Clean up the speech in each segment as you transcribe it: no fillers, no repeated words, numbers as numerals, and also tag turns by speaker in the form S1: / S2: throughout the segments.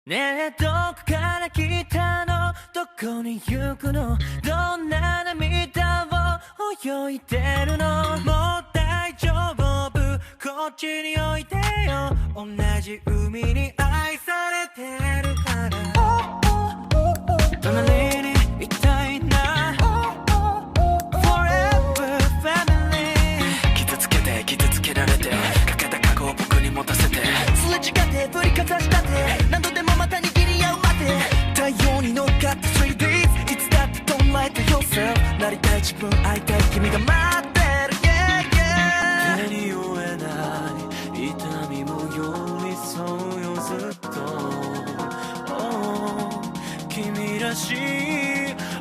S1: ねえどこから来たのどこに行くのどんな涙を泳いでるのもう大丈夫こっちにおいでよ同じ海に愛されてるから隣にいたいな Forever family 傷つけて傷つけられてかけた過去を僕に持たせてすれ違って振りかざしたって何度でもまた握り合うまで太陽に乗っかって 3 days いつだって Don't lie to yourself なりたい自分会いたい君が待ってる Yeah yeah 手に負えない痛みも寄り添うよずっと、oh、君らしい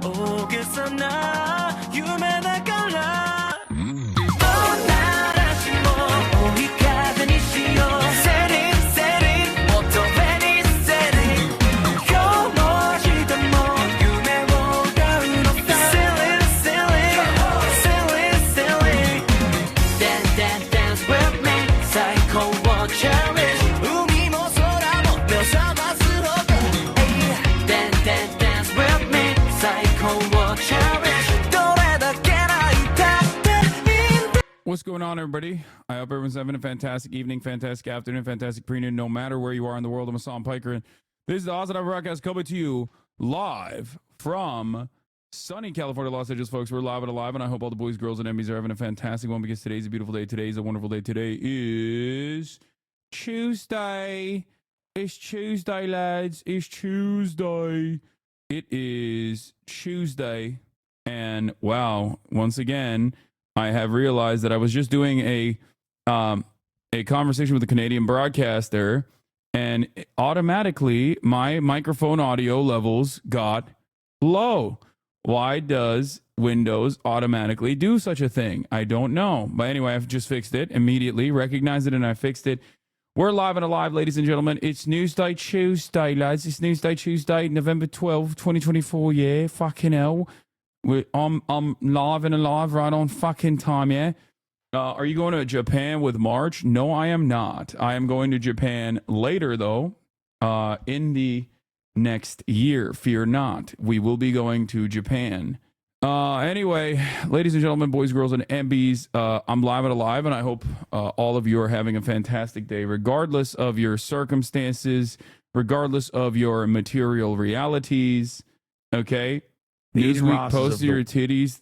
S1: 大げさな夢だからどんな嵐も追い風にしよう
S2: What's going on, everybody? I hope everyone's having a fantastic evening, fantastic afternoon, fantastic pre-noon, no matter where you are in the world. I'm Hassan Piker, and this is the Awesome Broadcast coming to you live from sunny California, Los Angeles, folks. We're live and alive, and I hope all the boys, girls, and Emmys are having a fantastic one because today's a beautiful day. Today's a wonderful day. Today is Tuesday. It's Tuesday, lads. It's Tuesday. It is Tuesday, and wow, once again, I have realized that I was just doing a conversation with a Canadian broadcaster, and automatically my microphone audio levels got low. Why does Windows automatically do such a thing? I don't know. But anyway, I've just fixed it immediately, recognized it, and I fixed it. We're live and alive, ladies and gentlemen. It's Newsday Tuesday, lads. It's Newsday Tuesday, November 12th, 2024. Yeah, fucking hell. I'm live and alive right on fucking time, yeah? Are you going to Japan with March? No, I am not. I am going to Japan later, though, in the next year. Fear not. We will be going to Japan. Anyway, ladies and gentlemen, boys, girls, and MBs, I'm live and alive, and I hope all of you are having a fantastic day, regardless of your circumstances, regardless of your material realities, okay? Newsweek posted your titties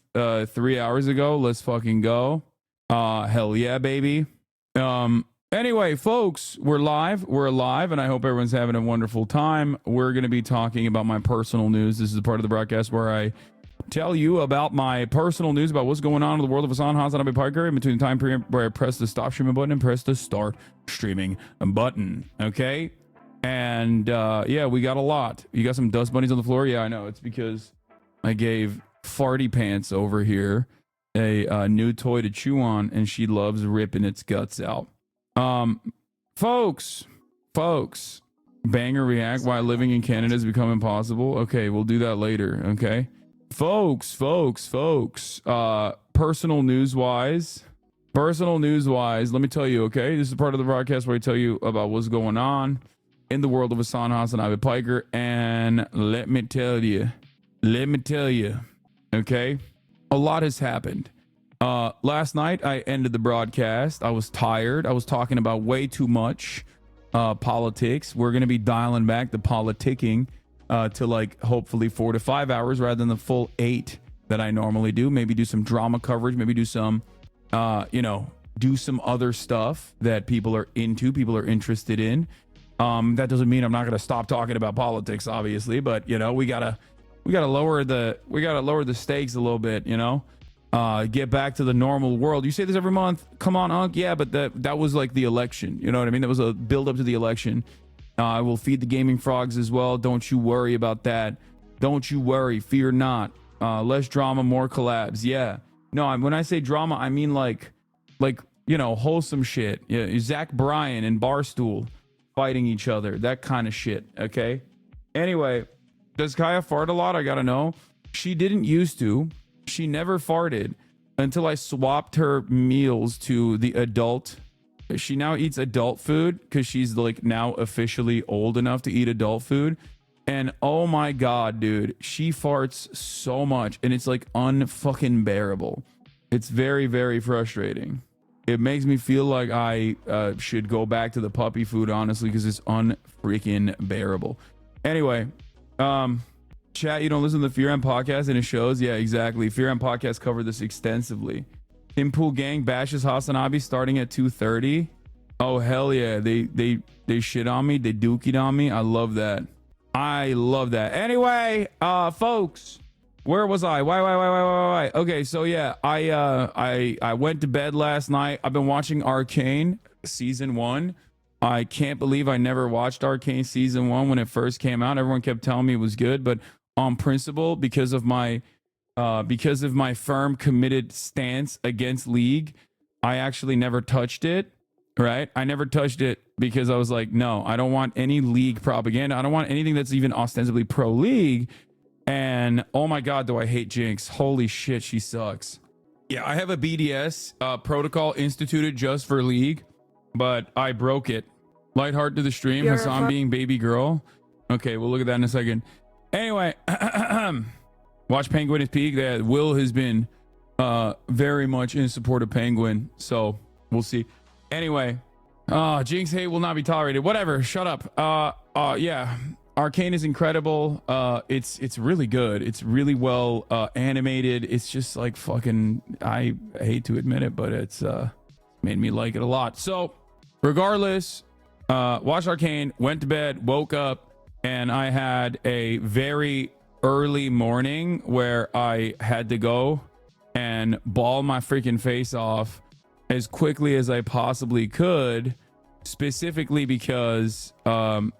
S2: 3 hours ago. Let's fucking go. Hell yeah, baby. Anyway, folks, we're live. We're alive, and I hope everyone's having a wonderful time. We're going to be talking about my personal news. This is the part of the broadcast where I tell you about my personal news about what's going on in the world of Hassan Hasanabe Piker in between the time period where I press the stop streaming button and press the start streaming button. Okay? And yeah, we got a lot. You got some dust bunnies on the floor? Yeah, I know. It's because I gave Farty Pants over here a new toy to chew on, and she loves ripping its guts out. Folks, banger react why living in Canada has become impossible. Okay, we'll do that later. Okay, folks. Personal news wise, let me tell you. Okay, this is part of the broadcast where I tell you about what's going on in the world of Hassan Hasanabe Piker, and let me tell you, okay, a lot has happened. Last night I ended the broadcast. I was tired. I was talking about way too much politics. We're going to be dialing back the politicking to like hopefully 4 to 5 hours rather than the full 8 that I normally do. Maybe do some drama coverage, maybe do some do some other stuff that people are into, people are interested in. That doesn't mean I'm not going to stop talking about politics, obviously, but we got to lower the stakes a little bit, get back to the normal world. You say this every month. Come on, Unc. Yeah, but that was like the election. You know what I mean? That was a build up to the election. I will feed the gaming frogs as well. Don't you worry about that. Don't you worry. Fear not. Less drama, more collabs. Yeah. No, when I say drama, I mean like wholesome shit. Yeah, Zach Bryan and Barstool fighting each other. That kind of shit. Okay. Anyway. Does Kaya fart a lot? I gotta know. She didn't used to. She never farted until I swapped her meals to the adult She now eats adult food because she's like now officially old enough to eat adult food. And oh my God, dude, she farts so much and it's like unfucking bearable. It's very, very frustrating. It makes me feel like I should go back to the puppy food, honestly, because it's unfreaking bearable. Anyway, chat, you don't listen to the Fear M podcast and it shows? Yeah, exactly. Fear M podcast covered this extensively. Impool gang bashes Hasanabi starting at 2:30. Oh hell yeah, they shit on me, they dookied on me. I love that. I love that. Anyway, folks, where was I? Why? Okay, so yeah, I went to bed last night. I've been watching Arcane season 1. I can't believe I never watched Arcane season 1 when it first came out. Everyone kept telling me it was good, but on principle, because of my firm committed stance against League, I actually never touched it. Right? I never touched it because I was like, no, I don't want any League propaganda. I don't want anything that's even ostensibly pro League. And oh my God, do I hate Jinx. Holy shit, she sucks. Yeah, I have a BDS protocol instituted just for League, but I broke it. Lightheart to the stream, Hassan being baby girl. Okay, we'll look at that in a second. Anyway, watch Penguin is peak. That Will has been very much in support of Penguin, so we'll see. Anyway, Jinx hate will not be tolerated. Whatever, shut up. Yeah, Arcane is incredible. It's really good. It's really well animated. It's just like fucking, I hate to admit it, but it's made me like it a lot. So regardless, watched Arcane, went to bed, woke up, and I had a very early morning where I had to go and ball my freaking face off as quickly as I possibly could, specifically because I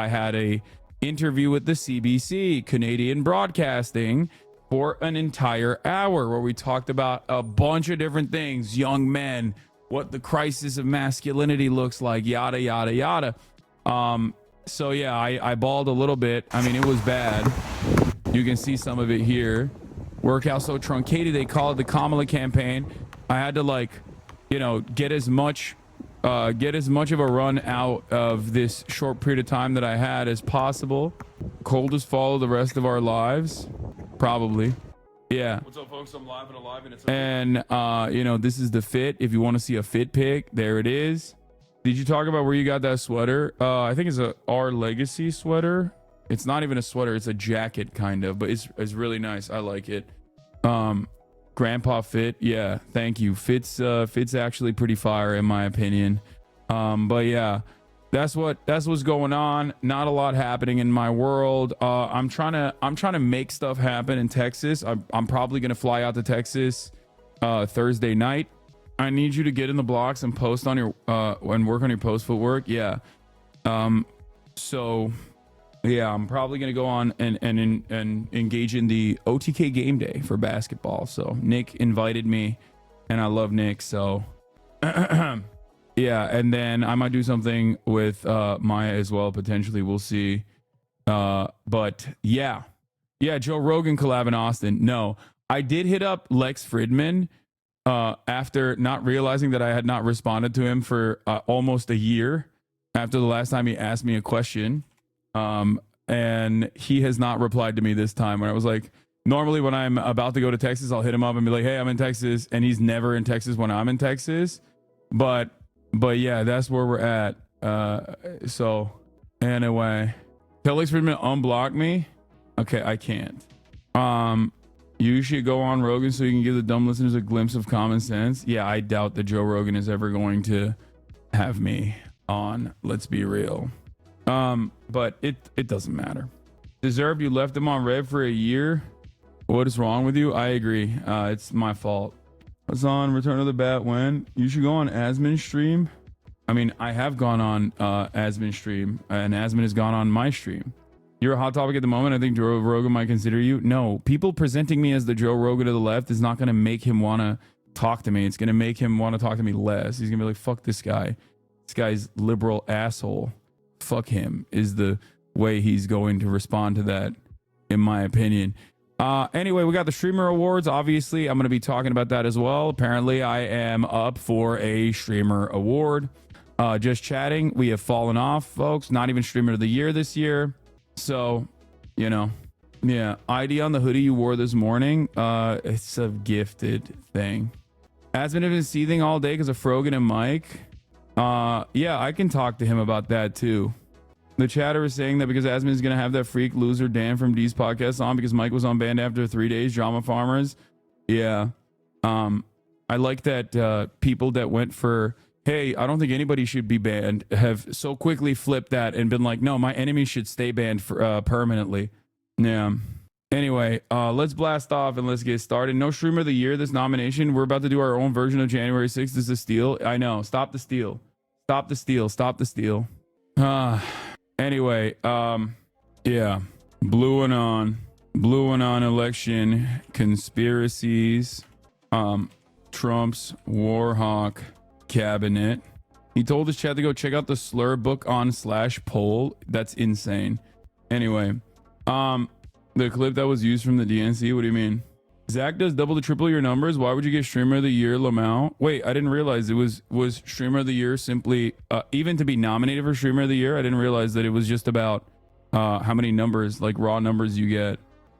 S2: had a interview with the CBC, Canadian Broadcasting, for an entire hour where we talked about a bunch of different things, young men, what the crisis of masculinity looks like, yada yada yada. So yeah, I bawled a little bit. I mean, it was bad. You can see some of it here. Workout so truncated, they call it the Kamala campaign. I had to, like, you know, get as much of a run out of this short period of time that I had as possible. Coldest fall of the rest of our lives, probably. Yeah. What's up, folks? I'm live and alive, and it's and you know, this is the fit. If you want to see a fit pic, there it is. Did you talk about where you got that sweater? I think it's a Our Legacy sweater. It's not even a sweater, it's a jacket kind of, but it's really nice. I like it. Grandpa Fit, yeah, thank you. Fit's actually pretty fire in my opinion. But yeah, that's what's going on. Not a lot happening in my world. I'm trying to make stuff happen in Texas. I'm probably gonna fly out to Texas Thursday night. I need you to get in the blocks and post on your and work on your post footwork. Yeah. So yeah, I'm probably gonna go on and engage in the OTK game day for basketball. So Nick invited me, and I love Nick. So yeah, and then I might do something with Maya as well potentially. We'll see. But yeah, Joe Rogan collab in Austin. No, I did hit up Lex Fridman after not realizing that I had not responded to him for almost a year after the last time he asked me a question. And he has not replied to me this time. When I was like, normally when I'm about to go to Texas, I'll hit him up and be like, hey, I'm in Texas. And he's never in Texas when I'm in Texas. But yeah, that's where we're at. So anyway, tell Lex Fridman unblock me. Okay, I can't. You should go on Rogan so you can give the dumb listeners a glimpse of common sense. Yeah, I doubt that Joe Rogan is ever going to have me on. Let's be real. But it doesn't matter. Deserved, you left him on red for a year. What is wrong with you? I agree. It's my fault. What's on Return of the Bat when? You should go on Asmin stream. I mean, I have gone on Asmin stream, and Asmin has gone on my stream. You're a hot topic at the moment. I think Joe Rogan might consider you. No, people presenting me as the Joe Rogan to the left is not going to make him want to talk to me. It's going to make him want to talk to me less. He's going to be like, fuck this guy. This guy's liberal asshole. Fuck him is the way he's going to respond to that, in my opinion. Anyway, we got the streamer awards. Obviously, I'm going to be talking about that as well. Apparently, I am up for a streamer award. Just chatting. We have fallen off, folks. Not even streamer of the year this year. So, you know, yeah. ID on the hoodie you wore this morning. It's a gifted thing. Asmon has been seething all day because of Frogan and Mike. Yeah, I can talk to him about that too. The chatter is saying that because Asmon is going to have that freak loser Dan from D's podcast on because Mike was on banned after 3 days. Drama Farmers. Yeah. I like that people that went for, hey, I don't think anybody should be banned, have so quickly flipped that and been like, no, my enemies should stay banned for, permanently. Yeah. Anyway, let's blast off and let's get started. No streamer of the year this nomination. We're about to do our own version of January 6th. This is a steal. I know. Stop the steal. Stop the steal. Stop the steal. Anyway, yeah. Blue and on election conspiracies. Trump's Warhawk cabinet. He told his chat to go check out the slur book on /poll. That's insane. Anyway, the clip that was used from the DNC. What do you mean? Zach does double to triple your numbers. Why would you get streamer of the year, Lamau? Wait, I didn't realize it was streamer of the year simply even to be nominated for streamer of the year. I didn't realize that it was just about how many numbers, like raw numbers you get.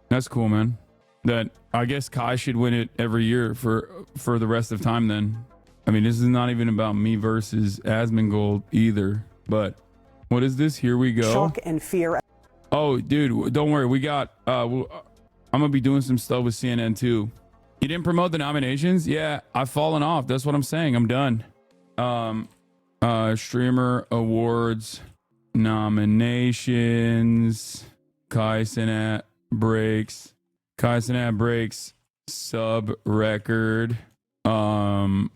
S2: That's cool, man. That I guess Kai should win it every year for the rest of time then. I mean, this is not even about me versus Asmongold either. But what is this? Here we go.
S3: Shock and fear.
S2: Oh, dude, don't worry. We got I'm gonna be doing some stuff with CNN too. You didn't promote the nominations? Yeah, I've fallen off. That's what I'm saying. I'm done. Streamer awards nominations. Kai Cenat breaks sub record. Drama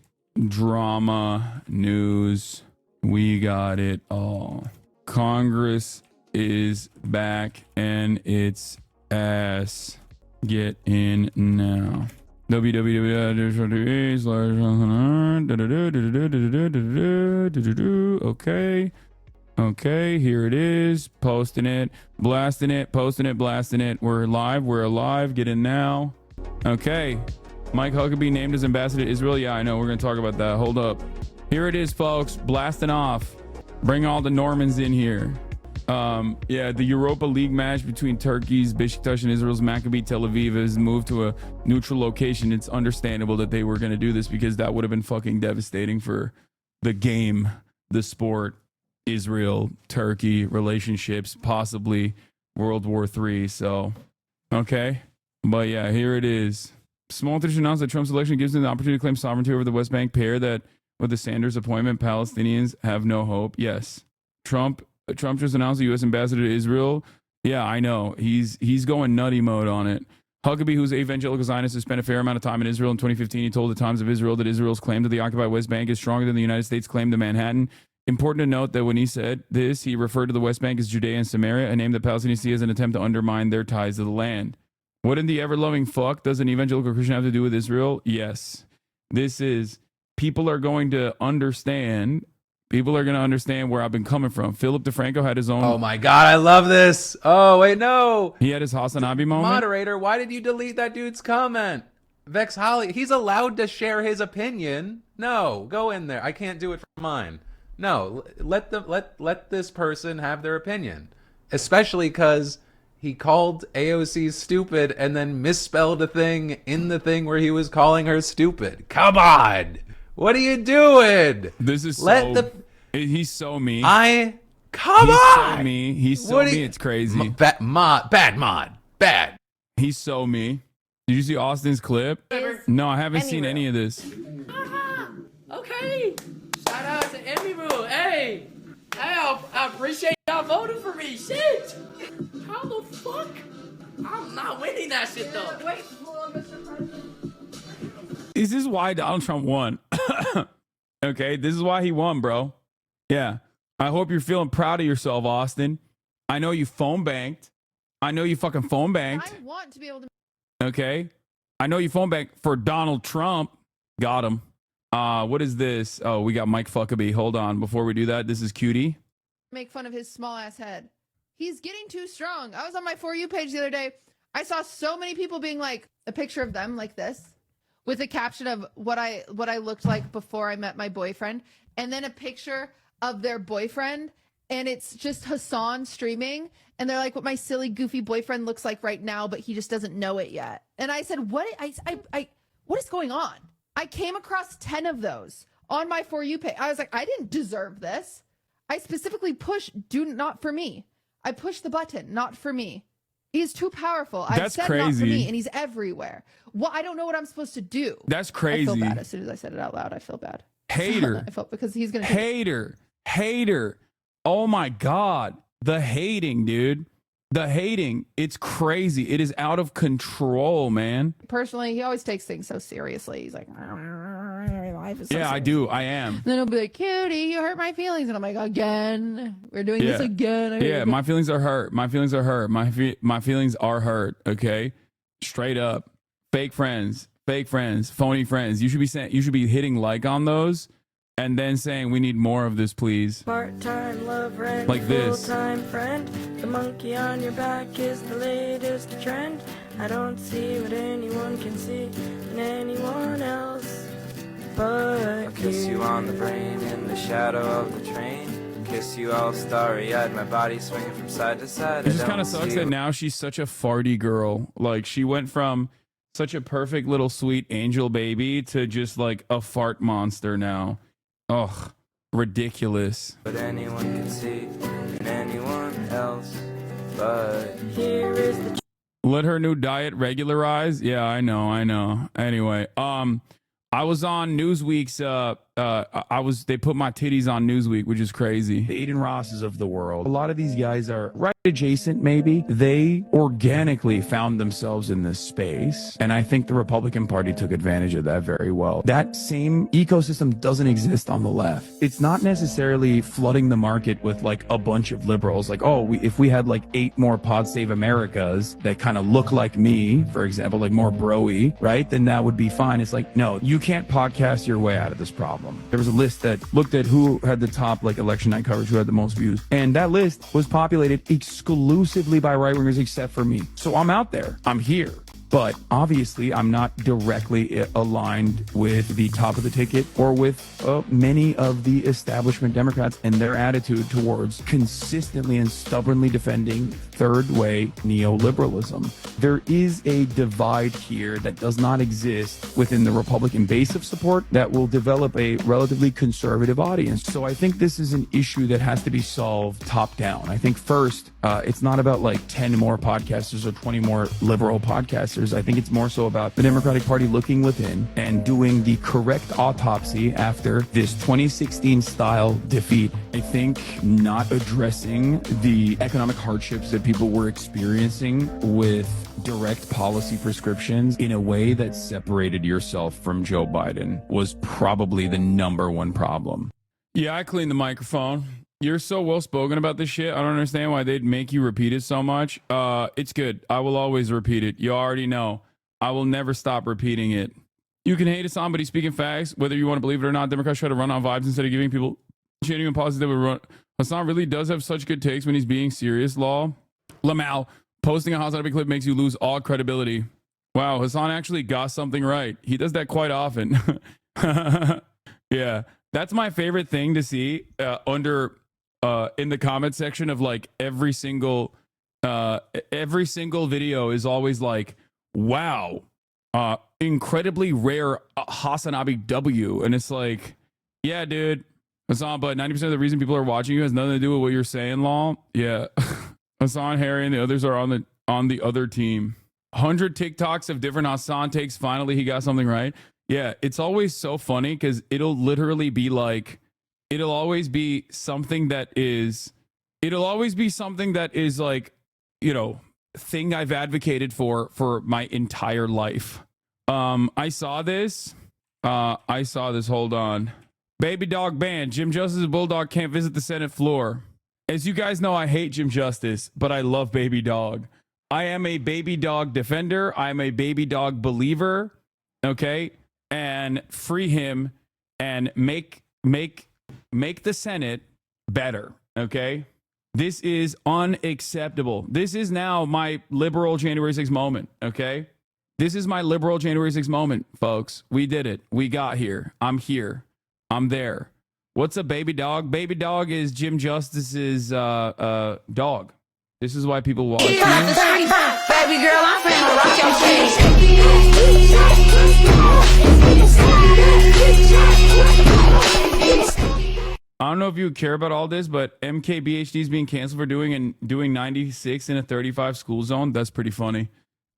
S2: news. We got it all. Congress is back and it's ass. Get in now. Okay, here it is. Posting it, blasting it, posting it, blasting it. We're live. We're alive. Get in now. Okay. Mike Huckabee named as ambassador to Israel. Yeah, I know. We're going to talk about that. Hold up. Here it is, folks. Blasting off. Bring all the Normans in here. Yeah, the Europa League match between Turkey's Besiktas and Israel's Maccabi Tel Aviv has moved to a neutral location. It's understandable that they were going to do this because that would have been fucking devastating for the game, the sport, Israel, Turkey, relationships, possibly World War III. So, okay. But yeah, here it is. Smotrich announced that Trump's election gives him the opportunity to claim sovereignty over the West Bank. Pair that with the Sanders appointment, Palestinians have no hope. Yes. Trump just announced a U.S. ambassador to Israel. Yeah, I know. He's going nutty mode on it. Huckabee, who's evangelical Zionist, has spent a fair amount of time in Israel. In 2015, he told the Times of Israel that Israel's claim to the occupied West Bank is stronger than the United States' claim to Manhattan. Important to note that when he said this, he referred to the West Bank as Judea and Samaria, a name that Palestinians see as an attempt to undermine their ties to the land. What in the ever-loving fuck does an evangelical Christian have to do with Israel? Yes. This is, people are going to understand where I've been coming from. Philip DeFranco had his own.
S4: Oh my God, I love this. Oh, wait, no.
S2: He had his Hassan Abi moment.
S4: Moderator, why did you delete that dude's comment? Vex Holly, he's allowed to share his opinion. No, go in there. I can't do it for mine. No, let this person have their opinion. Especially because he called AOC stupid and then misspelled a thing in the thing where he was calling her stupid. Come on. What are you doing?
S2: This is he's so mean.
S4: Come
S2: he's
S4: on.
S2: So mean. He's so mean. It's crazy.
S4: Bad mod. Bad.
S2: He's so mean. Did you see Austin's clip? No, I haven't seen any of this.
S5: Okay. Shout out to Emmy Rule. Hey, I appreciate y'all voting for me. Shit. How the fuck? I'm not winning that shit though. Wait, hold on, Mr. President.
S2: This is why Donald Trump won. Okay, this is why he won, bro. Yeah. I hope you're feeling proud of yourself, Austin. I know you phone banked. I know you fucking phone banked.
S6: I want to be able to.
S2: Okay. I know you phone banked for Donald Trump. Got him. What is this? Oh, we got Mike Huckabee. Hold on. Before we do that, this is Cutie.
S6: Make fun of his small ass head. He's getting too strong. I was on my For You page the other day.
S3: I saw so many people being like a picture of them like this with a caption of what I looked like before I met my boyfriend, and then a picture of their boyfriend, and it's just Hassan streaming, and they're like, what my silly goofy boyfriend looks like right now, but he just doesn't know it yet. And I said, what is going on? I came across 10 of those on my For You page. I was like, I didn't deserve this. I specifically push do not for me. I pushed the button, not for me. He's too powerful. I
S2: That's
S3: said
S2: crazy.
S3: not for me, and he's everywhere. Well, I don't know what I'm supposed to do.
S2: That's
S3: I
S2: crazy.
S3: feel bad as soon as I said it out loud. I feel bad.
S2: Hater.
S3: I felt because he's gonna
S2: Hater. Oh my God. The hating, dude. The hating. It's crazy. It is out of control, man.
S3: Personally, he always takes things so seriously. He's like, life is so
S2: Yeah, I
S3: serious.
S2: do. I am.
S3: And then he'll be like, cutie, you hurt my feelings. And I'm like, again, we're doing this again.
S2: Yeah, my feelings are hurt. My feelings are hurt. My feelings are hurt. Okay, straight up. Fake friends, phony friends. You should be hitting like on those, and then saying we need more of this, please.
S6: Part-time love friend,
S2: Like this.
S6: full-time friend. The monkey on your back is the latest trend. I don't see what anyone can see in anyone else but
S7: I'll kiss you on the brain in the shadow of the train. Kiss you all starry-eyed, my body swinging from side to side.
S2: It just kind of sucks that now she's such a farty girl. Like, she went from such a perfect little sweet angel baby to just like a fart monster now. Ugh, ridiculous.
S7: But anyone can see in anyone else but
S6: here is the
S2: Let her new diet regularize. Yeah, I know. Anyway, I was on Newsweek's. They put my titties on Newsweek, which is crazy. The Aiden Rosses of the world. A lot of these guys are right adjacent. Maybe they organically found themselves in this space, and I think the Republican Party took advantage of that very well. That same ecosystem doesn't exist on the left. It's not necessarily flooding the market with like a bunch of liberals. Like, if we had like 8 more Pod Save Americas that kind of look like me, for example, like more bro-y, right? Then that would be fine. It's like, no, you can't podcast your way out of this problem. There was a list that looked at who had the top like election night coverage, who had the most views, and that list was populated exclusively by right wingers except for me. So I'm out there. I'm here. But obviously, I'm not directly aligned with the top of the ticket or with many of the establishment Democrats and their attitude towards consistently and stubbornly defending third way neoliberalism. There is a divide here that does not exist within the Republican base of support that will develop a relatively conservative audience. So I think this is an issue that has to be solved top down. I think first, it's not about like 10 more podcasters or 20 more liberal podcasters. I think it's more so about the Democratic Party looking within and doing the correct autopsy after this 2016 style defeat. I think not addressing the economic hardships that people were experiencing with direct policy prescriptions in a way that separated yourself from Joe Biden was probably the #1 problem. Yeah, I cleaned the microphone. You're so well spoken about this shit. I don't understand why they'd make you repeat it so much. It's good. I will always repeat it. You already know. I will never stop repeating it. You can hate Hassan, but he's speaking facts. Whether you want to believe it or not, Democrats try to run on vibes instead of giving people genuine positive. Hassan really does have such good takes when he's being serious. Law. Lamal, posting a Hot Topic clip makes you lose all credibility. Wow, Hassan actually got something right. He does that quite often. Yeah, that's my favorite thing to see in the comment section of like every single video is always like, wow, incredibly rare Hassanabi W. And it's like, yeah, dude, Hassan, but 90% of the reason people are watching you has nothing to do with what you're saying, Law. Yeah. Hassan, Harry, and the others are on the other team. 100 TikToks of different Hassan takes. Finally, he got something right. Yeah, it's always so funny because it'll literally be like, it'll always be something that is like, you know, thing I've advocated for my entire life. I saw this. Hold on. Baby dog ban. Jim Justice's bulldog can't visit the Senate floor. As you guys know, I hate Jim Justice, but I love Baby Dog. I am a baby dog defender. I am a baby dog believer. Okay? And free him and make the Senate better. Okay? This is unacceptable. This is now my liberal January 6th moment, okay? This is my liberal January 6th moment, folks. We did it. We got here. I'm here. I'm there. What's a baby dog? Baby dog is Jim Justice's dog. This is why people watch me.
S6: Baby girl, I'm finna rock your face.
S2: I don't know if you care about all this, but MKBHD is being canceled for doing 96 in a 35 school zone. That's pretty funny.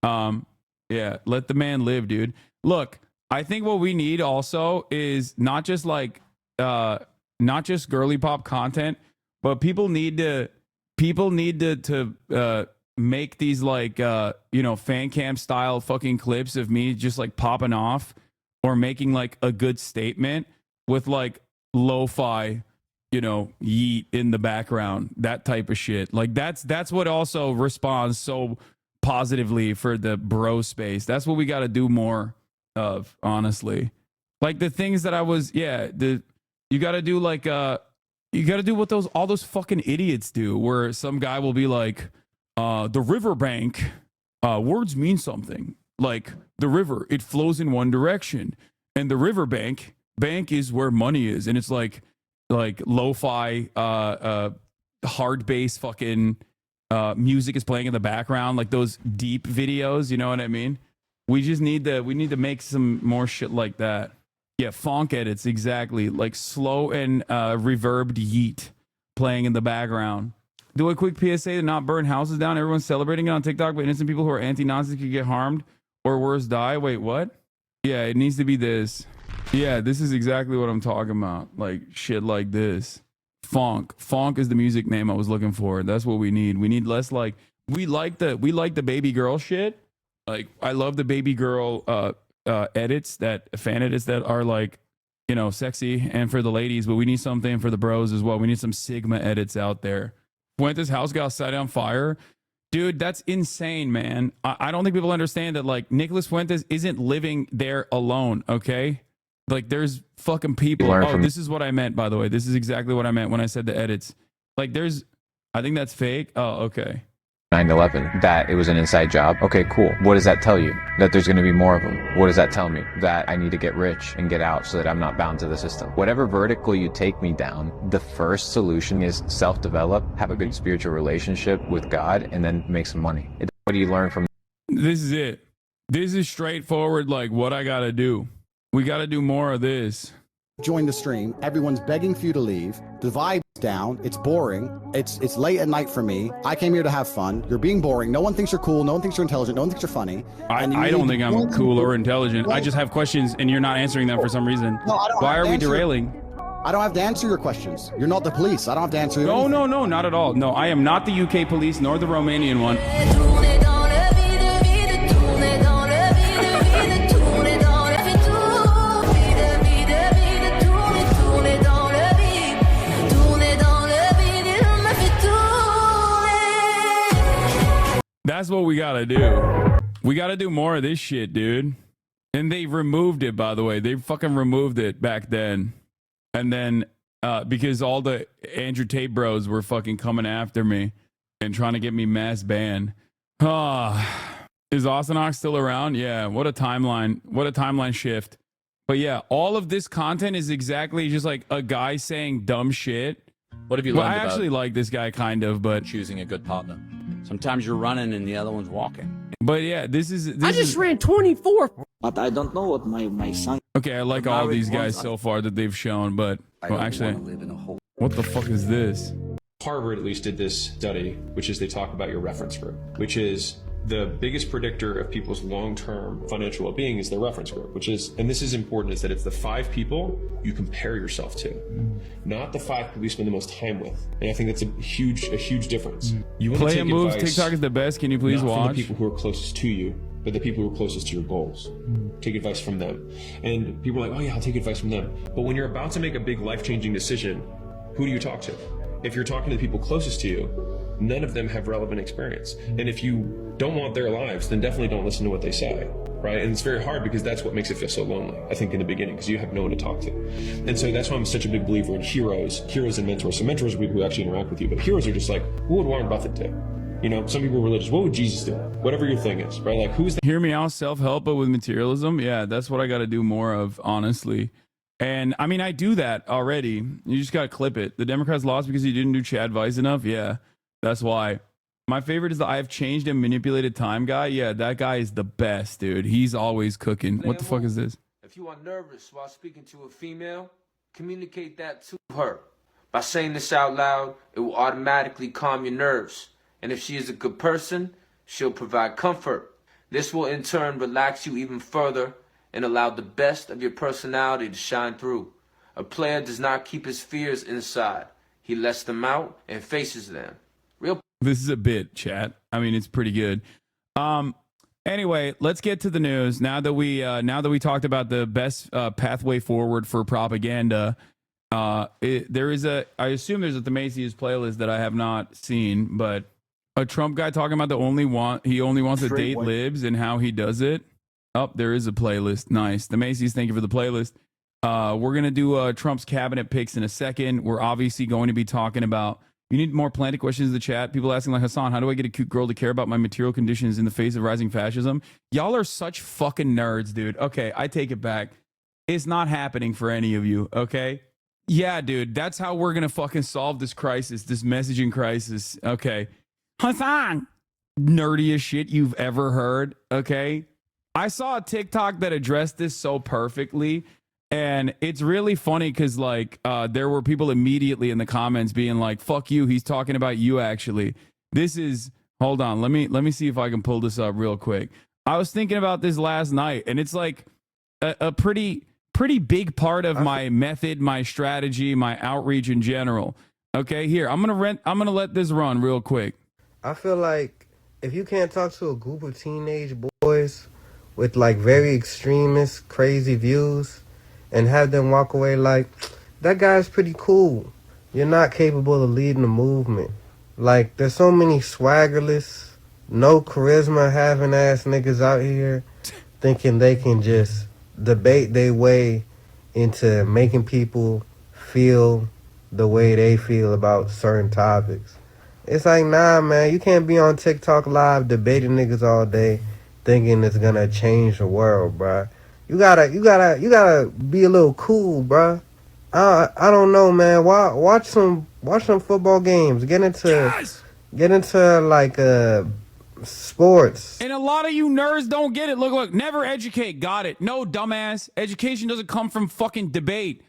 S2: Yeah, let the man live, dude. Look, I think what we need also is not just girly pop content, but people need to make these fan cam style fucking clips of me just like popping off or making like a good statement with like lo-fi, yeet in the background, that type of shit. Like that's what also responds so positively for the bro space. That's what we got to do more of, honestly. Like the things that you got to do like you got to do what all those fucking idiots do, where some guy will be like, the riverbank, words mean something. Like the river, it flows in one direction, and the riverbank is where money is, and it's like lo-fi, hard bass fucking music is playing in the background, like those deep videos. You know what I mean? We need to make some more shit like that. Yeah, funk edits, exactly. Like slow and reverbed yeet playing in the background. Do a quick PSA to not burn houses down. Everyone's celebrating it on TikTok, but innocent people who are anti-Nazis could get harmed or worse, die. Wait, what? Yeah, it needs to be this. Yeah, this is exactly what I'm talking about. Like shit like this. Funk. Funk is the music name I was looking for. That's what we need. We need less like we like the baby girl shit. Like I love the baby girl edits, fan edits that are like, sexy and for the ladies, but we need something for the bros as well. We need some Sigma edits out there. Fuentes' house got set on fire. Dude, that's insane, man. I don't think people understand that like Nicholas Fuentes isn't living there alone, okay? Like there's fucking people. This is what I meant, by the way. This is exactly what I meant when I said the edits. Like I think that's fake. Oh, okay.
S8: 9/11, that it was an inside job. Okay, cool. What does that tell you? That there's going to be more of them. What does that tell me? That I need to get rich and get out so that I'm not bound to the system. Whatever vertical you take me down, the first solution is self-develop, have a good spiritual relationship with God, and then make some money. What do you learn from?
S2: This is it. This is straightforward, like what I got to do. We got to do more of this.
S9: Join the stream. Everyone's begging for you to leave. The vibe's down. It's boring. It's late at night for me. I came here to have fun. You're being boring. No one thinks you're cool. No one thinks you're intelligent. No one thinks you're funny.
S2: I don't think I'm cool or intelligent. I just have questions and you're not answering them for some reason.
S9: No, I don't.
S2: Why are we derailing?
S9: I don't have to answer your questions. You're not the police. I don't have to answer your
S2: No, not at all. No, I am not the UK police nor the Romanian one. That's what we gotta do. We gotta do more of this shit, dude. And they removed it, by the way. They fucking removed it back then. And then, because all the Andrew Tate bros were fucking coming after me and trying to get me mass banned. Is Oxenox still around? Yeah, what a timeline. What a timeline shift. But yeah, all of this content is exactly just like a guy saying dumb shit.
S10: What have you learned
S2: I
S10: about
S2: actually like this guy kind of, but
S10: choosing a good partner? Sometimes you're running and the other one's walking.
S2: But yeah, this is
S5: I just ran 24.
S11: But I don't know what my son.
S2: Okay, I like all these guys so far that they've shown, but actually, what the fuck is this?
S12: Harvard at least did this study, which is they talk about your reference group, which is the biggest predictor of people's long-term financial well-being is their reference group, which is, and this is important, is that it's the 5 people you compare yourself to, not the 5 people you spend the most time with. And I think that's a huge difference. You want to take
S2: moves.
S12: advice,
S2: TikTok is the best. Can you please
S12: not
S2: watch?
S12: from the people who are closest to you, but the people who are closest to your goals. Take advice from them. And people are like, oh yeah, I'll take advice from them. But when you're about to make a big life-changing decision, who do you talk to? If you're talking to the people closest to you, none of them have relevant experience. And if you don't want their lives, then definitely don't listen to what they say, right? And it's very hard because that's what makes it feel so lonely, I think, in the beginning, because you have no one to talk to. And so that's why I'm such a big believer in heroes and mentors. So mentors are people who actually interact with you, but heroes are just like, what would Warren Buffett do? You know, some people are religious. What would Jesus do? Whatever your thing is, right? Like, who's
S2: Hear me out, self-help, but with materialism. Yeah, that's what I got to do more of, honestly. And I mean, I do that already. You just got to clip it. The Democrats lost because you didn't do Chad Weiss enough. Yeah, that's why. My favorite is the I've changed and manipulated time guy. Yeah, that guy is the best, dude. He's always cooking. What the fuck is this?
S7: If you are nervous while speaking to a female, communicate that to her. By saying this out loud, it will automatically calm your nerves. And if she is a good person, she'll provide comfort. This will in turn relax you even further and allow the best of your personality to shine through. A player does not keep his fears inside. He lets them out and faces them.
S2: This is a bit, chat. I mean, it's pretty good. Anyway, let's get to the news. Now that we talked about the best pathway forward for propaganda, I assume there's a Themacious playlist that I have not seen, but a Trump guy talking about he only wants to date libs and how he does it. Oh, there is a playlist. Nice. Themacious, thank you for the playlist. We're going to do Trump's cabinet picks in a second. We're obviously going to be talking about, you need more planted questions in the chat. People asking like, Hassan, how do I get a cute girl to care about my material conditions in the face of rising fascism? Y'all are such fucking nerds, dude. Okay, I take it back. It's not happening for any of you, okay? Yeah, dude, that's how we're going to fucking solve this crisis, this messaging crisis. Okay. Hassan, nerdiest shit you've ever heard, okay? I saw a TikTok that addressed this so perfectly, and it's really funny because, like, there were people immediately in the comments being like, fuck you, he's talking about you, actually. This is, hold on, let me see if I can pull this up real quick. I was thinking about this last night, and it's like a pretty big part of my method, my strategy, my outreach in general. Okay, here, I'm gonna let this run real quick.
S13: I feel like if you can't talk to a group of teenage boys with like very extremist, crazy views and have them walk away like, that guy's pretty cool, you're not capable of leading a movement. Like, there's so many swaggerless, no charisma having ass niggas out here thinking they can just debate their way into making people feel the way they feel about certain topics. It's like, nah, man, you can't be on TikTok live debating niggas all day thinking it's gonna change the world, bruh. You gotta be a little cool, bruh. I don't know, man. Watch some football games. Get into like sports.
S2: And a lot of you nerds don't get it. Look, never educate. Got it. No, dumbass. Education doesn't come from fucking debate.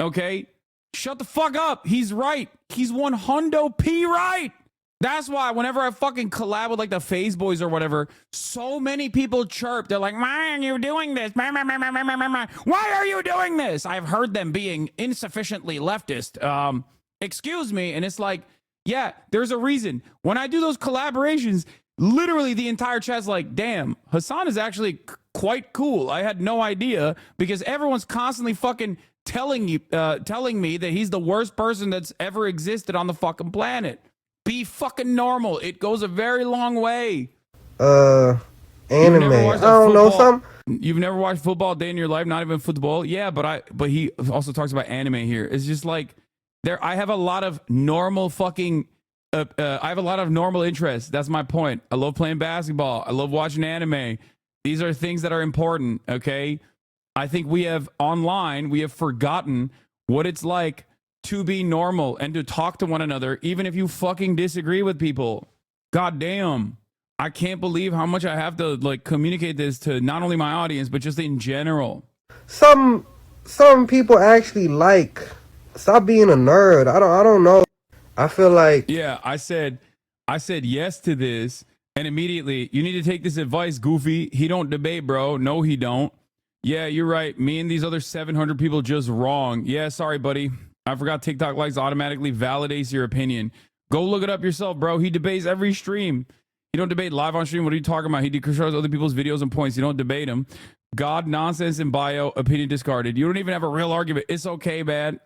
S2: Okay? Shut the fuck up. He's right. He's 100p right. That's why whenever I fucking collab with like the FaZe Boys or whatever, so many people chirp. They're like, why are you doing this? Why are you doing this? I've heard them being insufficiently leftist. Excuse me. And it's like, yeah, there's a reason. When I do those collaborations, literally the entire chat's like, damn, Hassan is actually quite cool. I had no idea, because everyone's constantly fucking telling me that he's the worst person that's ever existed on the fucking planet. Be fucking normal. It goes a very long way.
S13: Anime. I don't know, some.
S2: You've never watched football a day in your life, not even football? Yeah, but he also talks about anime here. It's just like, I have a lot of normal fucking I have a lot of normal interests. That's my point. I love playing basketball. I love watching anime. These are things that are important, okay? I think we have forgotten what it's like to be normal and to talk to one another, even if you fucking disagree with people. God damn. I can't believe how much I have to like communicate this to not only my audience, but just in general.
S13: Some people actually like, stop being a nerd. I don't know. I feel like,
S2: yeah, I said yes to this, and immediately, you need to take this advice, Goofy. He don't debate, bro. No, he don't. Yeah, you're right. Me and these other 700 people just wrong. Yeah, sorry, buddy. I forgot TikTok likes automatically validates your opinion. Go look it up yourself, bro. He debates every stream. You don't debate live on stream. What are you talking about? He controls other people's videos and points. You don't debate him. God, nonsense in bio, opinion discarded. You don't even have a real argument. It's okay, man.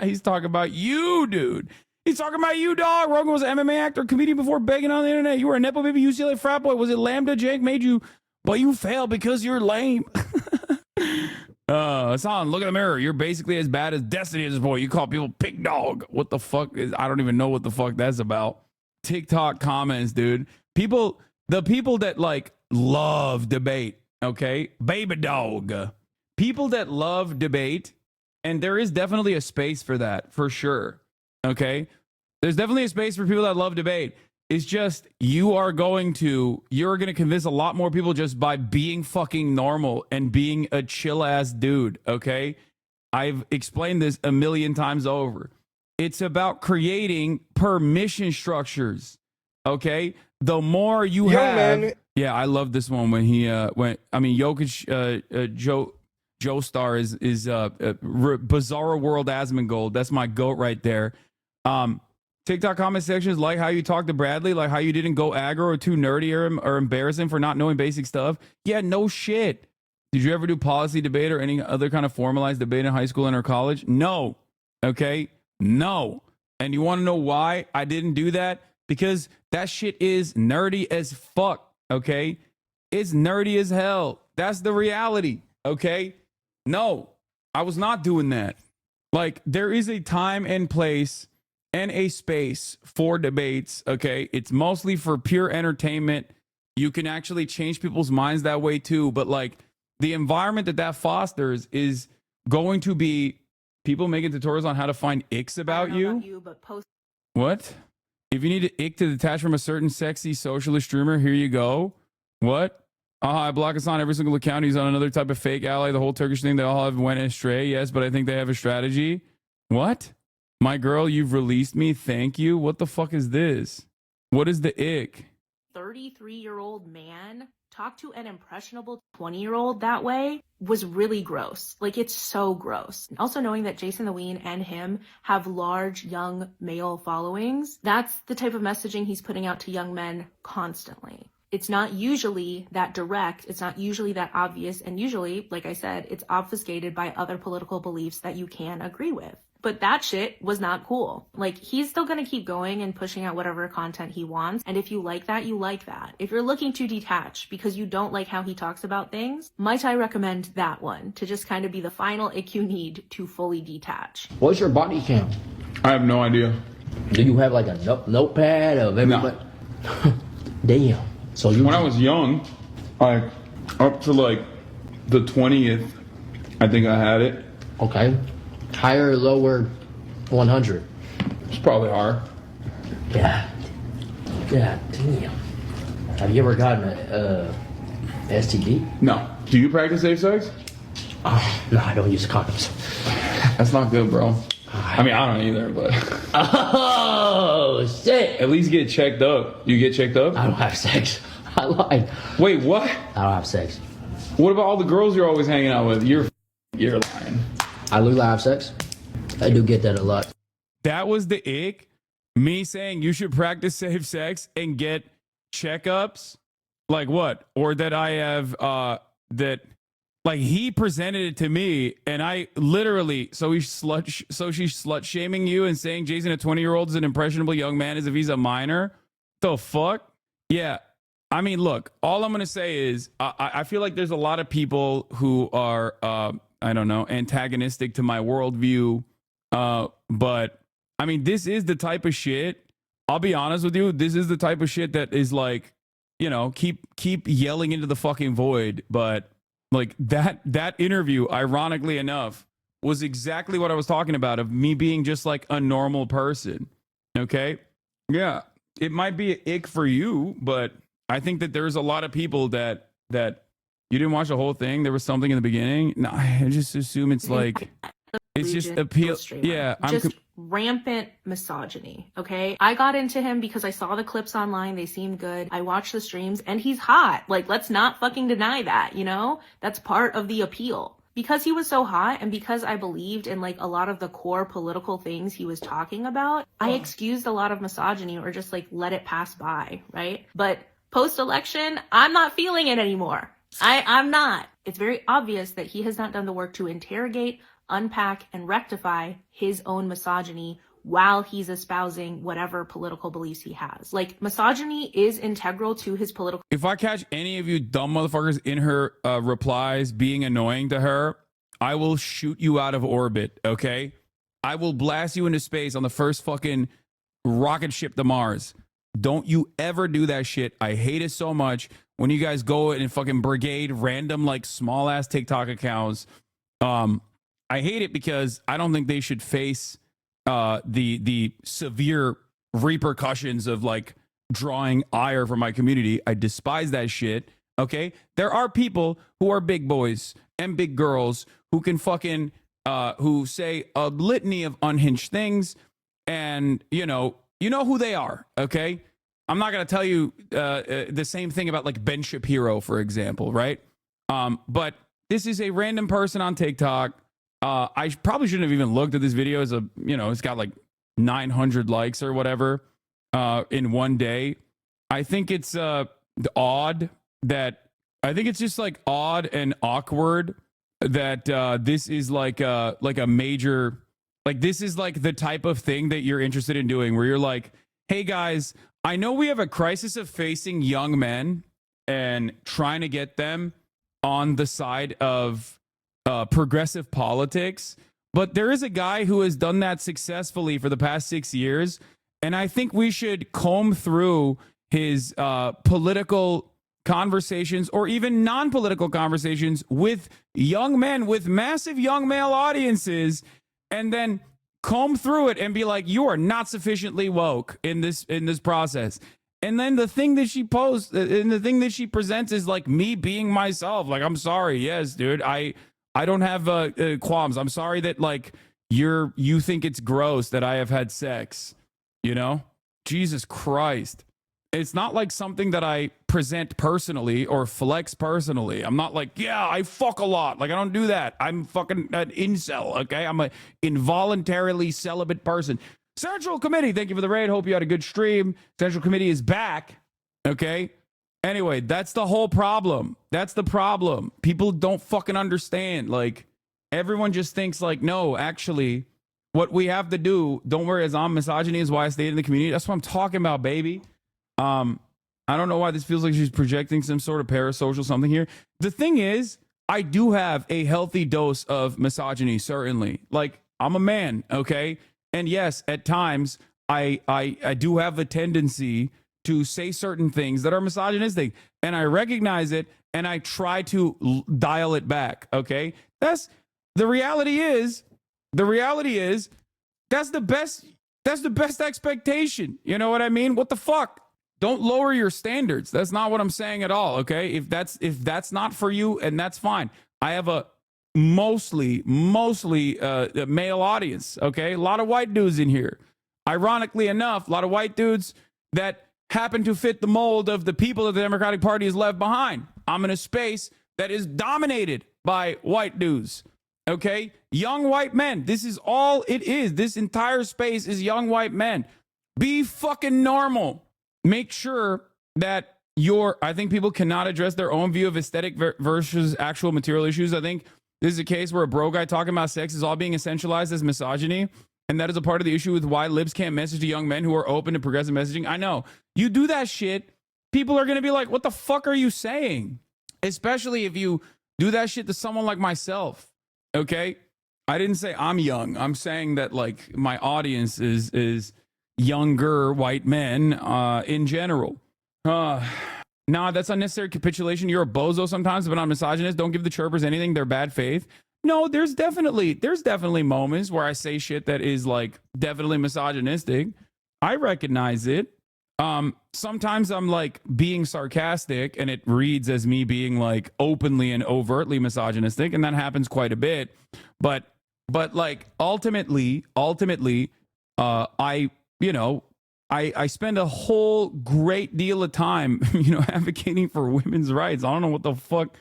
S2: He's talking about you, dude. He's talking about you, dog. Rogan was an MMA actor, comedian before begging on the internet. You were a Nepo baby UCLA frat boy. Was it Lambda Jake made you, but you failed because you're lame? Hassan, look in the mirror. You're basically as bad as Destiny at this point. You call people pig dog. What the fuck is, I don't even know what the fuck that's about. TikTok comments, dude. The people that like love debate, okay? Baby dog. People that love debate, and there is definitely a space for that, for sure. Okay? There's definitely a space for people that love debate. It's just you're going to convince a lot more people just by being fucking normal and being a chill ass dude, okay? I've explained this a million times over. It's about creating permission structures, okay? The more you have, man. Yeah, I love this one when he Jokic, Joe Star is Bizarro World Asmongold. That's my goat right there. TikTok comment sections like how you talk to Bradley, like how you didn't go aggro or too nerdy or embarrassing for not knowing basic stuff. Yeah, no shit. Did you ever do policy debate or any other kind of formalized debate in high school and or college? No. Okay. No. And you want to know why I didn't do that? Because that shit is nerdy as fuck. Okay. It's nerdy as hell. That's the reality. Okay. No, I was not doing that. Like, there is a time and place and a space for debates, okay? It's mostly for pure entertainment. You can actually change people's minds that way too, but like the environment that fosters is going to be people making tutorials on how to find icks about you. What? If you need an ick to detach from a certain sexy socialist streamer, here you go. What? I block us on every single account. He's on another type of fake ally. The whole Turkish thing, they all have went astray. Yes, but I think they have a strategy. What? My girl, you've released me. Thank you. What the fuck is this? What is the ick?
S14: 33-year-old man talk to an impressionable 20-year-old that way was really gross. Like, it's so gross. Also knowing that Jason the Ween and him have large young male followings, that's the type of messaging he's putting out to young men constantly. It's not usually that direct, it's not usually that obvious, and usually, like I said, it's obfuscated by other political beliefs that you can agree with. But that shit was not cool. Like, he's still gonna keep going and pushing out whatever content he wants, and if you like that, you like that. If you're looking to detach because you don't like how he talks about things, might I recommend that one to just kind of be the final ick you need to fully detach.
S10: What's your body count?
S2: I have no idea.
S10: Do you have like a notepad of everybody? No. Damn. So
S2: when I was young, like up to like the 20th, I think I had it.
S10: Okay. Higher or lower 100?
S2: It's probably higher.
S10: Yeah. Yeah, damn. Have you ever gotten a STD?
S2: No. Do you practice safe sex?
S10: Oh, no, I don't use condoms.
S2: That's not good, bro. I mean, I don't either, but...
S10: Oh, shit.
S2: At least get checked up. You get checked up?
S10: I don't have sex. I lied.
S2: Wait, what?
S10: I don't have sex.
S2: What about all the girls you're always hanging out with? You're lying.
S10: I literally have sex. I do get that a lot.
S2: That was the ick? Me saying you should practice safe sex and get checkups? Like what? Or that I have, like he presented it to me and I literally, so she's slut shaming you and saying Jason, a 20-year-old is an impressionable young man as if he's a minor? The fuck? Yeah. I mean, look, all I'm going to say is I feel like there's a lot of people who are, I don't know, antagonistic to my worldview. But I mean, this is the type of shit, I'll be honest with you, this is the type of shit that is like, you know, keep yelling into the fucking void. But like that interview, ironically enough, was exactly what I was talking about, of me being just like a normal person. Okay. Yeah. It might be an ick for you, but I think that there's a lot of people that you didn't watch the whole thing. There was something in the beginning. No, I just assume it's like, it's just appeal. Yeah.
S14: Just rampant misogyny. Okay. I got into him because I saw the clips online. They seemed good. I watched the streams and he's hot. Like, let's not fucking deny that, you know, that's part of the appeal. Because he was so hot and because I believed in like a lot of the core political things he was talking about, I excused a lot of misogyny or just like let it pass by. Right. But post-election, I'm not feeling it anymore. I'm not. It's very obvious that he has not done the work to interrogate, unpack, and rectify his own misogyny while he's espousing whatever political beliefs he has. Like, misogyny is integral to his political.
S2: If I catch any of you dumb motherfuckers in her replies being annoying to her, I will shoot you out of orbit, okay? I will blast you into space on the first fucking rocket ship to Mars. Don't you ever do that shit. I hate it so much when you guys go and fucking brigade random, like, small-ass TikTok accounts. I hate it because I don't think they should face the severe repercussions of, like, drawing ire from my community. I despise that shit, okay? There are people who are big boys and big girls who can fucking, who say a litany of unhinged things, and, you know who they are, okay? I'm not going to tell you the same thing about, like, Ben Shapiro, for example, right? But this is a random person on TikTok. I probably shouldn't have even looked at this video. It's got like 900 likes or whatever in one day. I think it's odd that, I think it's just like odd and awkward that this is like a major, like, this is like the type of thing that you're interested in doing, where you're like, hey guys, I know we have a crisis of facing young men and trying to get them on the side of progressive politics, but there is a guy who has done that successfully for the past 6 years, and I think we should comb through his political conversations, or even non-political conversations, with young men, with massive young male audiences, and then comb through it and be like, you are not sufficiently woke in this process. And then the thing that she posts and the thing that she presents is like me being myself. Like, I'm sorry, yes, dude, I don't have qualms. I'm sorry that, like, you think it's gross that I have had sex, Jesus Christ. It's not like something that I present personally or flex personally. I'm not like, yeah, I fuck a lot. Like, I don't do that. I'm fucking an incel, okay? I'm a involuntarily celibate person. Central Committee, thank you for the raid. Hope you had a good stream. Central Committee is back, okay? Anyway, that's the whole problem. That's the problem. People don't fucking understand. Like, everyone just thinks like, no, actually, what we have to do, don't worry, as I'm misogyny is why I stayed in the community. That's what I'm talking about, baby. I don't know why this feels like she's projecting some sort of parasocial something here. The thing is, I do have a healthy dose of misogyny, certainly. Like, I'm a man, okay? And yes, at times, I do have a tendency to say certain things that are misogynistic, and I recognize it, and I try to dial it back, okay? That's the reality is that's the best expectation. You know what I mean? What the fuck? Don't lower your standards. That's not what I'm saying at all, okay? If that's not for you, and that's fine. I have a mostly male audience, okay? A lot of white dudes in here. Ironically enough, a lot of white dudes that happen to fit the mold of the people that the Democratic Party has left behind. I'm in a space that is dominated by white dudes, okay? Young white men. This is all it is. This entire space is young white men. Be fucking normal. Make sure that I think people cannot address their own view of aesthetic versus actual material issues. I think this is a case where a bro guy talking about sex is all being essentialized as misogyny. And that is a part of the issue with why libs can't message to young men who are open to progressive messaging. I know. You do that shit, people are going to be like, what the fuck are you saying? Especially if you do that shit to someone like myself, okay? I didn't say I'm young. I'm saying that, like, my audience is younger white men in general. Nah, that's unnecessary capitulation. You're a bozo sometimes, but I'm misogynist. Don't give the chirpers anything. They're bad faith. No, there's definitely moments where I say shit that is, like, definitely misogynistic. I recognize it. Sometimes I'm, like, being sarcastic and it reads as me being, like, openly and overtly misogynistic, and that happens quite a bit. But like, ultimately, I spend a whole great deal of time, advocating for women's rights. I don't know what the fuck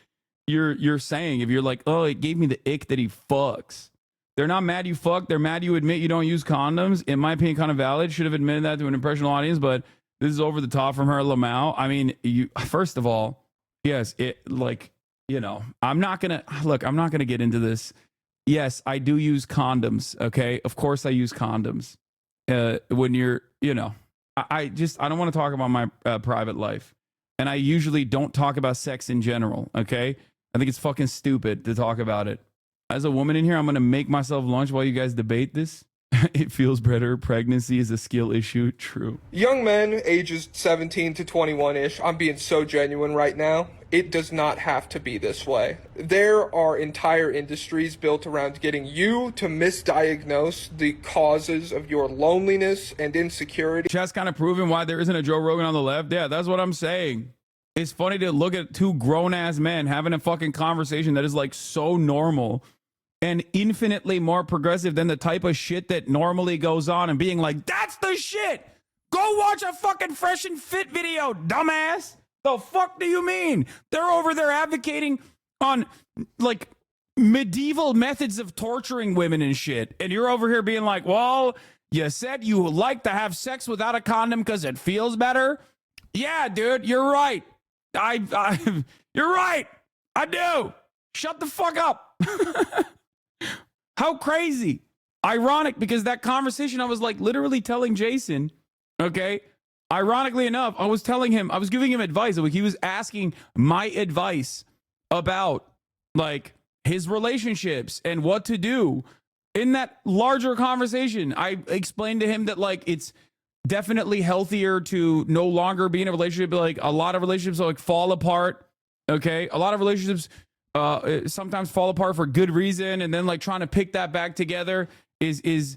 S2: you're saying. If you're like, oh, it gave me the ick that he fucks. They're not mad you fuck. They're mad you admit you don't use condoms. In my opinion, kind of valid. Should have admitted that to an impressionable audience, but this is over the top from her, Lamau. I mean, first of all, yes, I'm not going to get into this. Yes, I do use condoms, okay? Of course I use condoms. when you're, you know, I don't want to talk about my private life. And I usually don't talk about sex in general, okay? I think it's fucking stupid to talk about it. As a woman in here, I'm going to make myself lunch while you guys debate this. It feels better. Pregnancy is a skill issue. True.
S15: Young men, ages 17 to 21-ish, I'm being so genuine right now, it does not have to be this way. There are entire industries built around getting you to misdiagnose the causes of your loneliness and insecurity.
S2: Just kind of proving why there isn't a Joe Rogan on the left. Yeah, that's what I'm saying. It's funny to look at two grown-ass men having a fucking conversation that is like so normal and infinitely more progressive than the type of shit that normally goes on, and being like, that's the shit. Go watch a fucking Fresh and Fit video, dumbass. The fuck do you mean? They're over there advocating on like medieval methods of torturing women and shit. And you're over here being like, well, you said you like to have sex without a condom because it feels better. Yeah, dude, you're right. You're right. I do. Shut the fuck up. How crazy. Ironic, because that conversation I was like literally telling Jason, okay? Ironically enough, I was telling him, I was giving him advice. Like, he was asking my advice about like his relationships and what to do. In that larger conversation, I explained to him that like it's definitely healthier to no longer be in a relationship. Like, a lot of relationships like fall apart. Okay. A lot of relationships sometimes fall apart for good reason, and then like trying to pick that back together is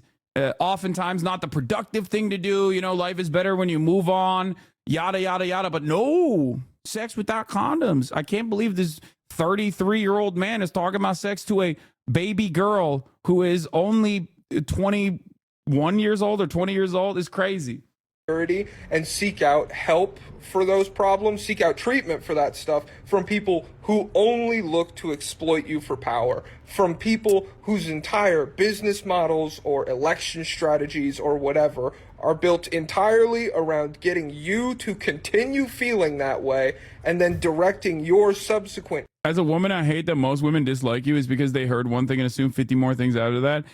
S2: oftentimes not the productive thing to do. You know, life is better when you move on, yada yada yada. But no, sex without condoms. I can't believe this 33-year-old man is talking about sex to a baby girl who is only 21 years old or 20 years old. Is crazy.
S15: And seek out help for those problems, seek out treatment for that stuff from people who only look to exploit you for power, from people whose entire business models or election strategies or whatever are built entirely around getting you to continue feeling that way and then directing your subsequent.
S2: As a woman, I hate that most women dislike you is because they heard one thing and assume 50 more things out of that.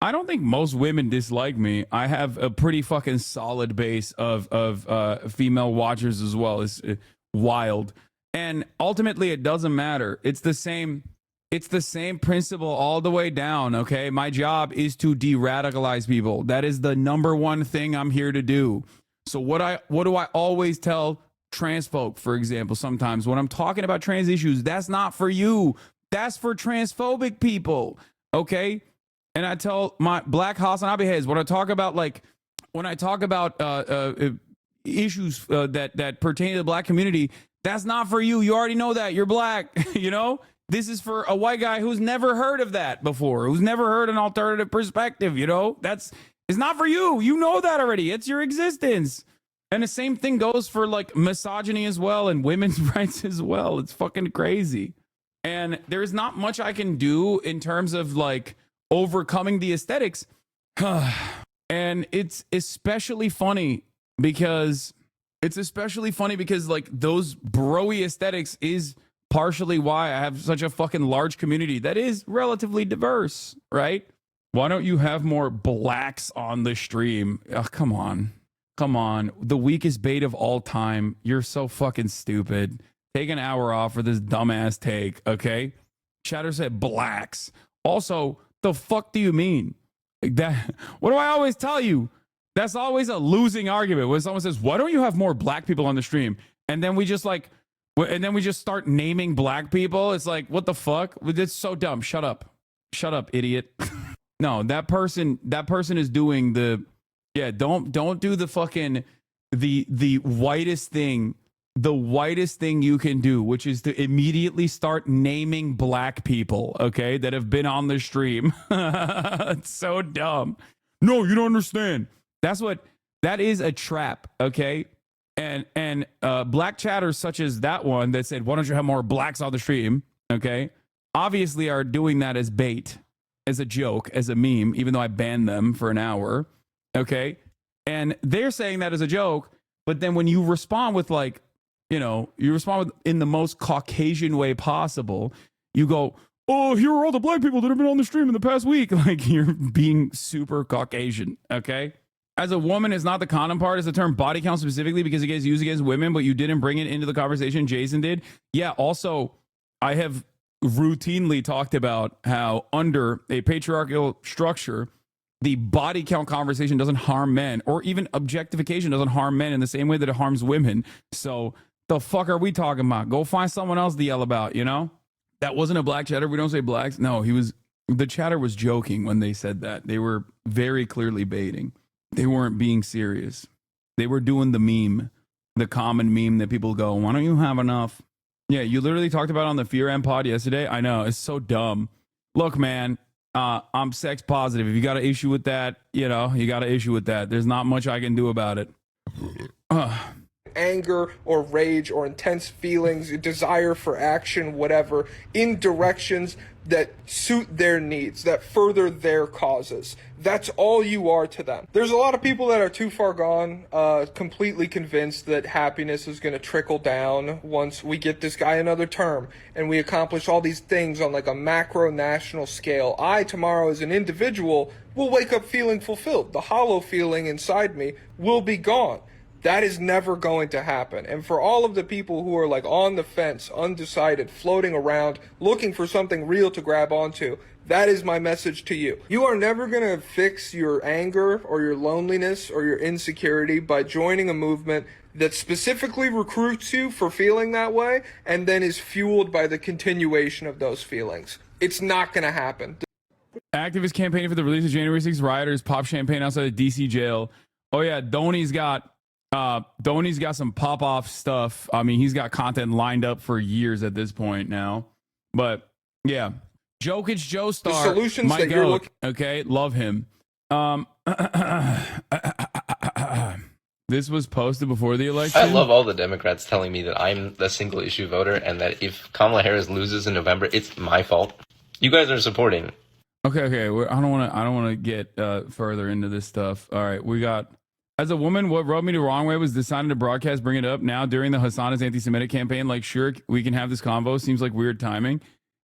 S2: I don't think most women dislike me. I have a pretty fucking solid base of female watchers as well. It's wild. And ultimately, it doesn't matter. It's the same principle all the way down, okay? My job is to de-radicalize people. That is the number one thing I'm here to do. So what do I always tell trans folk, for example, sometimes when I'm talking about trans issues, that's not for you. That's for transphobic people, okay? And I tell my black Hassan Abiheads, when I talk about issues that pertain to the black community, that's not for you. You already know that. You're black. You know, this is for a white guy who's never heard of that before, who's never heard an alternative perspective. You know, it's not for you. You know that already. It's your existence. And the same thing goes for like misogyny as well and women's rights as well. It's fucking crazy. And there's not much I can do in terms of like overcoming the aesthetics. And it's especially funny because like those broy aesthetics is partially why I have such a fucking large community that is relatively diverse, right? Why don't you have more blacks on the stream? Oh, come on. The weakest bait of all time. You're so fucking stupid. Take an hour off for this dumbass take, okay? Chatter said blacks. Also, the fuck do you mean? Like that? What do I always tell you? That's always a losing argument when someone says, why don't you have more black people on the stream? And then we just start naming black people. It's like, what the fuck? It's so dumb. Shut up, idiot. No, that person is doing don't do the fucking the whitest thing. The whitest thing you can do, which is to immediately start naming black people, okay, that have been on the stream. It's so dumb. No, you don't understand. That is a trap, okay? And black chatters such as that one that said, why don't you have more blacks on the stream, okay, obviously are doing that as bait, as a joke, as a meme, even though I banned them for an hour, okay? And they're saying that as a joke, but then when you respond with like, you know, in the most Caucasian way possible. You go, oh, here are all the black people that have been on the stream in the past week. Like, you're being super Caucasian, okay? as a woman, it's not the condom part, it's the term body count specifically because it gets used against women, but you didn't bring it into the conversation. Jason did. Yeah, also, I have routinely talked about how under a patriarchal structure, the body count conversation doesn't harm men, or even objectification doesn't harm men in the same way that it harms women. So the fuck are we talking about? Go find someone else to yell about, you know? That wasn't a black chatter. We don't say blacks. No, the chatter was joking when they said that. They were very clearly baiting. They weren't being serious. They were doing the meme, the common meme that people go, why don't you have enough? Yeah, you literally talked about it on the Fear M pod yesterday. I know, it's so dumb. Look, man, I'm sex positive. If you got an issue with that, you know, you got an issue with that. There's not much I can do about it.
S15: Anger or rage or intense feelings, desire for action, whatever, in directions that suit their needs, that further their causes. That's all you are to them. There's a lot of people that are too far gone, completely convinced that happiness is going to trickle down once we get this guy another term and we accomplish all these things on like a macro national scale. I, tomorrow as an individual, will wake up feeling fulfilled. The hollow feeling inside me will be gone. That is never going to happen. And for all of the people who are like on the fence, undecided, floating around, looking for something real to grab onto, that is my message to you. You are never going to fix your anger or your loneliness or your insecurity by joining a movement that specifically recruits you for feeling that way and then is fueled by the continuation of those feelings. It's not going to happen.
S2: Activists campaigning for the release of January 6th rioters pop champagne outside of DC jail. Oh yeah, Dhoni's got some pop-off stuff. I mean, he's got content lined up for years at this point now. But yeah, Jokic Joe Star.
S15: The solutions that you're looking.
S2: Okay, love him. This was posted before the election.
S16: I love all the Democrats telling me that I'm the single issue voter and that if Kamala Harris loses in November, it's my fault. You guys are supporting.
S2: Okay. I don't want to get further into this stuff. All right, we got. As a woman, what rubbed me the wrong way was deciding to broadcast Bring It Up now during the Hassan is anti-Semitic campaign. Like, sure, we can have this convo. Seems like weird timing.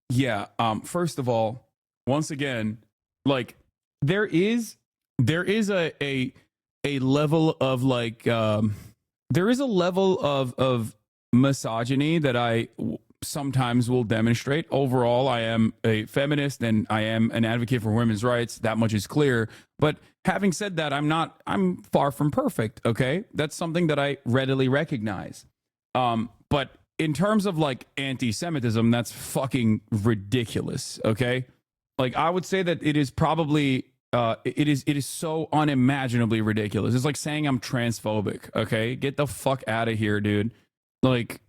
S2: Yeah. First of all, once again, like there is a level of like there is a level of misogyny that I sometimes will demonstrate. Overall, I am a feminist and I am an advocate for women's rights. That much is clear. But having said that, I'm far from perfect. Okay. That's something that I readily recognize. But in terms of like anti-Semitism, that's fucking ridiculous. Okay. Like I would say that it is probably, it is so unimaginably ridiculous. It's like saying I'm transphobic. Okay. Get the fuck out of here, dude. Like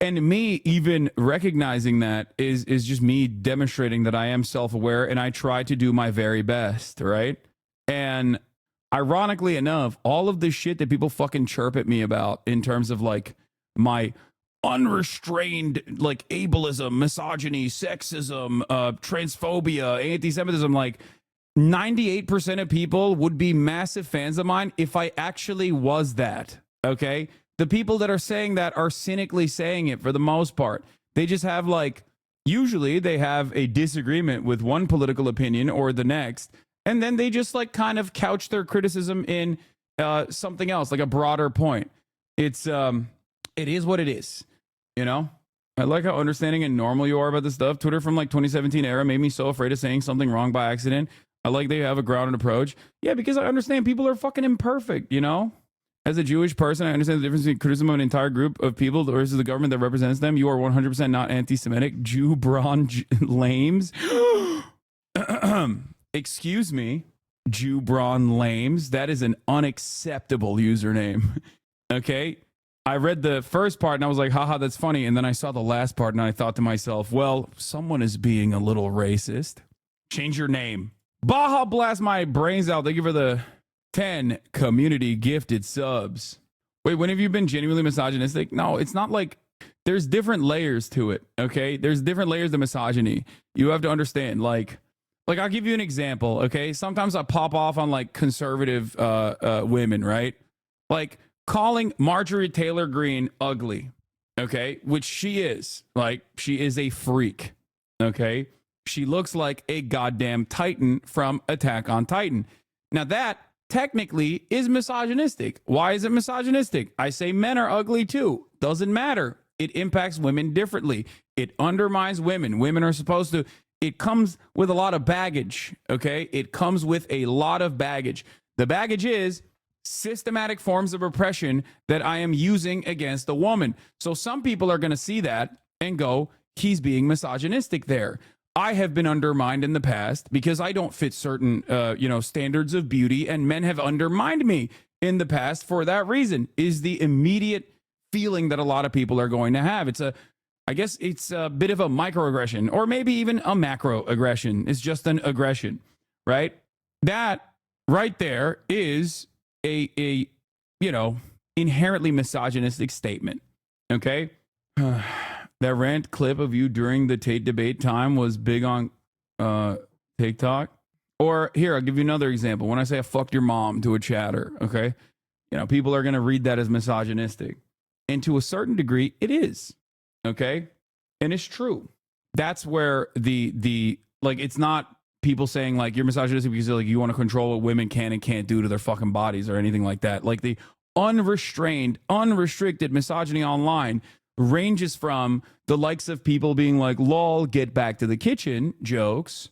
S2: and me even recognizing that is just me demonstrating that I am self-aware and I try to do my very best, right? And ironically enough, all of this shit that people fucking chirp at me about in terms of like my unrestrained like ableism, misogyny, sexism, transphobia, anti-Semitism, like 98% of people would be massive fans of mine if I actually was that, okay? The people that are saying that are cynically saying it for the most part. They just have like, usually they have a disagreement with one political opinion or the next, and then they just like kind of couch their criticism in something else, like a broader point. It is what it is, you know? I like how understanding and normal you are about this stuff. Twitter from like 2017 era made me so afraid of saying something wrong by accident. I like they have a grounded approach. Yeah, because I understand people are fucking imperfect, you know? As a Jewish person, I understand the difference between criticism of an entire group of people versus the government that represents them. You are 100% not anti-Semitic. Jew brawn lames. Excuse me, Jew brawn lames. That is an unacceptable username. Okay? I read the first part and I was like, haha, that's funny. And then I saw the last part and I thought to myself, well, someone is being a little racist. Change your name. Baja blast my brains out. Thank you for the 10 community gifted subs. Wait, when have you been genuinely misogynistic? No, it's not like there's different layers to it. Okay. There's different layers to misogyny. You have to understand, like I'll give you an example. Okay. Sometimes I pop off on like conservative women, right? Like calling Marjorie Taylor Greene ugly. Okay. Which she is. Like she is a freak. Okay. She looks like a goddamn Titan from Attack on Titan. Now that technically is misogynistic. Why is it misogynistic? I say men are ugly too. Doesn't matter. It impacts women differently. It undermines women. Women are supposed to, it comes with a lot of baggage, okay? It comes with a lot of baggage. The baggage is systematic forms of oppression that I am using against a woman. So some people are going to see that and go, he's being misogynistic there. I have been undermined in the past because I don't fit certain, standards of beauty, and men have undermined me in the past for that reason, is the immediate feeling that a lot of people are going to have. I guess it's a bit of a microaggression, or maybe even a macroaggression. It's just an aggression, right? That right there is a inherently misogynistic statement, okay? That rant clip of you during the Tate debate time was big on TikTok. Or here, I'll give you another example. When I say I fucked your mom to a chatter, okay? People are going to read that as misogynistic. And to a certain degree, it is, okay? And it's true. That's where it's not people saying like you're misogynistic because like you want to control what women can and can't do to their fucking bodies or anything like that. Like the unrestrained, unrestricted misogyny online ranges from the likes of people being like, lol, get back to the kitchen jokes,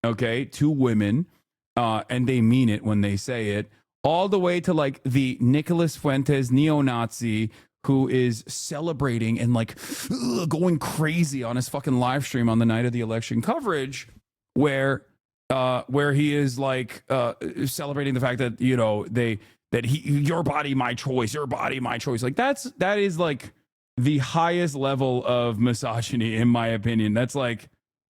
S2: okay, to women, and they mean it when they say it, all the way to like the Nicholas Fuentes neo-Nazi who is celebrating and like going crazy on his fucking live stream on the night of the election coverage, where he is like celebrating the fact that your body my choice, your body my choice. Like that is like the highest level of misogyny, in my opinion. That's like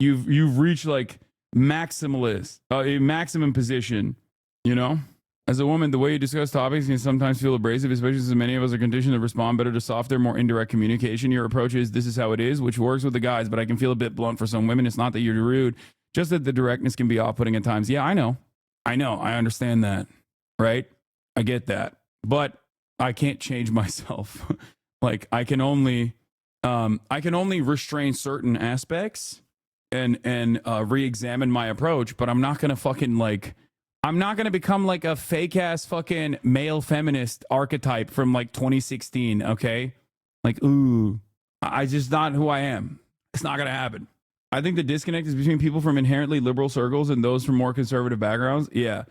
S2: you've reached like maximalist, a maximum position, As a woman, the way you discuss topics can sometimes feel abrasive, especially since many of us are conditioned to respond better to softer, more indirect communication. Your approach is, this is how it is, which works with the guys, but I can feel a bit blunt for some women. It's not that you're rude, just that the directness can be off-putting at times. Yeah, I know. I understand that, right? I get that. But I can't change myself. Like I can only restrain certain aspects and re-examine my approach, but I'm not going to I'm not going to become like a fake ass fucking male feminist archetype from like 2016. Okay. Like, ooh, I just not who I am. It's not going to happen. I think the disconnect is between people from inherently liberal circles and those from more conservative backgrounds. Yeah.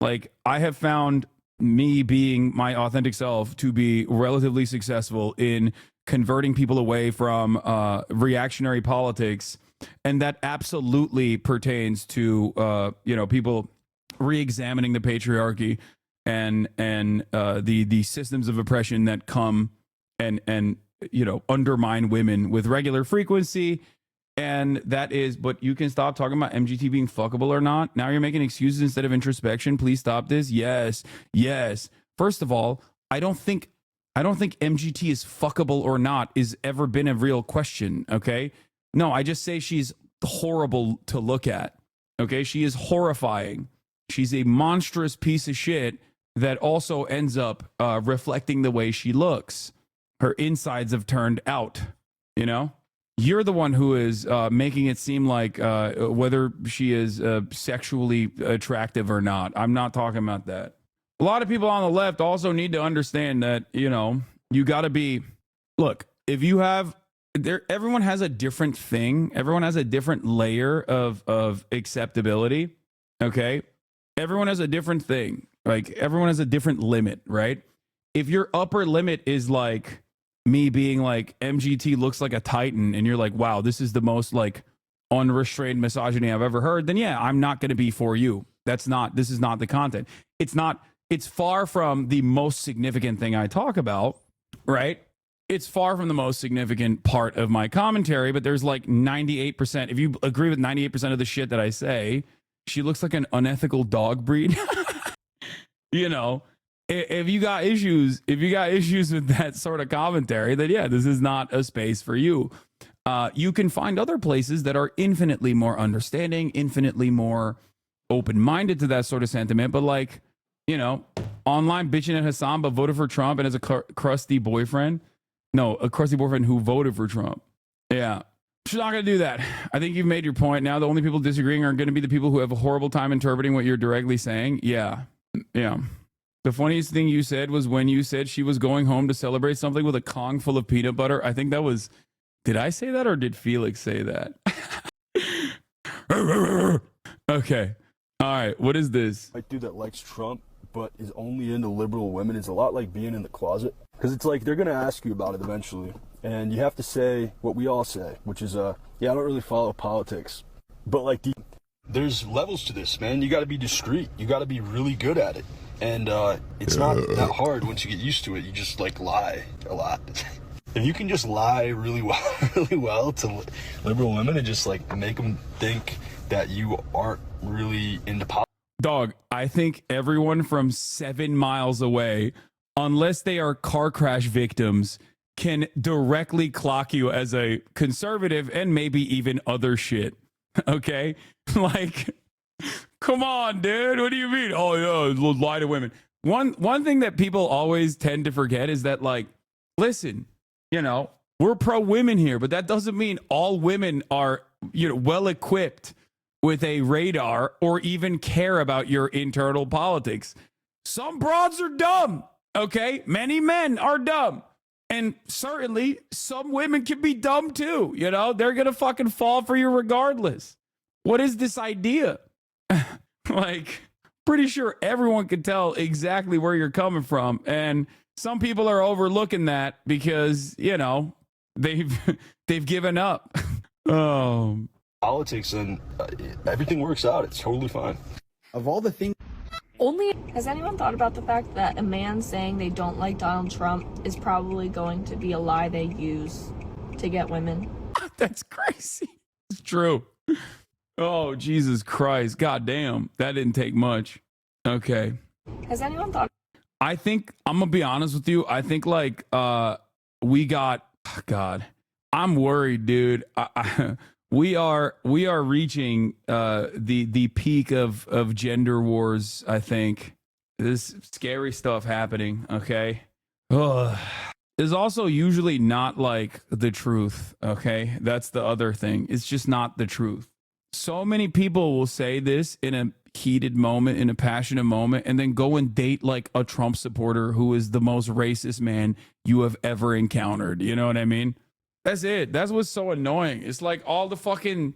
S2: Like I have found me being my authentic self to be relatively successful in converting people away from reactionary politics. And that absolutely pertains to, people re-examining the patriarchy and the systems of oppression that come and undermine women with regular frequency. And that is, but you can stop talking about MGT being fuckable or not. Now you're making excuses instead of introspection. Please stop this. Yes. First of all, I don't think MGT is fuckable or not is ever been a real question. Okay. No, I just say she's horrible to look at. Okay. She is horrifying. She's a monstrous piece of shit that also ends up reflecting the way she looks. Her insides have turned out, You're the one who is making it seem like whether she is sexually attractive or not. I'm not talking about that. A lot of people on the left also need to understand that, you got to be, look, if you have, everyone has a different thing. Everyone has a different layer of acceptability. Okay. Everyone has a different thing. Like everyone has a different limit, right? If your upper limit is like me being like MGT looks like a Titan and you're like, wow, this is the most like unrestrained misogyny I've ever heard, then yeah, I'm not going to be for you. This is not the content. It's far from the most significant thing I talk about, right? It's far from the most significant part of my commentary, but there's like 98%. If you agree with 98% of the shit that I say, she looks like an unethical dog breed. If you got issues with that sort of commentary, then yeah, this is not a space for you. You can find other places that are infinitely more understanding, infinitely more open-minded to that sort of sentiment. But like, online bitching at Hassan but voted for Trump and has a crusty boyfriend. No, a crusty boyfriend who voted for Trump. Yeah. She's not going to do that. I think you've made your point. Now the only people disagreeing are going to be the people who have a horrible time interpreting what you're directly saying. Yeah. Yeah. The funniest thing you said was when you said she was going home to celebrate something with a Kong full of peanut butter. I think that was, did I say that or did Felix say that? Okay. All right. What is this?
S17: Like dude that likes Trump but is only into liberal women is a lot like being in the closet. Because it's like they're going to ask you about it eventually. And you have to say what we all say, which is, yeah, I don't really follow politics. But like, there's levels to this, man. You got to be discreet. You got to be really good at it. And it's not that hard once you get used to it. You just like lie a lot. If you can just lie really well to liberal women and just like make them think that you aren't really into politics.
S2: Dog, I think everyone from 7 miles away, unless they are car crash victims, can directly clock you as a conservative and maybe even other shit. Okay? Like, come on, dude. What do you mean? Oh, yeah, lie to women. One thing that people always tend to forget is that, like, listen, you know, we're pro women here, but that doesn't mean all women are, you know, well equipped with a radar or even care about your internal politics. Some broads are dumb, okay? Many men are dumb. And certainly some women can be dumb too, you know? They're going to fucking fall for you regardless. What is this idea? Like, pretty sure everyone can tell exactly where you're coming from. And some people are overlooking that because, you know, they've given up. Oh,
S17: politics and everything works out. It's totally fine.
S9: Of all the things.
S6: Has anyone thought about the fact that a man saying they don't like Donald Trump is probably going to be a lie they use to get women?
S2: That's crazy. It's true. Oh, Jesus Christ. God damn. That didn't take much. Okay.
S6: Has anyone thought?
S2: I think, I'm going to be honest with you. I think like we got, God, I'm worried, dude. We are reaching the peak of gender wars. I think this scary stuff happening. Okay, is also usually not like the truth. Okay, that's the other thing. It's just not the truth. So many people will say this in a heated moment, in a passionate moment, and then go and date like a Trump supporter who is the most racist man you have ever encountered. You know what I mean? That's it. That's what's so annoying. It's like all the fucking.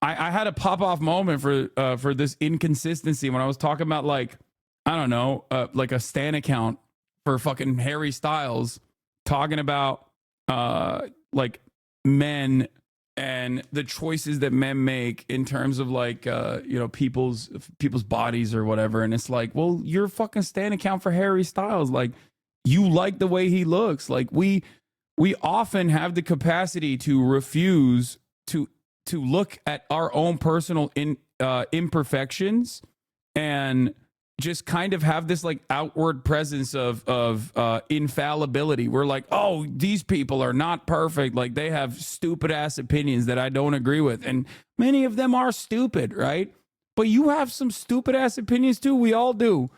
S2: I had a pop off moment for this inconsistency when I was talking about like, I don't know, like a Stan account for fucking Harry Styles talking about like men and the choices that men make in terms of like you know, people's bodies or whatever. And it's like, well, you're a fucking Stan account for Harry Styles. Like, you like the way he looks. Like we often have the capacity to refuse to look at our own personal imperfections and just kind of have this like outward presence of infallibility. We're like, oh, these people are not perfect. Like, they have stupid ass opinions that I don't agree with. And many of them are stupid, right? But you have some stupid ass opinions too. We all do.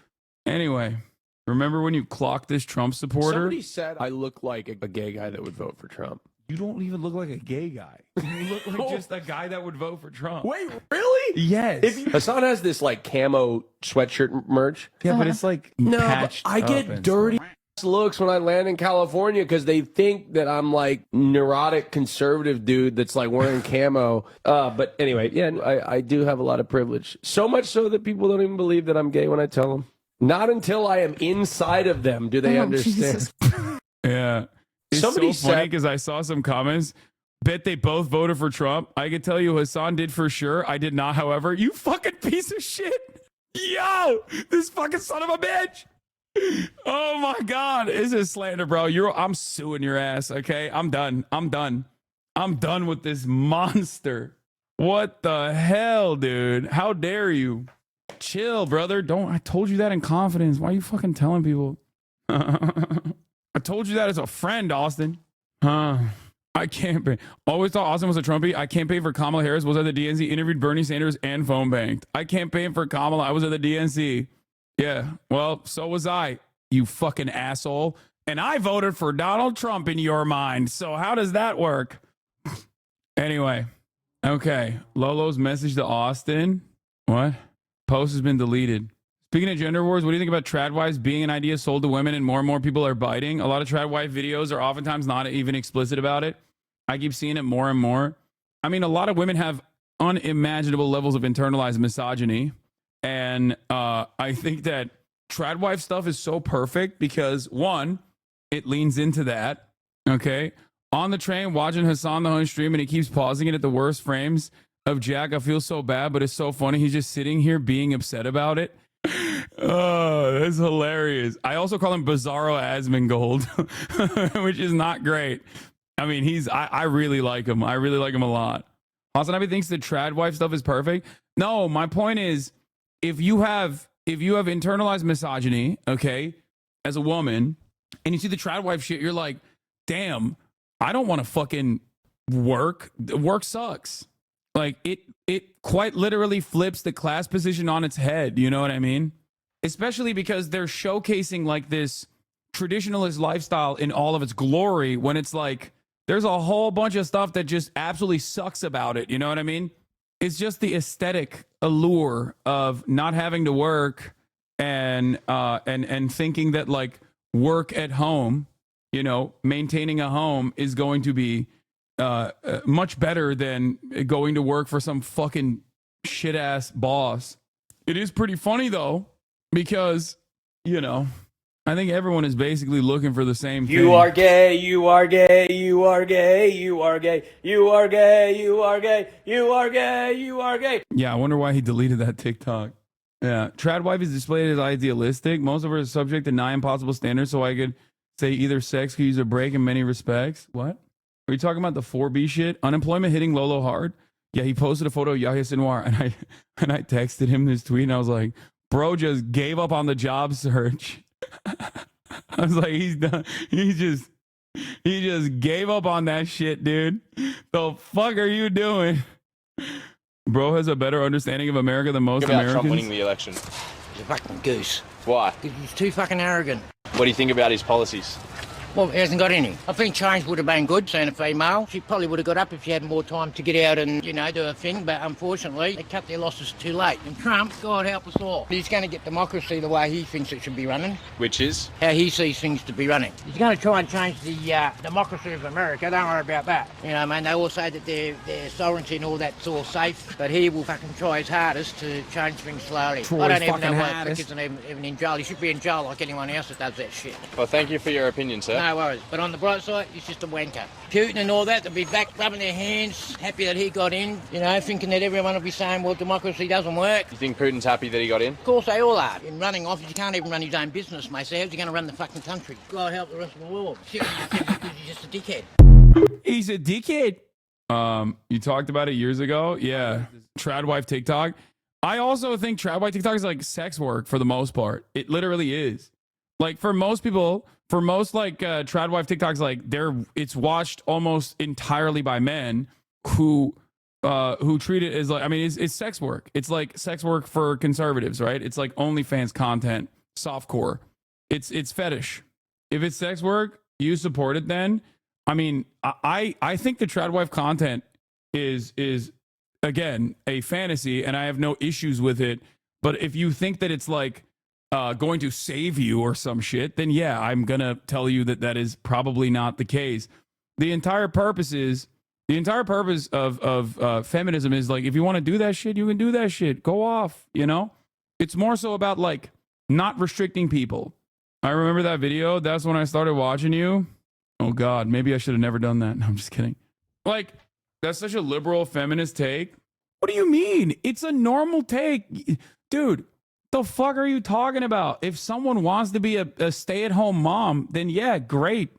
S2: Anyway. Remember when you clocked this Trump supporter?
S18: Somebody said I look like a gay guy that would vote for Trump.
S2: You don't even look like a gay guy. You look like just a guy that would vote for Trump.
S18: Wait, really?
S2: Yes.
S18: Hassan has this like camo sweatshirt merch.
S2: Yeah, but it's like
S18: but I get dirty looks when I land in California because they think that I'm like neurotic conservative dude that's like wearing camo. But anyway, yeah, I do have a lot of privilege. So much so that people don't even believe that I'm gay when I tell them. Not until I am inside of them do they understand.
S2: Yeah. It's
S18: Somebody
S2: so funny
S18: said,
S2: because I saw some comments. Bet they both voted for Trump. I can tell you Hassan did for sure. I did not, however. You fucking piece of shit. Yo, this fucking son of a bitch. Oh my God. This is slander, bro. I'm suing your ass, okay? I'm done. I'm done with this monster. What the hell, dude? How dare you? Chill, brother. I told you that in confidence. Why are you fucking telling people? I told you that as a friend, Austin. I can't pay. Always thought Austin was a Trumpy. I campaigned for Kamala Harris. Was at the DNC. Interviewed Bernie Sanders and phone banked. I campaigned for Kamala. I was at the DNC. Yeah. Well, so was I. You fucking asshole. And I voted for Donald Trump in your mind. So how does that work? Anyway. Okay. Lolo's message to Austin. What? Post has been deleted. Speaking of gender wars, what do you think about trad wives being an idea sold to women and more people are biting? A lot of trad wife videos are oftentimes not even explicit about it. I keep seeing it more and more. I mean, a lot of women have unimaginable levels of internalized misogyny. And I think that trad wife stuff is so perfect because, one, it leans into that. Okay. On the train, watching Hassan the Hun stream, and he keeps pausing it at the worst frames of Jack. I feel so bad, but it's so funny. He's just sitting here being upset about it. Oh, that's hilarious. I also call him Bizarro Asmongold, which is not great. I mean, I really like him. I really like him a lot. Hassan thinks the trad wife stuff is perfect. No, my point is, if you have internalized misogyny, okay, as a woman, and you see the trad wife shit, you're like, damn, I don't want to fucking work. Work sucks. Like it quite literally flips the class position on its head. You know what I mean? Especially because they're showcasing like this traditionalist lifestyle in all of its glory when it's like there's a whole bunch of stuff that just absolutely sucks about it. You know what I mean? It's just the aesthetic allure of not having to work and thinking that like work at home, you know, maintaining a home is going to be much better than going to work for some fucking shit ass boss. It is pretty funny though, because, you know, I think everyone is basically looking for the same thing.
S10: You are gay, you are gay, you are gay, you are gay, you are gay, you are gay, you are gay, you are gay.
S2: Yeah, I wonder why he deleted that TikTok. Yeah, trad wife is displayed as idealistic. Most of her is subject to 9 impossible standards, so I could say either sex could use a break in many respects. What? Are you talking about the 4B shit? Unemployment hitting Lolo hard? Yeah, he posted a photo of Yahya Sinwar, and I texted him this tweet, and I was like, bro just gave up on the job search. I was like, he's done. He just gave up on that shit, dude. The fuck are you doing? Bro has a better understanding of America than most Americans.
S19: Trump winning the election.
S20: He's a fucking goose.
S19: Why?
S20: Because he's too fucking arrogant.
S19: What do you think about his policies?
S20: Well, he hasn't got any. I think change would have been good, seeing a female. She probably would have got up if she had more time to get out and, you know, do her thing. But unfortunately, they cut their losses too late. And Trump, God help us all. He's going to get democracy the way he thinks it should be running.
S19: Which is?
S20: How he sees things to be running. He's going to try and change the democracy of America. Don't worry about that. You know, man, they all say that their sovereignty and all that's all safe. But he will fucking try his hardest to change things slowly. I don't even know why the prick isn't even in jail. He should be in jail like anyone else that does that shit.
S19: Well, thank you for your opinion, sir.
S20: No worries. But on the bright side, he's just a wanker. Putin and all that, they'll be back rubbing their hands, happy that he got in, you know, thinking that everyone will be saying, well, democracy doesn't work.
S19: You think Putin's happy that he got in?
S20: Of course they all are. In running office, you can't even run his own business, mate, so how's he going to run the fucking country? God help the rest of the world. Shit, because he's just a dickhead.
S2: He's a dickhead. You talked about it years ago. Yeah. Trad wife TikTok. I also think trad wife TikTok is like sex work for the most part. It literally is. Like for most people, for most like trad wife TikToks, like it's watched almost entirely by men who treat it as like, I mean, it's sex work. It's like sex work for conservatives, right? It's like OnlyFans content, softcore. It's fetish. If it's sex work, you support it then. I mean, I think the trad wife content is again a fantasy, and I have no issues with it. But if you think that it's like going to save you or some shit, then yeah, I'm gonna tell you that is probably not the case. The entire purpose of feminism is like, if you want to do that shit, you can do that shit. Go off, you know? It's more so about like not restricting people. I remember that video. That's when I started watching you. Oh God, maybe I should have never done that. No, I'm just kidding. Like, that's such a liberal feminist take. What do you mean? It's a normal take. Dude, the fuck are you talking about? If someone wants to be a stay-at-home mom, then yeah, great.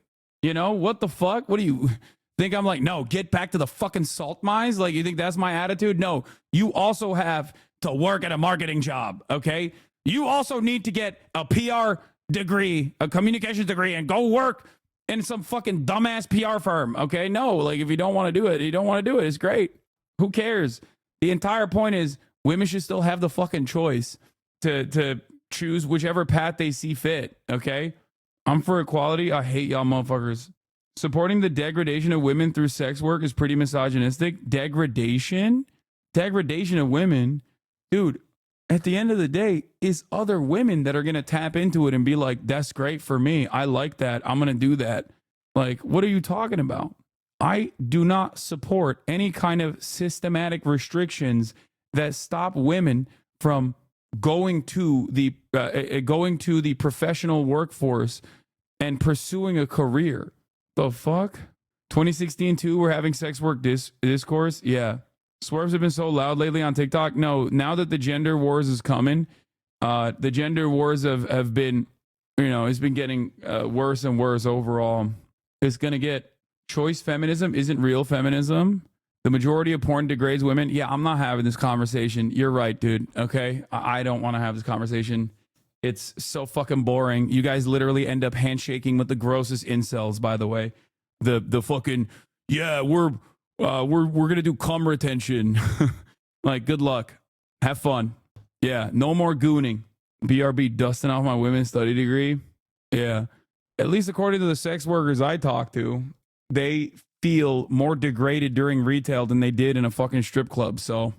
S2: You know, what the fuck? What do you think? I'm like, no, get back to the fucking salt mines? Like, you think that's my attitude? No, you also have to work at a marketing job, okay? You also need to get a PR degree, a communications degree, and go work in some fucking dumbass PR firm, okay? No, like, if you don't want to do it, you don't want to do it. It's great. Who cares? The entire point is women should still have the fucking choice to choose whichever path they see fit, okay? I'm for equality. I hate y'all motherfuckers. Supporting the degradation of women through sex work is pretty misogynistic. Degradation of women? Dude, at the end of the day, it's other women that are going to tap into it and be like, that's great for me. I like that. I'm going to do that. Like, what are you talking about? I do not support any kind of systematic restrictions that stop women from going to the professional workforce and pursuing a career. The fuck? 2016 too, we're having sex work discourse. Yeah. Swerves have been so loud lately on TikTok. No, now that the gender wars is coming, the gender wars have been, it's been getting worse and worse overall. It's going to get, choice feminism isn't real feminism. The majority of porn degrades women. Yeah, I'm not having this conversation. You're right, dude. Okay? I don't want to have this conversation. It's so fucking boring. You guys literally end up handshaking with the grossest incels, by the way. The fucking, yeah, we're going to do cum retention. Like, good luck. Have fun. Yeah, no more gooning. BRB dusting off my women's study degree. Yeah. At least according to the sex workers I talked to, they feel more degraded during retail than they did in a fucking strip club, so,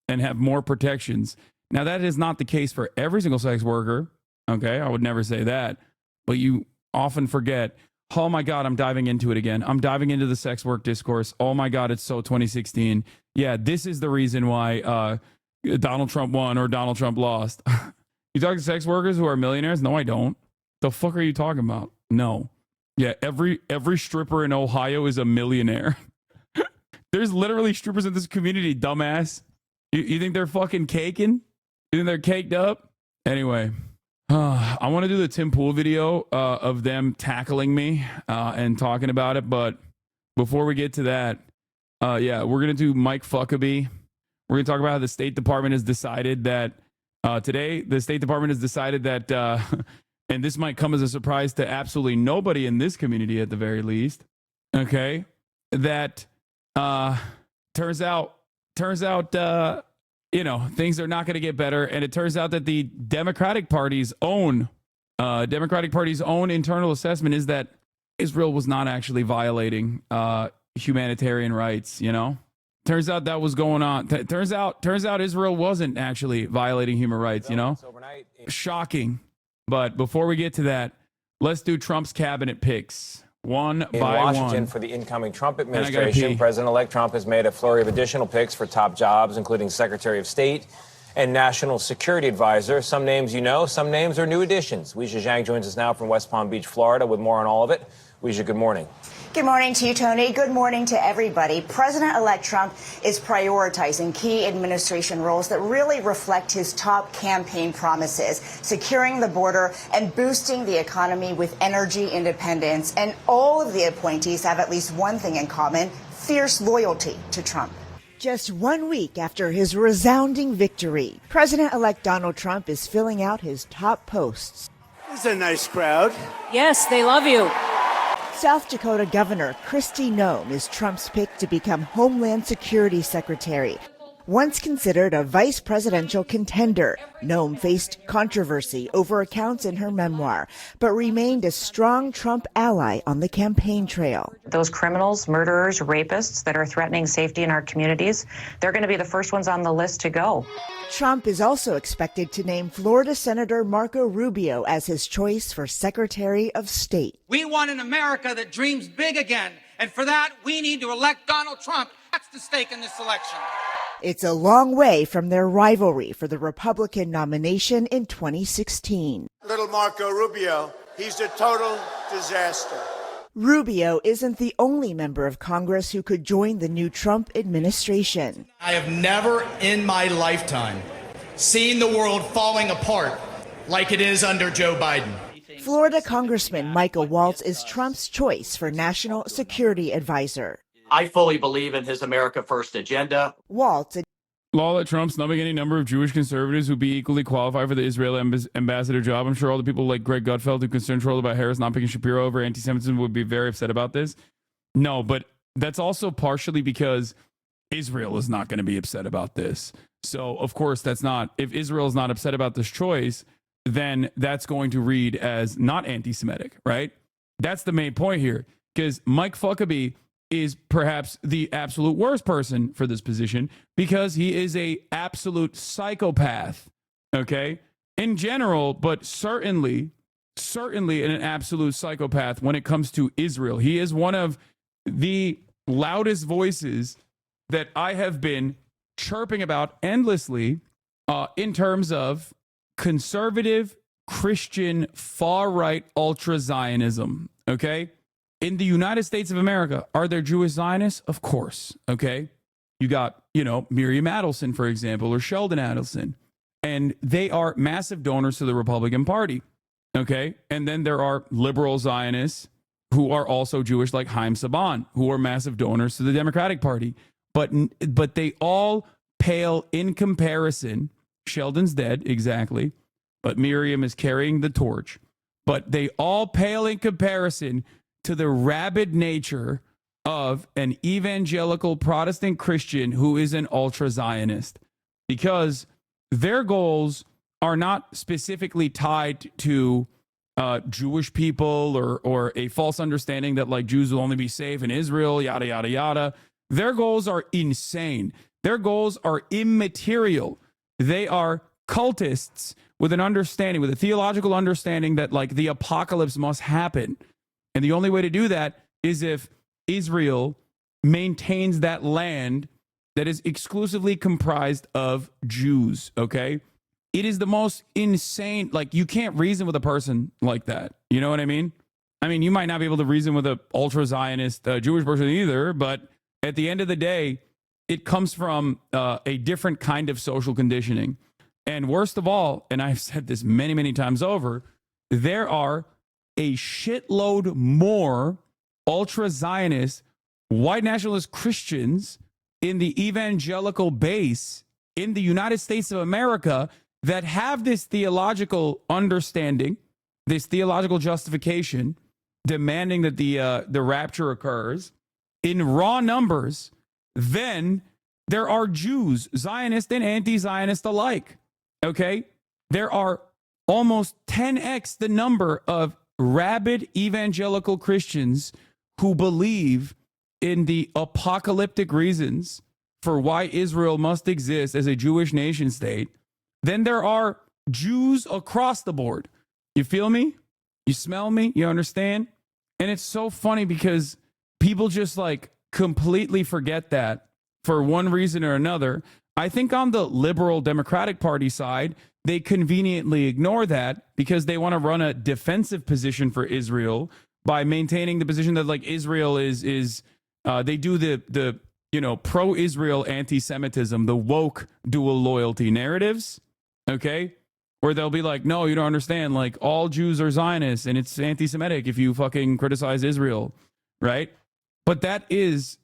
S2: and have more protections. Now, that is not the case for every single sex worker, okay? I would never say that, but you often forget, oh my God, I'm diving into it again. I'm diving into the sex work discourse. Oh my God, it's so 2016. Yeah, this is the reason why Donald Trump won or Donald Trump lost. You talk to sex workers who are millionaires? No, I don't. The fuck are you talking about? No. Yeah, every stripper in Ohio is a millionaire. There's literally strippers in this community, dumbass. You think they're fucking caking? You think they're caked up? Anyway, I want to do the Tim Pool video of them tackling me and talking about it. But before we get to that, yeah, we're going to do Mike Fuckabee. We're going to talk about how the State Department has decided that today, the State Department has decided that and this might come as a surprise to absolutely nobody in this community at the very least, okay, that turns out, things are not going to get better. And it turns out that the Democratic Party's own internal assessment is that Israel was not actually violating humanitarian rights, Turns out that was going on. Turns out Israel wasn't actually violating human rights, Shocking. But before we get to that, let's do Trump's cabinet picks one
S21: in
S2: by
S21: Washington
S2: one.
S21: For the incoming Trump administration, President-elect Trump has made a flurry of additional picks for top jobs, including Secretary of State and National Security Advisor. Some names you know, some names are new additions. Weijia Zhang joins us now from West Palm Beach, Florida, with more on all of it. Weijia, good morning.
S22: Good morning to you, Tony. Good morning to everybody. President-elect Trump is prioritizing key administration roles that really reflect his top campaign promises, securing the border and boosting the economy with energy independence. And all of the appointees have at least one thing in common: fierce loyalty to Trump. Just 1 week after his resounding victory, President-elect Donald Trump is filling out his top posts.
S23: This is a nice crowd.
S22: Yes, they love you. South Dakota Governor Kristi Noem is Trump's pick to become Homeland Security Secretary. Once considered a vice presidential contender, Noem faced controversy over accounts in her memoir, but remained a strong Trump ally on the campaign trail.
S24: Those criminals, murderers, rapists that are threatening safety in our communities, they're going to be the first ones on the list to go.
S22: Trump is also expected to name Florida Senator Marco Rubio as his choice for Secretary of State.
S25: We want an America that dreams big again, and for that, we need to elect Donald Trump. That's the stake in this election.
S22: It's a long way from their rivalry for the Republican nomination in 2016.
S23: Little Marco Rubio, he's a total disaster.
S22: Rubio isn't the only member of Congress who could join the new Trump administration.
S26: I have never in my lifetime seen the world falling apart like it is under Joe Biden.
S22: Florida Congressman Michael Waltz is Trump's choice for National Security Advisor.
S27: I fully believe in his America First agenda.
S22: Waltz.
S2: Law that Trump's numbing any number of Jewish conservatives who'd be equally qualified for the Israeli ambassador job. I'm sure all the people like Greg Gutfeld who concerned trolled about Harris not picking Shapiro over anti-Semitism would be very upset about this. No, but that's also partially because Israel is not going to be upset about this. So, of course, that's not, if Israel is not upset about this choice, then that's going to read as not anti-Semitic, right? That's the main point here, because Mike Fuckabee is perhaps the absolute worst person for this position because he is a absolute psychopath. okay, in general, but certainly an absolute psychopath when it comes to Israel. He is one of the loudest voices that I have been chirping about endlessly in terms of conservative Christian far-right ultra-Zionism, okay? In the United States of America, are there Jewish Zionists? Of course, okay? You got, Miriam Adelson, for example, or Sheldon Adelson, and they are massive donors to the Republican Party, okay? And then there are liberal Zionists who are also Jewish, like Haim Saban, who are massive donors to the Democratic Party. But they all pale in comparison. Sheldon's dead, exactly, but Miriam is carrying the torch. But they all pale in comparison to the rabid nature of an evangelical Protestant Christian who is an ultra-Zionist, because their goals are not specifically tied to Jewish people or a false understanding that like Jews will only be safe in Israel, yada, yada, yada. Their goals are insane. Their goals are immaterial. They are cultists with an understanding, with a theological understanding that like the apocalypse must happen. And the only way to do that is if Israel maintains that land that is exclusively comprised of Jews, okay? It is the most insane, like you can't reason with a person like that. You know what I mean? I mean, you might not be able to reason with an ultra-Zionist Jewish person either, but at the end of the day, it comes from a different kind of social conditioning. And worst of all, and I've said this many, many times over, there are a shitload more ultra-Zionist, white nationalist Christians in the evangelical base in the United States of America that have this theological understanding, this theological justification, demanding that the rapture occurs in raw numbers, then there are Jews, Zionist and anti-Zionist alike, okay? There are almost 10x the number of rabid evangelical Christians who believe in the apocalyptic reasons for why Israel must exist as a Jewish nation state. Then there are Jews across the board. You feel me? You smell me? You understand? And it's so funny because people just like completely forget that for one reason or another. I think on the liberal Democratic Party side, they conveniently ignore that because they want to run a defensive position for Israel by maintaining the position that like Israel is they do the pro-Israel anti-Semitism, the woke dual loyalty narratives, okay? Where they'll be like, no, you don't understand, like all Jews are Zionists and it's anti-Semitic if you fucking criticize Israel, right? But that is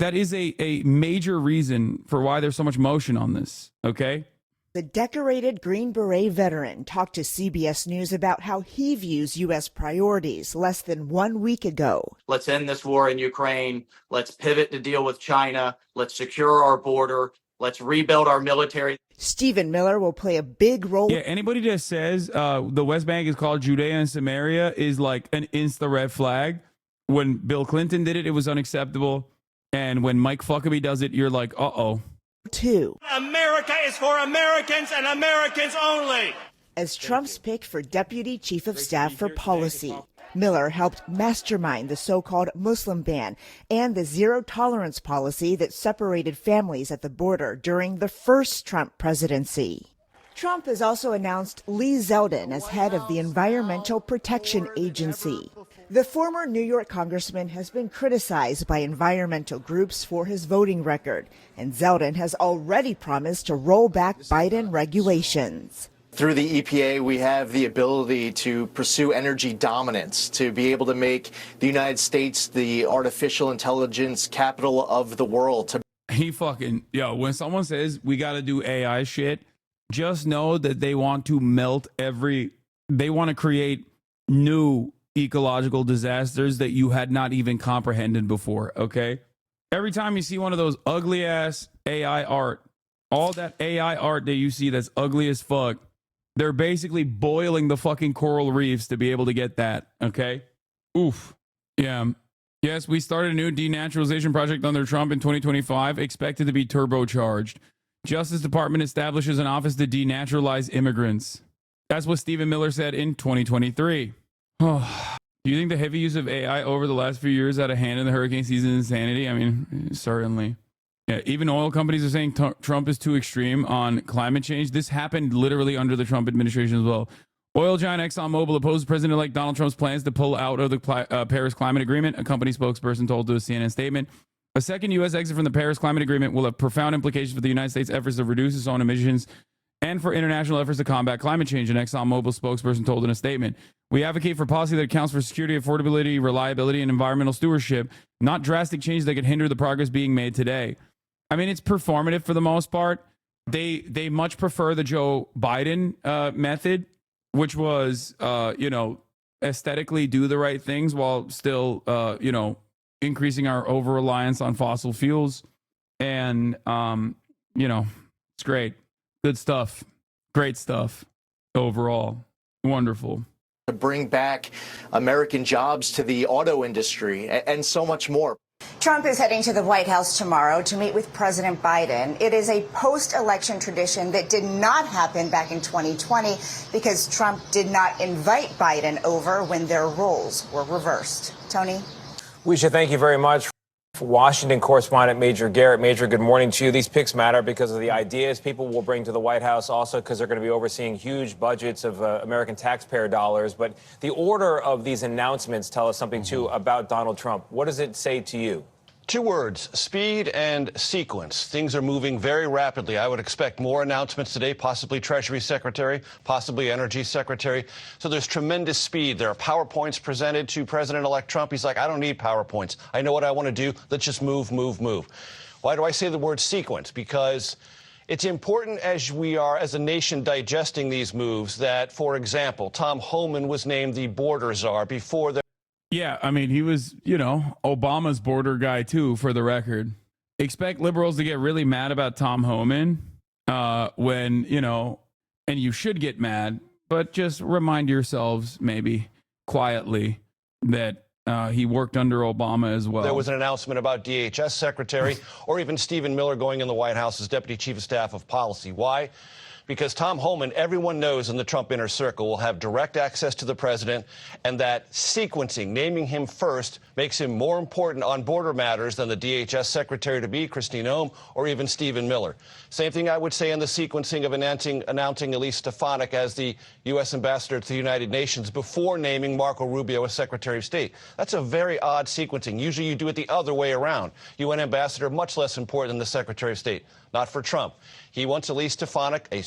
S2: a major reason for why there's so much motion on this, okay?
S1: The decorated Green Beret veteran talked to CBS News about how he views U.S. priorities less than 1 week ago.
S27: Let's end this war in Ukraine. Let's pivot to deal with China. Let's secure our border. Let's rebuild our military.
S1: Stephen Miller will play a big role.
S2: Yeah, anybody that says the West Bank is called Judea and Samaria is like an insta red flag. When Bill Clinton did it, it was unacceptable. And when Mike Huckabee does it, you're like, uh-oh.
S1: Two.
S26: America is for Americans and Americans only.
S1: As Trump's pick for Deputy Chief of Staff for Policy, Miller helped mastermind the so-called Muslim ban and the zero-tolerance policy that separated families at the border during the first Trump presidency. Trump has also announced Lee Zeldin as head of the Environmental Protection Agency. The former New York congressman has been criticized by environmental groups for his voting record, and Zeldin has already promised to roll back Biden regulations.
S3: Through the EPA, we have the ability to pursue energy dominance, to be able to make the United States the artificial intelligence capital of the world.
S2: When someone says we got to do AI shit, just know that they want to they want to create new ecological disasters that you had not even comprehended before, okay? Every time you see one of those ugly ass AI art, all that AI art that you see that's ugly as fuck, they're basically boiling the fucking coral reefs to be able to get that, okay? Oof. Yeah. Yes, we started a new denaturalization project under Trump in 2025, expected to be turbocharged. Justice Department establishes an office to denaturalize immigrants. That's what Stephen Miller said in 2023. Oh, do you think the heavy use of AI over the last few years had a hand in the hurricane season insanity? I mean, certainly. Yeah, even oil companies are saying Trump is too extreme on climate change. This happened literally under the Trump administration as well. Oil giant ExxonMobil opposed President-elect Donald Trump's plans to pull out of the Paris Climate Agreement, a company spokesperson told to a CNN statement. A second U.S. exit from the Paris Climate Agreement will have profound implications for the United States' efforts to reduce its own emissions and for international efforts to combat climate change, an ExxonMobil spokesperson told in a statement. We advocate for policy that accounts for security, affordability, reliability, and environmental stewardship, not drastic changes that could hinder the progress being made today. I mean, it's performative for the most part. They much prefer the Joe Biden method, which was, aesthetically do the right things while still, increasing our over-reliance on fossil fuels. And, it's great. Good stuff. Great stuff overall. Wonderful.
S3: To bring back American jobs to the auto industry and so much more.
S22: Trump is heading to the White House tomorrow to meet with President Biden. It is a post-election tradition that did not happen back in 2020 because Trump did not invite Biden over when their roles were reversed. Tony?
S21: Weisha, thank you very much. Washington correspondent Major Garrett. Major, good morning to you. These picks matter because of the ideas people will bring to the White House, also because they're going to be overseeing huge budgets of American taxpayer dollars. But the order of these announcements tell us something, too, about Donald Trump. What does it say to you?
S4: 2 words, speed and sequence. Things are moving very rapidly. I would expect more announcements today, possibly Treasury Secretary, possibly Energy Secretary. So there's tremendous speed. There are PowerPoints presented to President-elect Trump. He's like, I don't need PowerPoints. I know what I want to do. Let's just move, move, move. Why do I say the word sequence? Because it's important as we are, as a nation, digesting these moves that, for example, Tom Homan was named the border czar before the
S2: Yeah, I mean, he was, Obama's border guy, too, for the record. Expect liberals to get really mad about Tom Homan when, and you should get mad, but just remind yourselves, maybe quietly, that he worked under Obama as well.
S4: There was an announcement about DHS Secretary or even Stephen Miller going in the White House as Deputy Chief of Staff of Policy. Why? Because Tom Homan, everyone knows in the Trump inner circle, will have direct access to the president, and that sequencing, naming him first, makes him more important on border matters than the DHS Secretary-to-be, Kristi Noem, or even Stephen Miller. Same thing I would say in the sequencing of announcing Elise Stefanik as the U.S. ambassador to the United Nations before naming Marco Rubio as Secretary of State. That's a very odd sequencing. Usually you do it the other way around. UN ambassador, much less important than the Secretary of State. Not for Trump. He wants Elise Stefanik, a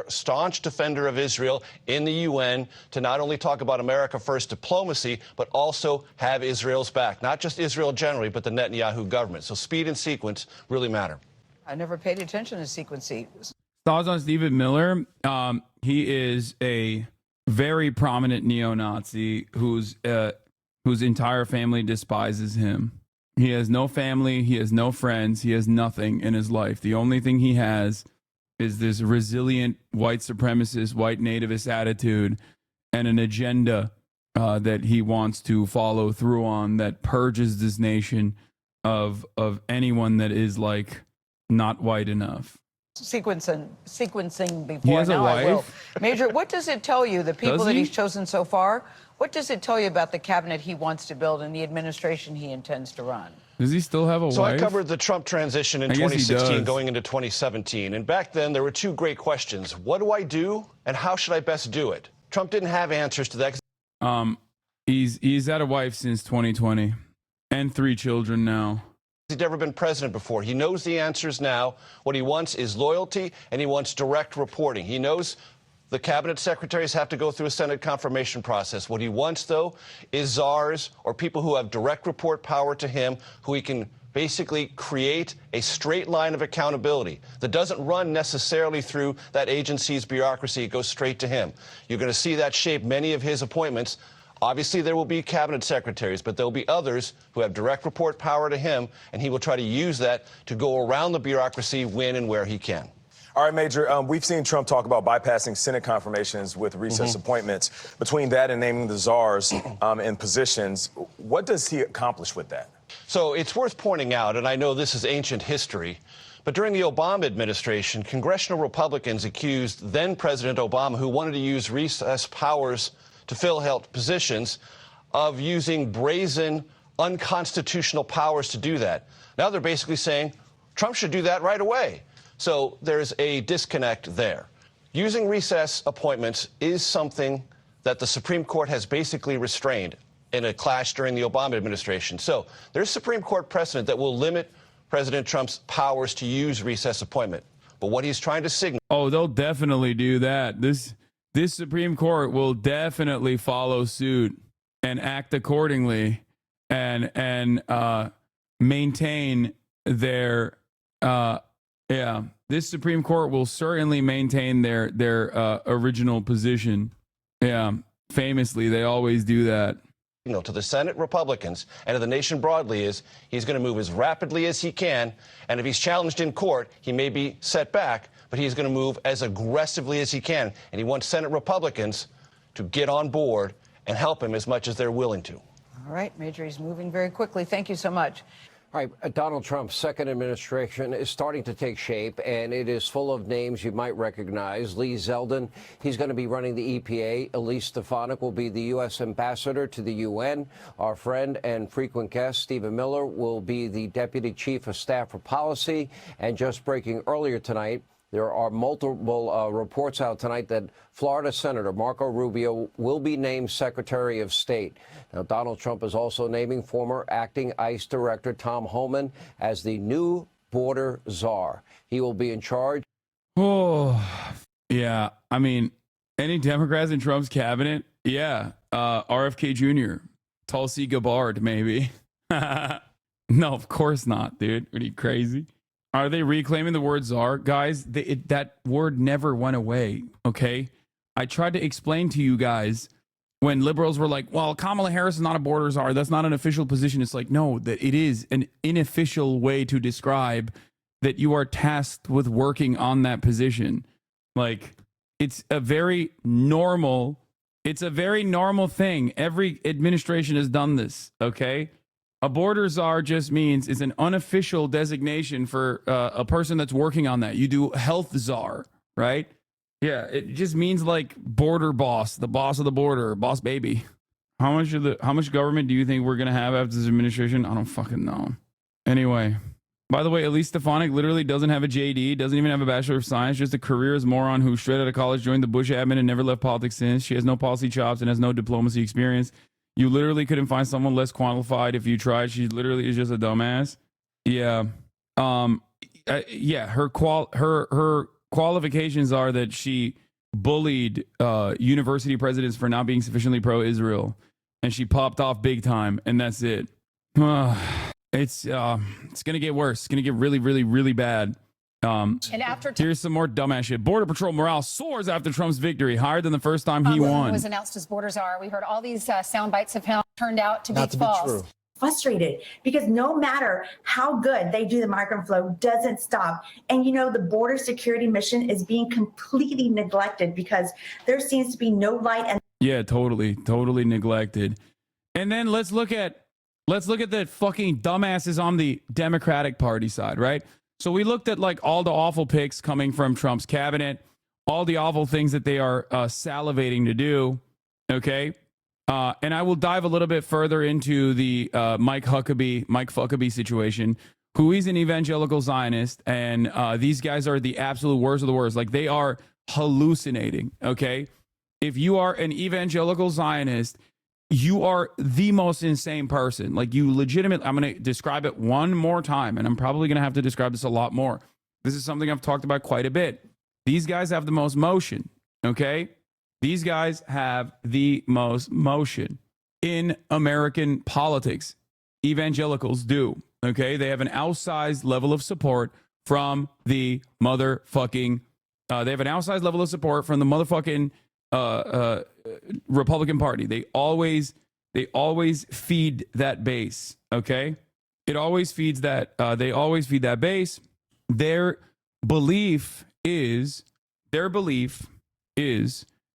S4: staunch defender of Israel in the UN, to not only talk about America First diplomacy, but also have Israel's back. Not just Israel generally, but the Netanyahu government. So speed and sequence really matter.
S5: I never paid attention to sequencing.
S2: Thoughts on Stephen Miller? He is a very prominent neo-Nazi whose entire family despises him. He has no family, he has no friends, he has nothing in his life. The only thing he has is this resilient white supremacist, white nativist attitude and an agenda that he wants to follow through on that purges this nation of anyone that is like not white enough.
S5: Sequencing before.
S2: He has a
S5: now
S2: wife.
S5: I will. Major, what does it tell you, the people that he's chosen so far? What does it tell you about the cabinet he wants to build and the administration he intends to run?
S2: Does he still have a wife?
S4: So I covered the Trump transition in 2016 going into 2017. And back then, there were 2 great questions. What do I do and how should I best do it? Trump didn't have answers to that.
S2: He's had a wife since 2020 and 3 children now.
S4: He's never been president before. He knows the answers now. What he wants is loyalty, and he wants direct reporting. He knows the cabinet secretaries have to go through a Senate confirmation process. What he wants, though, is czars or people who have direct report power to him, who he can basically create a straight line of accountability that doesn't run necessarily through that agency's bureaucracy. It goes straight to him. You're going to see that shape many of his appointments. Obviously, there will be cabinet secretaries, but there will be others who have direct report power to him, and he will try to use that to go around the bureaucracy when and where he can.
S7: All right, Major, we've seen Trump talk about bypassing Senate confirmations with recess appointments. Between that and naming the czars in positions, what does he accomplish with that?
S4: So it's worth pointing out, and I know this is ancient history, but during the Obama administration, congressional Republicans accused then President Obama, who wanted to use recess powers to fill held positions, of using brazen, unconstitutional powers to do that. Now they're basically saying Trump should do that right away. So there's a disconnect there. Using recess appointments is something that the Supreme Court has basically restrained in a clash during the Obama administration. So there's Supreme Court precedent that will limit President Trump's powers to use recess appointment. But what he's trying to signal...
S2: Oh, they'll definitely do that. This Supreme Court will definitely follow suit and act accordingly and maintain their... this Supreme Court will certainly maintain their original position. Yeah, famously, they always do that.
S4: To the Senate Republicans and to the nation broadly is he's going to move as rapidly as he can. And if he's challenged in court, he may be set back, but he's going to move as aggressively as he can. And he wants Senate Republicans to get on board and help him as much as they're willing to.
S5: All right, Major, he's moving very quickly. Thank you so much.
S8: All right, Donald Trump's second administration is starting to take shape, and it is full of names you might recognize. Lee Zeldin, he's going to be running the EPA. Elise Stefanik will be the U.S. ambassador to the UN. Our friend and frequent guest, Stephen Miller, will be the deputy chief of staff for policy. And just breaking earlier tonight, there are multiple reports out tonight that Florida Senator Marco Rubio will be named Secretary of State. Now, Donald Trump is also naming former acting ICE Director Tom Homan as the new border czar. He will be in charge.
S2: Oh, yeah. I mean, any Democrats in Trump's cabinet? Yeah. RFK Jr., Tulsi Gabbard, maybe. No, of course not, dude. Are you crazy? Are they reclaiming the word czar? Guys, that word never went away, okay? I tried to explain to you guys when liberals were like, well, Kamala Harris is not a border czar. That's not an official position. It's like, no, that it is an unofficial way to describe that you are tasked with working on that position. Like, it's a very normal thing. Every administration has done this, okay? A border czar just means it's an unofficial designation for a person that's working on that. You do health czar, right? Yeah, it just means like border boss, the boss of the border, boss baby. How much government do you think we're gonna have after this administration? I don't fucking know. Anyway, by the way, Elise Stefanik literally doesn't have a JD, doesn't even have a Bachelor of Science, just a careerist moron who straight out of college joined the Bush admin and never left politics since. She has no policy chops and has no diplomacy experience. You literally couldn't find someone less qualified if you tried. She literally is just a dumbass. Yeah. Yeah. Her qualifications are that she bullied university presidents for not being sufficiently pro-Israel, and she popped off big time, and that's it. It's gonna get worse. It's gonna get really, really, really bad. And after here's some more dumbass shit. Border Patrol morale soars after Trump's victory, higher than the first time he won.
S11: Was announced as border czar. We heard all these sound bites of him turned out to be false.
S12: Frustrated because no matter how good they do, the migrant flow doesn't stop. And the border security mission is being completely neglected because there seems to be no light. And
S2: yeah, totally neglected. And then let's look at the fucking dumbasses on the Democratic Party side, right? So we looked at like all the awful picks coming from Trump's cabinet, all the awful things that they are salivating to do. Okay. And I will dive a little bit further into the Mike Huckabee situation, who is an evangelical Zionist. And these guys are the absolute worst of the worst. Like, they are hallucinating. Okay. If you are an evangelical Zionist, you are the most insane person. Like, you legitimately, I'm going to describe it one more time, and I'm probably going to have to describe this a lot more. This is something I've talked about quite a bit. These guys have the most motion, okay? These guys have the most motion in American politics. Evangelicals do, okay? They have an outsized level of support from the motherfucking, Republican Party. They always feed that base. Okay, it always feeds that. They always feed that base. Their belief is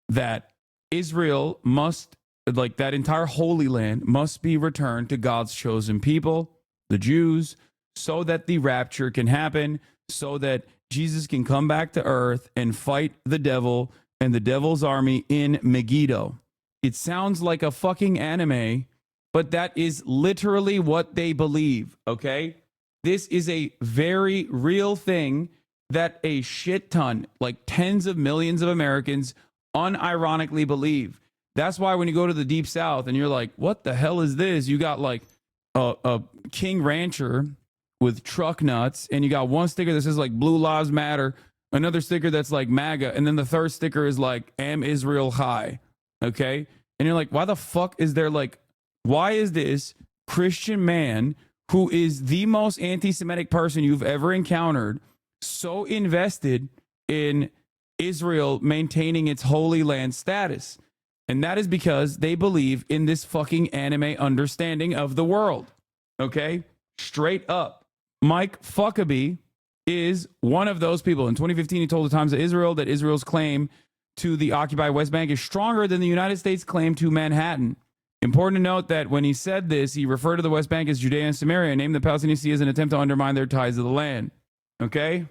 S2: that Israel must, like, that entire Holy Land must be returned to God's chosen people. the Jews, so that the rapture can happen, so that Jesus can come back to earth and fight the devil and the devil's army in Megiddo. It sounds like a fucking anime, but that is literally what they believe, okay? This is a very real thing that a shit ton, like tens of millions of Americans unironically believe. That's why when you go to the Deep South and you're like, what the hell is this? You got like a King Rancher with truck nuts, and you got one sticker that says like Blue Lives Matter, another sticker that's like MAGA, and then the third sticker is like Am Israel High, okay? And you're like, why the fuck is there like, why is this Christian man who is the most anti-Semitic person you've ever encountered so invested in Israel maintaining its Holy Land status? And that is because they believe in this fucking anime understanding of the world, okay? Straight up. Mike Huckabee is one of those people. In 2015, he told the Times of Israel that Israel's claim to the occupied West Bank is stronger than the United States' claim to Manhattan. Important to note that when he said this, he referred to the West Bank as Judea and Samaria and named the Palestinian Sea as an attempt to undermine their ties to the land. Okay?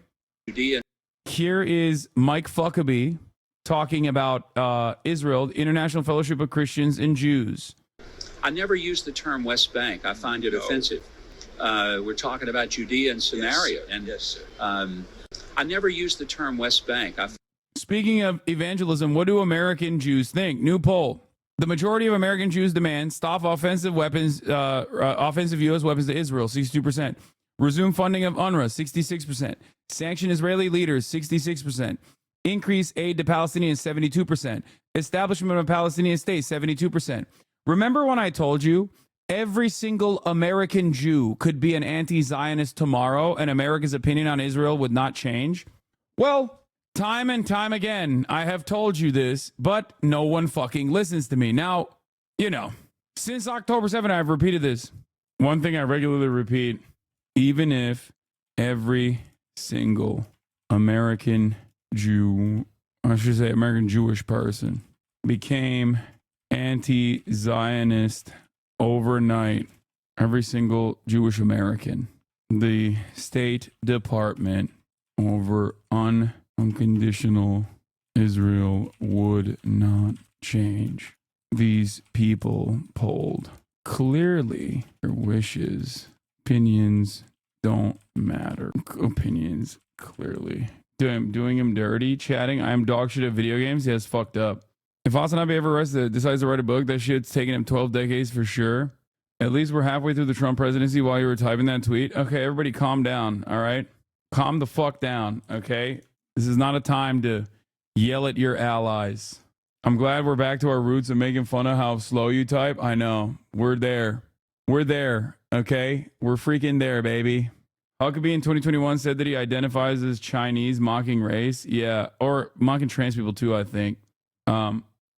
S6: Judea.
S2: Here is Mike Huckabee talking about Israel, the International Fellowship of Christians and Jews.
S6: I never use the term West Bank. I find it offensive. We're talking about Judea and Samaria. Yes, and I never use the term West Bank.
S2: Speaking of evangelism, what do American Jews think? New poll. The majority of American Jews demand stop offensive weapons, offensive U.S. weapons to Israel, 62%. Resume funding of UNRWA, 66%. Sanction Israeli leaders, 66%. Increase aid to Palestinians, 72%. Establishment of a Palestinian state, 72%. Remember when I told you every single American Jew could be an anti-Zionist tomorrow and America's opinion on Israel would not change? Well, time and time again, I have told you this, but no one fucking listens to me. Now, you know, since October 7th, I've repeated this. One thing I regularly repeat, even if every single American Jew, I should say American Jewish person, became anti-Zionist overnight, every single Jewish American, the State Department over unconditional Israel would not change. These people polled. Clearly, their wishes, opinions don't matter. Opinions, clearly. Doing him dirty, chatting. I am dog shit at video games. Yes, fucked up. If Hassan Abiy ever decides to write a book, that shit's taking him 12 decades for sure. At least we're halfway through the Trump presidency while you were typing that tweet. Okay, everybody calm down, all right? Calm the fuck down, okay? This is not a time to yell at your allies. I'm glad we're back to our roots of making fun of how slow you type. I know. We're there. We're there, okay? We're freaking there, baby. Huckabee in 2021 said that he identifies as Chinese, mocking race. Yeah, or mocking trans people too, I think.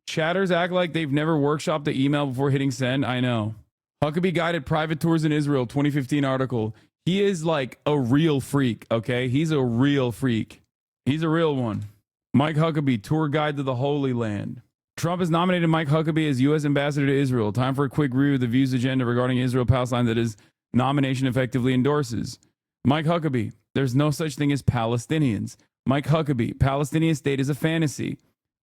S2: Chatters act like they've never workshopped the email before hitting send. I know. Huckabee guided private tours in Israel, 2015 article. He is like a real freak, okay? He's a real freak. He's a real one. Mike Huckabee, tour guide to the Holy Land. Trump has nominated Mike Huckabee as U.S. ambassador to Israel. Time for a quick review of the views agenda regarding Israel-Palestine that his nomination effectively endorses. Mike Huckabee, there's no such thing as Palestinians. Mike Huckabee, Palestinian state is a fantasy.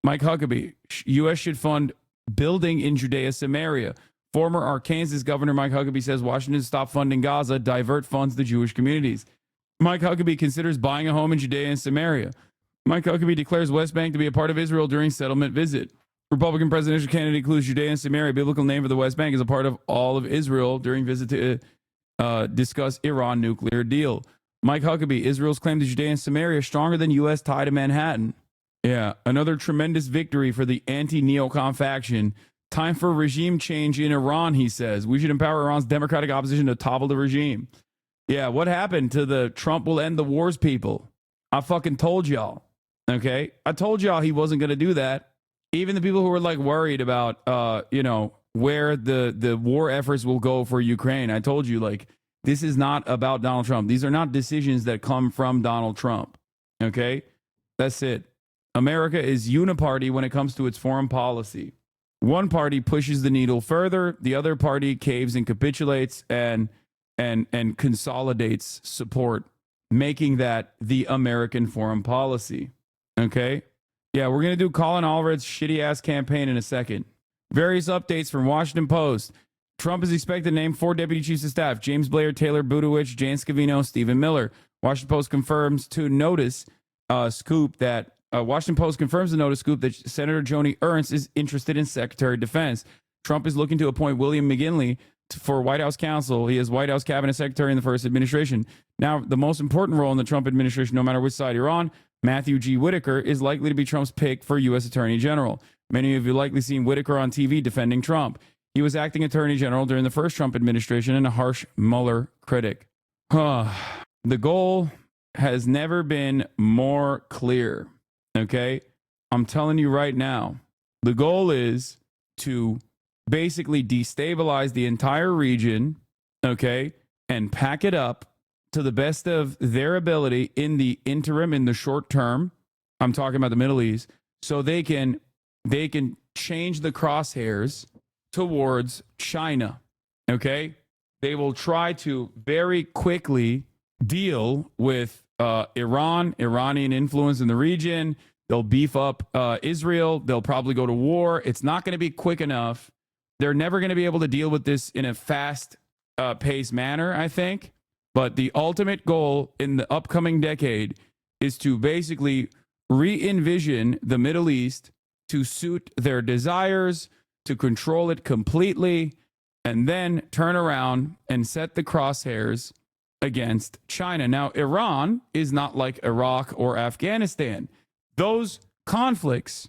S2: Mike Huckabee, U.S. should fund building in Judea, Samaria. Former Arkansas Governor Mike Huckabee says Washington stop funding Gaza, divert funds to Jewish communities. Mike Huckabee considers buying a home in Judea and Samaria. Mike Huckabee declares West Bank to be a part of Israel during settlement visit. Republican presidential candidate includes Judea and Samaria. Biblical name for the West Bank is a part of all of Israel during visit to discuss Iran nuclear deal. Mike Huckabee, Israel's claim to Judea and Samaria is stronger than U.S. tie to Manhattan. Yeah, another tremendous victory for the anti-neocon faction. Time for regime change in Iran, he says. We should empower Iran's democratic opposition to topple the regime. Yeah, what happened to the Trump will end the wars people? I fucking told y'all, okay? I told y'all he wasn't going to do that. Even the people who were like worried about, where the war efforts will go for Ukraine. I told you, like, this is not about Donald Trump. These are not decisions that come from Donald Trump, okay? That's it. America is uniparty when it comes to its foreign policy. One party pushes the needle further, the other party caves and capitulates, and and consolidates support, making that the American foreign policy. Okay? Yeah, we're going to do Colin Allred's shitty-ass campaign in a second. Various updates from Washington Post. Trump is expected to name 4 deputy chiefs of staff: James Blair, Taylor Budowich, Jan Scavino, Stephen Miller. Washington Post confirms the notice scoop that Senator Joni Ernst is interested in Secretary of Defense. Trump is looking to appoint William McGinley for White House counsel. He is White House cabinet secretary in the first administration. Now, the most important role in the Trump administration, no matter which side you're on, Matthew G. Whitaker, is likely to be Trump's pick for U.S. Attorney General. Many of you likely seen Whitaker on TV defending Trump. He was acting Attorney General during the first Trump administration and a harsh Mueller critic. The goal has never been more clear. Okay? I'm telling you right now, the goal is to basically destabilize the entire region, okay, and pack it up to the best of their ability in the interim, in the short term. I'm talking about the Middle East, so they can change the crosshairs towards China. Okay? They will try to very quickly deal with Iran, Iranian influence in the region. They'll beef up Israel. They'll probably go to war. It's not going to be quick enough. They're never going to be able to deal with this in a fast-paced manner, I think. But the ultimate goal in the upcoming decade is to basically re-envision the Middle East to suit their desires, to control it completely, and then turn around and set the crosshairs against China. Now, Iran is not like Iraq or Afghanistan. Those conflicts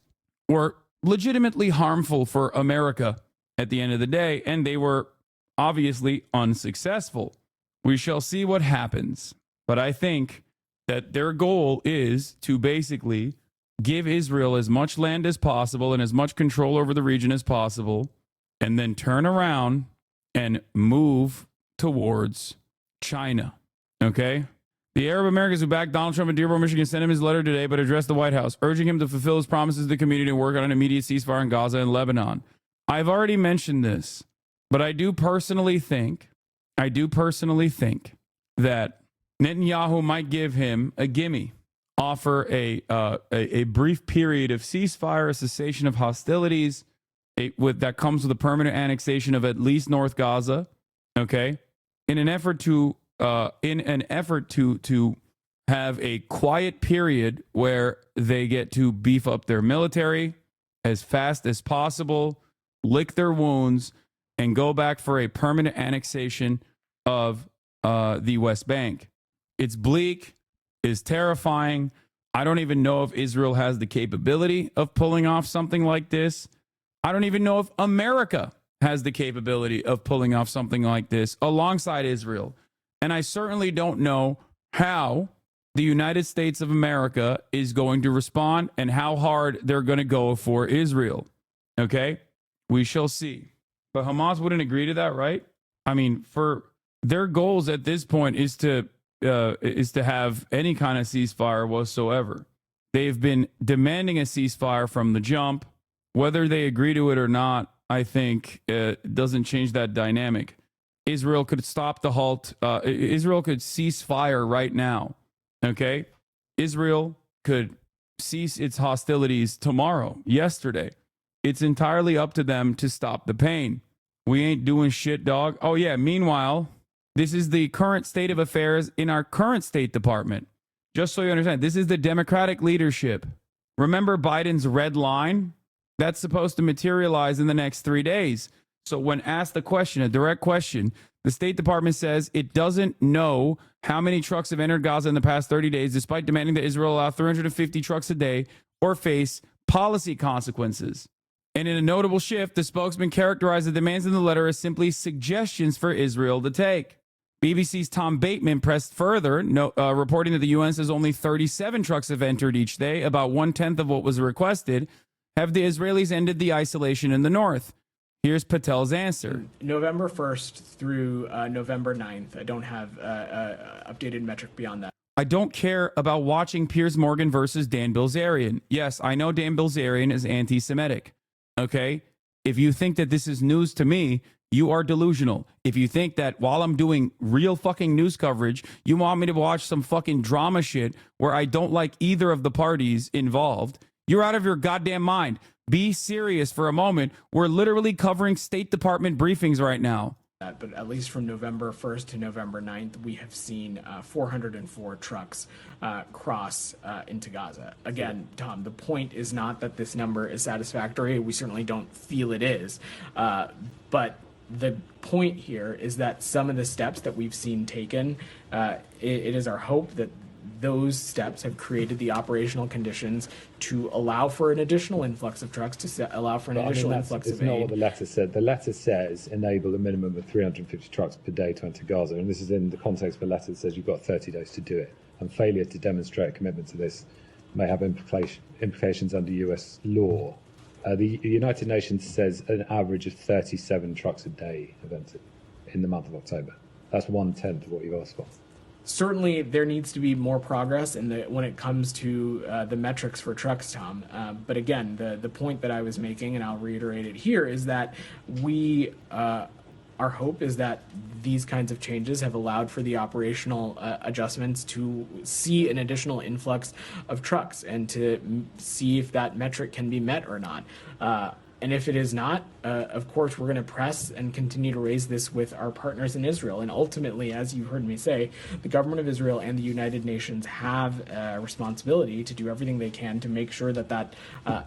S2: were legitimately harmful for America at the end of the day, and they were obviously unsuccessful. We shall see what happens. But I think that their goal is to basically give Israel as much land as possible and as much control over the region as possible, and then turn around and move towards China. Okay? The Arab Americans who backed Donald Trump in Dearborn, Michigan sent him his letter today, but addressed the White House, urging him to fulfill his promises to the community and work on an immediate ceasefire in Gaza and Lebanon. I've already mentioned this, but I do personally think that Netanyahu might give him a gimme, offer a brief period of ceasefire, a cessation of hostilities, that comes with a permanent annexation of at least North Gaza, okay, in an effort to have a quiet period where they get to beef up their military as fast as possible, lick their wounds, and go back for a permanent annexation of the West Bank. It's bleak, it's terrifying. I don't even know if Israel has the capability of pulling off something like this. I don't even know if America has the capability of pulling off something like this alongside Israel. And I certainly don't know how the United States of America is going to respond and how hard they're going to go for Israel. Okay? We shall see. But Hamas wouldn't agree to that, right? I mean, for their goals at this point is to have any kind of ceasefire whatsoever. They've been demanding a ceasefire from the jump. Whether they agree to it or not, I think doesn't change that dynamic. Israel could stop the halt. Israel could cease fire right now. Okay? Israel could cease its hostilities tomorrow, yesterday. It's entirely up to them to stop the pain. We ain't doing shit, dog. Oh, yeah. Meanwhile, this is the current state of affairs in our current State Department. Just so you understand, this is the Democratic leadership. Remember Biden's red line? That's supposed to materialize in the next 3 days. So when asked the question, a direct question, the State Department says it doesn't know how many trucks have entered Gaza in the past 30 days, despite demanding that Israel allow 350 trucks a day or face policy consequences. And in a notable shift, the spokesman characterized the demands in the letter as simply suggestions for Israel to take. BBC's Tom Bateman pressed further, reporting that the UN says only 37 trucks have entered each day, about 1/10 of what was requested. Have the Israelis ended the isolation in the north? Here's Patel's answer.
S9: November 1st through November 9th. I don't have updated metric beyond that.
S2: I don't care about watching Piers Morgan versus Dan Bilzerian. Yes, I know Dan Bilzerian is anti-Semitic. Okay? If you think that this is news to me, you are delusional. If you think that while I'm doing real fucking news coverage, you want me to watch some fucking drama shit where I don't like either of the parties involved, you're out of your goddamn mind. Be serious for a moment. We're literally covering State Department briefings right now.
S9: But at least from November 1st to November 9th, we have seen 404 trucks cross into Gaza. Again, Tom, the point is not that this number is satisfactory. We certainly don't feel it is. But the point here is that some of the steps that we've seen taken, it is our hope that those steps have created the operational conditions to allow for an additional influx of trucks, to allow for an additional influx of aid.
S10: It's not what the letter said. The letter says enable a minimum of 350 trucks per day to enter Gaza. And this is in the context of a letter that says you've got 30 days to do it. And failure to demonstrate a commitment to this may have implications under US law. The United Nations says an average of 37 trucks a day have entered in the month of October. That's 1/10 of what you've asked for.
S9: Certainly, there needs to be more progress when it comes to the metrics for trucks, Tom. But again, the point that I was making, and I'll reiterate it here, is that our hope is that these kinds of changes have allowed for the operational adjustments to see an additional influx of trucks and to see if that metric can be met or not. And if it is not, of course, we're going to press and continue to raise this with our partners in Israel. And ultimately, as you heard me say, the government of Israel and the United Nations have a responsibility to do everything they can to make sure that that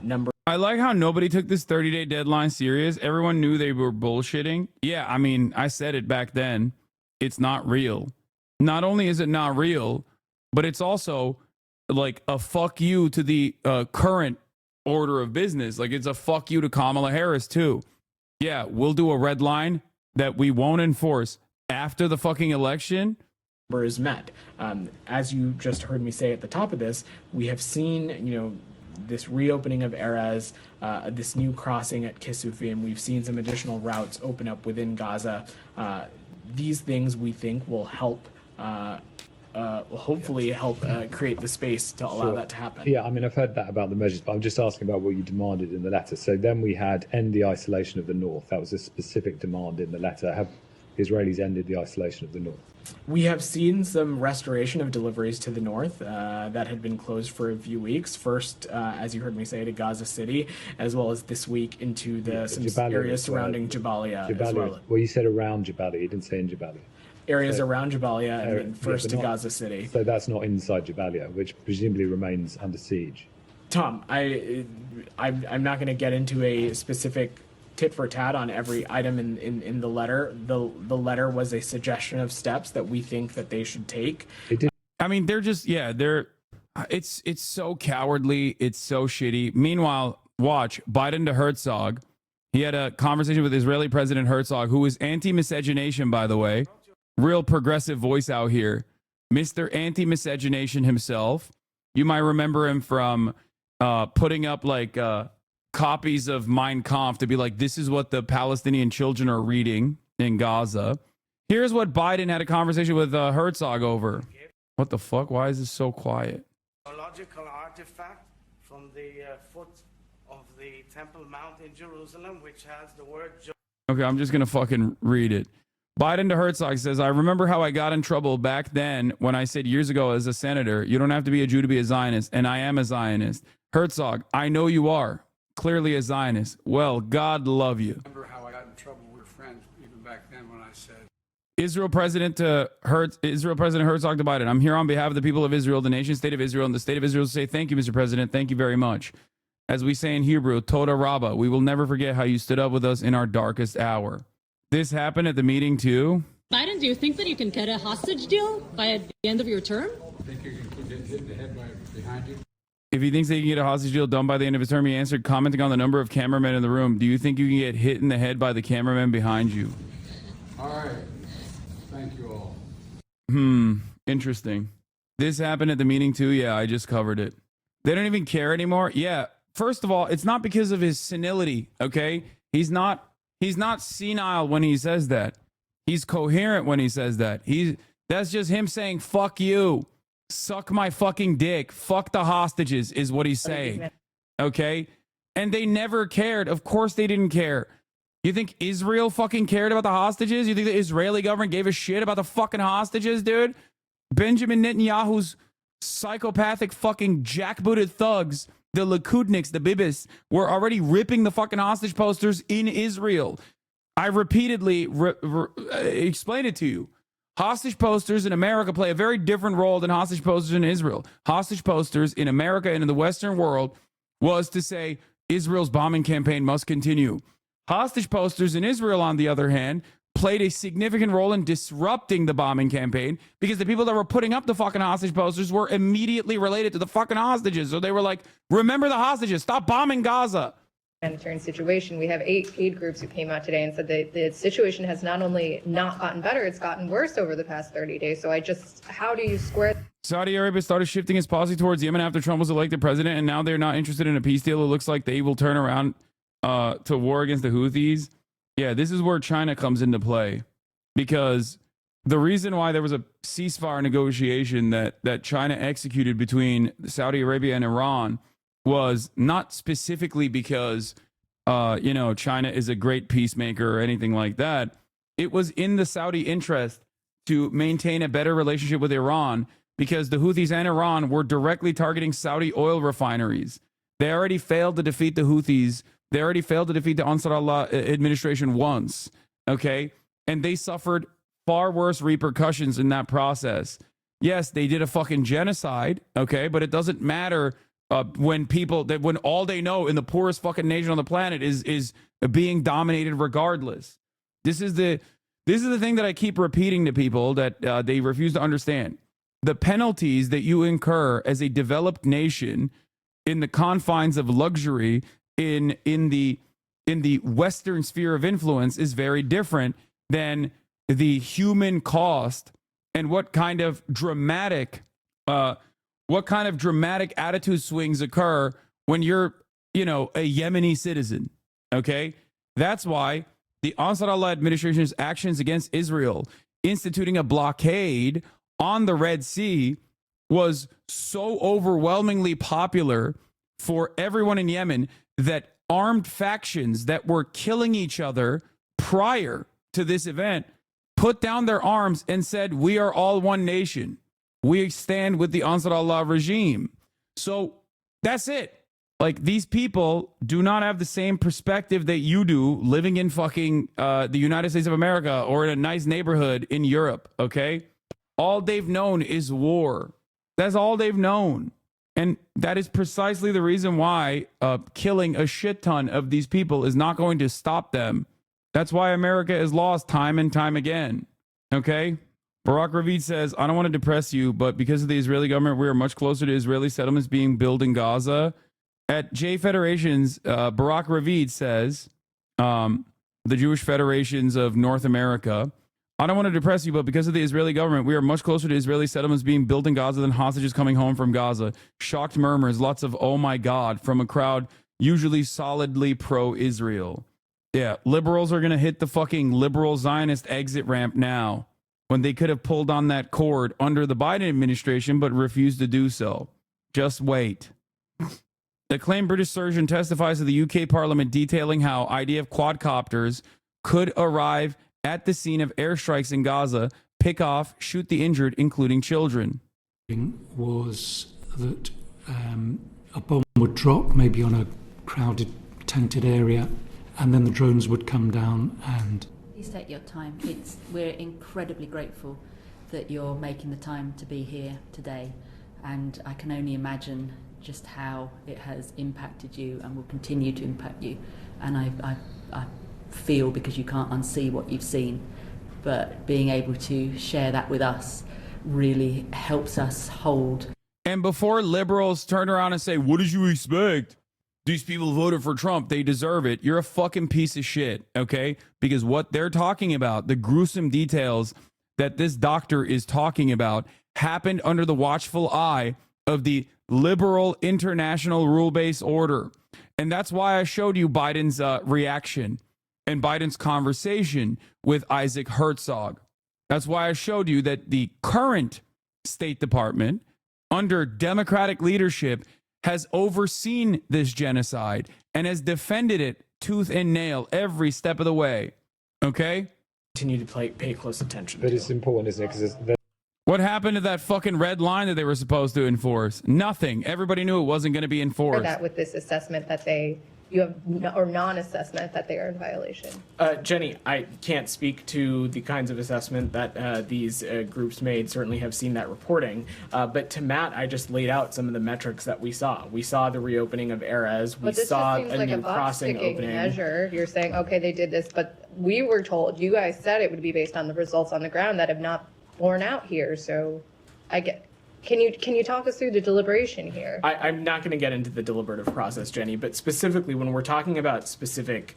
S9: number.
S2: I like how nobody took this 30-day deadline serious. Everyone knew they were bullshitting. Yeah, I mean, I said it back then. It's not real. Not only is it not real, but it's also like a fuck you to the current order of business. Like, it's a fuck you to Kamala Harris too. Yeah, we'll do a red line that we won't enforce after the fucking election
S9: is met. As you just heard me say at the top of this, we have seen, this reopening of Erez, this new crossing at Kisufim. We've seen some additional routes open up within Gaza. These things we think will help hopefully help create the space to allow that to happen.
S10: Yeah, I mean, I've heard that about the measures, but I'm just asking about what you demanded in the letter. So then we had end the isolation of the north. That was a specific demand in the letter. Have Israelis ended the isolation of the north?
S9: We have seen some restoration of deliveries to the north that had been closed for a few weeks. First, as you heard me say, to Gaza City, as well as this week into some areas surrounding Jabalia as well.
S10: Well, you said around Jabalia. You didn't say in Jabalia.
S9: Areas around Jabalia and then first to Gaza City.
S10: So that's not inside Jabalia, which presumably remains under siege.
S9: Tom, I'm not going to get into a specific tit for tat on every item in the letter. The letter was a suggestion of steps that we think that they should take.
S2: I mean, it's so cowardly. It's so shitty. Meanwhile, watch Biden to Herzog. He had a conversation with Israeli President Herzog, who is anti-miscegenation, by the way. Real progressive voice out here. Mr. Anti-miscegenation himself. You might remember him from putting up like copies of Mein Kampf to be like, this is what the Palestinian children are reading in Gaza. Here's what Biden had a conversation with Herzog over. What the fuck? Why is this so quiet?
S13: Archaeological artifact from the foot of the Temple Mount in Jerusalem, which has the word.
S2: Okay, I'm just going to fucking read it. Biden to Herzog says, I remember how I got in trouble back then when I said years ago as a senator, you don't have to be a Jew to be a Zionist, and I am a Zionist. Herzog, I know you are. Clearly a Zionist. Well, God love you.
S14: Remember how I got in trouble with friends even back then when I said.
S2: Israel President Herzog to Biden. I'm here on behalf of the people of Israel, the nation state of Israel, and the state of Israel to say thank you, Mr. President. Thank you very much. As we say in Hebrew, Toda Rabbah, we will never forget how you stood up with us in our darkest hour. This happened at the meeting too.
S15: Biden, do you think that you can get a hostage deal by the end of your term?
S14: I think you can get hit in the head behind you.
S2: If he thinks that he can get a hostage deal done by the end of his term, he answered, commenting on the number of cameramen in the room. Do you think you can get hit in the head by the cameraman behind you?
S14: All right. Thank you all.
S2: Interesting. This happened at the meeting too? Yeah, I just covered it. They don't even care anymore? Yeah. First of all, it's not because of his senility, okay? He's not senile when he says that. He's coherent when he says that. That's just him saying, fuck you. Suck my fucking dick. Fuck the hostages is what he's saying. Okay? And they never cared. Of course they didn't care. You think Israel fucking cared about the hostages? You think the Israeli government gave a shit about the fucking hostages, dude? Benjamin Netanyahu's psychopathic fucking jackbooted thugs, the Likudniks, the Bibis, were already ripping the fucking hostage posters in Israel. I repeatedly explained it to you. Hostage posters in America play a very different role than hostage posters in Israel. Hostage posters in America and in the Western world was to say Israel's bombing campaign must continue. Hostage posters in Israel, on the other hand, played a significant role in disrupting the bombing campaign because the people that were putting up the fucking hostage posters were immediately related to the fucking hostages. So they were like, remember the hostages, stop bombing Gaza.
S16: Humanitarian situation. We have 8 aid groups who came out today and said that the situation has not only not gotten better, it's gotten worse over the past 30 days. So how do you square?
S2: Saudi Arabia started shifting its policy towards Yemen after Trump was elected president, and now they're not interested in a peace deal. It looks like they will turn around to war against the Houthis. Yeah, this is where China comes into play, because the reason why there was a ceasefire negotiation that China executed between Saudi Arabia and Iran was not specifically because, China is a great peacemaker or anything like that. It was in the Saudi interest to maintain a better relationship with Iran because the Houthis and Iran were directly targeting Saudi oil refineries. They already failed to defeat the Houthis. They already failed to defeat the Ansar Allah administration once, okay? And they suffered far worse repercussions in that process. Yes, they did a fucking genocide, okay? But it doesn't matter when all they know in the poorest fucking nation on the planet is being dominated regardless. This is the thing that I keep repeating to people that they refuse to understand. The penalties that you incur as a developed nation in the confines of luxury in the Western sphere of influence is very different than the human cost and what kind of dramatic attitude swings occur when you're, a Yemeni citizen. Okay. That's why the Ansar Allah administration's actions against Israel, instituting a blockade on the Red Sea, was so overwhelmingly popular for everyone in Yemen that armed factions that were killing each other prior to this event put down their arms and said, we are all one nation. We stand with the Ansar Allah regime. So that's it. Like, these people do not have the same perspective that you do living in fucking the United States of America or in a nice neighborhood in Europe, okay? All they've known is war. That's all they've known. And that is precisely the reason why killing a shit ton of these people is not going to stop them. That's why America is lost time and time again. Okay? Barack Ravid says, I don't want to depress you, but because of the Israeli government, we are much closer to Israeli settlements being built in Gaza. At J Federations, Barack Ravid says, the Jewish Federations of North America, I don't want to depress you, but because of the Israeli government, we are much closer to Israeli settlements being built in Gaza than hostages coming home from Gaza. Shocked murmurs, lots of oh my God from a crowd usually solidly pro-Israel. Yeah, liberals are going to hit the fucking liberal Zionist exit ramp now when they could have pulled on that cord under the Biden administration but refused to do so. Just wait. The acclaimed British surgeon testifies to the UK Parliament detailing how IDF quadcopters could arrive at the scene of airstrikes in Gaza, pick off, shoot the injured, including children.
S17: Was that a bomb would drop, maybe on a crowded, tented area, and then the drones would come down and...
S18: Please take your time. We're incredibly grateful that you're making the time to be here today, and I can only imagine just how it has impacted you and will continue to impact you. And I feel, because you can't unsee what you've seen, but being able to share that with us really helps us hold.
S2: And before liberals turn around and say, what did you expect? These people voted for Trump. They deserve it. You're a fucking piece of shit, okay? Because what they're talking about, the gruesome details that this doctor is talking about, happened under the watchful eye of the liberal international rule-based order. And that's why I showed you Biden's reaction and Biden's conversation with Isaac Herzog. That's why I showed you that the current State Department, under Democratic leadership, has overseen this genocide and has defended it tooth and nail every step of the way. Okay?
S9: Continue to pay close attention.
S10: But it's important, isn't it? Because
S2: what happened to that fucking red line that they were supposed to enforce? Nothing. Everybody knew it wasn't going to be
S16: For
S2: enforced.
S16: that with this assessment that you have, or non-assessment that they are in violation.
S9: Jenny, I can't speak to the kinds of assessment that these groups made. Certainly have seen that reporting. But to Matt, I just laid out some of the metrics that we saw. We saw the reopening of Erez. We
S16: But this
S9: saw
S16: just seems
S9: a
S16: like
S9: new
S16: a
S9: crossing
S16: box-ticking
S9: opening.
S16: measure. You're saying, okay, they did this, but we were told, you guys said it would be based on the results on the ground that have not borne out here. So can you talk us through the deliberation here?
S9: I'm not going to get into the deliberative process, Jenny, but specifically when we're talking about specific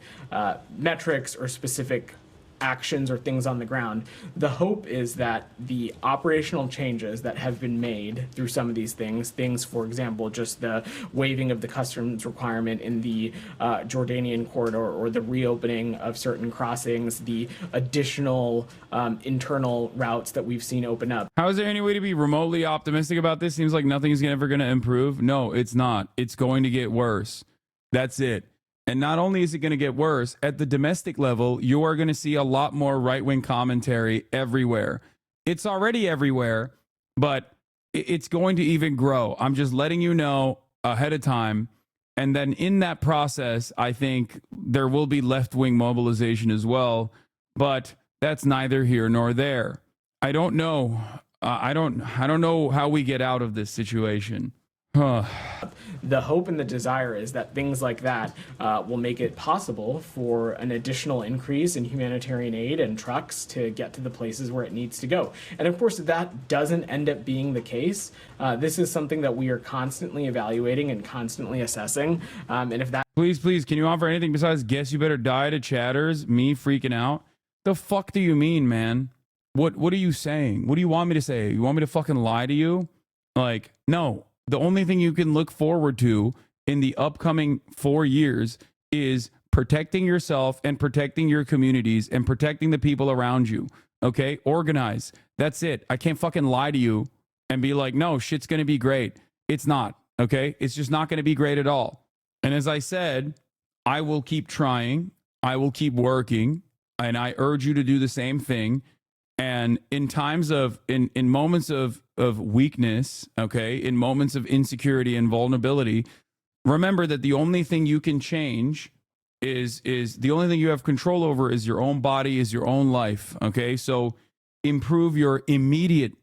S9: metrics or specific actions or things on the ground, the hope is that the operational changes that have been made through some of these things, for example, just the waiving of the customs requirement in the Jordanian corridor or the reopening of certain crossings, the additional internal routes that we've seen open up.
S2: How is there any way to be remotely optimistic about this? Seems like nothing's ever going to improve. No, it's not. It's going to get worse. That's it. And not only is it going to get worse, at the domestic level, you are going to see a lot more right-wing commentary everywhere. It's already everywhere, but it's going to even grow. I'm just letting you know ahead of time. And then in that process, I think there will be left-wing mobilization as well. But that's neither here nor there. I don't know. I don't know how we get out of this situation.
S9: The hope and the desire is that things like that will make it possible for an additional increase in humanitarian aid and trucks to get to the places where it needs to go. And of course, if that doesn't end up being the case, this is something that we are constantly evaluating and constantly assessing. And if that
S2: Please, can you offer anything besides guess you better die to chatters, me freaking out? The fuck do you mean, man? What are you saying? What do you want me to say? You want me to fucking lie to you? Like, no. The only thing you can look forward to in the upcoming 4 years is protecting yourself and protecting your communities and protecting the people around you. Okay? Organize. That's it. I can't fucking lie to you and be like, no, shit's going to be great. It's not. Okay? It's just not going to be great at all. And as I said, I will keep trying. I will keep working. And I urge you to do the same thing. And in times of, in moments of weakness, okay, in moments of insecurity and vulnerability, remember that the only thing you can change is the only thing you have control over is your own body, is your own life, okay? So improve your immediate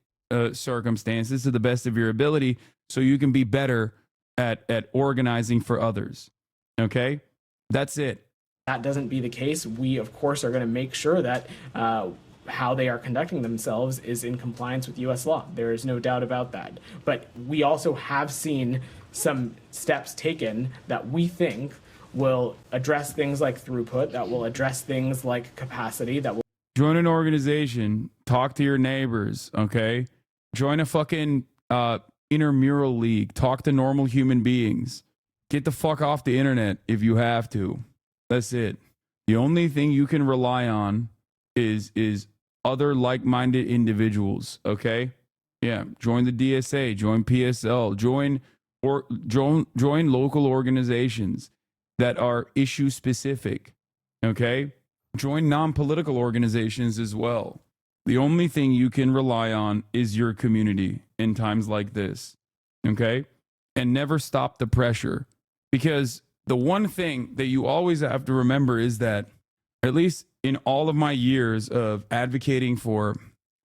S2: circumstances to the best of your ability so you can be better at organizing for others, okay? That's it.
S9: That doesn't be the case. We, of course, are going to make sure that how they are conducting themselves is in compliance with U.S. law. There is no doubt about that. But we also have seen some steps taken that we think will address things like throughput, that will address things like capacity, that will
S2: join an organization, talk to your neighbors, okay? Join a fucking intramural league, talk to normal human beings. Get the fuck off the internet if you have to. That's it. The only thing you can rely on is other like-minded individuals, okay? Yeah, join the DSA, join PSL, join local organizations that are issue specific, okay? Join non-political organizations as well. The only thing you can rely on is your community in times like this, okay? And never stop the pressure, because the one thing that you always have to remember is that, at least in all of my years of advocating for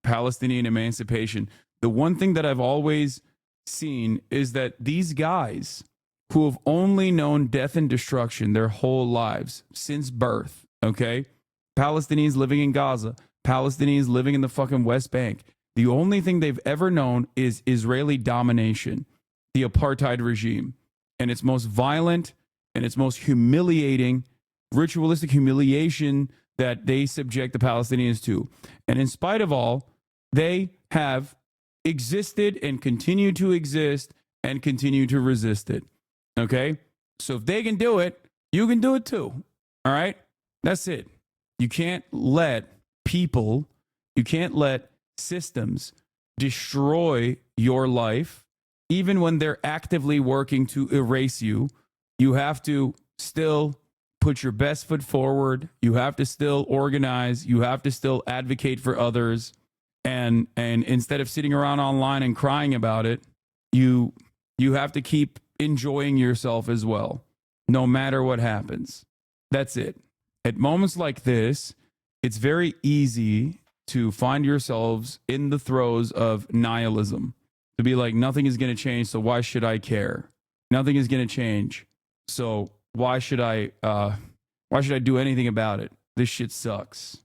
S2: Palestinian emancipation, the one thing that I've always seen is that these guys who have only known death and destruction their whole lives since birth, okay? Palestinians living in Gaza, Palestinians living in the fucking West Bank, the only thing they've ever known is Israeli domination, the apartheid regime, and its most violent and its most humiliating, ritualistic humiliation that they subject the Palestinians to. And in spite of all, they have existed and continue to exist and continue to resist it. Okay? So if they can do it, you can do it too. All right? That's it. You can't let people, you can't let systems destroy your life, even when they're actively working to erase you. You have to still put your best foot forward. You have to still organize. You have to still advocate for others. And instead of sitting around online and crying about it, you have to keep enjoying yourself as well, no matter what happens. That's it. At moments like this, it's very easy to find yourselves in the throes of nihilism, to be like, nothing is going to change, so why should I care? Nothing is going to change, so why should I do anything about it? This shit sucks.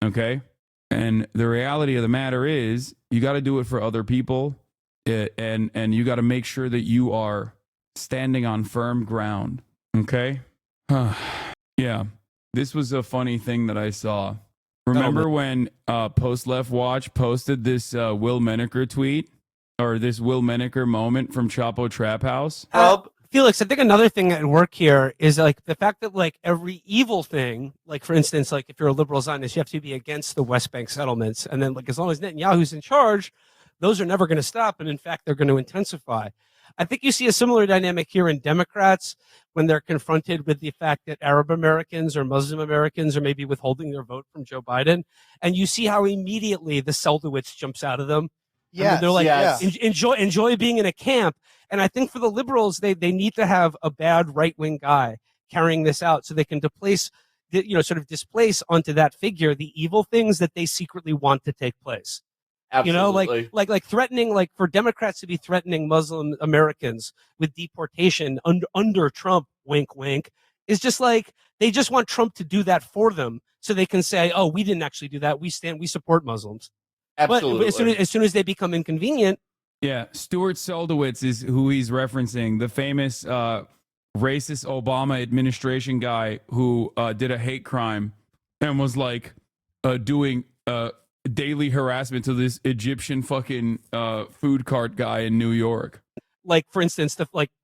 S2: Okay? And the reality of the matter is, you got to do it for other people, and you got to make sure that you are standing on firm ground. Okay? Yeah. This was a funny thing that I saw. Remember when Post Left Watch posted this Will Menaker tweet, or this Will Menaker moment from Chapo Trap House?
S19: Felix, I think another thing at work here is like the fact that like every evil thing, like for instance, like if you're a liberal Zionist, you have to be against the West Bank settlements. And then like as long as Netanyahu's in charge, those are never going to stop. And in fact, they're going to intensify. I think you see a similar dynamic here in Democrats when they're confronted with the fact that Arab Americans or Muslim Americans are maybe withholding their vote from Joe Biden. And you see how immediately the Seldowitz jumps out of them.
S20: Yeah,
S19: they're like, enjoy being in a camp. And I think for the liberals, they need to have a bad right-wing guy carrying this out so they can displace onto that figure the evil things that they secretly want to take place.
S20: Absolutely.
S19: You know, like threatening, like for Democrats to be threatening Muslim Americans with deportation under Trump, wink, wink, is just like they just want Trump to do that for them so they can say, oh, we didn't actually do that. We support Muslims.
S20: Absolutely.
S19: But as soon as they become inconvenient.
S2: Yeah, Stuart Seldowitz is who he's referencing, the famous racist Obama administration guy who did a hate crime and was like doing daily harassment to this Egyptian fucking food cart guy in New York.
S19: Like, for instance,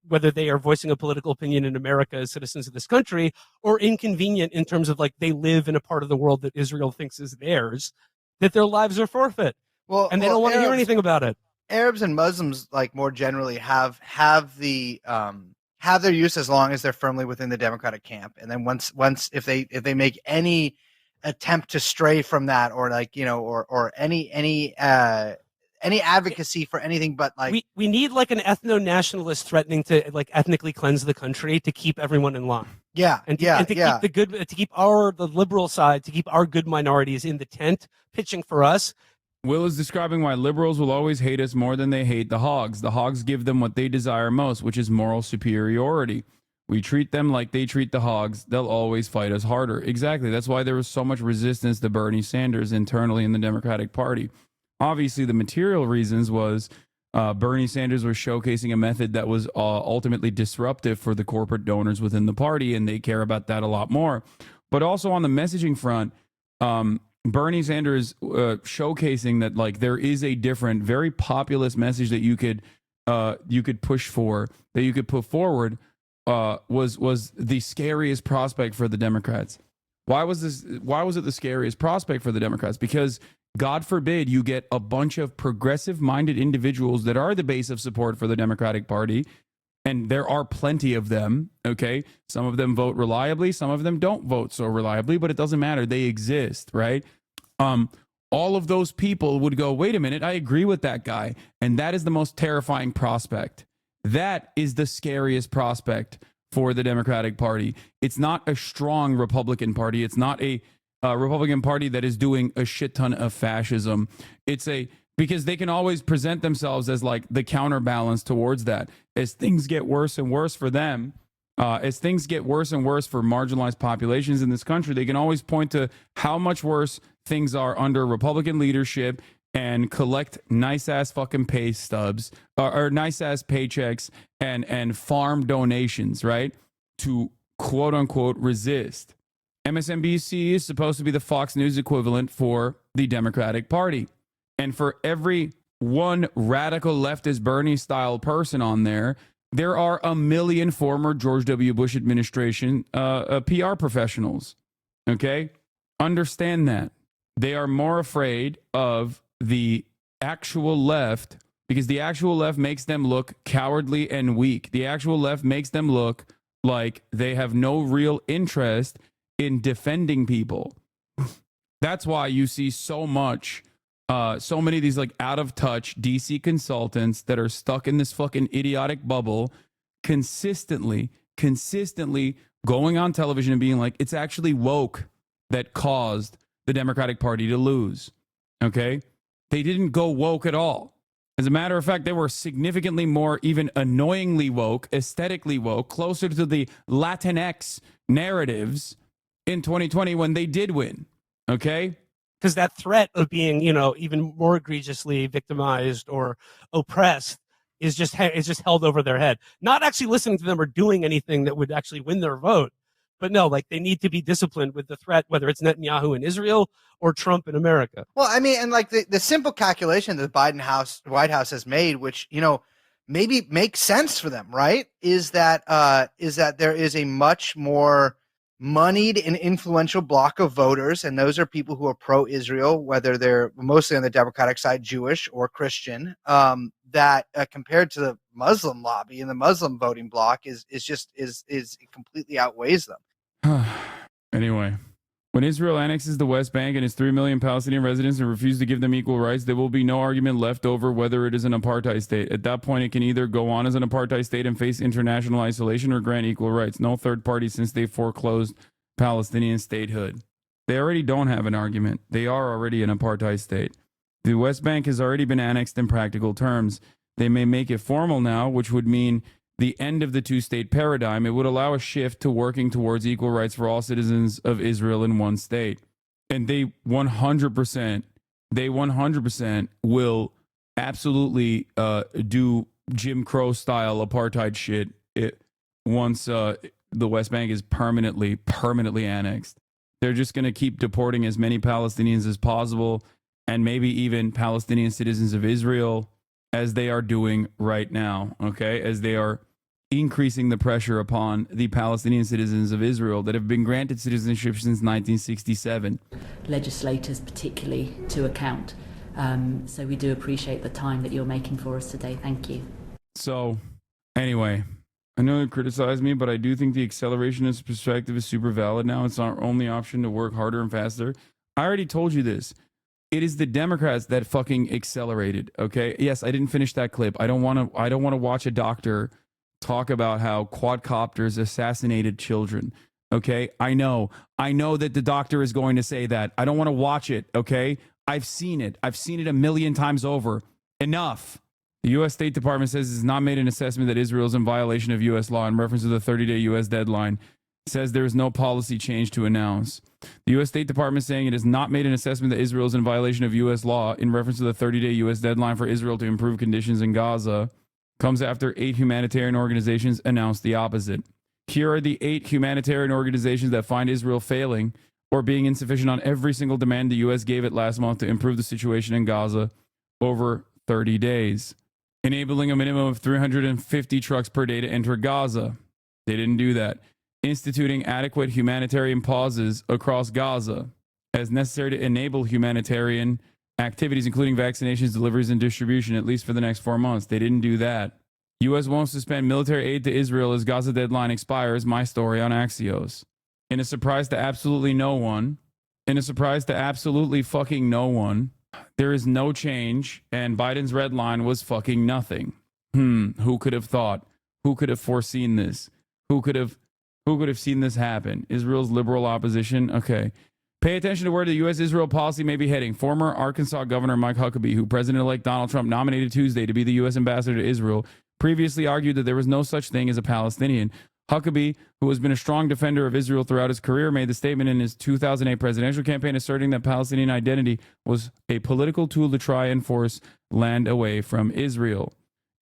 S19: whether they are voicing a political opinion in America as citizens of this country, or inconvenient in terms of like they live in a part of the world that Israel thinks is theirs, that their lives are forfeit. And they don't want to hear anything about it.
S20: Arabs and Muslims, like more generally, have their use as long as they're firmly within the Democratic camp. And then once if they make any attempt to stray from that, or like, you know, or any advocacy for anything but like
S19: we need like an ethno-nationalist threatening to like ethnically cleanse the country to keep everyone in line.
S20: And
S19: to keep the liberal side, to keep our good minorities in the tent pitching for us.
S2: Will is describing why liberals will always hate us more than they hate the hogs. The hogs give them what they desire most, which is moral superiority. We treat them like they treat the hogs. They'll always fight us harder. Exactly. That's why there was so much resistance to Bernie Sanders internally in the Democratic Party. Obviously, the material reasons was Bernie Sanders was showcasing a method that was ultimately disruptive for the corporate donors within the party, and they care about that a lot more. But also on the messaging front, Bernie Sanders showcasing that like there is a different, very populist message that you could push for, that you could put forward, was the scariest prospect for the Democrats. Why was it the scariest prospect for the Democrats? Because God forbid you get a bunch of progressive-minded individuals that are the base of support for the Democratic Party, and there are plenty of them, okay? Some of them vote reliably, some of them don't vote so reliably, but it doesn't matter. They exist, right? All of those people would go, wait a minute, I agree with that guy. And that is the most terrifying prospect. That is the scariest prospect for the Democratic Party. It's not a strong Republican Party. It's not a Republican Party that is doing a shit ton of fascism. Because they can always present themselves as like the counterbalance towards that. As things get worse and worse for them, as things get worse and worse for marginalized populations in this country, they can always point to how much worse things are under Republican leadership and collect nice ass fucking pay stubs or nice ass paychecks and farm donations, right? To quote unquote resist. MSNBC is supposed to be the Fox News equivalent for the Democratic Party. And for every one radical leftist Bernie style person on there, there are a million former George W. Bush administration PR professionals. Okay? Understand that. They are more afraid of the actual left because the actual left makes them look cowardly and weak. The actual left makes them look like they have no real interest in defending people. That's why you see so many of these like out of touch DC consultants that are stuck in this fucking idiotic bubble, consistently going on television and being like, it's actually woke that caused the Democratic Party to lose. Okay? They didn't go woke at all. As a matter of fact, they were significantly more, even annoyingly woke, aesthetically woke, closer to the Latinx narratives in 2020 when they did win. Okay?
S19: Because that threat of being, even more egregiously victimized or oppressed is just held over their head. Not actually listening to them or doing anything that would actually win their vote. But no, like they need to be disciplined with the threat, whether it's Netanyahu in Israel or Trump in America.
S20: Well, I mean, and like the simple calculation that the White House has made, which, maybe makes sense for them, right? Is that there is a much more moneyed and influential block of voters, and those are people who are pro-Israel, whether they're mostly on the Democratic side, Jewish or Christian, that compared to the Muslim lobby and the Muslim voting bloc is completely outweighs them.
S2: Anyway, when Israel annexes the West Bank and its 3 million Palestinian residents and refuses to give them equal rights, there will be no argument left over whether it is an apartheid state. At that point, it can either go on as an apartheid state and face international isolation or grant equal rights. No third party since they foreclosed Palestinian statehood. They already don't have an argument. They are already an apartheid state. The West Bank has already been annexed in practical terms. They may make it formal now, which would mean the end of the two-state paradigm. It would allow a shift to working towards equal rights for all citizens of Israel in one state. And they 100% will absolutely do Jim Crow style apartheid shit once the West Bank is permanently annexed. They're just going to keep deporting as many Palestinians as possible, and maybe even Palestinian citizens of Israel, as they are doing right now, okay? As they are increasing the pressure upon the Palestinian citizens of Israel that have been granted citizenship since 1967.
S18: Legislators particularly to account. So we do appreciate the time that you're making for us today. Thank you.
S2: So, anyway, I know you criticize me, but I do think the accelerationist perspective is super valid now. It's our only option to work harder and faster. I already told you this. It is the Democrats that fucking accelerated, okay? Yes, I didn't finish that clip. I don't want to watch a doctor talk about how quadcopters assassinated children, okay? I know that the doctor is going to say that. I don't want to watch it, okay? I've seen it. I've seen it a million times over. Enough. The U.S. State Department says it's not made an assessment that Israel is in violation of U.S. law in reference to the 30-day U.S. deadline. It says there is no policy change to announce. The U.S. State Department saying it has not made an assessment that Israel is in violation of U.S. law in reference to the 30-day U.S. deadline for Israel to improve conditions in Gaza comes after 8 humanitarian organizations announced the opposite. Here are the 8 humanitarian organizations that find Israel failing or being insufficient on every single demand the U.S. gave it last month to improve the situation in Gaza over 30 days. Enabling a minimum of 350 trucks per day to enter Gaza. They didn't do that. Instituting adequate humanitarian pauses across Gaza as necessary to enable humanitarian activities, including vaccinations, deliveries, and distribution, at least for the next 4 months. They didn't do that. U.S. won't suspend military aid to Israel as Gaza deadline expires. My story on Axios. In a surprise to absolutely no one, fucking no one, there is no change, and Biden's red line was fucking nothing. Who could have thought? Who could have foreseen this? Who could have seen this happen? Israel's liberal opposition? Okay. Pay attention to where the U.S.-Israel policy may be heading. Former Arkansas Governor Mike Huckabee, who President-elect Donald Trump nominated Tuesday to be the U.S. ambassador to Israel, previously argued that there was no such thing as a Palestinian. Huckabee, who has been a strong defender of Israel throughout his career, made the statement in his 2008 presidential campaign asserting that Palestinian identity was a political tool to try and force land away from Israel.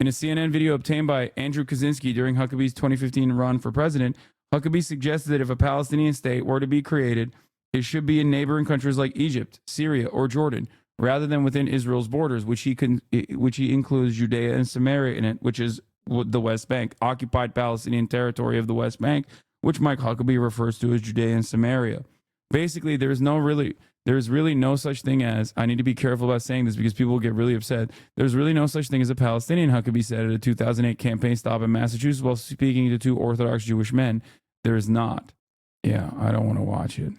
S2: In a CNN video obtained by Andrew Kaczynski during Huckabee's 2015 run for president, Huckabee suggested that if a Palestinian state were to be created, it should be in neighboring countries like Egypt, Syria, or Jordan, rather than within Israel's borders, which he includes Judea and Samaria in it, which is the West Bank, occupied Palestinian territory of the West Bank, which Mike Huckabee refers to as Judea and Samaria. Basically, there's no really there's really no such thing as, I need to be careful about saying this because people will get really upset. There's really no such thing as a Palestinian Huckabee said at a 2008 campaign stop in Massachusetts while speaking to two Orthodox Jewish men. There is not. Yeah, I don't want to watch it.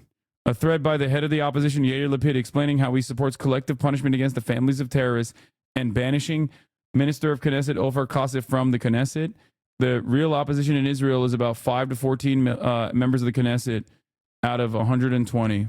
S2: A thread by the head of the opposition, Yair Lapid, explaining how he supports collective punishment against the families of terrorists and banishing Minister of Knesset Ofer Kasif from the Knesset. The real opposition in Israel is about 5 to 14 members of the Knesset out of 120.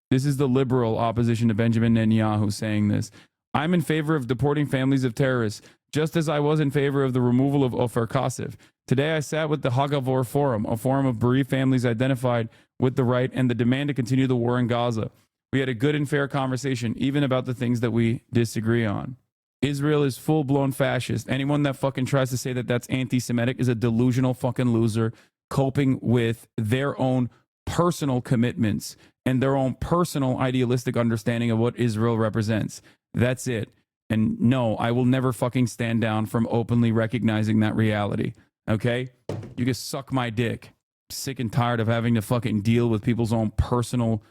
S2: This is the liberal opposition to Benjamin Netanyahu saying this. I'm in favor of deporting families of terrorists, just as I was in favor of the removal of Ofer Kasif. Today I sat with the Hagavor Forum, a forum of bereaved families identified with the right and the demand to continue the war in Gaza. We had a good and fair conversation, even about the things that we disagree on. Israel is full-blown fascist. Anyone that fucking tries to say that that's anti-Semitic is a delusional fucking loser coping with their own personal commitments and their own personal idealistic understanding of what Israel represents. That's it. And no, I will never fucking stand down from openly recognizing that reality. Okay? You can suck my dick. Sick and tired of having to fucking deal with people's own personal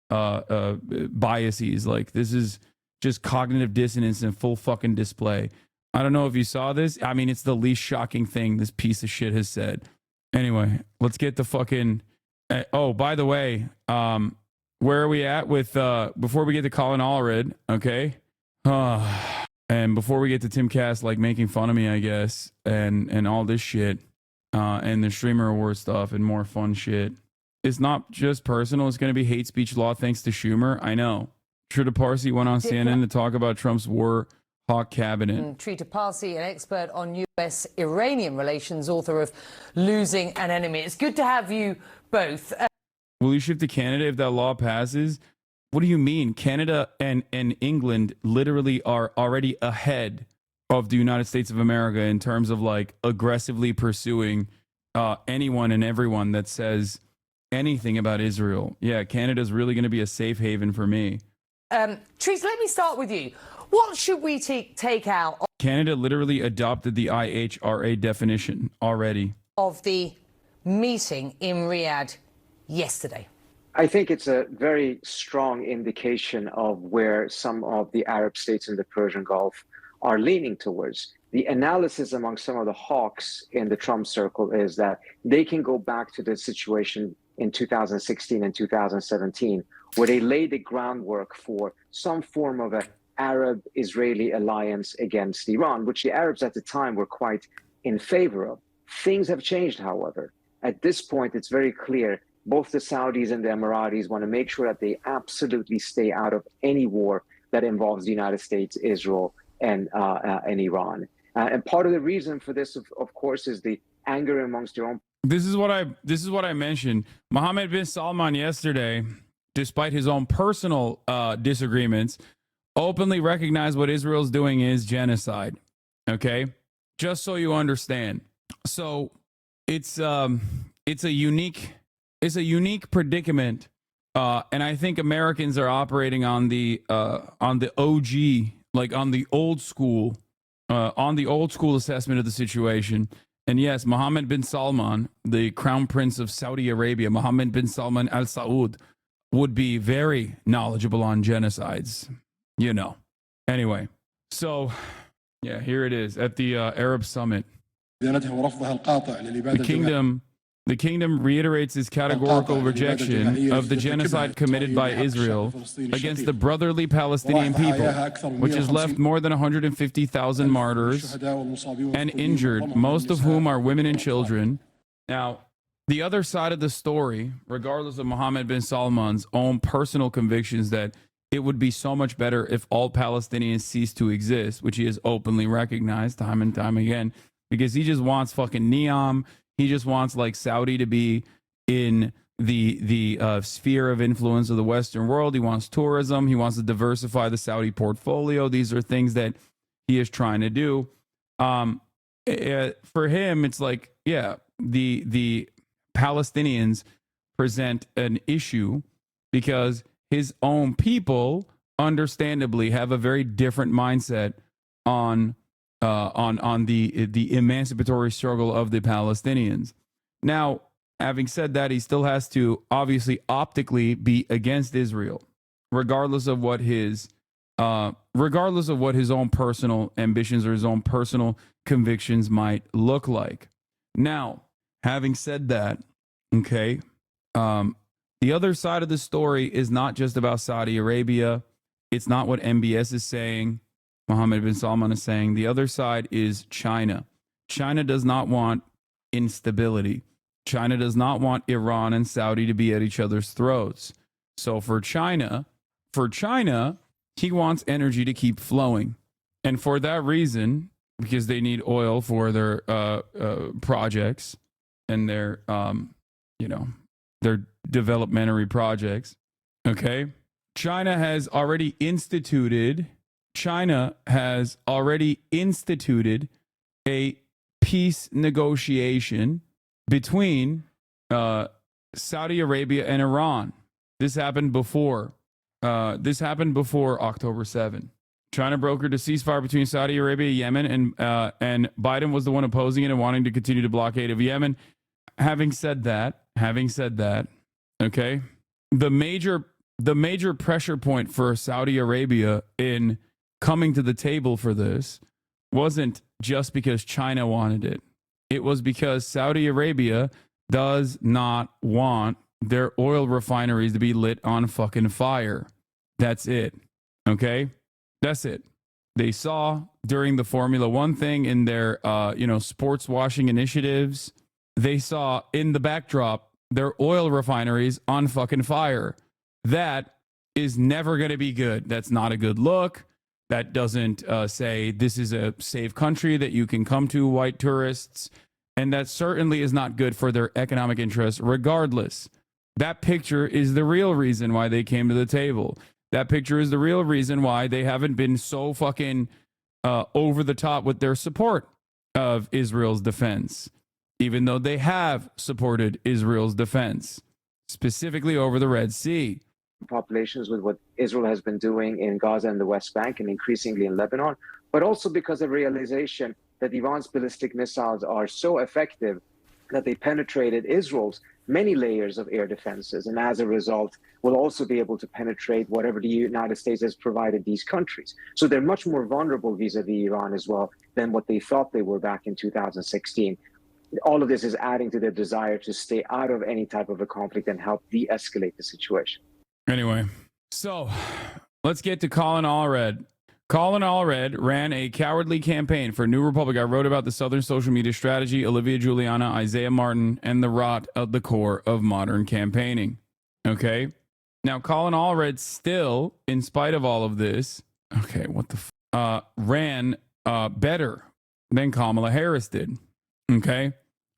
S2: biases. Like, this is just cognitive dissonance in full fucking display. I don't know if you saw this. I mean, it's the least shocking thing this piece of shit has said. Anyway, let's get the fucking... oh, by the way, where are we at with... before we get to Colin Allred, okay? And before we get to Tim Cass, like, making fun of me, I guess, and all this shit, and the Streamer Award stuff and more fun shit. It's not just personal. It's going to be hate speech law thanks to Schumer. I know. Trita Parsi went on CNN to talk about Trump's war hawk cabinet.
S1: Trita Parsi, an expert on U.S.-Iranian relations, author of Losing an Enemy. It's good to have you both.
S2: Will you ship to Canada if that law passes? What do you mean? Canada and England literally are already ahead of the United States of America in terms of like aggressively pursuing anyone and everyone that says anything about Israel. Yeah, Canada's really going to be a safe haven for me.
S1: Teresa, let me start with you. What should we take out
S2: Canada literally adopted the IHRA definition already
S1: of the meeting in Riyadh yesterday?
S3: I think it's a very strong indication of where some of the Arab states in the Persian Gulf are leaning towards. The analysis among some of the hawks in the Trump circle is that they can go back to the situation in 2016 and 2017, where they laid the groundwork for some form of an Arab-Israeli alliance against Iran, which the Arabs at the time were quite in favor of. Things have changed, however. At this point, it's very clear both the Saudis and the Emiratis want to make sure that they absolutely stay out of any war that involves the United States, Israel, and Iran. And part of the reason for this, of course, is the anger amongst their own.
S2: This is what I mentioned. Mohammed bin Salman yesterday, despite his own personal disagreements, openly recognized what Israel's doing is genocide. Okay, just so you understand. So it's a unique predicament, and I think Americans are operating on the OG, like on the old school assessment of the situation. And yes, Mohammed bin Salman, the crown prince of Saudi Arabia, Mohammed bin Salman Al Saud, would be very knowledgeable on genocides, you know. Anyway, so yeah, here it is at the Arab Summit. The kingdom reiterates its categorical rejection of the genocide committed by Israel against the brotherly Palestinian people, which has left more than 150,000 martyrs and injured, most of whom are women and children. Now, the other side of the story, regardless of Mohammed bin Salman's own personal convictions that it would be so much better if all Palestinians ceased to exist, which he has openly recognized time and time again, because he just wants fucking Neom. He just wants like Saudi to be in the sphere of influence of the Western world. He wants tourism. He wants to diversify the Saudi portfolio. These are things that he is trying to do. For him, it's like, yeah, the Palestinians present an issue because his own people, understandably, have a very different mindset on the emancipatory struggle of the Palestinians. Now, having said that, he still has to obviously optically be against Israel. regardless of what his own personal ambitions or his own personal convictions might look like. Now, having said that, okay, the other side of the story is not just about Saudi Arabia. It's not what MBS is saying, Mohammed bin Salman is saying. The other side is China. China does not want instability. China does not want Iran and Saudi to be at each other's throats. So for China, he wants energy to keep flowing. And for that reason, because they need oil for their projects and their, their developmentary projects, okay? China has already instituted a peace negotiation between Saudi Arabia and Iran. This happened before October 7. China brokered a ceasefire between Saudi Arabia, Yemen, and Biden was the one opposing it and wanting to continue the blockade of Yemen. Having said that, okay, the major pressure point for Saudi Arabia in coming to the table for this wasn't just because China wanted it. It was because Saudi Arabia does not want their oil refineries to be lit on fucking fire. That's it. Okay? That's it. They saw during the Formula One thing in their, sports washing initiatives, they saw in the backdrop their oil refineries on fucking fire. That is never going to be good. That's not a good look. That doesn't say this is a safe country that you can come to, white tourists. And that certainly is not good for their economic interests, regardless. That picture is the real reason why they came to the table. That picture is the real reason why they haven't been so fucking over the top with their support of Israel's defense, even though they have supported Israel's defense, specifically over the Red Sea.
S3: Populations with what Israel has been doing in Gaza and the West Bank and increasingly in Lebanon, but also because of realization that Iran's ballistic missiles are so effective that they penetrated Israel's many layers of air defenses, and as a result will also be able to penetrate whatever the United States has provided these countries. So they're much more vulnerable vis-a-vis Iran as well than what they thought they were back in 2016. All of this is adding to their desire to stay out of any type of a conflict and help de-escalate the situation.
S2: Anyway, so let's get to Colin Allred. Colin Allred ran a cowardly campaign for New Republic. I wrote about the Southern social media strategy, Olivia Juliana, Isaiah Martin, and the rot of the core of modern campaigning. Okay? Now, Colin Allred still, in spite of all of this, ran better than Kamala Harris did. Okay?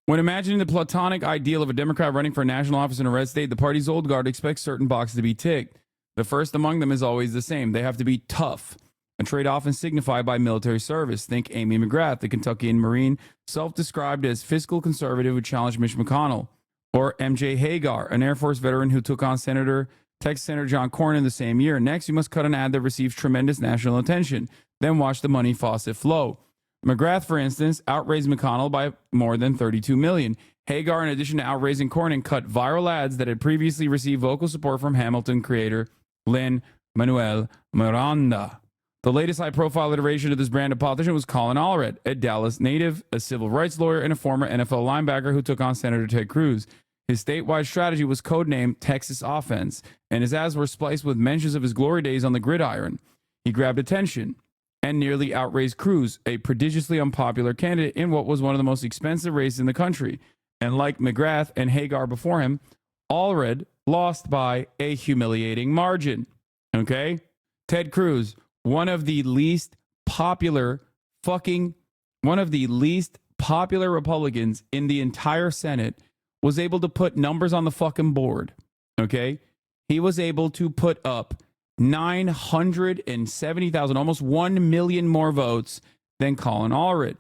S2: When imagining the platonic ideal of a Democrat running for a national office in a red state, the party's old guard expects certain boxes to be ticked. The first among them is always the same. They have to be tough, a trait often signified by military service. Think Amy McGrath, the Kentuckian Marine, self-described as fiscal conservative who challenged Mitch McConnell. Or MJ Hagar, an Air Force veteran who took on Texas Senator John Cornyn the same year. Next, you must cut an ad that receives tremendous national attention. Then watch the money faucet flow. McGrath, for instance, outraised McConnell by more than $32 million. Hagar, in addition to outraising Cornyn, cut viral ads that had previously received vocal support from Hamilton creator Lin-Manuel Miranda. The latest high-profile iteration of this brand of politician was Colin Allred, a Dallas native, a civil rights lawyer, and a former NFL linebacker who took on Senator Ted Cruz. His statewide strategy was codenamed Texas Offense, and his ads were spliced with mentions of his glory days on the gridiron. He grabbed attention and nearly outraised Cruz, a prodigiously unpopular candidate in what was one of the most expensive races in the country. And like McGrath and Hagar before him, Allred lost by a humiliating margin. Okay? Ted Cruz, one of the least popular Republicans in the entire Senate, was able to put numbers on the fucking board. Okay? He was able to put up 970,000, almost 1 million more votes than Colin Allred.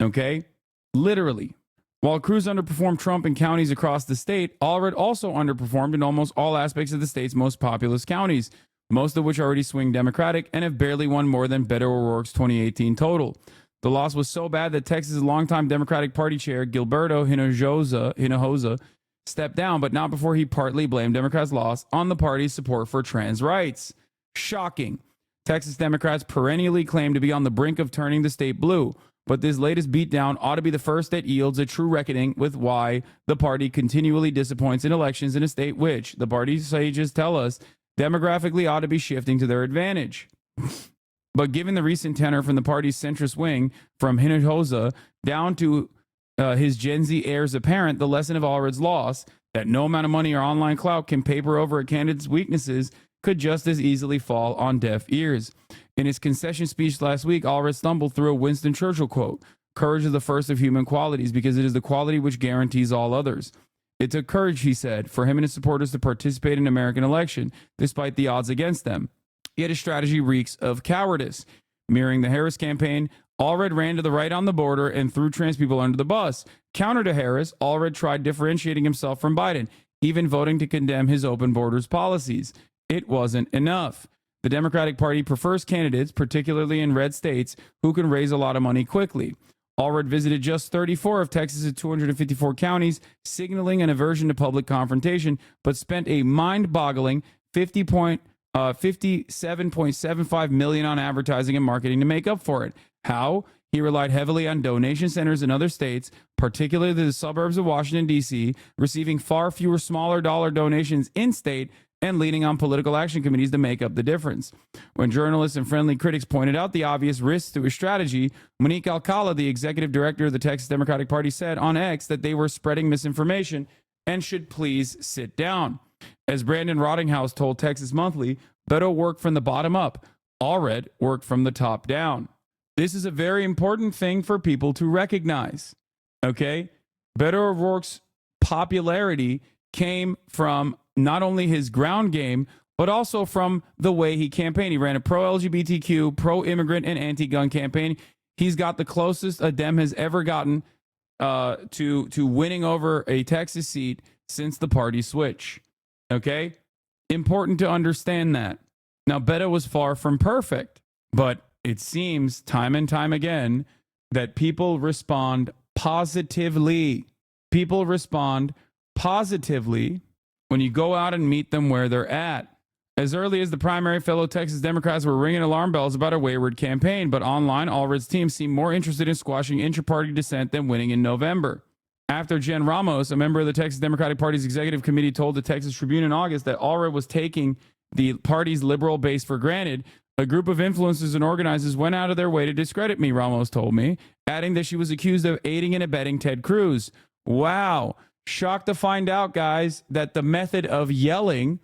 S2: Okay? Literally. While Cruz underperformed Trump in counties across the state, Allred also underperformed in almost all aspects of the state's most populous counties, most of which already swing Democratic and have barely won more than Beto O'Rourke's 2018 total. The loss was so bad that Texas' longtime Democratic Party chair, Gilberto Hinojosa, stepped down, but not before he partly blamed Democrats' loss on the party's support for trans rights. Shocking. Texas Democrats perennially claim to be on the brink of turning the state blue, but this latest beatdown ought to be the first that yields a true reckoning with why the party continually disappoints in elections in a state which, the party's sages tell us, demographically ought to be shifting to their advantage. But given the recent tenor from the party's centrist wing, from Hinojosa down to his Gen Z heirs apparent, the lesson of Allred's loss, that no amount of money or online clout can paper over a candidate's weaknesses, could just as easily fall on deaf ears. In his concession speech last week, Allred stumbled through a Winston Churchill quote, "Courage is the first of human qualities because it is the quality which guarantees all others." It took courage, he said, for him and his supporters to participate in an American election, despite the odds against them. Yet his strategy reeks of cowardice. Mirroring the Harris campaign, Allred ran to the right on the border and threw trans people under the bus. Counter to Harris, Allred tried differentiating himself from Biden, even voting to condemn his open borders policies. It wasn't enough. The Democratic Party prefers candidates, particularly in red states, who can raise a lot of money quickly. Allred visited just 34 of Texas's 254 counties, signaling an aversion to public confrontation, but spent a mind-boggling $57.75 million on advertising and marketing to make up for it. How? He relied heavily on donation centers in other states, particularly the suburbs of Washington, D.C., receiving far fewer smaller dollar donations in-state and leaning on political action committees to make up the difference. When journalists and friendly critics pointed out the obvious risks to his strategy, Monique Alcala, the executive director of the Texas Democratic Party, said on X that they were spreading misinformation and should please sit down. As Brandon Rottinghouse told Texas Monthly, Beto worked from the bottom up. Allred worked from the top down. This is a very important thing for people to recognize. Okay? Beto O'Rourke's popularity came from not only his ground game, but also from the way he campaigned. He ran a pro-LGBTQ, pro-immigrant, and anti-gun campaign. He's got the closest a Dem has ever gotten to winning over a Texas seat since the party switch. Okay? Important to understand that. Now, Beto was far from perfect, but it seems time and time again that people respond positively. People respond positively when you go out and meet them where they're at. As early as the primary, fellow Texas Democrats were ringing alarm bells about a wayward campaign, but online, Allred's team seemed more interested in squashing intra-party dissent than winning in November. After Jen Ramos, a member of the Texas Democratic Party's executive committee, told the Texas Tribune in August that Allred was taking the party's liberal base for granted, a group of influencers and organizers went out of their way to discredit me, Ramos told me, adding that she was accused of aiding and abetting Ted Cruz. Wow. Shocked to find out, guys, that the method of yelling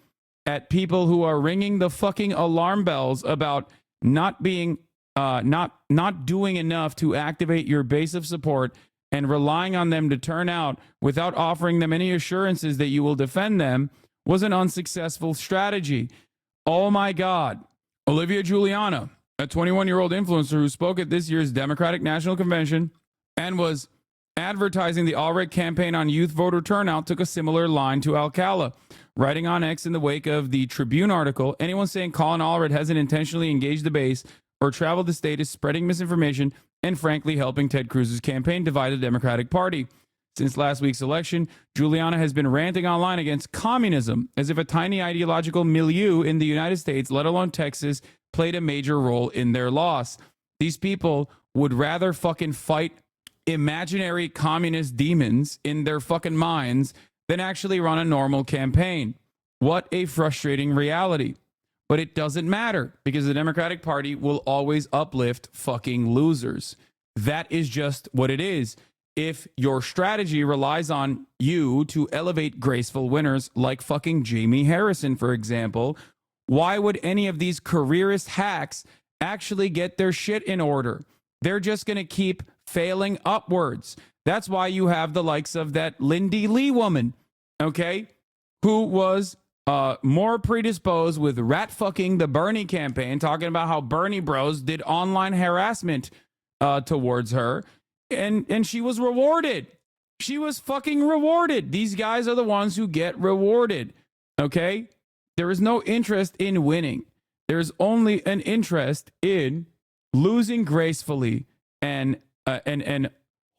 S2: at people who are ringing the fucking alarm bells about not being, not doing enough to activate your base of support and relying on them to turn out without offering them any assurances that you will defend them was an unsuccessful strategy. Oh my God. Olivia Giuliana, a 21-year-old influencer who spoke at this year's Democratic National Convention and was advertising the Allred campaign on youth voter turnout, took a similar line to Alcala. Writing on X in the wake of the Tribune article, anyone saying Colin Allred hasn't intentionally engaged the base or traveled the state is spreading misinformation and frankly helping Ted Cruz's campaign divide the Democratic Party. Since last week's election, Giuliana has been ranting online against communism, as if a tiny ideological milieu in the United States, let alone Texas, played a major role in their loss. These people would rather fucking fight imaginary communist demons in their fucking minds than actually run a normal campaign. What a frustrating reality. But it doesn't matter because the Democratic Party will always uplift fucking losers. That is just what it is. If your strategy relies on you to elevate graceful winners like fucking Jamie Harrison, for example, why would any of these careerist hacks actually get their shit in order? They're just going to keep failing upwards. That's why you have the likes of that Lindy Lee woman, okay, who was more predisposed with rat fucking the Bernie campaign, talking about how Bernie bros did online harassment towards her. And she was rewarded. She was fucking rewarded. These guys are the ones who get rewarded. Okay? There is no interest in winning. There's only an interest in losing gracefully and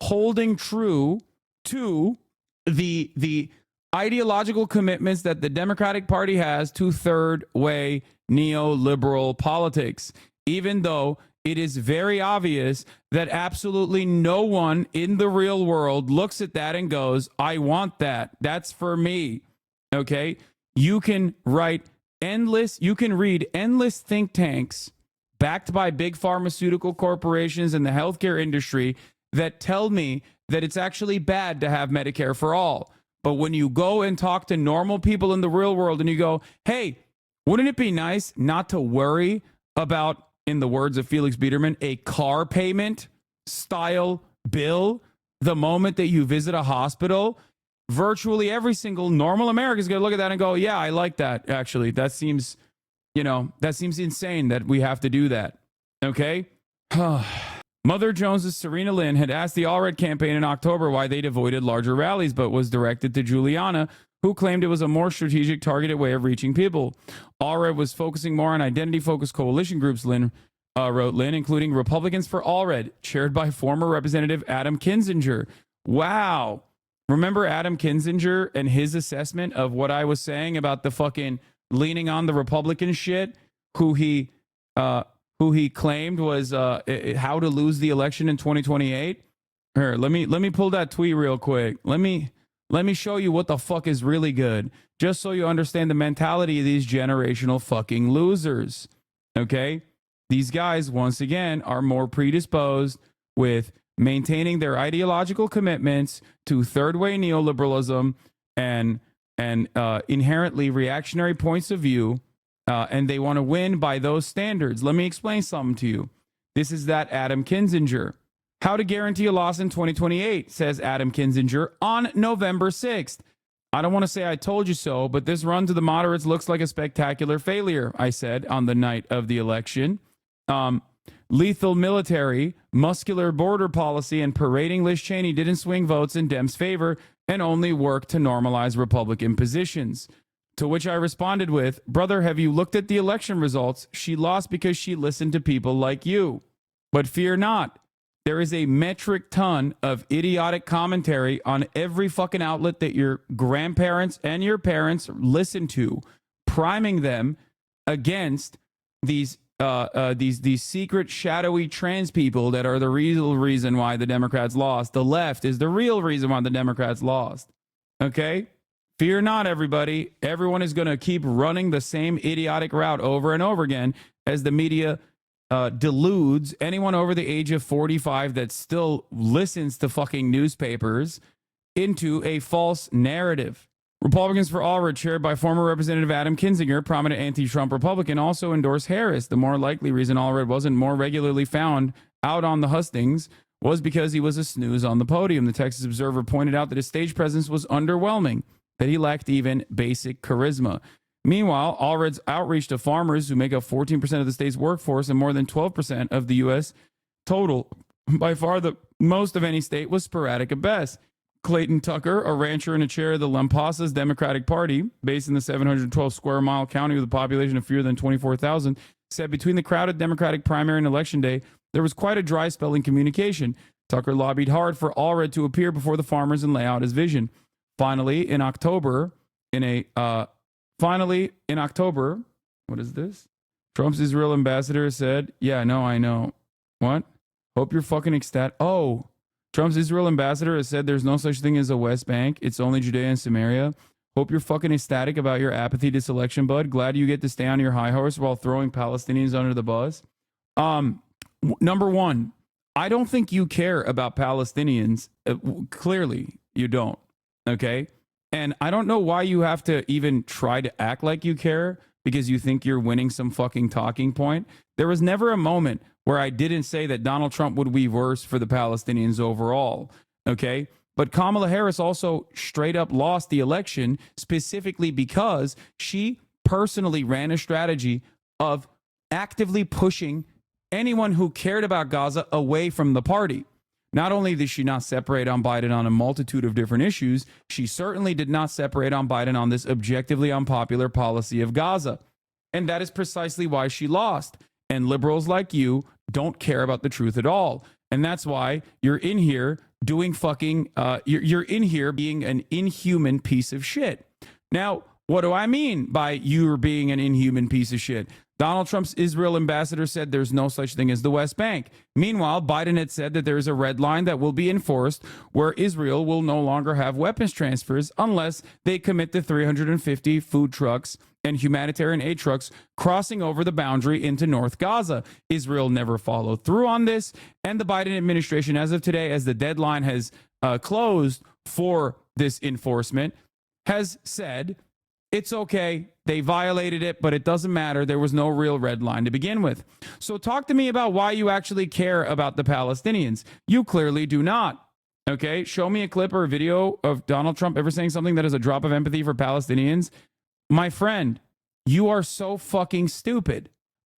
S2: holding true to the ideological commitments that the Democratic Party has to third way neoliberal politics, even though it is very obvious that absolutely no one in the real world looks at that and goes, I want that. That's for me. Okay. You can read endless think tanks backed by big pharmaceutical corporations and the healthcare industry that tell me that it's actually bad to have Medicare for all. But when you go and talk to normal people in the real world and you go, hey, wouldn't it be nice not to worry about, in the words of Felix Biederman, a car payment style bill the moment that you visit a hospital? Virtually every single normal American is going to look at that and go, yeah, I like that. Actually, that seems insane that we have to do that. Okay. Mother Jones's Serena Lynn had asked the Allred campaign in October why they'd avoided larger rallies, but was directed to Juliana, who claimed it was a more strategic, targeted way of reaching people. Allred was focusing more on identity-focused coalition groups, wrote Lynn, including Republicans for Allred, chaired by former Representative Adam Kinzinger. Wow. Remember Adam Kinzinger and his assessment of what I was saying about the fucking leaning on the Republican shit, who he claimed was how to lose the election in 2028? Here, let me pull that tweet real quick. Let me show you what the fuck is really good, just so you understand the mentality of these generational fucking losers. Okay? These guys, once again, are more predisposed with maintaining their ideological commitments to third-way neoliberalism and inherently reactionary points of view, and they want to win by those standards. Let me explain something to you. This is that Adam Kinzinger. How to guarantee a loss in 2028, says Adam Kinzinger on November 6th. I don't want to say I told you so, but this run to the moderates looks like a spectacular failure, I said on the night of the election. Lethal military, muscular border policy, and parading Liz Cheney didn't swing votes in Dems' favor and only worked to normalize Republican positions. To which I responded with, brother, have you looked at the election results? She lost because she listened to people like you. But fear not. There is a metric ton of idiotic commentary on every fucking outlet that your grandparents and your parents listen to, priming them against these secret shadowy trans people that are the real reason why the Democrats lost. The left is the real reason why the Democrats lost. Okay? Fear not, everybody. Everyone is going to keep running the same idiotic route over and over again as the media deludes anyone over the age of 45 that still listens to fucking newspapers into a false narrative. Republicans for Allred, chaired by former Representative Adam Kinzinger, prominent anti-Trump Republican, also endorsed Harris. The more likely reason Allred wasn't more regularly found out on the hustings was because he was a snooze on the podium. The Texas Observer pointed out that his stage presence was underwhelming, that he lacked even basic charisma. Meanwhile, Allred's outreach to farmers, who make up 14% of the state's workforce and more than 12% of the U.S. total, by far the most of any state, was sporadic at best. Clayton Tucker, a rancher and a chair of the Lampasas Democratic Party, based in the 712 square mile county with a population of fewer than 24,000, said between the crowded Democratic primary and election day, there was quite a dry spell in communication. Tucker lobbied hard for Allred to appear before the farmers and lay out his vision. Finally, in October, what is this? Trump's Israel ambassador said, yeah, no, I know. What? Hope you're fucking ecstatic. Oh, Trump's Israel ambassador has said there's no such thing as a West Bank. It's only Judea and Samaria. Hope you're fucking ecstatic about your apathy to selection, bud. Glad you get to stay on your high horse while throwing Palestinians under the bus. Number one, I don't think you care about Palestinians. Clearly, you don't. Okay? And I don't know why you have to even try to act like you care because you think you're winning some fucking talking point. There was never a moment where I didn't say that Donald Trump would be worse for the Palestinians overall. Okay? But Kamala Harris also straight up lost the election specifically because she personally ran a strategy of actively pushing anyone who cared about Gaza away from the party. Not only did she not separate on Biden on a multitude of different issues, she certainly did not separate on Biden on this objectively unpopular policy of Gaza. And that is precisely why she lost. And liberals like you don't care about the truth at all. And that's why you're in here doing fucking, you're in here being an inhuman piece of shit. Now, what do I mean by you're being an inhuman piece of shit? Donald Trump's Israel ambassador said there's no such thing as the West Bank. Meanwhile, Biden had said that there is a red line that will be enforced where Israel will no longer have weapons transfers unless they commit to 350 food trucks and humanitarian aid trucks crossing over the boundary into North Gaza. Israel never followed through on this, and the Biden administration, as of today, as the deadline has closed for this enforcement, has said it's okay. They violated it, but it doesn't matter. There was no real red line to begin with. So talk to me about why you actually care about the Palestinians. You clearly do not. Okay, show me a clip or a video of Donald Trump ever saying something that is a drop of empathy for Palestinians. My friend, you are so fucking stupid.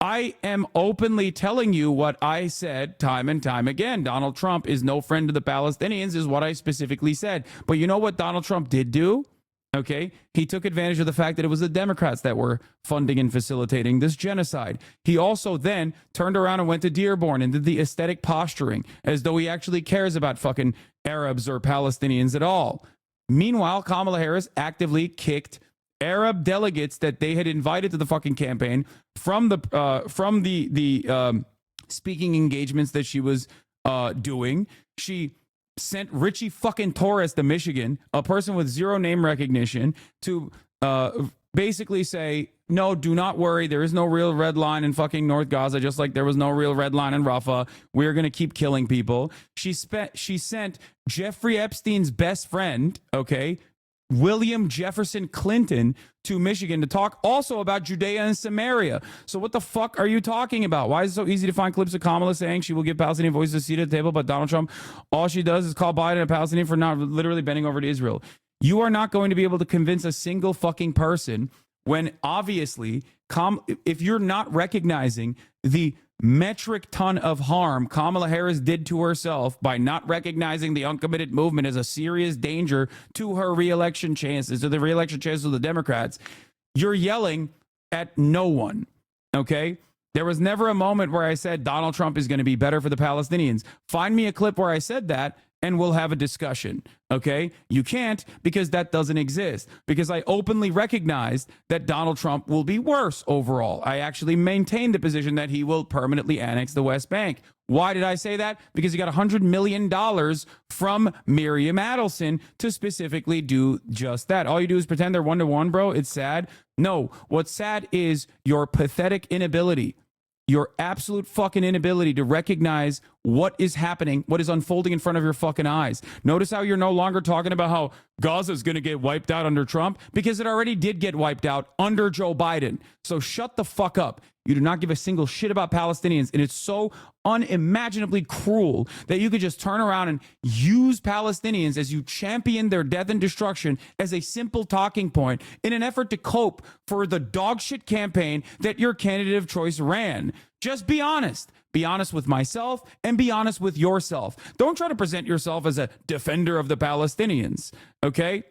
S2: I am openly telling you what I said time and time again. Donald Trump is no friend of the Palestinians is what I specifically said. But you know what Donald Trump did do? Okay, he took advantage of the fact that it was the Democrats that were funding and facilitating this genocide. He also then turned around and went to Dearborn and did the aesthetic posturing as though he actually cares about fucking Arabs or Palestinians at all. Meanwhile, Kamala Harris actively kicked Arab delegates that they had invited to the fucking campaign from the speaking engagements that she was doing. She sent Richie fucking Torres to Michigan, a person with zero name recognition, to basically say, no, do not worry. There is no real red line in fucking North Gaza, just like there was no real red line in Rafah. We're going to keep killing people. She sent Jeffrey Epstein's best friend, okay, William Jefferson Clinton, to Michigan to talk also about Judea and Samaria. So what the fuck are you talking about? Why is it so easy to find clips of Kamala saying she will give Palestinian voices a seat at the table, but Donald Trump, all she does is call Biden a Palestinian for not literally bending over to Israel? You are not going to be able to convince a single fucking person when obviously, if you're not recognizing the metric ton of harm Kamala Harris did to herself by not recognizing the uncommitted movement as a serious danger to her reelection chances, to the reelection chances of the Democrats, you're yelling at no one, okay? There was never a moment where I said Donald Trump is going to be better for the Palestinians. Find me a clip where I said that, and we'll have a discussion, okay? You can't, because that doesn't exist, because I openly recognized that Donald Trump will be worse overall. I actually maintained the position that he will permanently annex the West Bank. Why did I say that? Because he got $100 million from Miriam Adelson to specifically do just that. All you do is pretend they're one-to-one, bro. It's sad. No, what's sad is your pathetic inability, your absolute fucking inability to recognize what is happening, what is unfolding in front of your fucking eyes. Notice how you're no longer talking about how Gaza is going to get wiped out under Trump, because it already did get wiped out under Joe Biden. So shut the fuck up. You do not give a single shit about Palestinians, and it's so unimaginably cruel that you could just turn around and use Palestinians as you champion their death and destruction as a simple talking point in an effort to cope for the dogshit campaign that your candidate of choice ran. Just be honest. Be honest with myself and be honest with yourself. Don't try to present yourself as a defender of the Palestinians, okay?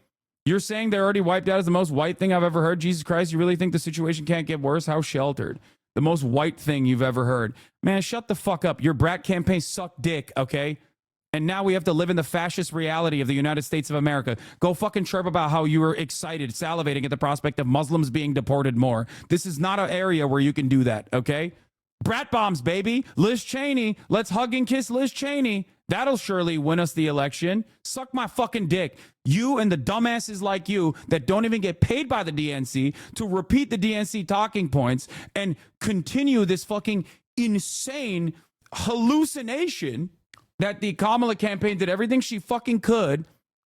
S2: You're saying they're already wiped out as the most white thing I've ever heard. Jesus Christ, you really think the situation can't get worse? How sheltered. The most white thing you've ever heard. Man, shut the fuck up. Your brat campaign sucked dick, okay? And now we have to live in the fascist reality of the United States of America. Go fucking chirp about how you were excited, salivating at the prospect of Muslims being deported more. This is not an area where you can do that, okay? Brat bombs, baby. Liz Cheney. Let's hug and kiss Liz Cheney. That'll surely win us the election. Suck my fucking dick. You and the dumbasses like you that don't even get paid by the DNC to repeat the DNC talking points and continue this fucking insane hallucination that the Kamala campaign did everything she fucking could,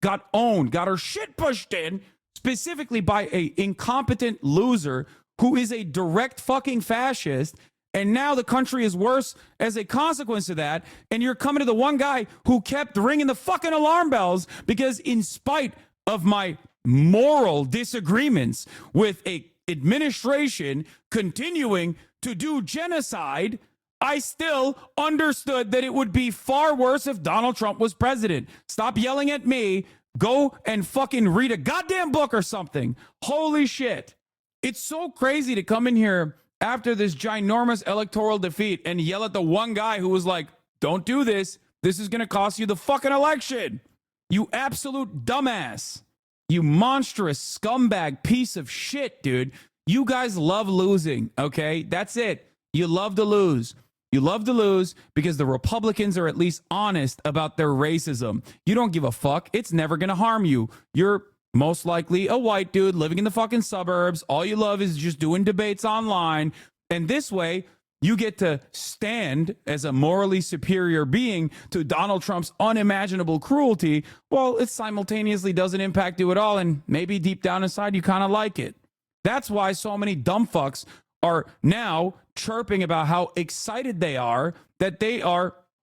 S2: got owned, got her shit pushed in, specifically by a incompetent loser who is a direct fucking fascist. And now the country is worse as a consequence of that. And you're coming to the one guy who kept ringing the fucking alarm bells because, in spite of my moral disagreements with a administration continuing to do genocide, I still understood that it would be far worse if Donald Trump was president. Stop yelling at me. Go and fucking read a goddamn book or something. Holy shit. It's so crazy to come in here after this ginormous electoral defeat and yell at the one guy who was like, don't do this. This is going to cost you the fucking election. You absolute dumbass. You monstrous scumbag piece of shit, dude. You guys love losing, okay? That's it. You love to lose. You love to lose because the Republicans are at least honest about their racism. You don't give a fuck. It's never going to harm you. You're most likely a white dude living in the fucking suburbs. All you love is just doing debates online. And this way, you get to stand as a morally superior being to Donald Trump's unimaginable cruelty, while it simultaneously doesn't impact you at all. And maybe deep down inside, you kind of like it. That's why so many dumb fucks are now chirping about how excited they are at the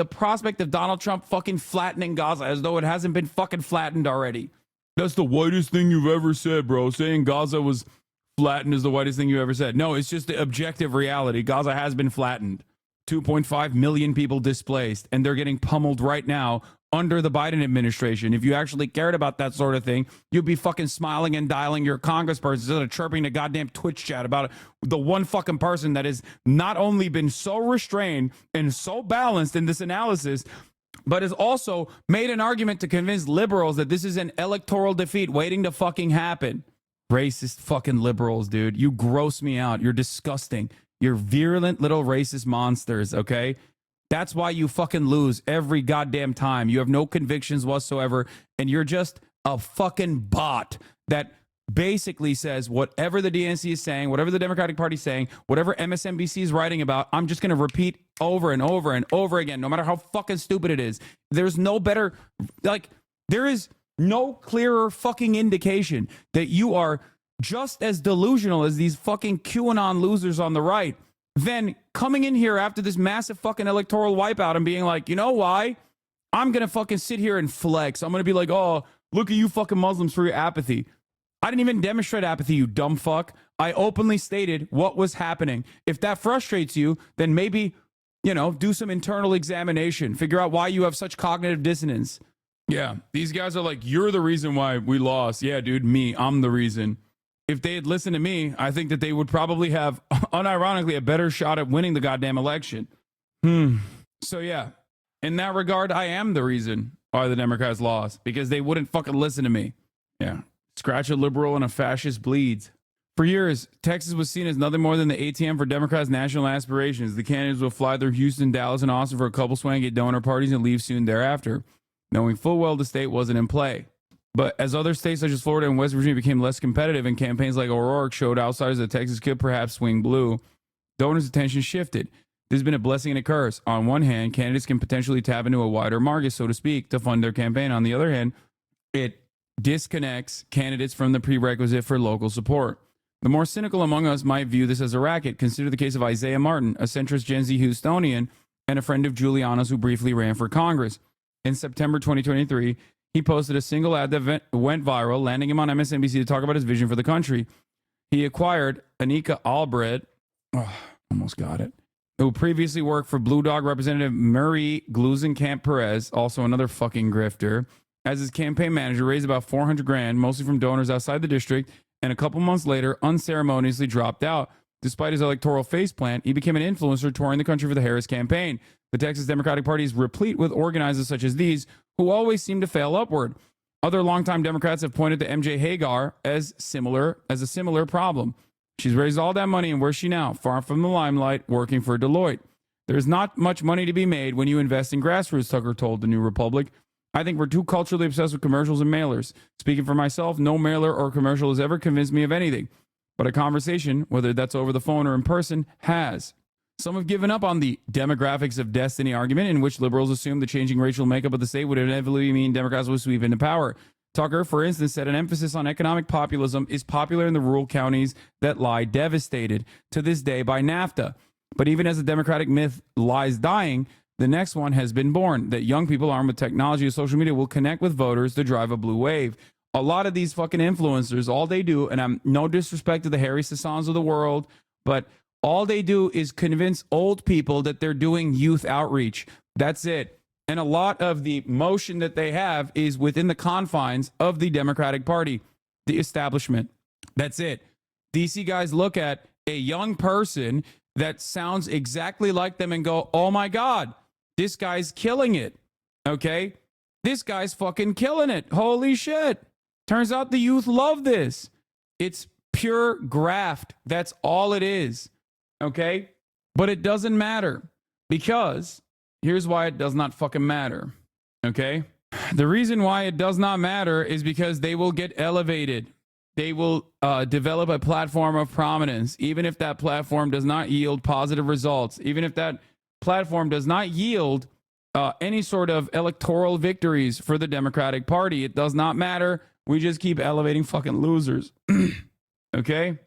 S2: prospect of Donald Trump fucking flattening Gaza, as though it hasn't been fucking flattened already. That's the whitest thing you've ever said, bro. Saying Gaza was flattened is the whitest thing you ever said. No, it's just the objective reality. Gaza has been flattened. 2.5 million people displaced, and they're getting pummeled right now under the Biden administration. If you actually cared about that sort of thing, you'd be fucking smiling and dialing your congressperson instead of chirping the goddamn Twitch chat about the one fucking person that has not only been so restrained and so balanced in this analysis, but has also made an argument to convince liberals that this is an electoral defeat waiting to fucking happen. Racist fucking liberals, dude. You gross me out. You're disgusting. You're virulent little racist monsters, okay? That's why you fucking lose every goddamn time. You have no convictions whatsoever, and you're just a fucking bot that basically says whatever the DNC is saying, whatever the Democratic Party is saying, whatever MSNBC is writing about, I'm just going to repeat over and over and over again, no matter how fucking stupid it is. There's no better, there is no clearer fucking indication that you are just as delusional as these fucking QAnon losers on the right. Then coming in here after this massive fucking electoral wipeout and being like, you know why? I'm going to fucking sit here and flex. I'm going to be like, oh, look at you fucking Muslims for your apathy. I didn't even demonstrate apathy, you dumb fuck. I openly stated what was happening. If that frustrates you, then maybe, do some internal examination. Figure out why you have such cognitive dissonance. Yeah, these guys are like, you're the reason why we lost. Yeah, dude, I'm the reason. If they had listened to me, I think that they would probably have, unironically, a better shot at winning the goddamn election. So yeah, in that regard, I am the reason why the Democrats lost, because they wouldn't fucking listen to me. Yeah, scratch a liberal and a fascist bleeds. For years, Texas was seen as nothing more than the ATM for Democrats' national aspirations. The candidates would fly through Houston, Dallas, and Austin for a couple swing at donor parties and leave soon thereafter, knowing full well the state wasn't in play. But as other states such as Florida and West Virginia became less competitive and campaigns like O'Rourke showed outsiders that Texas could perhaps swing blue, donors' attention shifted. This has been a blessing and a curse. On one hand, candidates can potentially tap into a wider market, so to speak, to fund their campaign. On the other hand, it disconnects candidates from the prerequisite for local support. The more cynical among us might view this as a racket. Consider the case of Isaiah Martin, a centrist Gen Z Houstonian and a friend of Giuliano's who briefly ran for Congress. In September 2023, he posted a single ad that went viral, landing him on MSNBC to talk about his vision for the country. He acquired Anika Albrecht, almost got it, who previously worked for Blue Dog Representative Murray Gluesenkamp Perez, also another fucking grifter, as his campaign manager, raised about $400,000, mostly from donors outside the district, and a couple months later, unceremoniously dropped out. Despite his electoral faceplant, he became an influencer touring the country for the Harris campaign. The Texas Democratic Party is replete with organizers such as these, who always seem to fail upward. Other longtime Democrats have pointed to MJ Hagar as a similar problem. She's raised all that money, and where's she now? Far from the limelight, working for Deloitte. There's not much money to be made when you invest in grassroots, Tucker told the New Republic. I think we're too culturally obsessed with commercials and mailers. Speaking for myself, no mailer or commercial has ever convinced me of anything. But a conversation, whether that's over the phone or in person, has. Some have given up on the demographics of destiny argument, in which liberals assume the changing racial makeup of the state would inevitably mean Democrats will sweep into power. Tucker, for instance, said an emphasis on economic populism is popular in the rural counties that lie devastated to this day by NAFTA. But even as the Democratic myth lies dying, the next one has been born, that young people armed with technology and social media will connect with voters to drive a blue wave. A lot of these fucking influencers, all they do, and I'm no disrespect to the Harry Sassans of the world, but all they do is convince old people that they're doing youth outreach. That's it. And a lot of the motion that they have is within the confines of the Democratic Party, the establishment. That's it. DC guys look at a young person that sounds exactly like them and go, oh my God, this guy's killing it. Okay? This guy's fucking killing it. Holy shit. Turns out the youth love this. It's pure graft. That's all it is. Okay? But it doesn't matter because here's why it does not fucking matter. Okay? The reason why it does not matter is because they will get elevated. They will develop a platform of prominence, even if that platform does not yield positive results, even if that platform does not yield any sort of electoral victories for the Democratic Party. It does not matter. We just keep elevating fucking losers. Okay?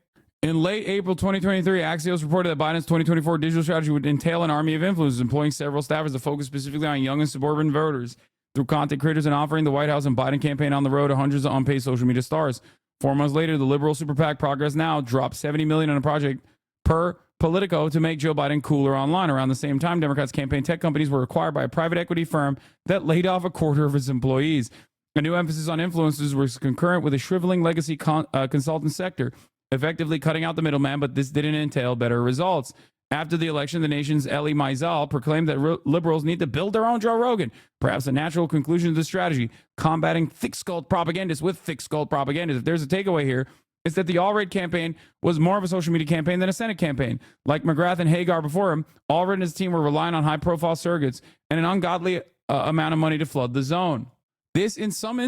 S2: In late April 2023, Axios reported that Biden's 2024 digital strategy would entail an army of influencers, employing several staffers to focus specifically on young and suburban voters through content creators and offering the White House and Biden campaign on the road to hundreds of unpaid social media stars. 4 months later, the liberal super PAC Progress Now dropped $70 million on a project per Politico to make Joe Biden cooler online. Around the same time, Democrats' campaign tech companies were acquired by a private equity firm that laid off a quarter of its employees. A new emphasis on influencers was concurrent with a shriveling legacy consultant sector, effectively cutting out the middleman, but this didn't entail better results. After the election, the nation's Elie Mystal proclaimed that liberals need to build their own Joe Rogan. Perhaps a natural conclusion to the strategy, combating thick-skulled propagandists with thick-skulled propagandists. If there's a takeaway here, it's that the Allred campaign was more of a social media campaign than a Senate campaign. Like McGrath and Hagar before him, Allred and his team were relying on high-profile surrogates and an ungodly amount of money to flood the zone. This, in some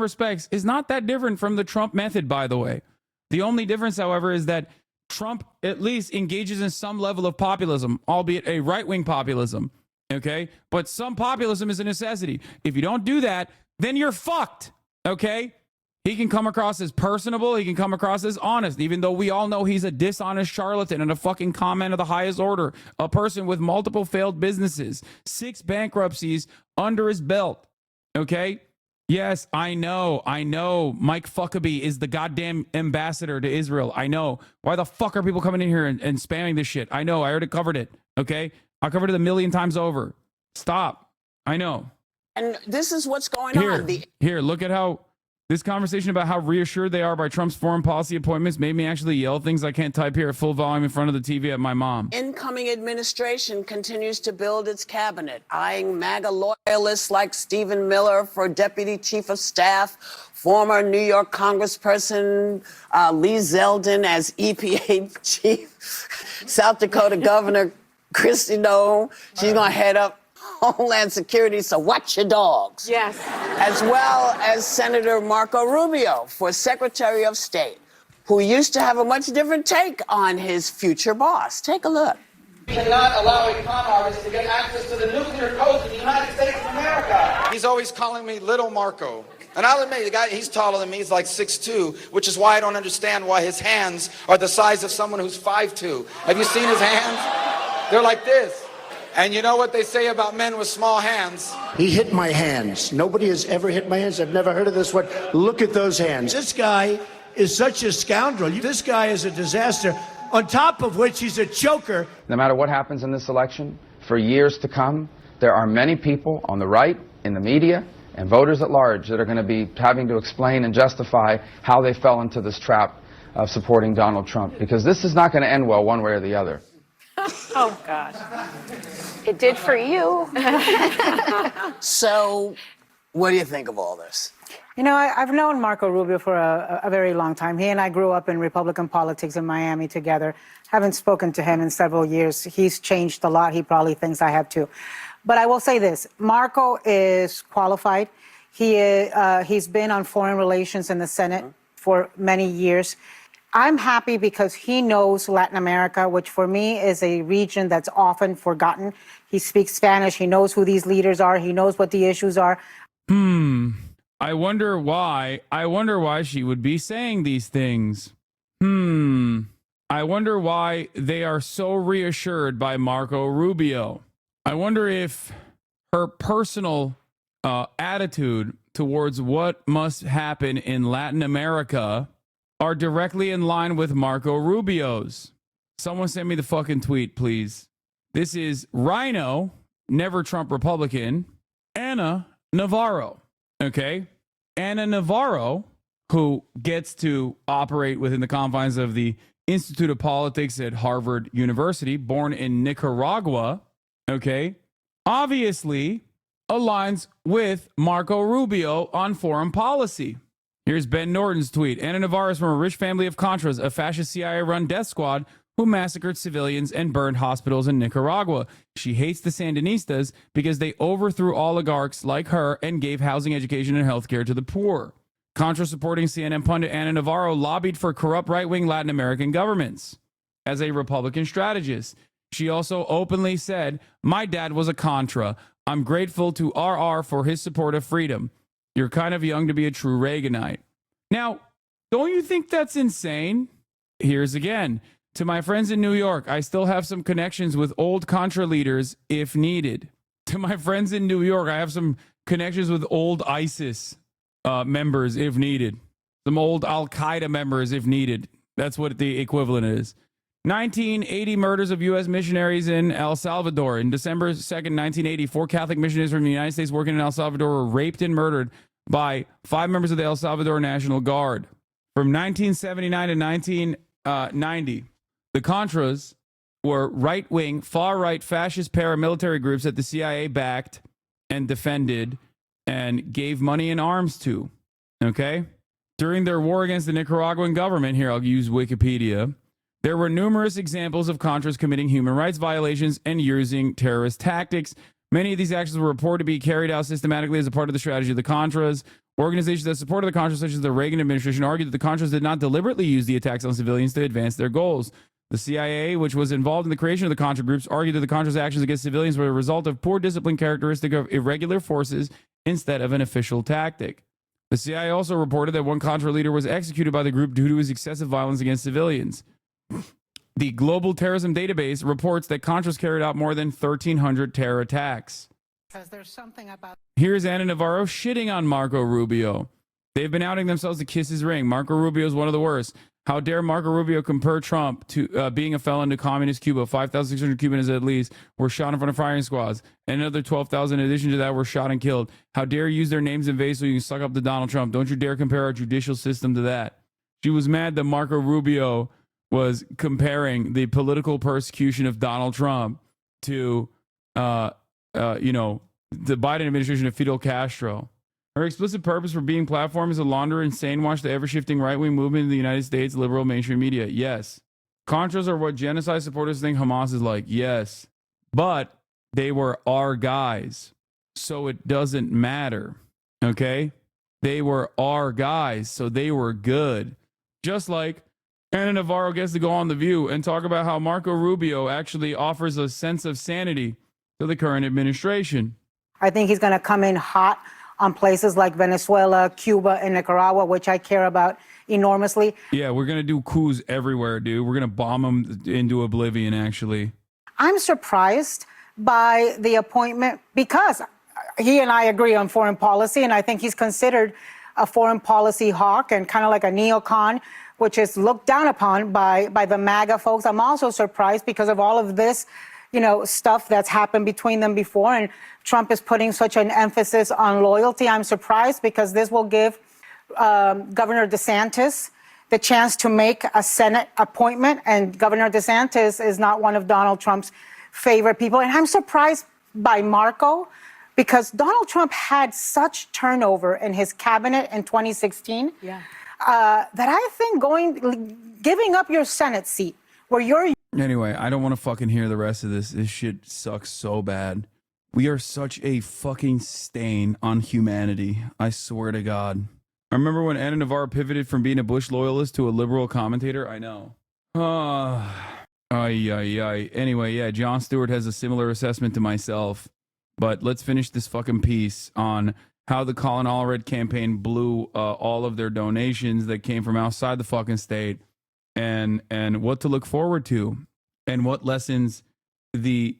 S2: respects, is not that different from the Trump method, by the way. The only difference, however, is that Trump at least engages in some level of populism, albeit a right-wing populism, okay? But some populism is a necessity. If you don't do that, then you're fucked, okay? He can come across as personable. He can come across as honest, even though we all know he's a dishonest charlatan and a fucking comment of the highest order, a person with multiple failed businesses, 6 bankruptcies under his belt, okay? Yes, I know. Mike Fuckabee is the goddamn ambassador to Israel. I know. Why the fuck are people coming in here and spamming this shit? I know. I already covered it. Okay? I covered it 1,000,000 times over. Stop. I know.
S21: And this is what's going on.
S2: Here, look at how this conversation about how reassured they are by Trump's foreign policy appointments made me actually yell things I can't type here at full volume in front of the TV at my mom.
S21: Incoming administration continues to build its cabinet, eyeing MAGA loyalists like Stephen Miller for Deputy Chief of Staff, former New York Congressperson Lee Zeldin as EPA Chief, South Dakota Governor Kristi Noem. She's going to head up Homeland Security, so watch your dogs.
S5: Yes.
S21: As well as Senator Marco Rubio for Secretary of State, who used to have a much different take on his future boss. Take a look.
S22: We cannot allow a con artist to get access to the nuclear codes of the United States of America. He's always calling me Little Marco. And I'll admit, the guy, he's taller than me. He's like 6'2", which is why I don't understand why his hands are the size of someone who's 5'2". Have you seen his hands? They're like this. And you know what they say about men with small hands?
S23: He hit my hands. Nobody has ever hit my hands. I've never heard of this one. Look at those hands. This guy is such a scoundrel. This guy is a disaster. On top of which, he's a choker.
S24: No matter what happens in this election, for years to come, there are many people on the right, in the media, and voters at large that are going to be having to explain and justify how they fell into this trap of supporting Donald Trump. Because this is not going to end well one way or the other.
S5: Oh, gosh. It did for you.
S21: So, what do you think of all this?
S25: You know, I've known Marco Rubio for a very long time. He and I grew up in Republican politics in Miami together. Haven't spoken to him in several years. He's changed a lot. He probably thinks I have too. But I will say this. Marco is qualified. He's been on foreign relations in the Senate for many years. I'm happy because he knows Latin America, which for me is a region that's often forgotten. He speaks Spanish. He knows who these leaders are. He knows what the issues are.
S2: I wonder why she would be saying these things. I wonder why they are so reassured by Marco Rubio. I wonder if her personal attitude towards what must happen in Latin America are directly in line with Marco Rubio's. Someone send me the fucking tweet, please. This is Rhino, never Trump Republican, Ana Navarro. Okay? Ana Navarro, who gets to operate within the confines of the Institute of Politics at Harvard University, born in Nicaragua, okay, obviously aligns with Marco Rubio on foreign policy. Here's Ben Norton's tweet. Ana Navarro is from a rich family of Contras, a fascist CIA-run death squad who massacred civilians and burned hospitals in Nicaragua. She hates the Sandinistas because they overthrew oligarchs like her and gave housing, education, and healthcare to the poor. Contra-supporting CNN pundit Ana Navarro lobbied for corrupt right-wing Latin American governments as a Republican strategist. She also openly said, "My dad was a Contra. I'm grateful to RR for his support of freedom. You're kind of young to be a true Reaganite." Now, don't you think that's insane? Here's again. To my friends in New York, I still have some connections with old Contra leaders if needed. To my friends in New York, I have some connections with old ISIS members if needed. Some old Al-Qaeda members if needed. That's what the equivalent is. 1980 murders of U.S. missionaries in El Salvador. In December 2nd, 1980, 4 Catholic missionaries from the United States working in El Salvador were raped and murdered by 5 members of the El Salvador National Guard. From 1979 to 1990, the Contras were right-wing, far-right fascist paramilitary groups that the CIA backed and defended and gave money and arms to, okay? During their war against the Nicaraguan government, here I'll use Wikipedia, there were numerous examples of Contras committing human rights violations and using terrorist tactics. Many of these actions were reported to be carried out systematically as a part of the strategy of the Contras. Organizations that supported the Contras, such as the Reagan administration, argued that the Contras did not deliberately use the attacks on civilians to advance their goals. The CIA, which was involved in the creation of the Contra groups, argued that the Contras' actions against civilians were a result of poor discipline characteristic of irregular forces instead of an official tactic. The CIA also reported that one Contra leader was executed by the group due to his excessive violence against civilians. The Global Terrorism Database reports that Contras carried out more than 1,300 terror attacks.
S25: Because there's something about
S2: Here's Ana Navarro shitting on Marco Rubio. They've been outing themselves to kiss his ring. Marco Rubio is one of the worst. How dare Marco Rubio compare Trump to being a felon to communist Cuba? 5,600 Cubans at least were shot in front of firing squads. And another 12,000 in addition to that were shot and killed. How dare you use their names in vain so you can suck up to Donald Trump? Don't you dare compare our judicial system to that. She was mad that Marco Rubio was comparing the political persecution of Donald Trump to, the Biden administration of Fidel Castro. Her explicit purpose for being platform is to launder and sane-wash the ever-shifting right-wing movement in the United States liberal mainstream media. Yes. Contras are what genocide supporters think Hamas is like. Yes. But they were our guys. So it doesn't matter. Okay? They were our guys. So they were good. Just like Ana Navarro gets to go on The View and talk about how Marco Rubio actually offers a sense of sanity to the current administration.
S25: I think he's going to come in hot on places like Venezuela, Cuba, and Nicaragua, which I care about enormously.
S2: Yeah, we're going to do coups everywhere, dude. We're going to bomb them into oblivion, actually.
S25: I'm surprised by the appointment because he and I agree on foreign policy, and I think he's considered a foreign policy hawk and kind of like a neocon, which is looked down upon by the MAGA folks. I'm also surprised because of all of this stuff that's happened between them before. And Trump is putting such an emphasis on loyalty. I'm surprised because this will give Governor DeSantis the chance to make a Senate appointment. And Governor DeSantis is not one of Donald Trump's favorite people. And I'm surprised by Marco because Donald Trump had such turnover in his cabinet in 2016 that I think giving up your Senate seat where you're...
S2: Anyway, I don't want to fucking hear the rest of this. This shit sucks so bad. We are such a fucking stain on humanity. I swear to God. I remember when Ana Navarro pivoted from being a Bush loyalist to a liberal commentator. I know. Anyway, yeah, Jon Stewart has a similar assessment to myself. But let's finish this fucking piece on how the Colin Allred campaign blew all of their donations that came from outside the fucking state. And what to look forward to and what lessons will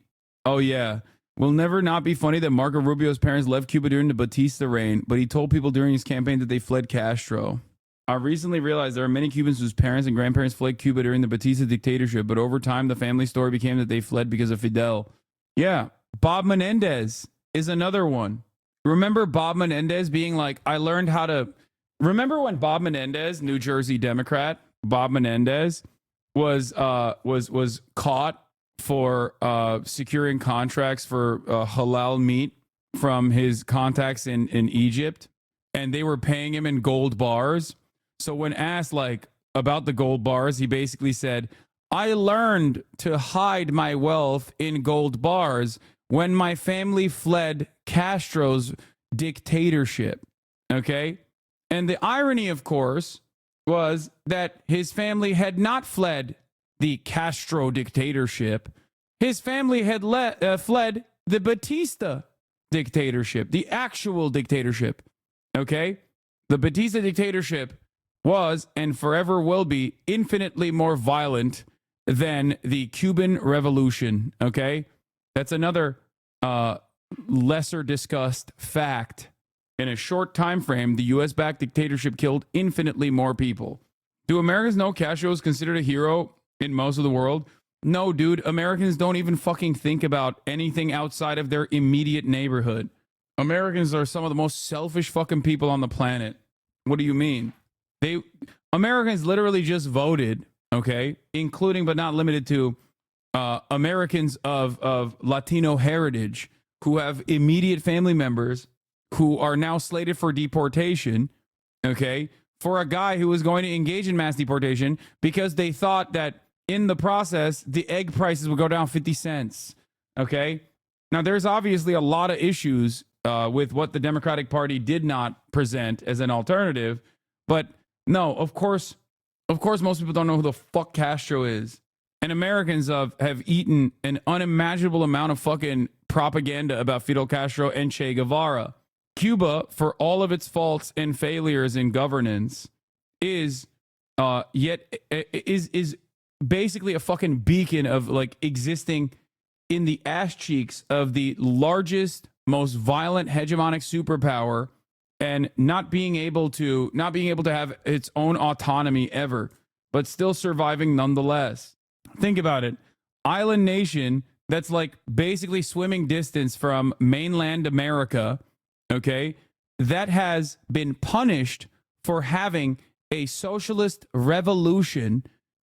S2: never not be funny that Marco Rubio's parents left Cuba during the Batista reign, but he told people during his campaign that they fled Castro. I recently realized there are many Cubans whose parents and grandparents fled Cuba during the Batista dictatorship, but over time the family story became that they fled because of Fidel. Yeah, Bob Menendez is another one. Remember Bob Menendez being like, remember when Bob Menendez, New Jersey Democrat, Bob Menendez was caught for securing contracts for halal meat from his contacts in Egypt, and they were paying him in gold bars. So when asked like about the gold bars, he basically said, "I learned to hide my wealth in gold bars when my family fled Castro's dictatorship." Okay? And the irony, of course, was that his family had not fled the Castro dictatorship. His family had fled the Batista dictatorship, the actual dictatorship. Okay? The Batista dictatorship was and forever will be infinitely more violent than the Cuban Revolution. Okay? That's another lesser discussed fact. In a short time frame, the U.S.-backed dictatorship killed infinitely more people. Do Americans know Castro is considered a hero in most of the world? No, dude. Americans don't even fucking think about anything outside of their immediate neighborhood. Americans are some of the most selfish fucking people on the planet. What do you mean? Americans literally just voted, okay, including but not limited to Americans of Latino heritage who have immediate family members who are now slated for deportation, okay, for a guy who was going to engage in mass deportation because they thought that in the process, the egg prices would go down 50 cents, okay? Now, there's obviously a lot of issues with what the Democratic Party did not present as an alternative, but no, of course, most people don't know who the fuck Castro is. And Americans have eaten an unimaginable amount of fucking propaganda about Fidel Castro and Che Guevara. Cuba, for all of its faults and failures in governance, is basically a fucking beacon of like existing in the ass cheeks of the largest, most violent hegemonic superpower and not being able to have its own autonomy ever, but still surviving nonetheless. Think about it. Island nation that's like basically swimming distance from mainland America, okay, that has been punished for having a socialist revolution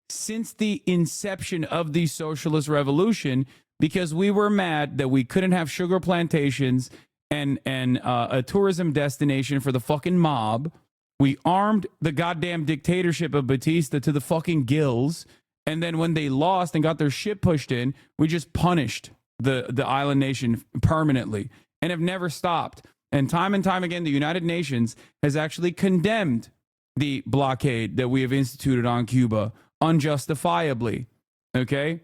S2: since the inception of the socialist revolution because we were mad that we couldn't have sugar plantations and a tourism destination for the fucking mob. We armed the goddamn dictatorship of Batista to the fucking gills. And then when they lost and got their shit pushed in, we just punished the island nation permanently and have never stopped. And time again, the United Nations has actually condemned the blockade that we have instituted on Cuba unjustifiably. Okay?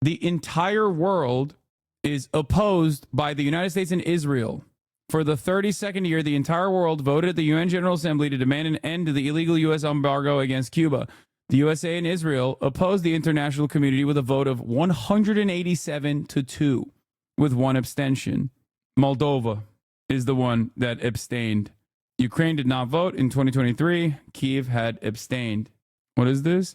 S2: The entire world is opposed by the United States and Israel. For the 32nd year, the entire world voted at the UN General Assembly to demand an end to the illegal U.S. embargo against Cuba. The USA and Israel opposed the international community with a vote of 187-2 with one abstention. Moldova is the one that abstained. Ukraine did not vote in 2023. Kyiv had abstained. What is this?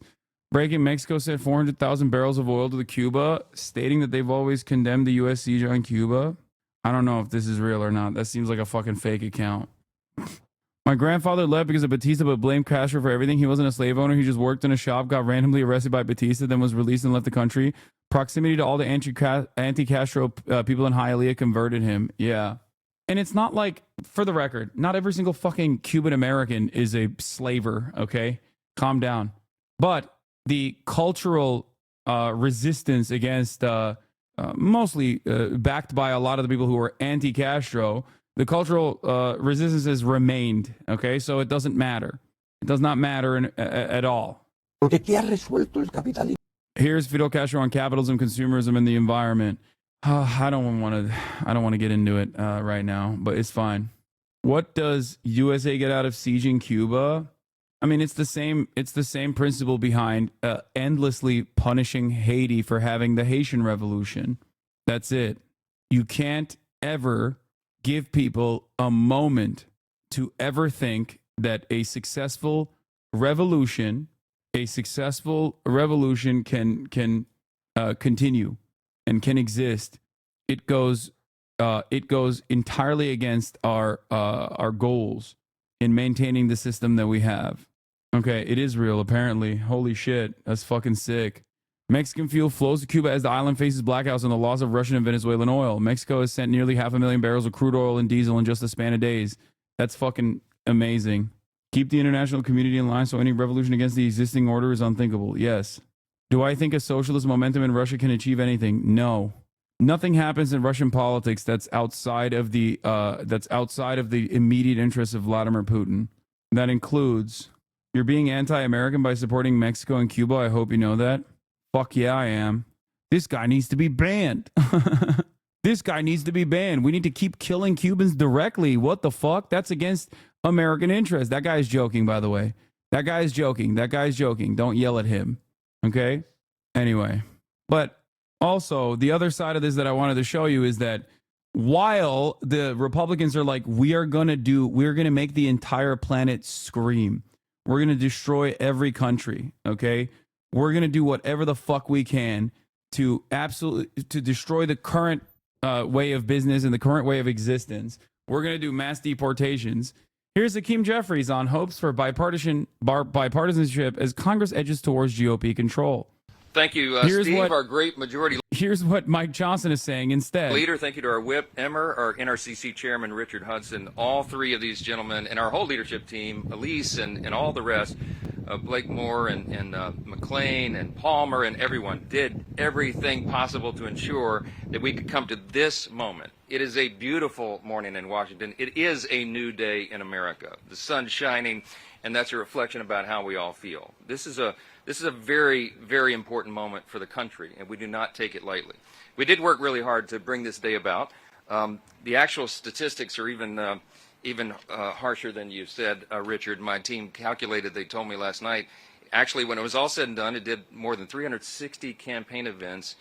S2: Breaking Mexico sent 400,000 barrels of oil to Cuba, stating that they've always condemned the U.S. siege on Cuba. I don't know if this is real or not. That seems like a fucking fake account. My grandfather left because of Batista, but blamed Castro for everything. He wasn't a slave owner. He just worked in a shop, got randomly arrested by Batista, then was released and left the country. Proximity to all the anti-Castro people in Hialeah converted him. Yeah. And it's not like, for the record, not every single fucking Cuban American is a slaver, okay? Calm down. But the cultural resistance against, mostly backed by a lot of the people who are anti-Castro, the cultural resistance has remained, okay? So it doesn't matter. It does not matter at all. Here's Fidel Castro on capitalism, consumerism, and the environment. I don't want to get into it right now, but it's fine. What does USA get out of sieging Cuba? I mean, it's the same principle behind endlessly punishing Haiti for having the Haitian Revolution. That's it. You can't ever give people a moment to ever think that a successful revolution can continue and can exist. It goes entirely against our goals in maintaining the system that we have. Okay, it is real, apparently. Holy shit. That's fucking sick. Mexican fuel flows to Cuba as the island faces blackouts and the loss of Russian and Venezuelan oil. Mexico has sent nearly 500,000 barrels of crude oil and diesel in just a span of days. That's fucking amazing. Keep the international community in line so any revolution against the existing order is unthinkable. Yes. Do I think a socialist momentum in Russia can achieve anything? No. Nothing happens in Russian politics that's outside of the immediate interests of Vladimir Putin. That includes, you're being anti-American by supporting Mexico and Cuba. I hope you know that. Fuck yeah, I am. This guy needs to be banned. This guy needs to be banned. We need to keep killing Cubans directly. What the fuck? That's against American interests. That guy's joking, by the way. That guy's joking. That guy's joking. Don't yell at him. Okay? Anyway. But also, the other side of this that I wanted to show you is that while the Republicans are like, we're going to make the entire planet scream. We're going to destroy every country. Okay? We're going to do whatever the fuck we can to destroy the current way of business and the current way of existence. We're going to do mass deportations. Here's Hakeem Jeffries on hopes for bipartisanship as Congress edges towards GOP control.
S4: Thank you, Steve, our great majority.
S2: Here's what Mike Johnson is saying instead.
S4: Leader, thank you to our whip, Emmer, our NRCC chairman, Richard Hudson, all three of these gentlemen, and our whole leadership team, Elise and all the rest, Blake Moore and McClain and Palmer and everyone did everything possible to ensure that we could come to this moment. It is a beautiful morning in Washington. It is a new day in America. The sun's shining, and that's a reflection about how we all feel. This is a very, very important moment for the country, and we do not take it lightly. We did work really hard to bring this day about. The actual statistics are even harsher than you said, Richard. My team calculated, they told me last night, actually when it was all said and done, it did more than 360 campaign events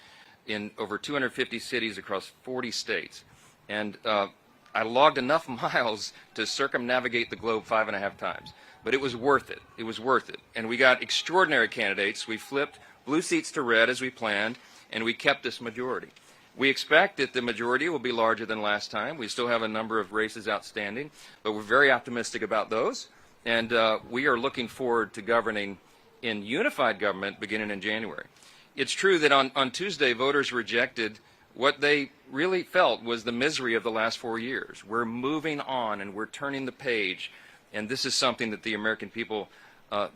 S4: in over 250 cities across 40 states. And I logged enough miles to circumnavigate the globe 5.5 times. But it was worth it. It was worth it. And we got extraordinary candidates. We flipped blue seats to red as we planned, and we kept this majority. We expect that the majority will be larger than last time. We still have a number of races outstanding, but we're very optimistic about those. And we are looking forward to governing in unified government beginning in January. It's true that on Tuesday, voters rejected what they really felt was the misery of the last 4 years. We're moving on, and we're turning the page. And this is something that the American people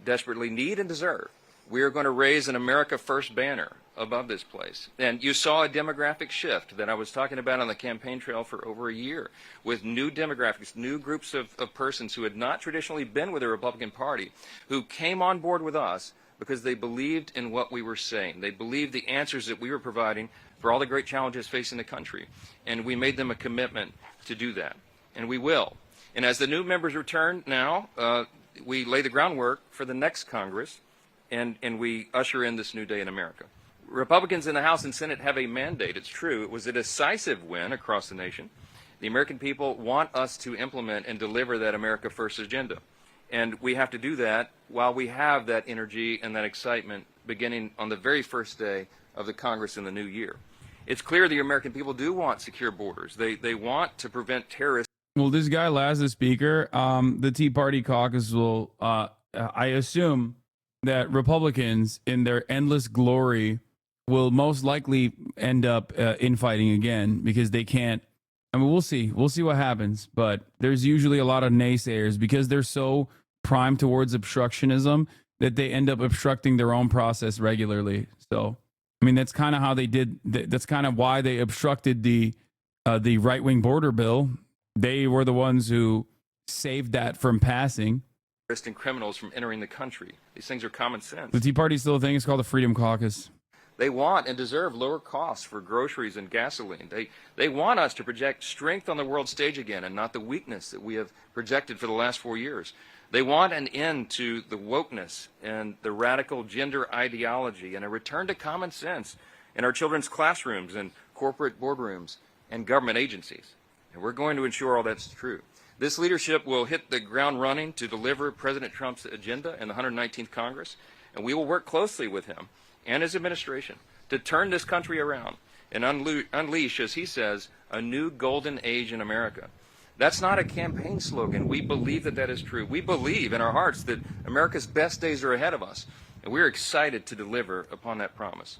S4: desperately need and deserve. We are going to raise an America First banner above this place. And you saw a demographic shift that I was talking about on the campaign trail for over a year, with new demographics, new groups of persons who had not traditionally been with the Republican Party, who came on board with us because they believed in what we were saying. They believed the answers that we were providing for all the great challenges facing the country. And we made them a commitment to do that. And we will. And as the new members return now, we lay the groundwork for the next Congress, and we usher in this new day in America. Republicans in the House and Senate have a mandate. It's true. It was a decisive win across the nation. The American people want us to implement and deliver that America First agenda. And we have to do that while we have that energy and that excitement beginning on the very first day of the Congress in the new year. It's clear the American people do want secure borders. They want to prevent terrorists.
S2: Well, this guy last the speaker, the Tea Party caucus will, I assume that Republicans in their endless glory will most likely end up infighting again because they can't. I mean, we'll see what happens, but there's usually a lot of naysayers because they're so primed towards obstructionism that they end up obstructing their own process regularly. So, I mean, that's kind of how they did. That's kind of why they obstructed the right-wing border bill. They were the ones who saved that from passing.
S4: And criminals from entering the country. These things are common sense.
S2: The Tea Party still a thing. It's called the Freedom Caucus.
S4: They want and deserve lower costs for groceries and gasoline. They want us to project strength on the world stage again and not the weakness that we have projected for the last 4 years. They want an end to the wokeness and the radical gender ideology and a return to common sense in our children's classrooms and corporate boardrooms and government agencies. And we're going to ensure all that's true. This leadership will hit the ground running to deliver President Trump's agenda in the 119th Congress, and we will work closely with him and his administration to turn this country around and unleash, as he says, a new golden age in America. That's not a campaign slogan. We believe that that is true. We believe in our hearts that America's best days are ahead of us, and we're excited to deliver upon that promise.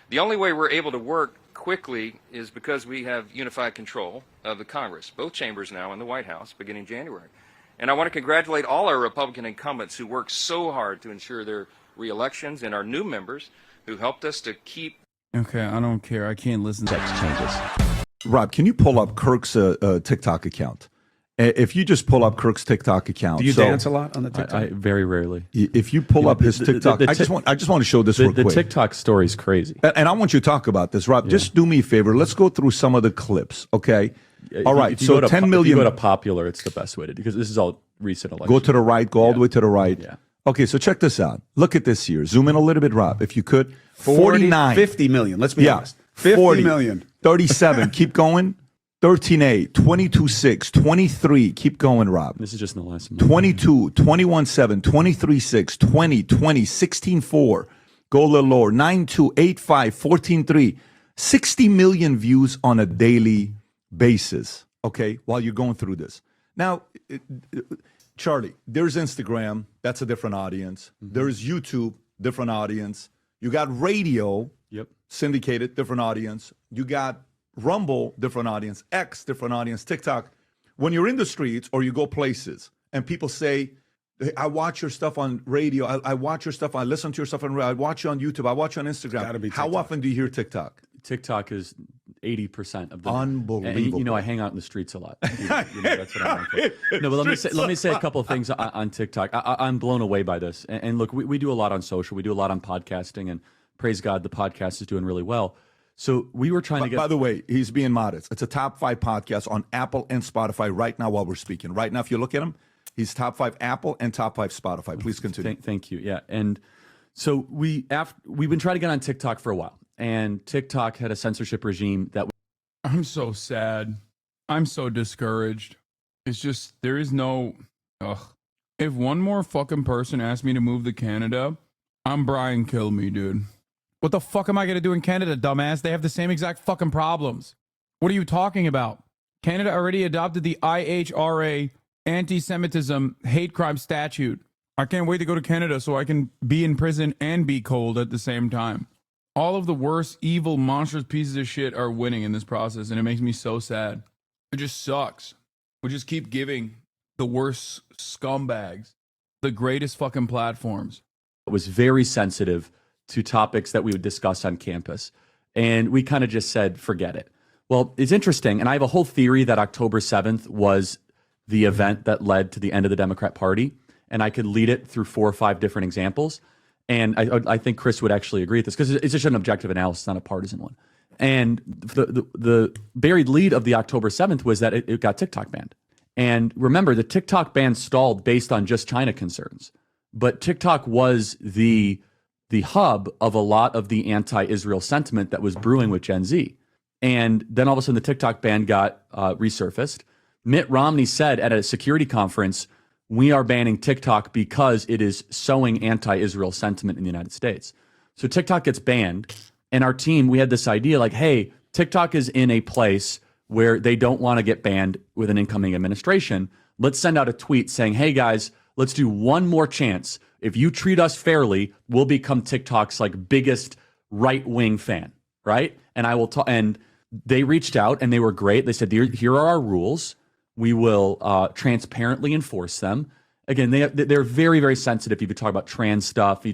S4: The only way we're able to work quickly is because we have unified control of the Congress, both chambers now in the White House, beginning January. And I want to congratulate all our Republican incumbents who worked so hard to ensure their re-elections and our new members who helped us to keep.
S2: Okay, I don't care. I can't listen to
S6: Sex changes. Rob, can you pull up Kirk's TikTok account? If you just pull up Kirk's TikTok account,
S7: do you dance a lot on the TikTok?
S6: I
S7: very rarely.
S6: If you pull up his TikTok, I just want to show this real quick.
S7: The TikTok story is crazy,
S6: and I want you to talk about this, Rob. Just do me a favor. Let's go through some of the clips, okay? All right. So 10 million.
S7: If you go to popular, it's the best way to do because this is all recent election.
S6: Go to the right. Go all the way to the right. Yeah. Okay. So check this out. Look at this here. Zoom in a little bit, Rob, if you could. 49,
S7: 50 million. Let's be honest. 50 million.
S6: 37. Keep going. 13.8, 22.6, 23. Keep going, Rob.
S7: This is just in the last
S6: 22, 21.7, 23.6, 20, 16.4. Go a little lower. 9.2, 8.5, 14.3. 60 million views on a daily basis, okay, while you're going through this. Now, Charlie, there's Instagram. That's a different audience. There's YouTube, different audience. You got radio, syndicated, different audience. You got Rumble, different audience. X, different audience. TikTok. When you're in the streets or you go places and people say, hey, I watch your stuff on radio. I watch your stuff. I listen to your stuff on radio. I watch you on YouTube. I watch you on Instagram. How often do you hear TikTok?
S7: TikTok is 80% of the
S6: unbelievable.
S7: And, I hang out in the streets a lot. That's what I'm for. No, but let me say a couple of things on TikTok. I'm blown away by this. And look, we do a lot on social. We do a lot on podcasting, and praise God, the podcast is doing really well. So we were trying to get.
S6: By the way, he's being modest. It's a top 5 podcast on Apple and Spotify right now while we're speaking. Right now, if you look at him, he's top 5 Apple and top 5 Spotify. Please continue.
S7: Thank you. Yeah, and so we've been trying to get on TikTok for a while, and TikTok had a censorship regime that.
S2: I'm so sad. I'm so discouraged. It's just there is no. If one more fucking person asked me to move to Canada, I'm Brian Kilmeade, dude. What the fuck am I going to do in Canada, dumbass? They have the same exact fucking problems. What are you talking about? Canada already adopted the IHRA anti-Semitism hate crime statute. I can't wait to go to Canada so I can be in prison and be cold at the same time. All of the worst, evil, monstrous pieces of shit are winning in this process, and it makes me so sad. It just sucks. We just keep giving the worst scumbags the greatest fucking platforms.
S7: It was very sensitive to topics that we would discuss on campus. And we kind of just said, forget it. Well, it's interesting. And I have a whole theory that October 7th was the event that led to the end of the Democrat Party. And I could lead it through 4 or 5 different examples. And I think Chris would actually agree with this because it's just an objective analysis, not a partisan one. And the buried lead of the October 7th was that it got TikTok banned. And remember, the TikTok ban stalled based on just China concerns. But TikTok was the hub of a lot of the anti-Israel sentiment that was brewing with Gen Z. And then all of a sudden the TikTok ban got resurfaced. Mitt Romney said at a security conference, we are banning TikTok because it is sowing anti-Israel sentiment in the United States. So TikTok gets banned. And our team, we had this idea like, hey, TikTok is in a place where they don't want to get banned with an incoming administration. Let's send out a tweet saying, hey guys, let's do one more chance. If you treat us fairly, we'll become TikTok's like biggest right-wing fan, right? And I will talk. And they reached out and they were great. They said, here are our rules. We will transparently enforce them. Again, they're very, very sensitive. You could talk about trans stuff.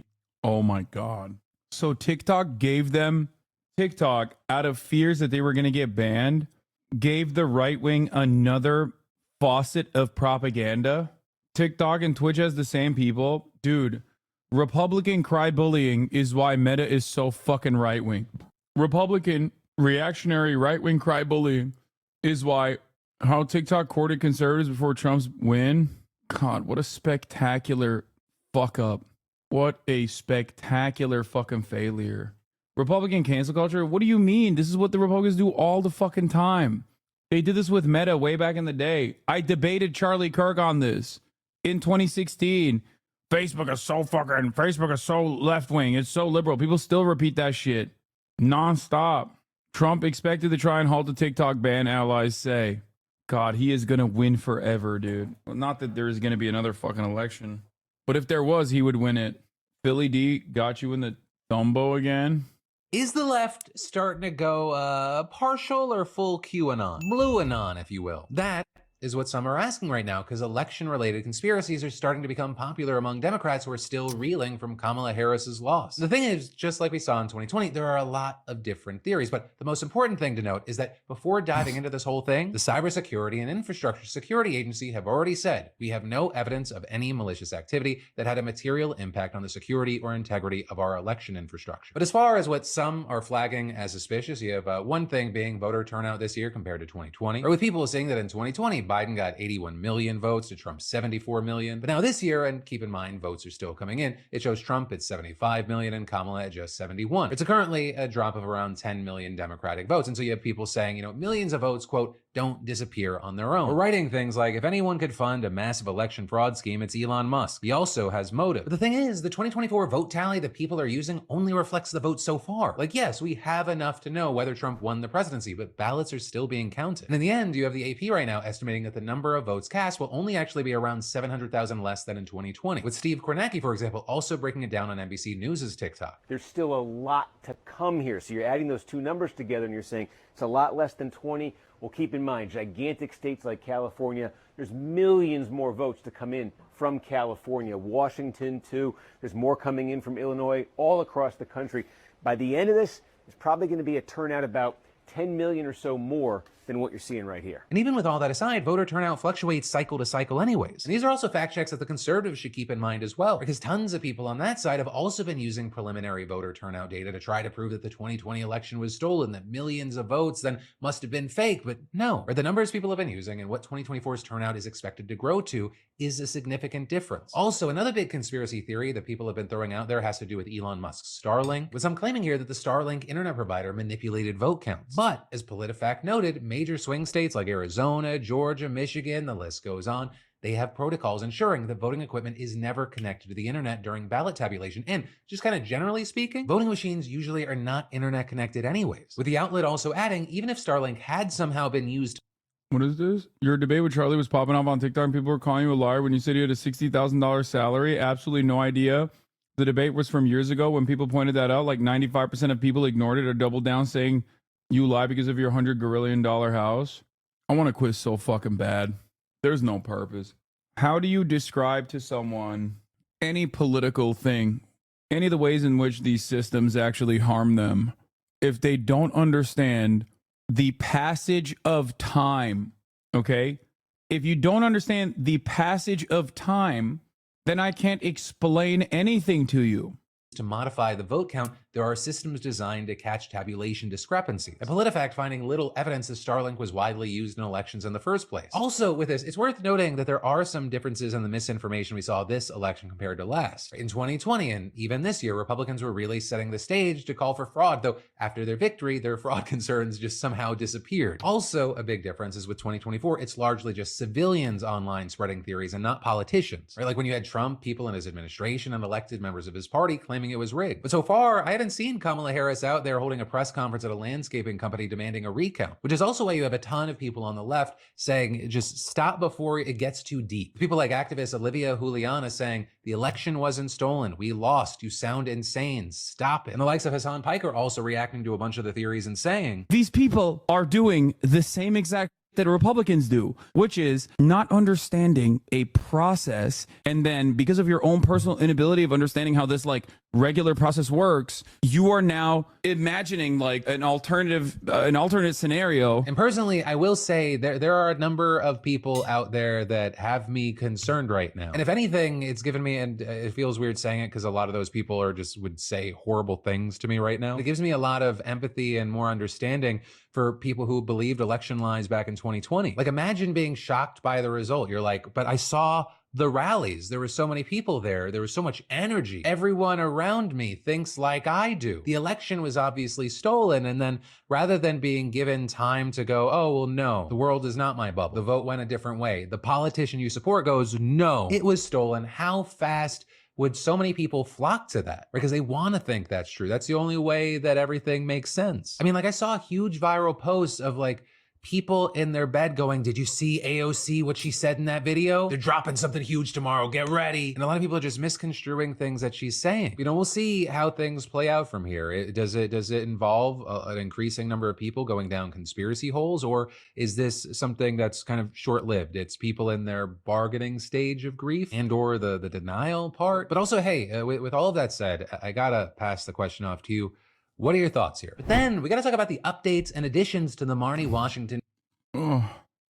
S2: Oh my God. So TikTok gave them, TikTok, out of fears that they were going to get banned, gave the right wing another faucet of propaganda. TikTok and Twitch has the same people. Dude, Republican cry bullying is why Meta is so fucking right wing. Republican reactionary right wing cry bullying is why how TikTok courted conservatives before Trump's win. God, what a spectacular fuck up. What a spectacular fucking failure. Republican cancel culture? What do you mean? This is what the Republicans do all the fucking time. They did this with Meta way back in the day. I debated Charlie Kirk on this in 2016. Facebook is so left-wing. It's so liberal. People still repeat that shit nonstop. Trump expected to try and halt the TikTok ban, allies say. God, he is going to win forever, dude. Well, not that there is going to be another fucking election, but if there was, he would win it. Philly D got you in the Dumbo again.
S8: Is the left starting to go partial or full QAnon? Blue anon, if you will. That is what some are asking right now, because election-related conspiracies are starting to become popular among Democrats who are still reeling from Kamala Harris's loss. The thing is, just like we saw in 2020, there are a lot of different theories, but the most important thing to note is that before diving into this whole thing, the Cybersecurity and Infrastructure Security Agency have already said, we have no evidence of any malicious activity that had a material impact on the security or integrity of our election infrastructure. But as far as what some are flagging as suspicious, you have one thing being voter turnout this year compared to 2020, or with people saying that in 2020, Biden got 81 million votes to Trump's 74 million. But now this year, and keep in mind, votes are still coming in, it shows Trump at 75 million and Kamala at just 71. It's currently a drop of around 10 million Democratic votes. And so you have people saying, you know, millions of votes, quote, don't disappear on their own. Or writing things like, if anyone could fund a massive election fraud scheme, it's Elon Musk. He also has motive. But the thing is, the 2024 vote tally that people are using only reflects the votes so far. Like, yes, we have enough to know whether Trump won the presidency, but ballots are still being counted. And in the end, you have the AP right now estimating that the number of votes cast will only actually be around 700,000 less than in 2020. With Steve Kornacki, for example, also breaking it down on NBC News' TikTok.
S11: There's still a lot to come here. So you're adding those two numbers together and you're saying it's a lot less than 20. Well, keep in mind, gigantic states like California, there's millions more votes to come in from California. Washington, too. There's more coming in from Illinois, all across the country. By the end of this, it's probably going to be a turnout about 10 million or so more than what you're seeing right here.
S8: And even with all that aside, voter turnout fluctuates cycle to cycle anyways. And these are also fact checks that the conservatives should keep in mind as well, because tons of people on that side have also been using preliminary voter turnout data to try to prove that the 2020 election was stolen, that millions of votes then must have been fake, but no. Or the numbers people have been using and what 2024's turnout is expected to grow to is a significant difference. Also, another big conspiracy theory that people have been throwing out there has to do with Elon Musk's Starlink, with some claiming here that the Starlink internet provider manipulated vote counts. But, as PolitiFact noted, major swing states like Arizona, Georgia, Michigan, the list goes on, they have protocols ensuring that voting equipment is never connected to the internet during ballot tabulation. And just kind of generally speaking, voting machines usually are not internet connected anyways. With the outlet also adding, even if Starlink had somehow been used.
S2: What is this? Your debate with Charlie was popping up on TikTok and people were calling you a liar when you said you had a $60,000 salary. Absolutely no idea. The debate was from years ago when people pointed that out. Like 95% of people ignored it or doubled down saying you lie because of your $100 gazillion house. I want to quit so fucking bad. There's no purpose. How do you describe to someone any political thing, any of the ways in which these systems actually harm them, if they don't understand the passage of time? Okay? If you don't understand the passage of time, then I can't explain anything to you.
S8: To modify the vote count, there are systems designed to catch tabulation discrepancies. And PolitiFact finding little evidence that Starlink was widely used in elections in the first place. Also, with this, it's worth noting that there are some differences in the misinformation we saw this election compared to last. In 2020, and even this year, Republicans were really setting the stage to call for fraud, though after their victory, their fraud concerns just somehow disappeared. Also, a big difference is with 2024, it's largely just civilians online spreading theories and not politicians. Right? Like when you had Trump, people in his administration, and elected members of his party claiming it was rigged. But so far, I haven't seen Kamala Harris out there holding a press conference at a landscaping company demanding a recount, which is also why you have a ton of people on the left saying just stop before it gets too deep. People like activist Olivia Juliana saying the election wasn't stolen, we lost, you sound insane, stop it. And the likes of Hassan Piker also reacting to a bunch of the theories and saying
S2: these people are doing the same exact that Republicans do, which is not understanding a process. And then because of your own personal inability of understanding how this like regular process works, you are now imagining like an alternate scenario.
S8: And personally, I will say there are a number of people out there that have me concerned right now. And if anything, it's given me, and it feels weird saying it because a lot of those people are just would say horrible things to me right now. It gives me a lot of empathy and more understanding for people who believed election lies back in 2020. Like imagine being shocked by the result. You're like, but I saw the rallies. There were so many people there. There was so much energy. Everyone around me thinks like I do. The election was obviously stolen. And then rather than being given time to go, oh, well, no, the world is not my bubble. The vote went a different way. The politician you support goes, no, it was stolen. How fast would so many people flock to that? Because they want to think that's true. That's the only way that everything makes sense. I mean, like I saw huge viral posts of like people in their bed going, did you see AOC, what she said in that video? They're dropping something huge tomorrow. Get ready. And a lot of people are just misconstruing things that she's saying. You know, we'll see how things play out from here. Does it involve an increasing number of people going down conspiracy holes, or is this something that's kind of short-lived? It's people in their bargaining stage of grief and or the denial part. But also, hey, with all of that said, I gotta pass the question off to you. What are your thoughts here? But then we got to talk about the updates and additions to the Marnie Washington.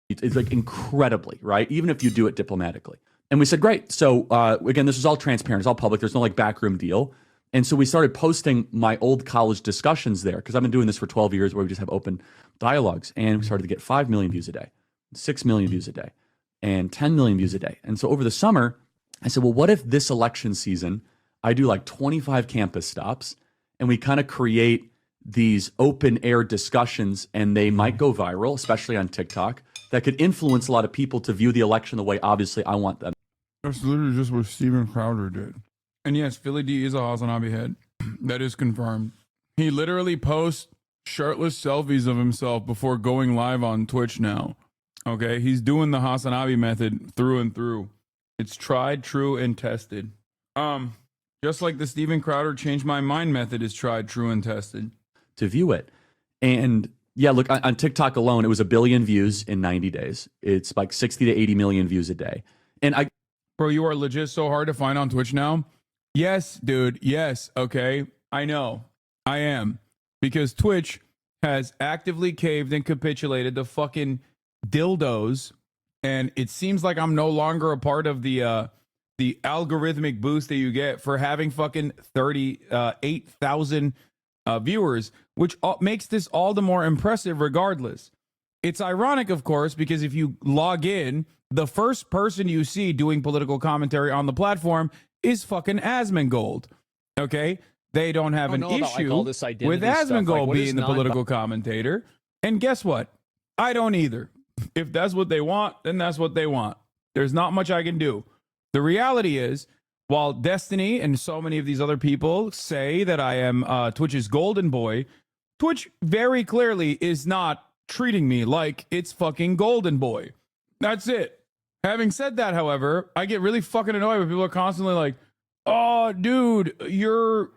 S7: It's like incredibly, right? Even if you do it diplomatically. And we said, great. So again, this is all transparent. It's all public. There's no like backroom deal. And so we started posting my old college discussions there because I've been doing this for 12 years where we just have open dialogues. And we started to get 5 million views a day, 6 million views a day, and 10 million views a day. And so over the summer, I said, well, what if this election season, I do like 25 campus stops and we kind of create these open air discussions and they might go viral, especially on TikTok, that could influence a lot of people to view the election the way obviously I want them.
S2: That's literally just what Steven Crowder did. And yes, Philly D is a Hasanabi head. That is confirmed. He literally posts shirtless selfies of himself before going live on Twitch now. Okay, he's doing the Hasanabi method through and through. It's tried, true, and tested. Just like the Steven Crowder change my mind method is tried, true, and tested.
S7: To view it. And yeah, look, on TikTok alone, it was 1 billion views in 90 days. It's like 60 to 80 million views a day. And
S2: Bro, you are legit so hard to find on Twitch now. Yes, dude. Yes. Okay. I know. I am. Because Twitch has actively caved and capitulated the fucking dildos. And it seems like I'm no longer a part of the algorithmic boost that you get for having fucking 38,000 viewers, which makes this all the more impressive regardless. It's ironic, of course, because if you log in, the first person you see doing political commentary on the platform is fucking Asmongold. Okay? They don't have an issue with Asmongold being the political commentator. And guess what? I don't either. If that's what they want, then that's what they want. There's not much I can do. The reality is, while Destiny and so many of these other people say that I am Twitch's golden boy, Twitch very clearly is not treating me like it's fucking golden boy. That's it. Having said that, however, I get really fucking annoyed when people are constantly like, oh, dude, you're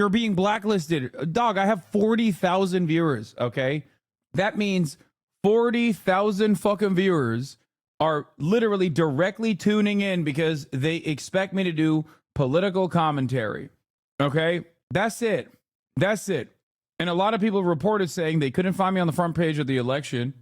S2: being blacklisted. Dog, I have 40,000 viewers, okay? That means 40,000 fucking viewers are literally directly tuning in because they expect me to do political commentary. Okay? That's it. That's it. And a lot of people reported saying they couldn't find me on the front page of the election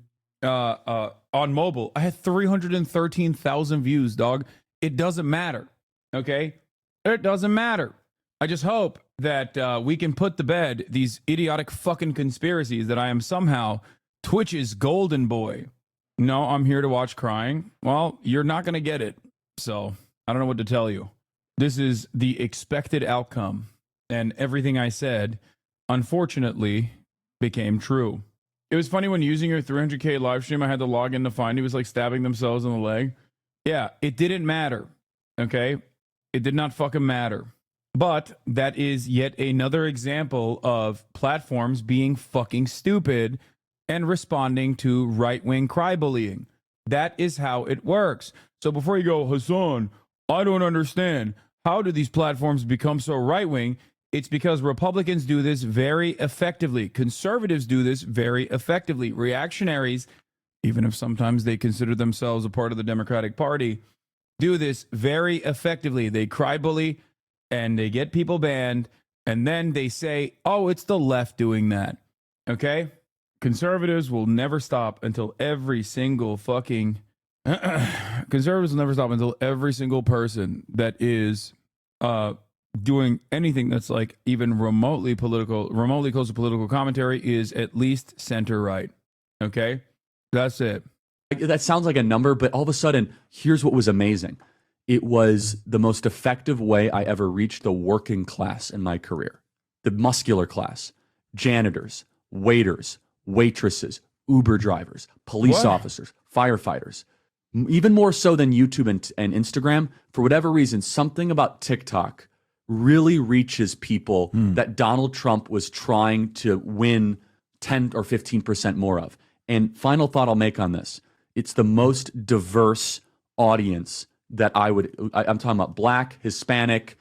S2: on mobile. I had 313,000 views, dog. It doesn't matter. Okay? It doesn't matter. I just hope that we can put to bed these idiotic fucking conspiracies that I am somehow Twitch's golden boy. No, I'm here to watch crying. Well, you're not going to get it. So I don't know what to tell you. This is the expected outcome. And everything I said, unfortunately, became true. It was funny when using your 300K live stream, I had to log in to find he was like stabbing themselves in the leg. Yeah, it didn't matter. Okay? It did not fucking matter. But that is yet another example of platforms being fucking stupid and responding to right-wing cry-bullying. That is how it works. So before you go, Hassan, I don't understand. How do these platforms become so right-wing? It's because Republicans do this very effectively. Conservatives do this very effectively. Reactionaries, even if sometimes they consider themselves a part of the Democratic Party, do this very effectively. They cry-bully, and they get people banned, and then they say, oh, it's the left doing that. Okay? Conservatives will never stop until every single fucking conservatives will never stop until every single person that is doing anything that's like even remotely close to political commentary is at least center right. Okay? That's it.
S7: That sounds like a number, but all of a sudden, here's what was amazing. It was the most effective way I ever reached the working class in my career. The muscular class, janitors, waiters, waitresses, Uber drivers, police officers, firefighters. Even more so than YouTube and Instagram, for whatever reason, something about TikTok really reaches people that Donald Trump was trying to win 10 or 15% more of. And final thought I'll make on this. It's the most diverse audience that I'm talking about Black, Hispanic,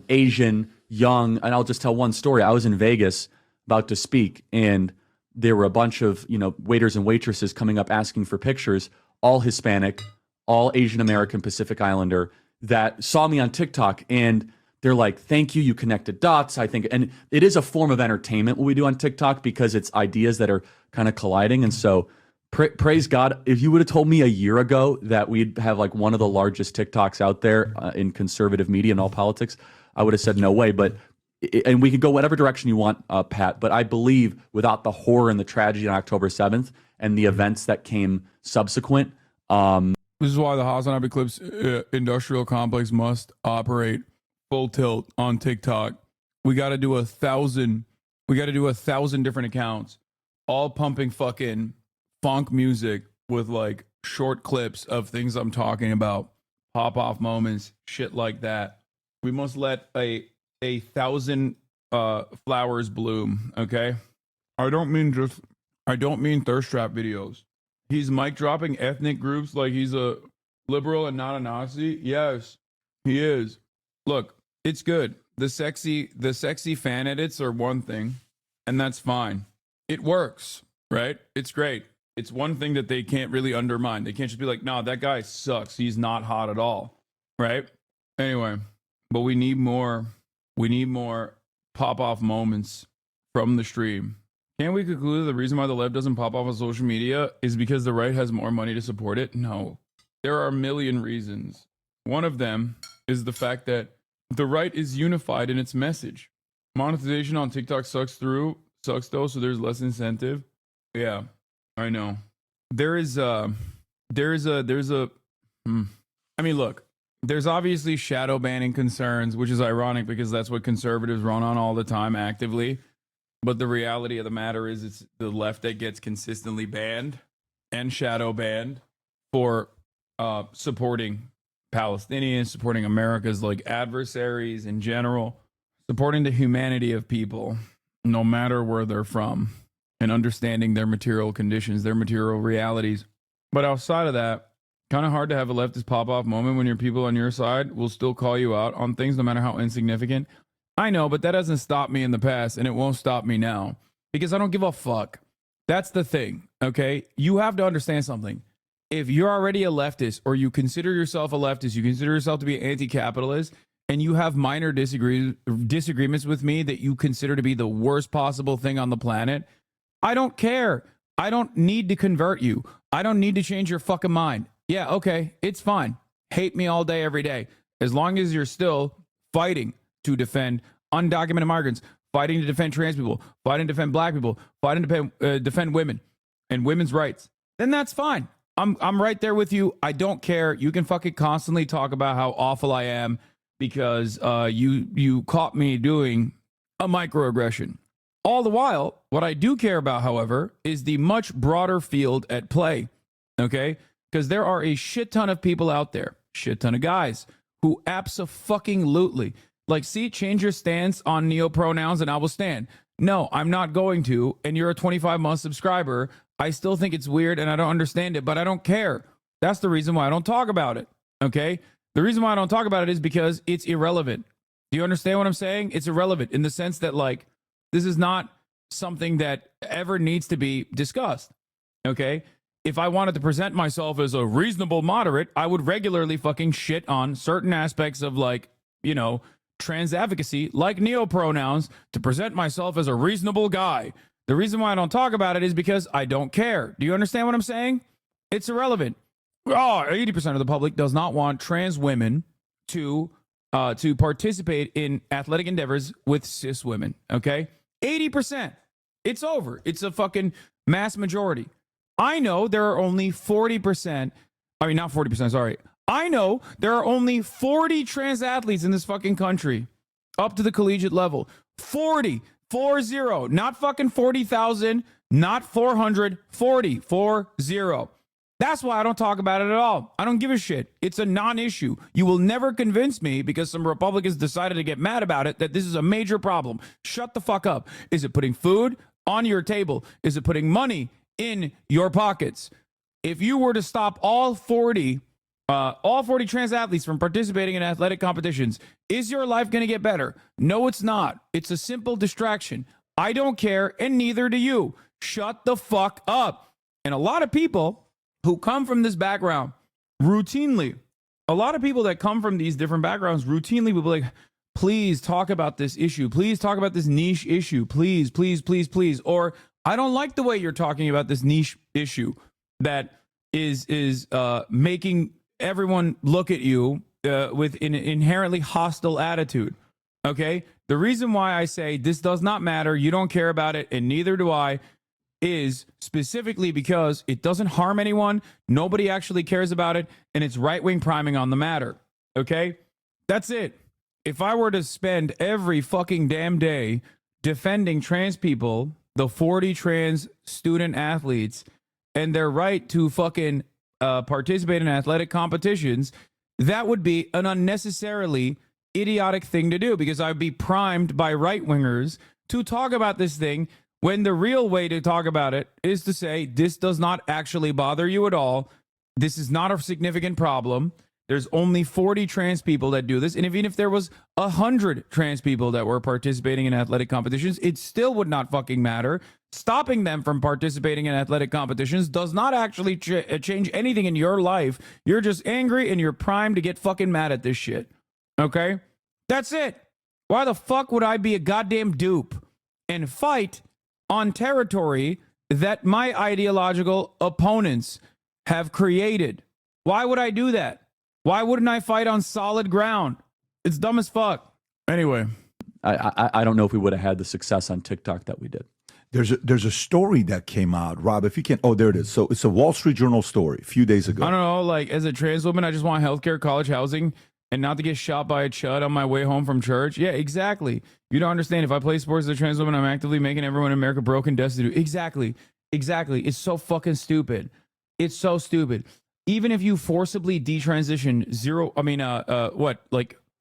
S7: Asian, young. And I'll just tell one story. I was in Vegas about to speak, and there were a bunch of, waiters and waitresses coming up asking for pictures, all Hispanic, all Asian American, Pacific Islander, that saw me on TikTok, and they're like, thank you, you connected dots, I think. And it is a form of entertainment what we do on TikTok, because it's ideas that are kind of colliding. And so praise God. If you would have told me a year ago that we'd have like one of the largest TikToks out there in conservative media and all politics, I would have said no way. And we could go whatever direction you want, Pat, but I believe without the horror and the tragedy on October 7th and the events that came subsequent.
S2: This is why the Hassan Eclipse industrial complex must operate full tilt on TikTok. We got to do 1,000 different accounts, all pumping fucking funk music with like short clips of things I'm talking about, pop off moments, shit like that. We must let a 1,000 flowers bloom. Okay. I don't mean thirst trap videos. He's mic dropping ethnic groups like he's a liberal and not a Nazi. Yes, he is. Look, it's good. The sexy fan edits are one thing, and that's fine. It works, right? It's great. It's one thing that they can't really undermine. They can't just be like, no, that guy sucks. He's not hot at all, right? Anyway, but we need more pop-off moments from the stream. Can we conclude the reason why the left doesn't pop off on social media is because the right has more money to support it? No. There are a million reasons. One of them is the fact that the right is unified in its message. Monetization on TikTok sucks though, so there's less incentive. Yeah, I know. There's obviously shadow banning concerns, which is ironic because that's what conservatives run on all the time actively. But the reality of the matter is it's the left that gets consistently banned and shadow banned for supporting Palestinians, supporting America's like adversaries in general, supporting the humanity of people, no matter where they're from, and understanding their material conditions, their material realities. But outside of that, kind of hard to have a leftist pop-off moment when your people on your side will still call you out on things no matter how insignificant. I know, but that hasn't stopped me in the past, and it won't stop me now because I don't give a fuck. That's the thing, okay? You have to understand something. If you're already a leftist, or you consider yourself a leftist, you consider yourself to be anti-capitalist, and you have minor disagreements with me that you consider to be the worst possible thing on the planet, I don't care. I don't need to convert you. I don't need to change your fucking mind. Yeah, okay, it's fine. Hate me all day, every day. As long as you're still fighting to defend undocumented migrants, fighting to defend trans people, fighting to defend black people, fighting to defend women and women's rights, then that's fine. I'm right there with you. I don't care. You can fucking constantly talk about how awful I am because you caught me doing a microaggression. All the while, what I do care about, however, is the much broader field at play, okay? Because there are a shit ton of people out there, shit ton of guys, who abso-fucking-lutely, like, see, change your stance on neopronouns and I will stand. No, I'm not going to, and you're a 25-month subscriber. I still think it's weird and I don't understand it, but I don't care. That's the reason why I don't talk about it, okay? The reason why I don't talk about it is because it's irrelevant. Do you understand what I'm saying? It's irrelevant in the sense that, like, this is not something that ever needs to be discussed, okay? If I wanted to present myself as a reasonable moderate, I would regularly fucking shit on certain aspects of, like, trans advocacy, like neopronouns, to present myself as a reasonable guy. The reason why I don't talk about it is because I don't care. Do you understand what I'm saying? It's irrelevant. 80% of the public does not want trans women to participate in athletic endeavors with cis women, okay? 80%. It's over. It's a fucking mass majority. I know there are only 40%. I mean, not 40%, sorry. I know there are only 40 trans athletes in this fucking country up to the collegiate level. 40. 40. Not fucking 40,000. Not 400. 40. 40. That's why I don't talk about it at all. I don't give a shit. It's a non-issue. You will never convince me, because some Republicans decided to get mad about it, that this is a major problem. Shut the fuck up. Is it putting food on your table? Is it putting money in your pockets? If you were to stop all 40 trans athletes from participating in athletic competitions, is your life going to get better? No, it's not. It's a simple distraction. I don't care, and neither do you. Shut the fuck up. And a lot of people who come from this background routinely, a lot of people that come from these different backgrounds routinely will be like, please talk about this issue. Please talk about this niche issue. Please, please, please, please. Or I don't like the way you're talking about this niche issue that is making everyone look at you with an inherently hostile attitude. Okay? The reason why I say this does not matter, you don't care about it, and neither do I, is specifically because it doesn't harm anyone. Nobody actually cares about it, and it's right-wing priming on the matter. Okay? That's it. If I were to spend every fucking damn day defending trans people, the 40 trans student athletes, and their right to fucking participate in athletic competitions, that would be an unnecessarily idiotic thing to do, because I'd be primed by right-wingers to talk about this thing when the real way to talk about it is to say, this does not actually bother you at all. This is not a significant problem. There's only 40 trans people that do this. And even if there was 100 trans people that were participating in athletic competitions, it still would not fucking matter. Stopping them from participating in athletic competitions does not actually change anything in your life. You're just angry and you're primed to get fucking mad at this shit. Okay? That's it. Why the fuck would I be a goddamn dupe and fight on territory that my ideological opponents have created? Why would I do that? Why wouldn't I fight on solid ground? It's dumb as fuck. Anyway.
S7: I don't know if we would have had the success on TikTok that we did.
S6: There's a story that came out, Rob, if you can. Oh, there it is. So it's a Wall Street Journal story a few days ago.
S2: I don't know, like, as a trans woman, I just want healthcare, college, housing, and not to get shot by a chud on my way home from church. Yeah, exactly. You don't understand. If I play sports as a trans woman, I'm actively making everyone in America broke and destitute. Exactly. It's so fucking stupid. It's so stupid. Even if you forcibly detransition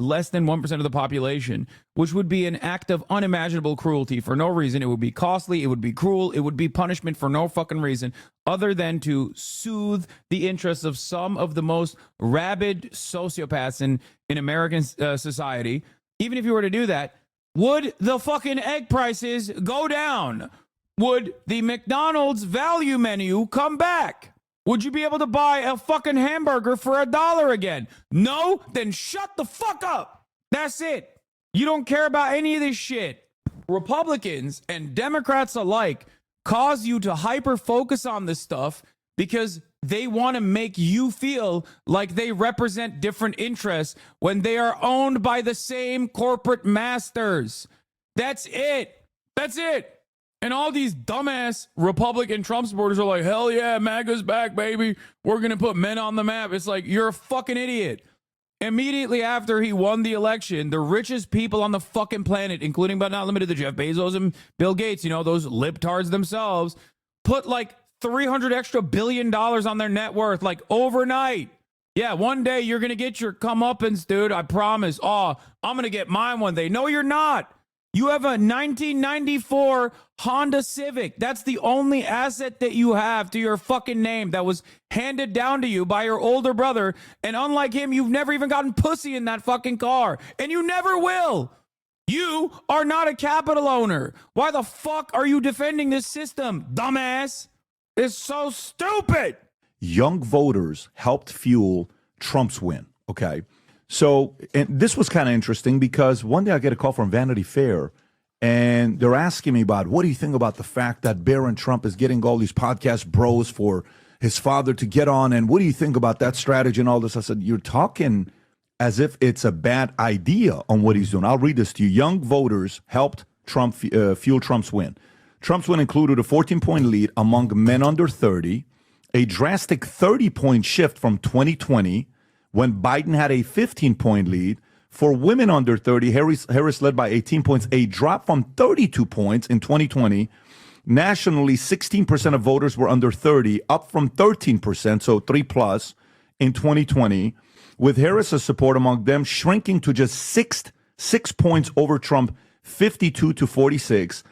S2: less than 1% of the population, which would be an act of unimaginable cruelty for no reason. It would be costly. It would be cruel. It would be punishment for no fucking reason other than to soothe the interests of some of the most rabid sociopaths in American society. Even if you were to do that, would the fucking egg prices go down? Would the McDonald's value menu come back? Would you be able to buy a fucking hamburger for $1 again? No? Then shut the fuck up. That's it. You don't care about any of this shit. Republicans and Democrats alike cause you to hyper focus on this stuff because they want to make you feel like they represent different interests when they are owned by the same corporate masters. That's it. That's it. And all these dumbass Republican Trump supporters are like, hell yeah, MAGA's back, baby. We're going to put men on the map. It's like, you're a fucking idiot. Immediately after he won the election, the richest people on the fucking planet, including but not limited to Jeff Bezos and Bill Gates, you know, those libtards themselves, put like $300 billion on their net worth, like overnight. Yeah, one day you're going to get your comeuppance, dude. I promise. Oh, I'm going to get mine one day. No, you're not. You have a 1994 Honda Civic. That's the only asset that you have to your fucking name that was handed down to you by your older brother. And unlike him, you've never even gotten pussy in that fucking car. And you never will. You are not a capital owner. Why the fuck are you defending this system, dumbass? It's so stupid.
S6: Young voters helped fuel Trump's win. Okay. So, and this was kind of interesting because one day I get a call from Vanity Fair and they're asking me about, what do you think about the fact that Barron Trump is getting all these podcast bros for his father to get on? And what do you think about that strategy and all this? I said, you're talking as if it's a bad idea on what he's doing. I'll read this to you. Young voters helped Trump fuel Trump's win. Trump's win included a 14-point lead among men under 30, a drastic 30-point shift from 2020, when Biden had a 15-point lead. For women under 30, Harris led by 18 points, a drop from 32 points in 2020. Nationally, 16% of voters were under 30, up from 13%, so 3+ in 2020, with Harris's support among them shrinking to just six points over Trump, 52 to 46.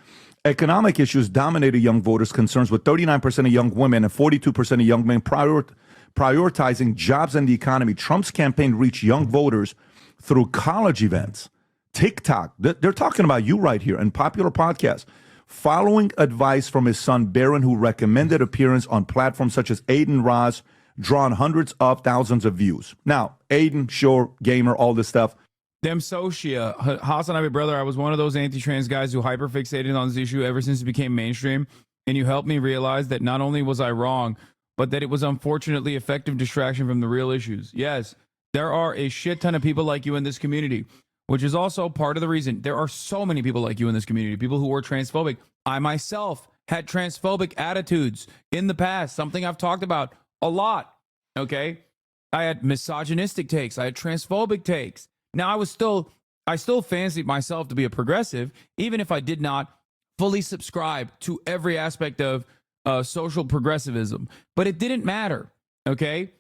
S6: Economic issues dominated young voters' concerns, with 39% of young women and 42% of young men prioritizing jobs and the economy. Trump's campaign reached young voters through college events, TikTok. They're talking about you right here, and popular podcasts. Following advice from his son, Barron, who recommended appearance on platforms such as Aiden Ross, drawn hundreds of thousands of views. Now, Aiden, sure, gamer, all this stuff.
S2: Dem Socia, Hassan, my brother, I was one of those anti-trans guys who hyperfixated on this issue ever since it became mainstream, and you helped me realize that not only was I wrong, but that it was unfortunately effective distraction from the real issues. Yes, there are a shit ton of people like you in this community, which is also part of the reason there are so many people like you in this community, people who were transphobic. I myself had transphobic attitudes in the past, something I've talked about a lot, okay? I had misogynistic takes. I had transphobic takes. Now, I still fancied myself to be a progressive, even if I did not fully subscribe to every aspect of social progressivism. But it didn't matter, okay?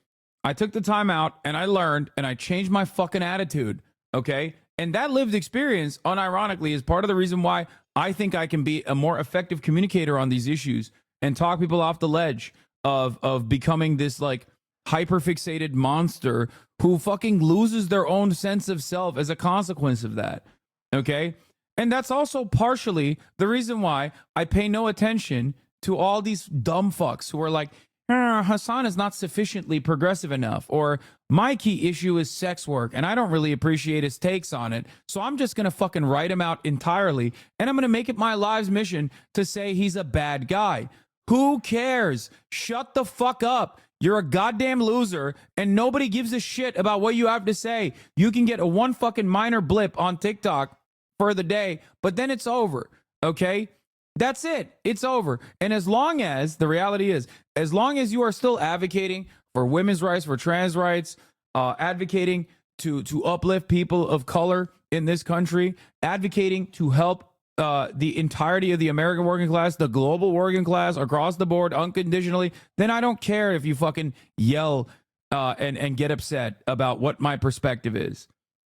S2: I took the time out, and I learned, and I changed my fucking attitude, okay? And that lived experience, unironically, is part of the reason why I think I can be a more effective communicator on these issues and talk people off the ledge of becoming this, like, hyperfixated monster who fucking loses their own sense of self as a consequence of that, okay? And that's also partially the reason why I pay no attention to all these dumb fucks who are like, Hassan is not sufficiently progressive enough, or my key issue is sex work, and I don't really appreciate his takes on it, so I'm just going to fucking write him out entirely, and I'm going to make it my life's mission to say he's a bad guy. Who cares? Shut the fuck up. You're a goddamn loser, and nobody gives a shit about what you have to say. You can get a one fucking minor blip on TikTok for the day, but then it's over, okay? That's it. It's over. And as long as, the reality is, as long as you are still advocating for women's rights, for trans rights, advocating to uplift people of color in this country, advocating to help the entirety of the American working class, the global working class, across the board, unconditionally, then I don't care if you fucking yell and get upset about what my perspective is.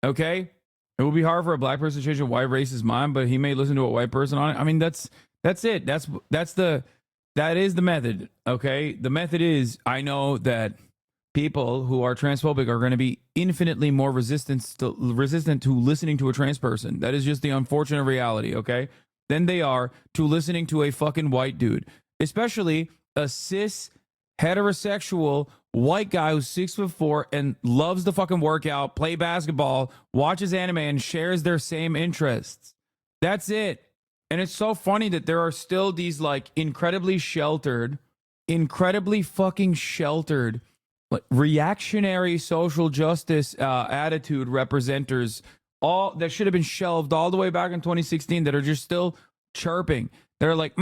S2: Okay? It will be hard for a black person to change a white racist mind, but he may listen to a white person on it. I mean, that's it. That is the method. Okay? The method is, I know that people who are transphobic are going to be infinitely more resistant to listening to a trans person. That is just the unfortunate reality, okay? Than they are to listening to a fucking white dude, especially a cis heterosexual white guy who's 6'4" and loves to fucking work out, play basketball, watches anime, and shares their same interests. That's it. And it's so funny that there are still these like incredibly fucking sheltered reactionary social justice attitude representers, all that should have been shelved all the way back in 2016, that are just still chirping. They're like,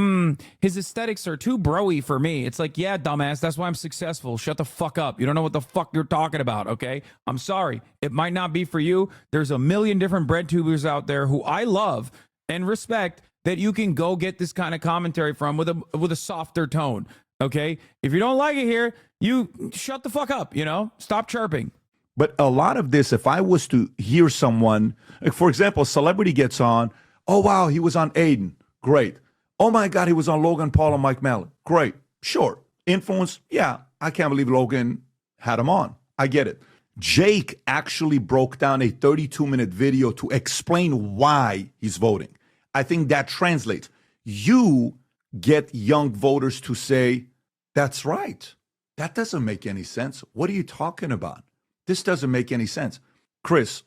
S2: his aesthetics are too broy for me. It's like, yeah, dumbass, that's why I'm successful. Shut the fuck up. You don't know what the fuck you're talking about, okay? I'm sorry. It might not be for you. There's a million different bread tubers out there who I love and respect that you can go get this kind of commentary from with a softer tone, okay? If you don't like it here, you shut the fuck up, Stop chirping.
S6: But a lot of this, if I was to hear someone, like for example, a celebrity gets on, oh, wow, he was on Aiden. Great. Oh, my God, he was on Logan Paul and Mike Mallon. Great. Sure. Influence. Yeah, I can't believe Logan had him on. I get it. Jake actually broke down a 32-minute video to explain why he's voting. I think that translates. You get young voters to say, that's right. That doesn't make any sense. What are you talking about? This doesn't make any sense. Chris,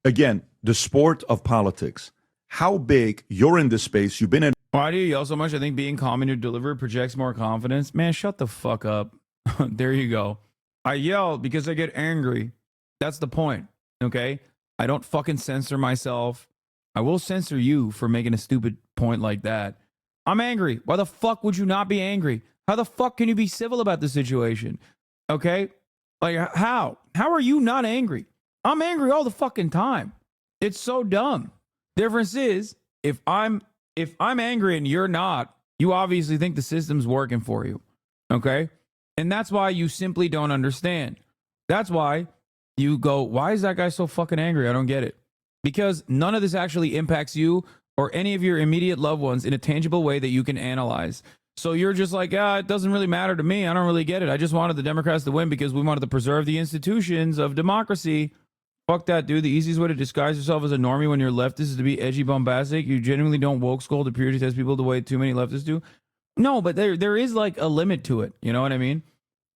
S6: again, the sport of politics. How big, you're in this space, you've been in.
S2: Why do you yell so much? I think being calm in your delivery projects more confidence. Man, shut the fuck up. There you go. I yell because I get angry. That's the point, okay? I don't fucking censor myself. I will censor you for making a stupid point like that. I'm angry. Why the fuck would you not be angry? How the fuck can you be civil about the situation? Okay? Like, how? How are you not angry? I'm angry all the fucking time. It's so dumb. Difference is, if I'm angry and you're not, you obviously think the system's working for you. Okay? And that's why you simply don't understand. That's why you go, why is that guy so fucking angry? I don't get it. Because none of this actually impacts you or any of your immediate loved ones in a tangible way that you can analyze. So you're just like, it doesn't really matter to me. I don't really get it. I just wanted the Democrats to win because we wanted to preserve the institutions of democracy. Fuck that, dude. The easiest way to disguise yourself as a normie when you're leftist is to be edgy, bombastic. You genuinely don't woke scold to purity test people the way too many leftists do. No, but there is like a limit to it. You know what I mean?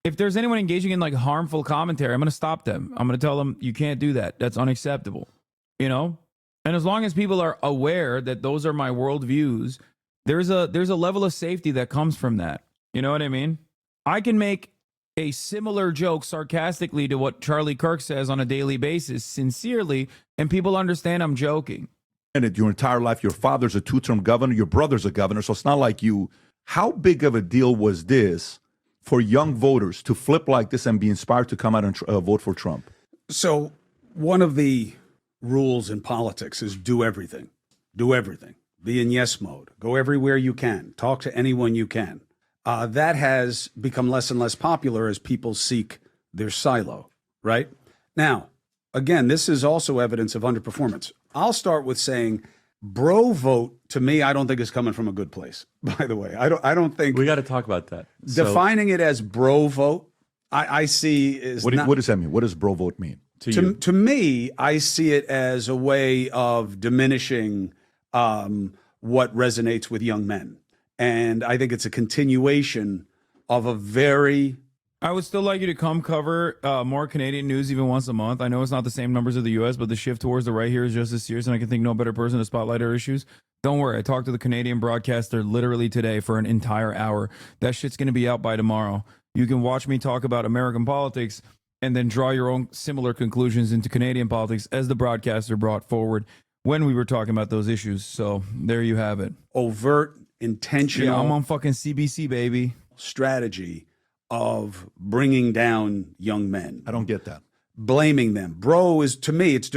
S2: If there's anyone engaging in like harmful commentary, I'm going to stop them. I'm going to tell them you can't do that. That's unacceptable. You know? And as long as people are aware that those are my worldviews, there's a level of safety that comes from that. You know what I mean? I can make a similar joke sarcastically to what Charlie Kirk says on a daily basis, sincerely, and people understand I'm joking.
S6: And your entire life, your father's a two-term governor, your brother's a governor, so it's not like you. How big of a deal was this for young voters to flip like this and be inspired to come out and vote for Trump?
S12: So one of the rules in politics is do everything. Do everything. Be in yes mode. Go everywhere you can. Talk to anyone you can. That has become less and less popular as people seek their silo, right? Now, again, this is also evidence of underperformance. I'll start with saying bro vote, to me, I don't think is coming from a good place, by the way. I don't think...
S7: We got to talk about that.
S12: Defining it as bro vote, I see is
S6: what does that mean? What does bro vote mean
S12: to me, I see it as a way of diminishing what resonates with young men. And I think it's a continuation of a very...
S2: I would still like you to come cover more Canadian news even once a month. I know it's not the same numbers of the U.S., but the shift towards the right here is just as serious, and I can think no better person to spotlight our issues. Don't worry. I talked to the Canadian broadcaster literally today for an entire hour. That shit's going to be out by tomorrow. You can watch me talk about American politics and then draw your own similar conclusions into Canadian politics as the broadcaster brought forward when we were talking about those issues. So there you have it.
S12: Overt, intentional...
S2: Yeah, I'm on fucking CBC, baby.
S12: ...strategy of bringing down young men.
S6: I don't get that.
S12: Blaming them. Bro is, to me, it's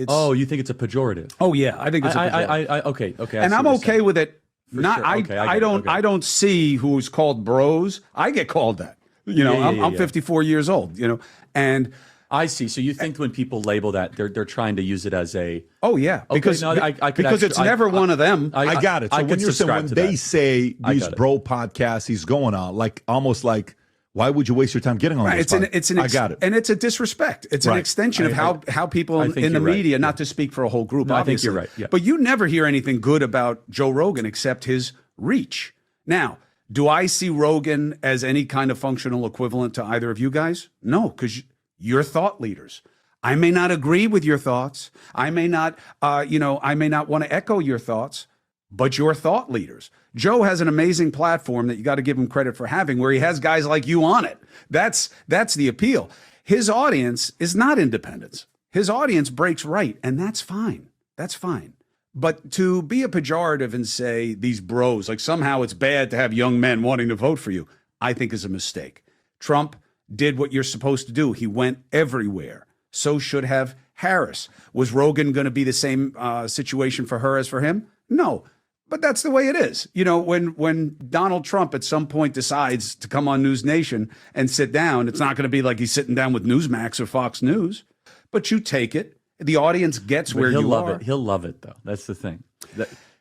S7: Oh, you think it's a pejorative?
S12: Oh, yeah, I think it's a pejorative.
S7: Okay.
S12: And I'm okay with it. Not,
S7: sure. Okay,
S12: I don't see who's called bros. I get called that. You know, I'm 54 years old, you know, and...
S7: I see. So you think when people label that, they're trying to use it as a...
S12: Oh, yeah. Because, it's never one of them.
S6: I got it. So when they say these bro podcasts he's going on, like almost like, why would you waste your time getting on this podcast? I got it.
S12: And it's a disrespect. It's an extension of how people in the media, not to speak for a whole group, obviously.
S7: I think you're right. Yeah.
S12: But you never hear anything good about Joe Rogan except his reach. Now, do I see Rogan as any kind of functional equivalent to either of you guys? No, because... You're thought leaders. I may not agree with your thoughts. I may not, I may not want to echo your thoughts, but you're thought leaders. Joe has an amazing platform that you got to give him credit for having, where he has guys like you on it. That's the appeal. His audience is not independents. His audience breaks right, and that's fine. That's fine. But to be a pejorative and say these bros, like somehow it's bad to have young men wanting to vote for you, I think is a mistake. Trump did what you're supposed to do. He went everywhere. So should have Harris. Was Rogan going to be the same situation for her as for him? No. But that's the way it is. You know, when Donald Trump at some point decides to come on News Nation and sit down, it's not going to be like he's sitting down with Newsmax or Fox News. But you take it. The audience gets where you are.
S7: He'll love it. He'll love it, though. That's the thing.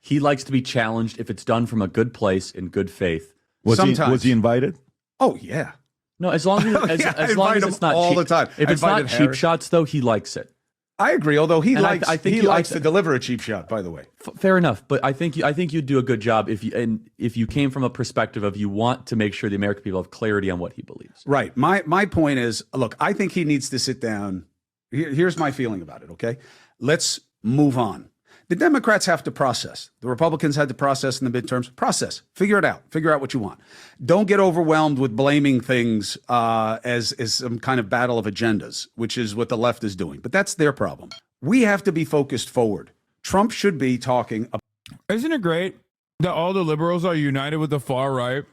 S7: He likes to be challenged if it's done from a good place in good faith.
S6: Was he invited?
S12: Oh, yeah.
S7: No, as long as it's not
S12: all
S7: cheap,
S12: the time.
S7: If it's not cheap shots, though, he likes it.
S12: I agree. Although he likes to deliver a cheap shot. By the way,
S7: fair enough. But I think you'd do a good job if you came from a perspective of you want to make sure the American people have clarity on what he believes.
S12: Right. My point is, look, I think he needs to sit down. Here's my feeling about it. Okay, let's move on. The Democrats have to process. The Republicans had to process in the midterms. Process. Figure it out. Figure out what you want. Don't get overwhelmed with blaming things as some kind of battle of agendas, which is what the left is doing. But that's their problem. We have to be focused forward. Trump should be talking about...
S2: Isn't it great that all the liberals are united with the far right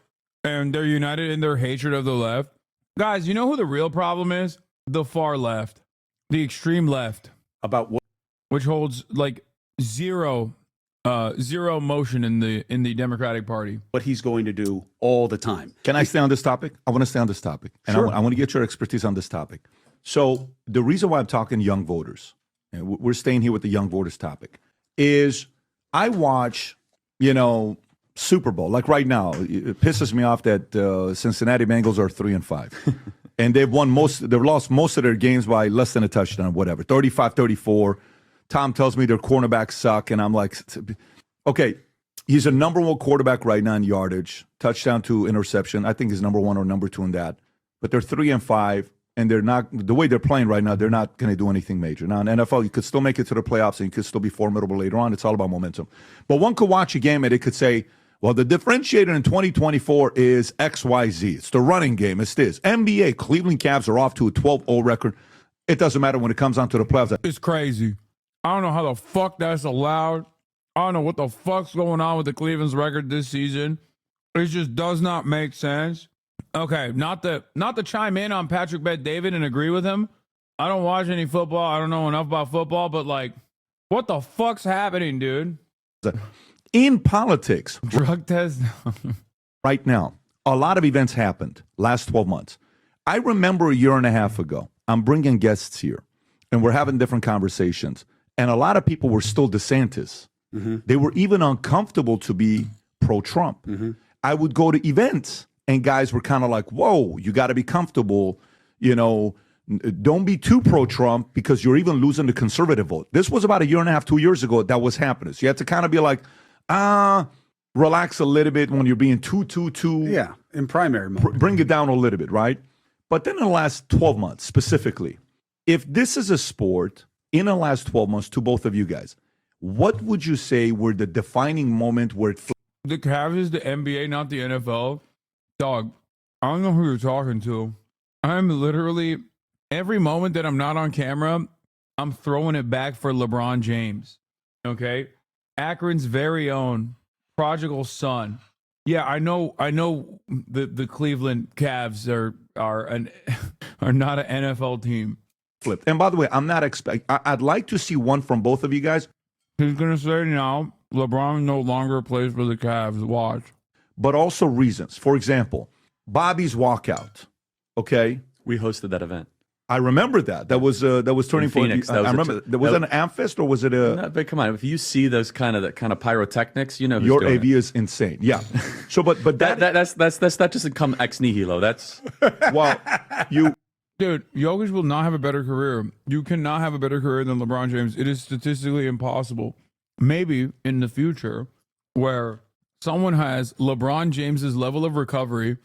S2: and they're united in their hatred of the left? Guys, you know who the real problem is? The far left. The extreme left.
S12: About what?
S2: Which holds like... Zero motion in the Democratic Party.
S12: What he's going to do all the time.
S6: Can I stay on this topic? I want to stay on this topic. And
S12: sure.
S6: I want to get your expertise on this topic. So the reason why I'm talking young voters, and we're staying here with the young voters topic, is I watch, Super Bowl. Like right now, it pisses me off that Cincinnati Bengals are 3-5. And they've lost most of their games by less than a touchdown, whatever. 35-34. Tom tells me their cornerbacks suck, and I'm like, okay, he's a number one quarterback right now in yardage, touchdown to interception. I think he's number one or number two in that. But they're 3-5, and they're not, the way they're playing right now, they're not going to do anything major. Now in NFL, you could still make it to the playoffs, and you could still be formidable later on. It's all about momentum. But one could watch a game, and it could say, well, the differentiator in 2024 is XYZ. It's the running game. It's this. NBA, Cleveland Cavs are off to a 12-0 record. It doesn't matter when it comes down to the playoffs.
S2: It's crazy. I don't know how the fuck that's allowed. I don't know what the fuck's going on with the Cleveland's record this season. It just does not make sense. Okay, not to chime in on Patrick Bet-David and agree with him. I don't watch any football. I don't know enough about football, but like, what the fuck's happening, dude?
S6: In politics,
S2: drug test
S6: right now, a lot of events happened last 12 months. I remember a year and a half ago, I'm bringing guests here, and we're having different conversations. And a lot of people were still DeSantis. Mm-hmm. They were even uncomfortable to be pro-Trump. Mm-hmm. I would go to events, and guys were kind of like, whoa, you got to be comfortable. Don't be too pro-Trump because you're even losing the conservative vote. This was about a year and a half, 2 years ago that was happening. So you had to kind of be like, relax a little bit when you're being too.
S12: Yeah, in primary mode.
S6: Bring it down a little bit, right? But then in the last 12 months, specifically, if this is a sport, in the last 12 months, to both of you guys, what would you say were the defining moment where it
S2: The Cavs is the NBA, not the NFL. Dog, I don't know who you're talking to. I'm literally, every moment that I'm not on camera, I'm throwing it back for LeBron James. Okay? Akron's very own prodigal son. Yeah, I know the Cleveland Cavs are not an NFL team.
S6: Flip. And by the way, I'm not I'd like to see one from both of you guys.
S2: He's going to say now, LeBron no longer plays for the Cavs. Watch.
S6: But also reasons. For example, Bobby's walkout. Okay?
S7: We hosted that event.
S6: I remember that. That was turning point.
S7: Phoenix.
S6: I remember. Was it an Amfest or was it a?
S7: No, but come on, if you see those kind of pyrotechnics, you know who's
S6: your
S7: doing
S6: AV is insane. Yeah. So, but that
S7: doesn't come ex nihilo. That's
S6: well,
S2: dude. Jokic will not have a better career. You cannot have a better career than LeBron James. It is statistically impossible. Maybe in the future, where someone has LeBron James's level of recovery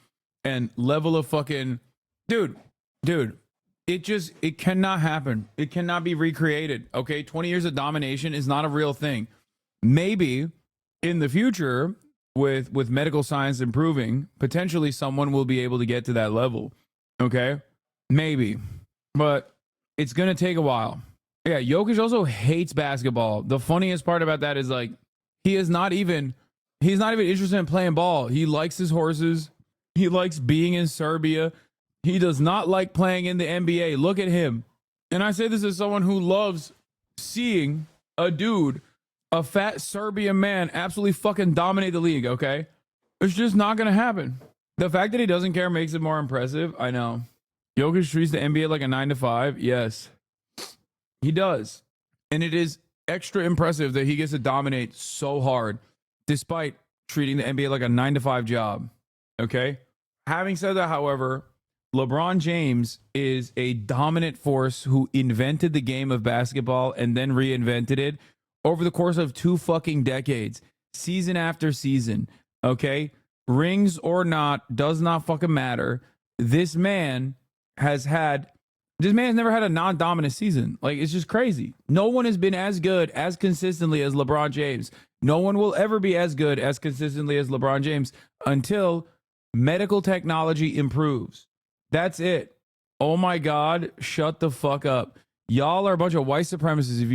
S2: and level of fucking dude. It cannot happen. It cannot be recreated. Okay. 20 years of domination is not a real thing. Maybe in the future, with medical science improving, potentially someone will be able to get to that level. Okay. Maybe. But it's going to take a while. Yeah. Jokic also hates basketball. The funniest part about that is like, he's not even interested in playing ball. He likes his horses. He likes being in Serbia. He does not like playing in the NBA. Look at him. And I say this as someone who loves seeing a dude, a fat Serbian man, absolutely fucking dominate the league, okay? It's just not going to happen. The fact that he doesn't care makes it more impressive. I know. Jokic treats the NBA like a 9-to-5. Yes, he does. And it is extra impressive that he gets to dominate so hard, despite treating the NBA like a 9-to-5 job, okay? Having said that, however, LeBron James is a dominant force who invented the game of basketball and then reinvented it over the course of 2 fucking decades, season after season. Okay? Rings or not, does not fucking matter. This man has never had a non-dominant season. Like, it's just crazy. No one has been as good as consistently as LeBron James. No one will ever be as good as consistently as LeBron James until medical technology improves. That's it. Oh my God, shut the fuck up. Y'all are a bunch of white supremacists if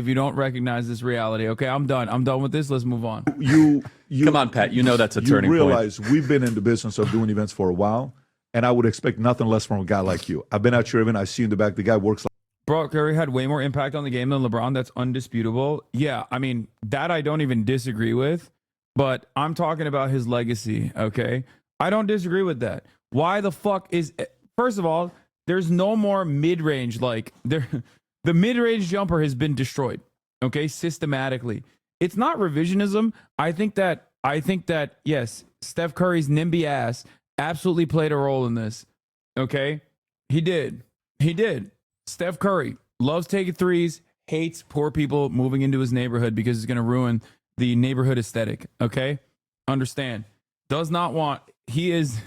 S2: you don't recognize this reality. Okay, I'm done with this. Let's move on.
S6: You
S7: come on, Pat. You know that's a turning point.
S6: You realize we've been in the business of doing events for a while, and I would expect nothing less from a guy like you. I've been at your event. I see in the back. The guy works like.
S2: Bro, Curry had way more impact on the game than LeBron. That's undisputable. Yeah, I mean, that I don't even disagree with, but I'm talking about his legacy, okay? I don't disagree with that. Why the fuck is... First of all, there's no more mid-range. The mid-range jumper has been destroyed, okay, systematically. It's not revisionism. I think that yes, Steph Curry's NIMBY ass absolutely played a role in this. Okay? He did. Steph Curry loves taking threes, hates poor people moving into his neighborhood because it's going to ruin the neighborhood aesthetic. Okay? Understand. Does not want. He is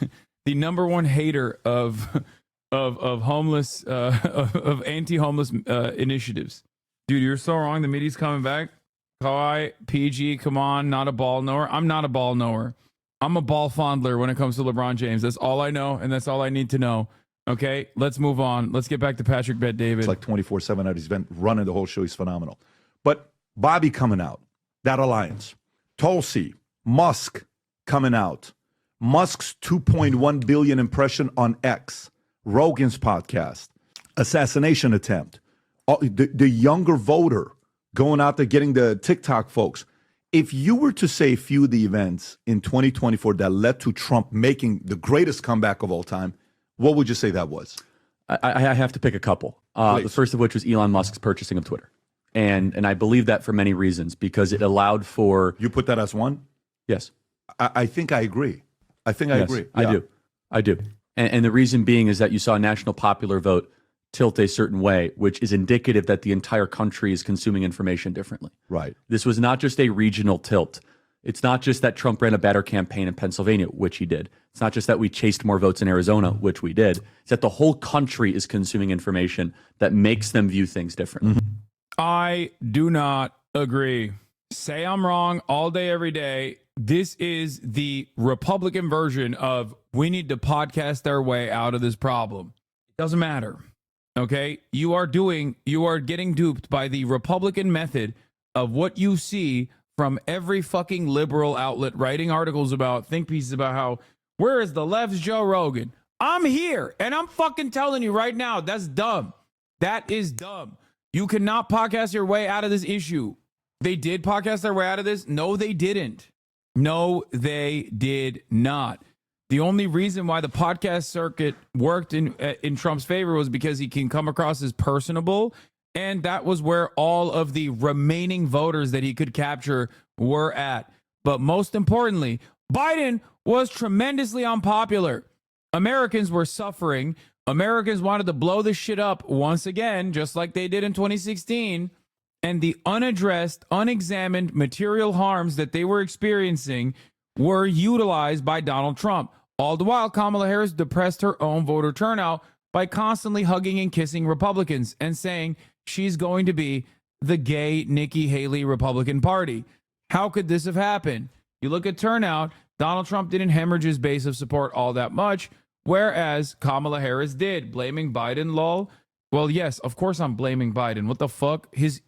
S2: the number one hater of homeless of anti-homeless initiatives. Dude, you're so wrong. The media's coming back. Kawhi, PG, come on, not a ball knower. I'm not a ball knower. I'm a ball fondler when it comes to LeBron James. That's all I know, and that's all I need to know. Okay, let's move on. Let's get back to Patrick Bet-David.
S6: It's like 24/7 out. He's been running the whole show. He's phenomenal. But Bobby coming out, that alliance. Tulsi, Musk coming out. Musk's 2.1 billion impression on X. Rogan's podcast. Assassination attempt. The younger voter going out there getting the TikTok folks. If you were to say a few of the events in 2024 that led to Trump making the greatest comeback of all time, what would you say that was?
S7: I have to pick a couple. The first of which was Elon Musk's purchasing of Twitter. And I believe that for many reasons, because it allowed for...
S6: You put that as one?
S7: Yes.
S6: I think I agree. I agree.
S7: Yeah. I do. And the reason being is that you saw a national popular vote tilt a certain way, which is indicative that the entire country is consuming information differently.
S6: Right.
S7: This was not just a regional tilt. It's not just that Trump ran a better campaign in Pennsylvania, which he did. It's not just that we chased more votes in Arizona, which we did. It's that the whole country is consuming information that makes them view things differently.
S2: I do not agree. Say I'm wrong all day, every day. This is the Republican version of we need to podcast our way out of this problem. It doesn't matter. Okay? You are getting duped by the Republican method of what you see from every fucking liberal outlet writing articles about, think pieces about how, where is the left's Joe Rogan? I'm here, and I'm fucking telling you right now, that's dumb. That is dumb. You cannot podcast your way out of this issue. They did podcast their way out of this? No, they didn't. No, they did not. The only reason why the podcast circuit worked in Trump's favor was because he can come across as personable, and that was where all of the remaining voters that he could capture were at. But most importantly, Biden was tremendously unpopular. Americans were suffering. Americans wanted to blow this shit up once again, just like they did in 2016. And the unaddressed, unexamined material harms that they were experiencing were utilized by Donald Trump. All the while, Kamala Harris depressed her own voter turnout by constantly hugging and kissing Republicans and saying she's going to be the gay Nikki Haley Republican Party. How could this have happened? You look at turnout, Donald Trump didn't hemorrhage his base of support all that much, whereas Kamala Harris did. Blaming Biden, lol. Well, yes, of course I'm blaming Biden. What the fuck? His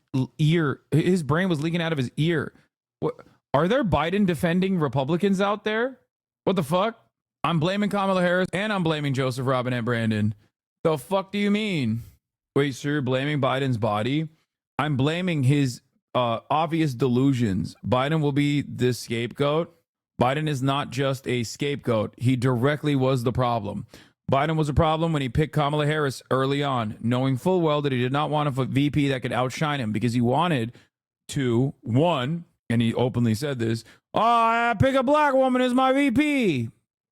S2: brain was leaking out of his ear. What, are there Biden defending Republicans out there? What the fuck? I'm blaming Kamala Harris and I'm blaming Joseph Robinette Brandon. The fuck do you mean? Wait, so you're blaming Biden's body? I'm blaming his obvious delusions. Biden will be the scapegoat. Biden is not just a scapegoat. He directly was the problem. Biden was a problem when he picked Kamala Harris early on, knowing full well that he did not want a VP that could outshine him because he wanted to, one, and he openly said this, I pick a black woman as my VP.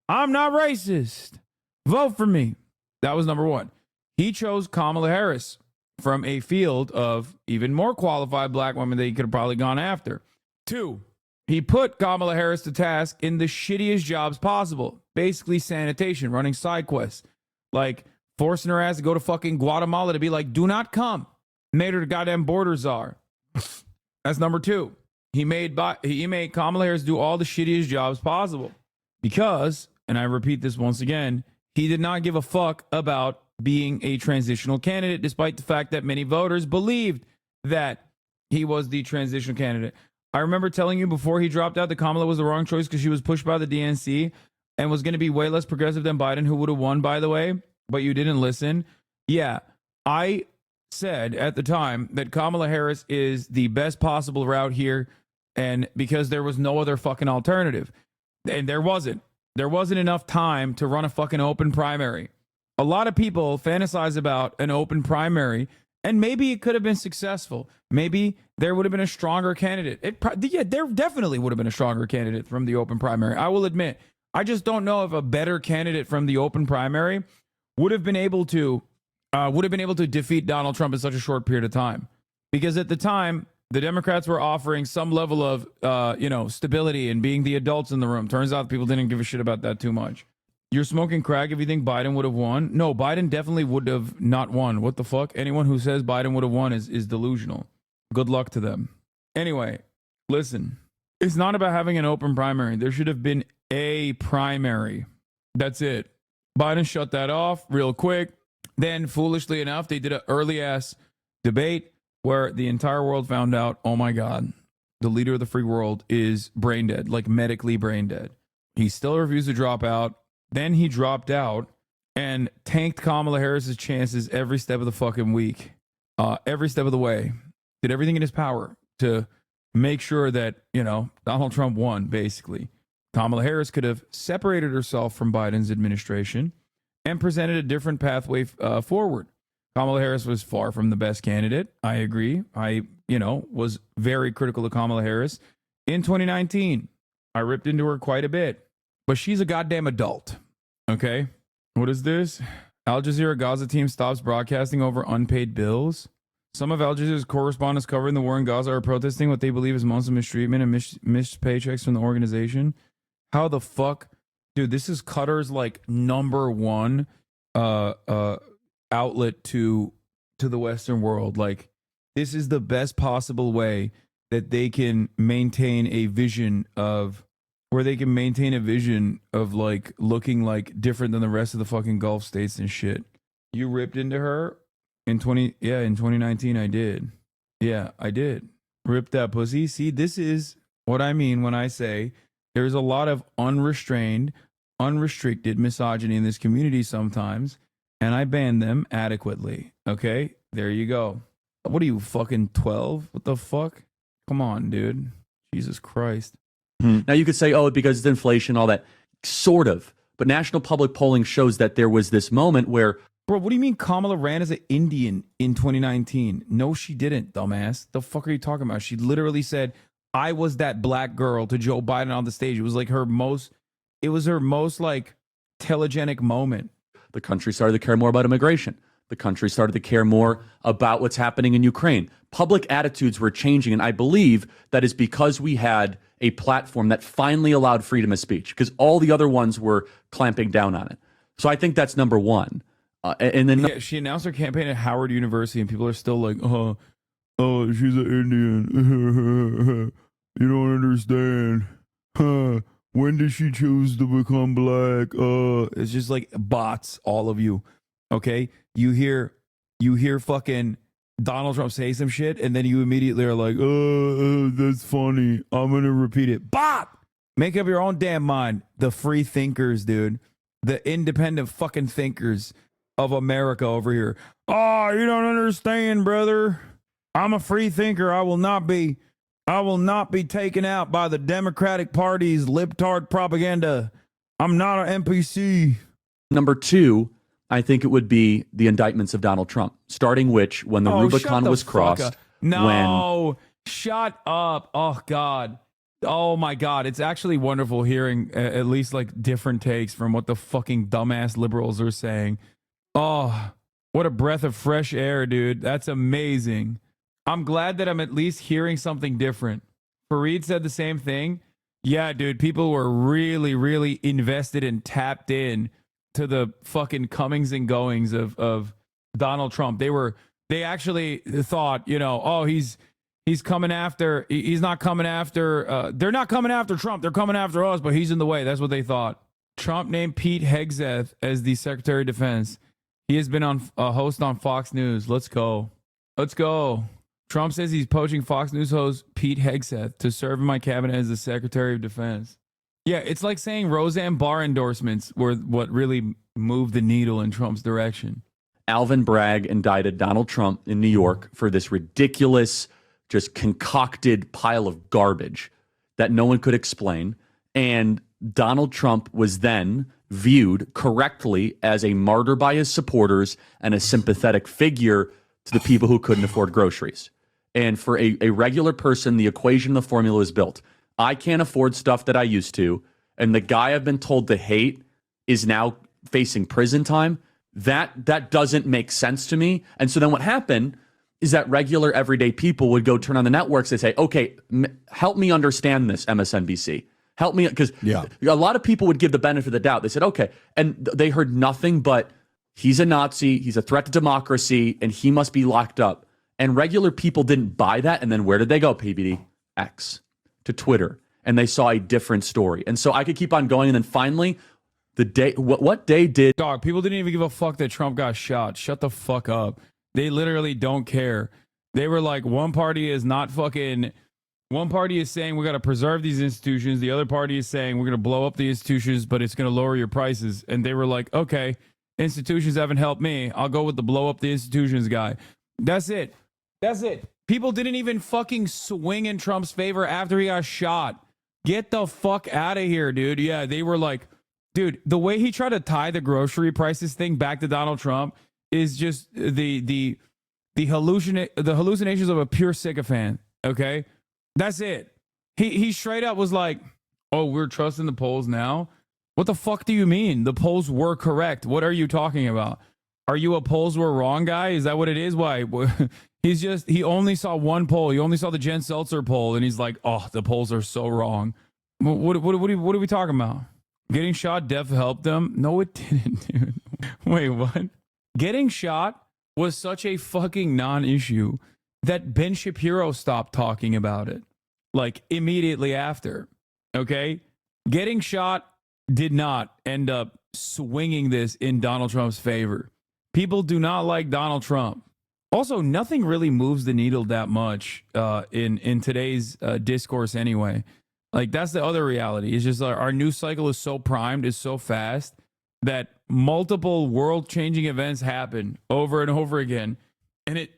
S2: I'm not racist. Vote for me. That was number one. He chose Kamala Harris from a field of even more qualified black women that he could have probably gone after. Two, he put Kamala Harris to task in the shittiest jobs possible. Basically sanitation, running side quests. Like forcing her ass to go to fucking Guatemala to be like, do not come. Made her the goddamn border czar. That's number two. He made Kamala Harris do all the shittiest jobs possible. Because, and I repeat this once again, he did not give a fuck about being a transitional candidate, despite the fact that many voters believed that he was the transitional candidate. I remember telling you before he dropped out that Kamala was the wrong choice because she was pushed by the DNC and was going to be way less progressive than Biden, who would have won, by the way, but you didn't listen. Yeah, I said at the time that Kamala Harris is the best possible route here, and because there was no other fucking alternative. And there wasn't enough time to run a fucking open primary. A lot of people fantasize about an open primary And maybe it could have been successful. Maybe there would have been a stronger candidate. There definitely would have been a stronger candidate from the open primary. I will admit. I just don't know if a better candidate from the open primary would have been able to defeat Donald Trump in such a short period of time. Because at the time, the Democrats were offering some level of stability and being the adults in the room. Turns out people didn't give a shit about that too much. You're smoking crack if you think Biden would have won? No, Biden definitely would have not won. What the fuck? Anyone who says Biden would have won is delusional. Good luck to them. Anyway, listen. It's not about having an open primary. There should have been a primary. That's it. Biden shut that off real quick. Then, foolishly enough, they did an early-ass debate where the entire world found out, oh my God, the leader of the free world is brain dead, like medically brain dead. He still refused to drop out. Then he dropped out and tanked Kamala Harris's chances every step of the fucking week. Every step of the way. Did everything in his power to make sure that, Donald Trump won, basically. Kamala Harris could have separated herself from Biden's administration and presented a different pathway forward. Kamala Harris was far from the best candidate. I agree. I, was very critical of Kamala Harris. In 2019, I ripped into her quite a bit. But she's a goddamn adult. Okay? What is this? Al Jazeera Gaza team stops broadcasting over unpaid bills. Some of Al Jazeera's correspondents covering the war in Gaza are protesting what they believe is Muslim mistreatment and missed paychecks from the organization. How the fuck? Dude, this is Qatar's number one outlet to the Western world. This is the best possible way that they can maintain a vision of looking different than the rest of the fucking Gulf states and shit. You ripped into her in 2019 I did. Yeah, I did. Ripped that pussy. See, this is what I mean when I say there's a lot of unrestrained, unrestricted misogyny in this community sometimes, and I ban them adequately. Okay? There you go. What are you, fucking 12? What the fuck? Come on, dude. Jesus Christ.
S7: Now you could say, oh, because it's inflation, all that. Sort of. But national public polling shows that there was this moment where...
S2: Bro, what do you mean Kamala ran as an Indian in 2019? No, she didn't, dumbass. The fuck are you talking about? She literally said, I was that black girl to Joe Biden on the stage. It was her most telegenic moment.
S7: The country started to care more about immigration. The country started to care more about what's happening in Ukraine. Public attitudes were changing, and I believe that is because we had a platform that finally allowed freedom of speech, because all the other ones were clamping down on it. So I think that's number one. And then
S2: she announced her campaign at Howard University, and people are still like, oh, she's an Indian. You don't understand. When did she choose to become black? It's just like bots, all of you. Okay? You hear fucking Donald Trump say some shit, and then you immediately are like, that's funny. I'm going to repeat it. Bot! Make up your own damn mind. The free thinkers, dude. The independent fucking thinkers of America over here. Oh, you don't understand, brother. I'm a free thinker. I will not be taken out by the Democratic Party's libtard propaganda. I'm not an NPC.
S7: Number two, I think it would be the indictments of Donald Trump, starting when the Rubicon was crossed.
S2: No, shut up. Oh, God. Oh, my God. It's actually wonderful hearing at least different takes from what the fucking dumbass liberals are saying. Oh, what a breath of fresh air, dude. That's amazing. I'm glad that I'm at least hearing something different. Fareed said the same thing. Yeah, dude, people were really, really invested and tapped in to the fucking comings and goings of Donald Trump. They actually thought, oh, he's coming after, he's not coming after, they're not coming after Trump. They're coming after us, but he's in the way. That's what they thought. Trump named Pete Hegseth as the Secretary of Defense. He has been a host on Fox News. Let's go. Let's go. Trump says he's poaching Fox News host Pete Hegseth to serve in my cabinet as the Secretary of Defense. Yeah, it's like saying Roseanne Barr endorsements were what really moved the needle in Trump's direction.
S7: Alvin Bragg indicted Donald Trump in New York for this ridiculous, just concocted pile of garbage that no one could explain. And Donald Trump was then viewed correctly as a martyr by his supporters and a sympathetic figure to the people who couldn't afford groceries. And for a regular person, the equation, the formula is built. I can't afford stuff that I used to, and the guy I've been told to hate is now facing prison time. That doesn't make sense to me. And so then what happened is that regular everyday people would go turn on the networks and say, okay, help me understand this, MSNBC. Help me, because a lot of people would give the benefit of the doubt. They said, okay, and they heard nothing but he's a Nazi, he's a threat to democracy, and he must be locked up. And regular people didn't buy that. And then where did they go, PBD? X, to Twitter. And they saw a different story. And so I could keep on going. And then finally, the day, what day did...
S2: Dog, people didn't even give a fuck that Trump got shot. Shut the fuck up. They literally don't care. They were like, one party is saying we got to preserve these institutions. The other party is saying we're going to blow up the institutions, but it's going to lower your prices. And they were like, okay, institutions haven't helped me. I'll go with the blow up the institutions guy. That's it. That's it. People didn't even fucking swing in Trump's favor after he got shot. Get the fuck out of here, dude. Yeah, they were like, dude, the way he tried to tie the grocery prices thing back to Donald Trump is just the hallucinations of a pure sycophant. Okay, that's it. He straight up was like, "Oh, we're trusting the polls now." What the fuck do you mean? The polls were correct. What are you talking about? Are you a polls were wrong guy? Is that what it is? Why? He only saw one poll. He only saw the Jen Seltzer poll, and he's like, "Oh, the polls are so wrong." What are we talking about? Getting shot def helped them? No, it didn't, dude. Wait, what? Getting shot was such a fucking non-issue that Ben Shapiro stopped talking about it, like immediately after. Okay, getting shot did not end up swinging this in Donald Trump's favor. People do not like Donald Trump. Also, nothing really moves the needle that much in today's discourse anyway. Like, that's the other reality. It's just our news cycle is so primed, is so fast, that multiple world-changing events happen over and over again. And it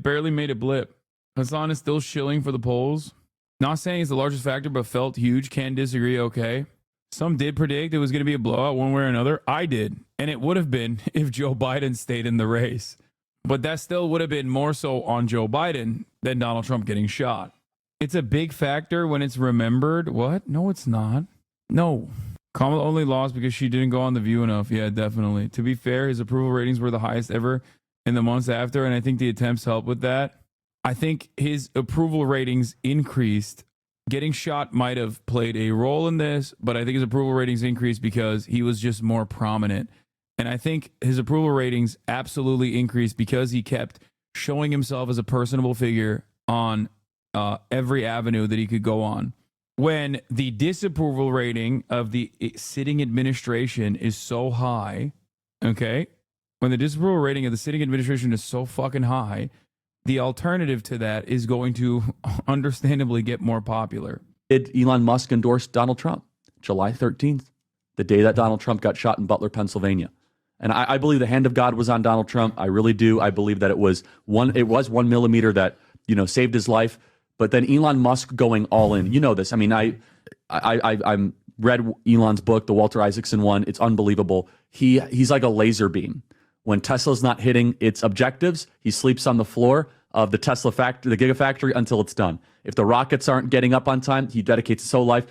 S2: barely made a blip. Hassan is still shilling for the polls. Not saying it's the largest factor, but felt huge. Can't disagree, okay. Some did predict it was going to be a blowout one way or another. I did. And it would have been if Joe Biden stayed in the race. But that still would have been more so on Joe Biden than Donald Trump getting shot. It's a big factor when it's remembered. What? No, it's not. No. Kamala only lost because she didn't go on The View enough. Yeah, definitely. To be fair, his approval ratings were the highest ever in the months after, and I think the attempts helped with that. I think his approval ratings increased. Getting shot might have played a role in this, but I think his approval ratings increased because he was just more prominent. And I think his approval ratings absolutely increased because he kept showing himself as a personable figure on every avenue that he could go on. When the disapproval rating of the sitting administration is so high, okay? When the disapproval rating of the sitting administration is so fucking high, the alternative to that is going to understandably get more popular.
S7: Did Elon Musk endorse Donald Trump? July 13th, the day that Donald Trump got shot in Butler, Pennsylvania. And I believe the hand of God was on Donald Trump. I really do. I believe that it was 1 millimeter that, saved his life. But then Elon Musk going all in. You know this. I mean, I'm read Elon's book, the Walter Isaacson one. It's unbelievable. He's like a laser beam. When Tesla's not hitting its objectives, he sleeps on the floor of the Tesla factory, the Gigafactory, until it's done. If the rockets aren't getting up on time, he dedicates his whole life.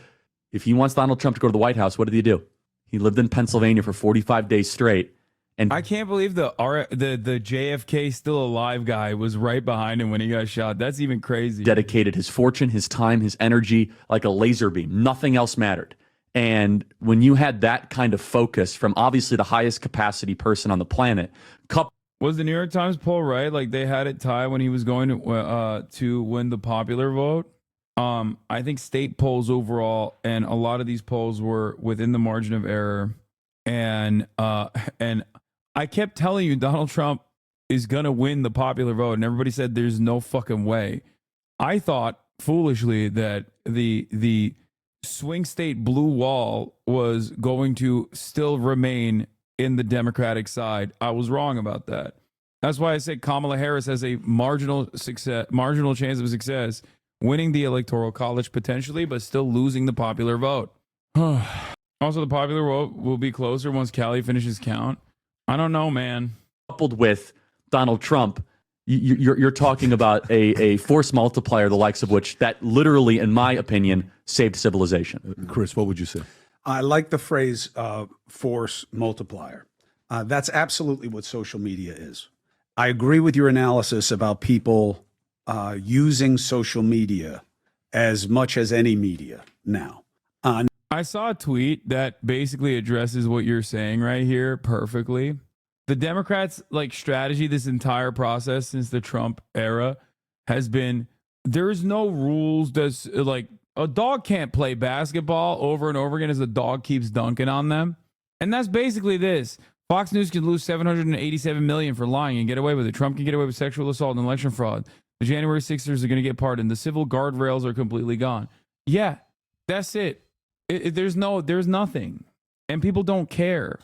S7: If he wants Donald Trump to go to the White House, what did he do? He lived in Pennsylvania for 45 days straight. And
S2: I can't believe the JFK still alive guy was right behind him when he got shot. That's even crazy.
S7: Dedicated his fortune, his time, his energy like a laser beam. Nothing else mattered. And when you had that kind of focus from obviously the highest capacity person on the planet,
S2: was the New York Times poll right? Like they had it tied when he was going to win the popular vote. I think state polls overall, and a lot of these polls were within the margin of error. And I kept telling you Donald Trump is going to win the popular vote. And everybody said there's no fucking way. I thought foolishly that the swing state blue wall was going to still remain in the Democratic side. I was wrong about that. That's why I said Kamala Harris has a marginal chance of success, winning the Electoral College potentially, but still losing the popular vote. Also, the popular vote will be closer once Cali finishes count. I don't know, man.
S7: Coupled with Donald Trump, you're talking about a force multiplier, the likes of which that literally, in my opinion, saved civilization.
S6: Chris, what would you say?
S12: I like the phrase force multiplier. That's absolutely what social media is. I agree with your analysis about people using social media as much as any media now.
S2: I saw a tweet that basically addresses what you're saying right here perfectly. The Democrats' strategy this entire process since the Trump era has been there's no rules. A dog can't play basketball over and over again as the dog keeps dunking on them. And that's basically this. Fox News can lose $787 million for lying and get away with it. Trump can get away with sexual assault and election fraud. The January 6ers are going to get pardoned. The civil guardrails are completely gone. Yeah, that's it. There's nothing. And people don't care.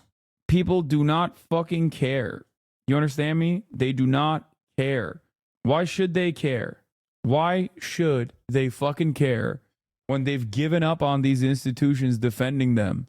S2: People do not fucking care. You understand me? They do not care. Why should they care? Why should they fucking care when they've given up on these institutions defending them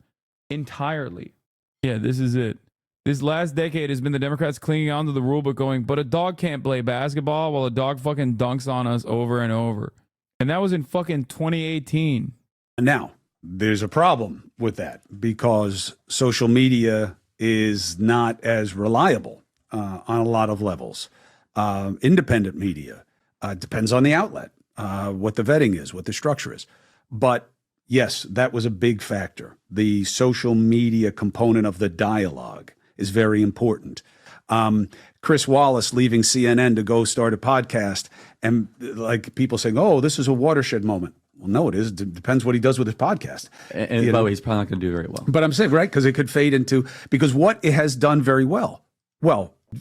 S2: entirely? Yeah, this is it. This last decade has been the Democrats clinging on to the rule book going, but a dog can't play basketball while a dog fucking dunks on us over and over. And that was in fucking 2018.
S12: Now, there's a problem with that because social media is not as reliable on a lot of levels. Independent media depends on the outlet, what the vetting is, what the structure is. But yes, that was a big factor. The social media component of the dialogue is very important. Chris Wallace leaving CNN to go start a podcast and people saying, oh, this is a watershed moment. Well, no, it is. It depends what he does with his podcast.
S7: And by the way, he's probably not going to do very well.
S12: But I'm saying, right, because it could fade into, because what it has done very well,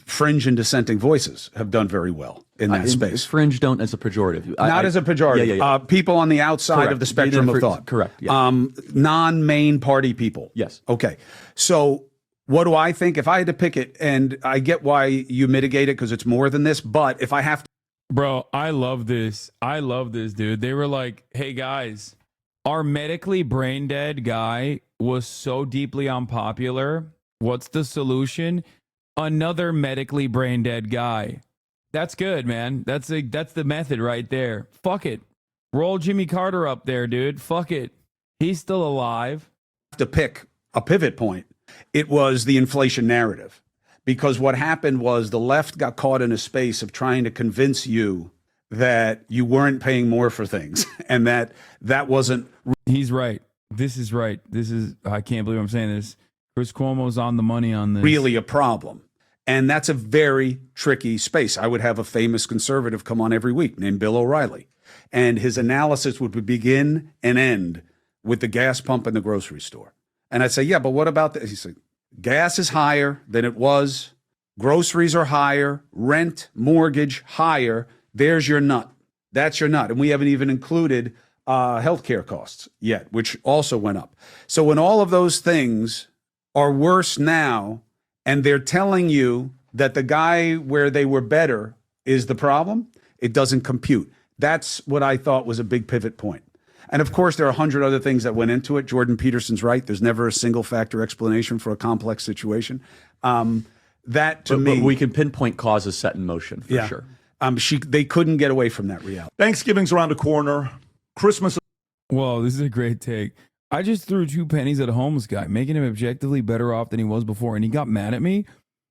S12: fringe and dissenting voices have done very well in that space.
S7: Fringe don't as a pejorative.
S12: Not as a pejorative.
S7: Yeah.
S12: People on the outside of the spectrum of thought.
S7: Correct. Yeah.
S12: Non-main party people.
S7: Yes.
S12: Okay. So what do I think? If I had to pick it, and I get why you mitigate it because it's more than this, but if I have to.
S2: Bro, I love this. I love this, dude. They were like, hey, guys, our medically brain dead guy was so deeply unpopular. What's the solution? Another medically brain dead guy. That's good, man. That's the method right there. Fuck it. Roll Jimmy Carter up there, dude. Fuck it. He's still alive.
S12: To pick a pivot point, it was the inflation narrative. Because what happened was the left got caught in a space of trying to convince you that you weren't paying more for things and that wasn't.
S2: He's right. This is right. I can't believe I'm saying this. Chris Cuomo's on the money on this.
S12: Really a problem. And that's a very tricky space. I would have a famous conservative come on every week named Bill O'Reilly. And his analysis would begin and end with the gas pump in the grocery store. And I'd say, yeah, but what about this? He said, gas is higher than it was. Groceries are higher. Rent, mortgage, higher. There's your nut. That's your nut. And we haven't even included healthcare costs yet, which also went up. So when all of those things are worse now, and they're telling you that the guy where they were better is the problem, it doesn't compute. That's what I thought was a big pivot point. And of course, there are 100 other things that went into it. Jordan Peterson's right. There's never a single factor explanation for a complex situation. But
S7: we can pinpoint causes set in motion for sure.
S12: They couldn't get away from that reality.
S6: Thanksgiving's around the corner. Christmas.
S2: Whoa, this is a great take. I just threw 2 pennies at a homeless guy, making him objectively better off than he was before, and he got mad at me.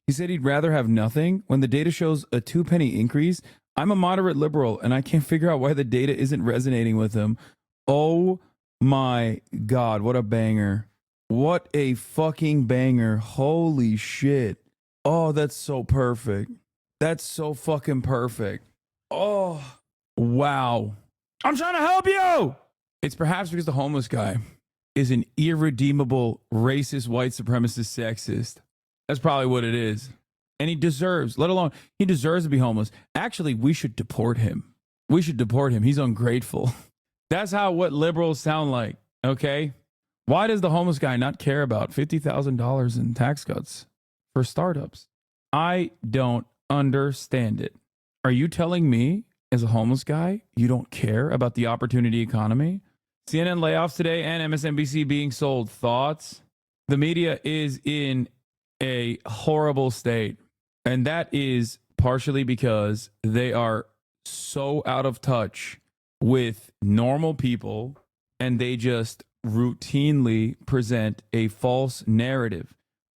S2: He said he'd rather have nothing. When the data shows a 2-penny increase, I'm a moderate liberal, and I can't figure out why the data isn't resonating with him. Oh my God, what a banger. What a fucking banger. Holy shit. Oh, that's so perfect. That's so fucking perfect. Oh, wow. I'm trying to help you. It's perhaps because the homeless guy is an irredeemable, racist, white supremacist sexist. That's probably what it is. And he deserves, he deserves to be homeless. Actually, we should deport him. We should deport him. He's ungrateful. That's what liberals sound like, okay? Why does the homeless guy not care about $50,000 in tax cuts for startups? I don't understand it. Are you telling me, as a homeless guy, you don't care about the opportunity economy? CNN layoffs today and MSNBC being sold. Thoughts? The media is in a horrible state, and that is partially because they are so out of touch with normal people, and they just routinely present a false narrative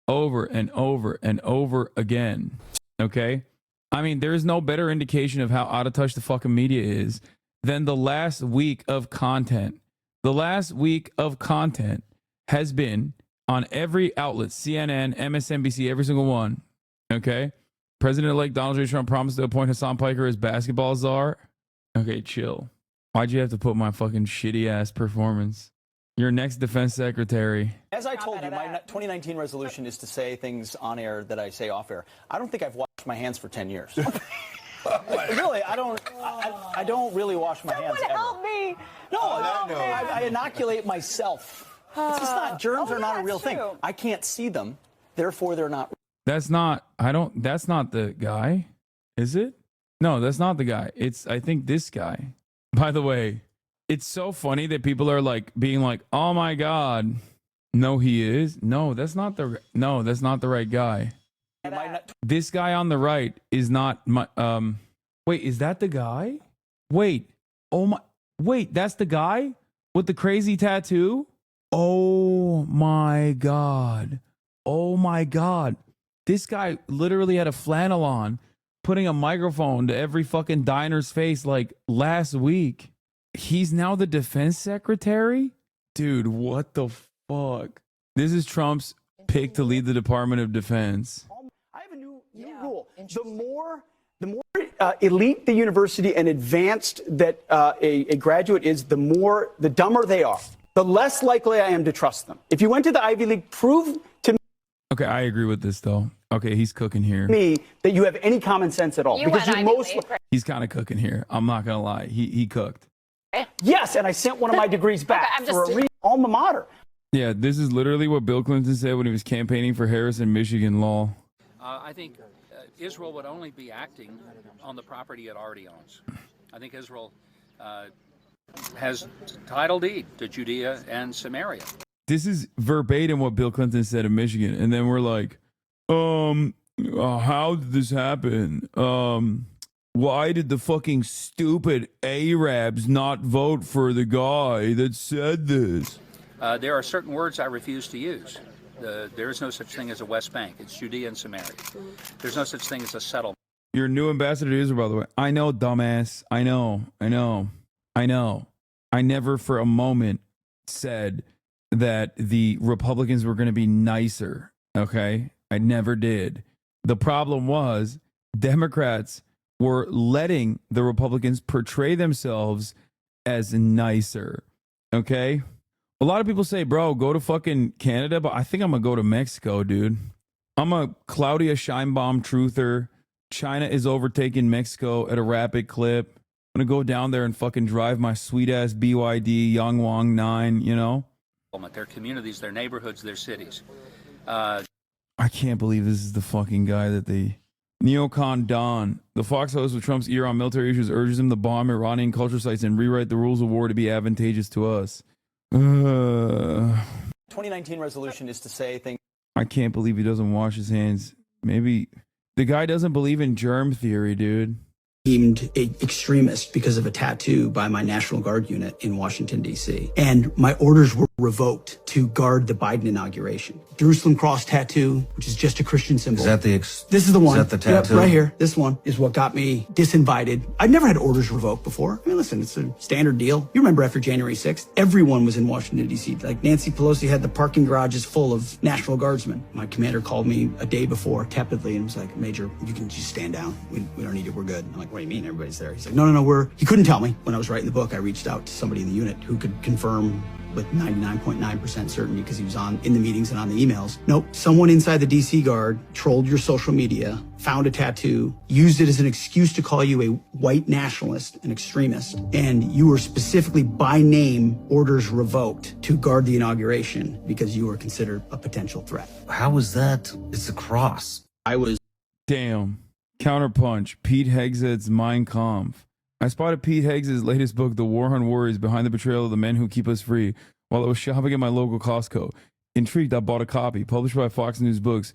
S2: over and over and over again. Okay? I mean, there is no better indication of how out of touch the fucking media is than the last week of content. The last week of content has been on every outlet, CNN, MSNBC, every single one. Okay? President-elect Donald J. Trump promised to appoint Hassan Piker as basketball czar. Okay, chill. Why'd you have to put my fucking shitty-ass performance? Your next defense secretary.
S10: As I told you, my 2019 resolution is to say things on air that I say off air. I don't think I've washed my hands for 10 years. Really, I don't really wash my hands ever.
S13: Help me!
S10: No, I inoculate myself. It's just not, germs are not a real thing. I can't see them, therefore they're not.
S2: That's not the guy, is it? No, that's not the guy. It's, I think, this guy. By the way, it's so funny that people are like being like, "Oh my God, no, he is." No, that's not the right guy. This guy on the right is not my. Wait, is that the guy? Wait, that's the guy with the crazy tattoo. Oh my God. This guy literally had a flannel on, putting a microphone to every fucking diner's face like last week. He's now the defense secretary? Dude, what the fuck? This is Trump's pick to lead the Department of Defense.
S10: I have a new rule. The more elite the university and advanced that a graduate is, the dumber they are. The less likely I am to trust them. If you went to the Ivy League, prove to
S2: Okay, I agree with this though. Okay, he's cooking here.
S10: me that you have any common sense at all.
S2: He's kind of cooking here. I'm not gonna lie. He cooked.
S10: Yes, and I sent one of my degrees back for a alma mater.
S2: Yeah, this is literally what Bill Clinton said when he was campaigning for Harrison, Michigan law.
S14: I think Israel would only be acting on the property it already owns. I think Israel has title deed to Judea and Samaria.
S2: This is verbatim what Bill Clinton said in Michigan. And then we're like, how did this happen? Why did the fucking stupid Arabs not vote for the guy that said this?
S14: There are certain words I refuse to use. There is no such thing as a West Bank. It's Judea and Samaria. There's no such thing as a settlement.
S2: You're a new ambassador to Israel, by the way. I know, dumbass. I know. I never for a moment said that the Republicans were going to be nicer, okay? I never did. The problem was Democrats were letting the Republicans portray themselves as nicer, okay? A lot of people say, bro, go to fucking Canada, but I think I'm going to go to Mexico, dude. I'm a Claudia Sheinbaum truther. China is overtaking Mexico at a rapid clip. I'm going to go down there and fucking drive my sweet-ass BYD Yangwang 9, you know?
S14: Their communities, their neighborhoods, their cities.
S2: I can't believe this is the fucking guy that they... Neocon Don, the Fox host with Trump's ear on military issues, urges him to bomb Iranian culture sites and rewrite the rules of war to be advantageous to us.
S10: 2019 resolution is to say things.
S2: I can't believe he doesn't wash his hands. Maybe the guy doesn't believe in germ theory, dude.
S15: Deemed an extremist because of a tattoo by my National Guard unit in Washington, D.C. And my orders were revoked to guard the Biden inauguration. Jerusalem cross tattoo, which is just a Christian symbol.
S17: Is that the
S15: This is the one.
S17: Is that the tattoo?
S15: Yep, right here. This one is what got me disinvited. I'd never had orders revoked before. I mean, listen, it's a standard deal. You remember after January 6th, everyone was in Washington, D.C. Like Nancy Pelosi had the parking garages full of National Guardsmen. My commander called me a day before tepidly and was like, Major, you can just stand down. We don't need you. We're good. I'm like, what do you mean? Everybody's there. He's like, no, he couldn't tell me. When I was writing the book, I reached out to somebody in the unit who could confirm with 99.9% certainty because he was in the meetings and on the emails. Nope, someone inside the DC Guard trolled your social media, found a tattoo, used it as an excuse to call you a white nationalist, an extremist, and you were specifically by name orders revoked to guard the inauguration because you were considered a potential threat.
S17: How was that? It's a cross.
S2: Damn. Counterpunch. Pete Hegseth's Mein Kampf. I spotted Pete Higgs' latest book, The War on Worries, Behind the Betrayal of the Men Who Keep Us Free, while I was shopping at my local Costco. Intrigued, I bought a copy, published by Fox News Books.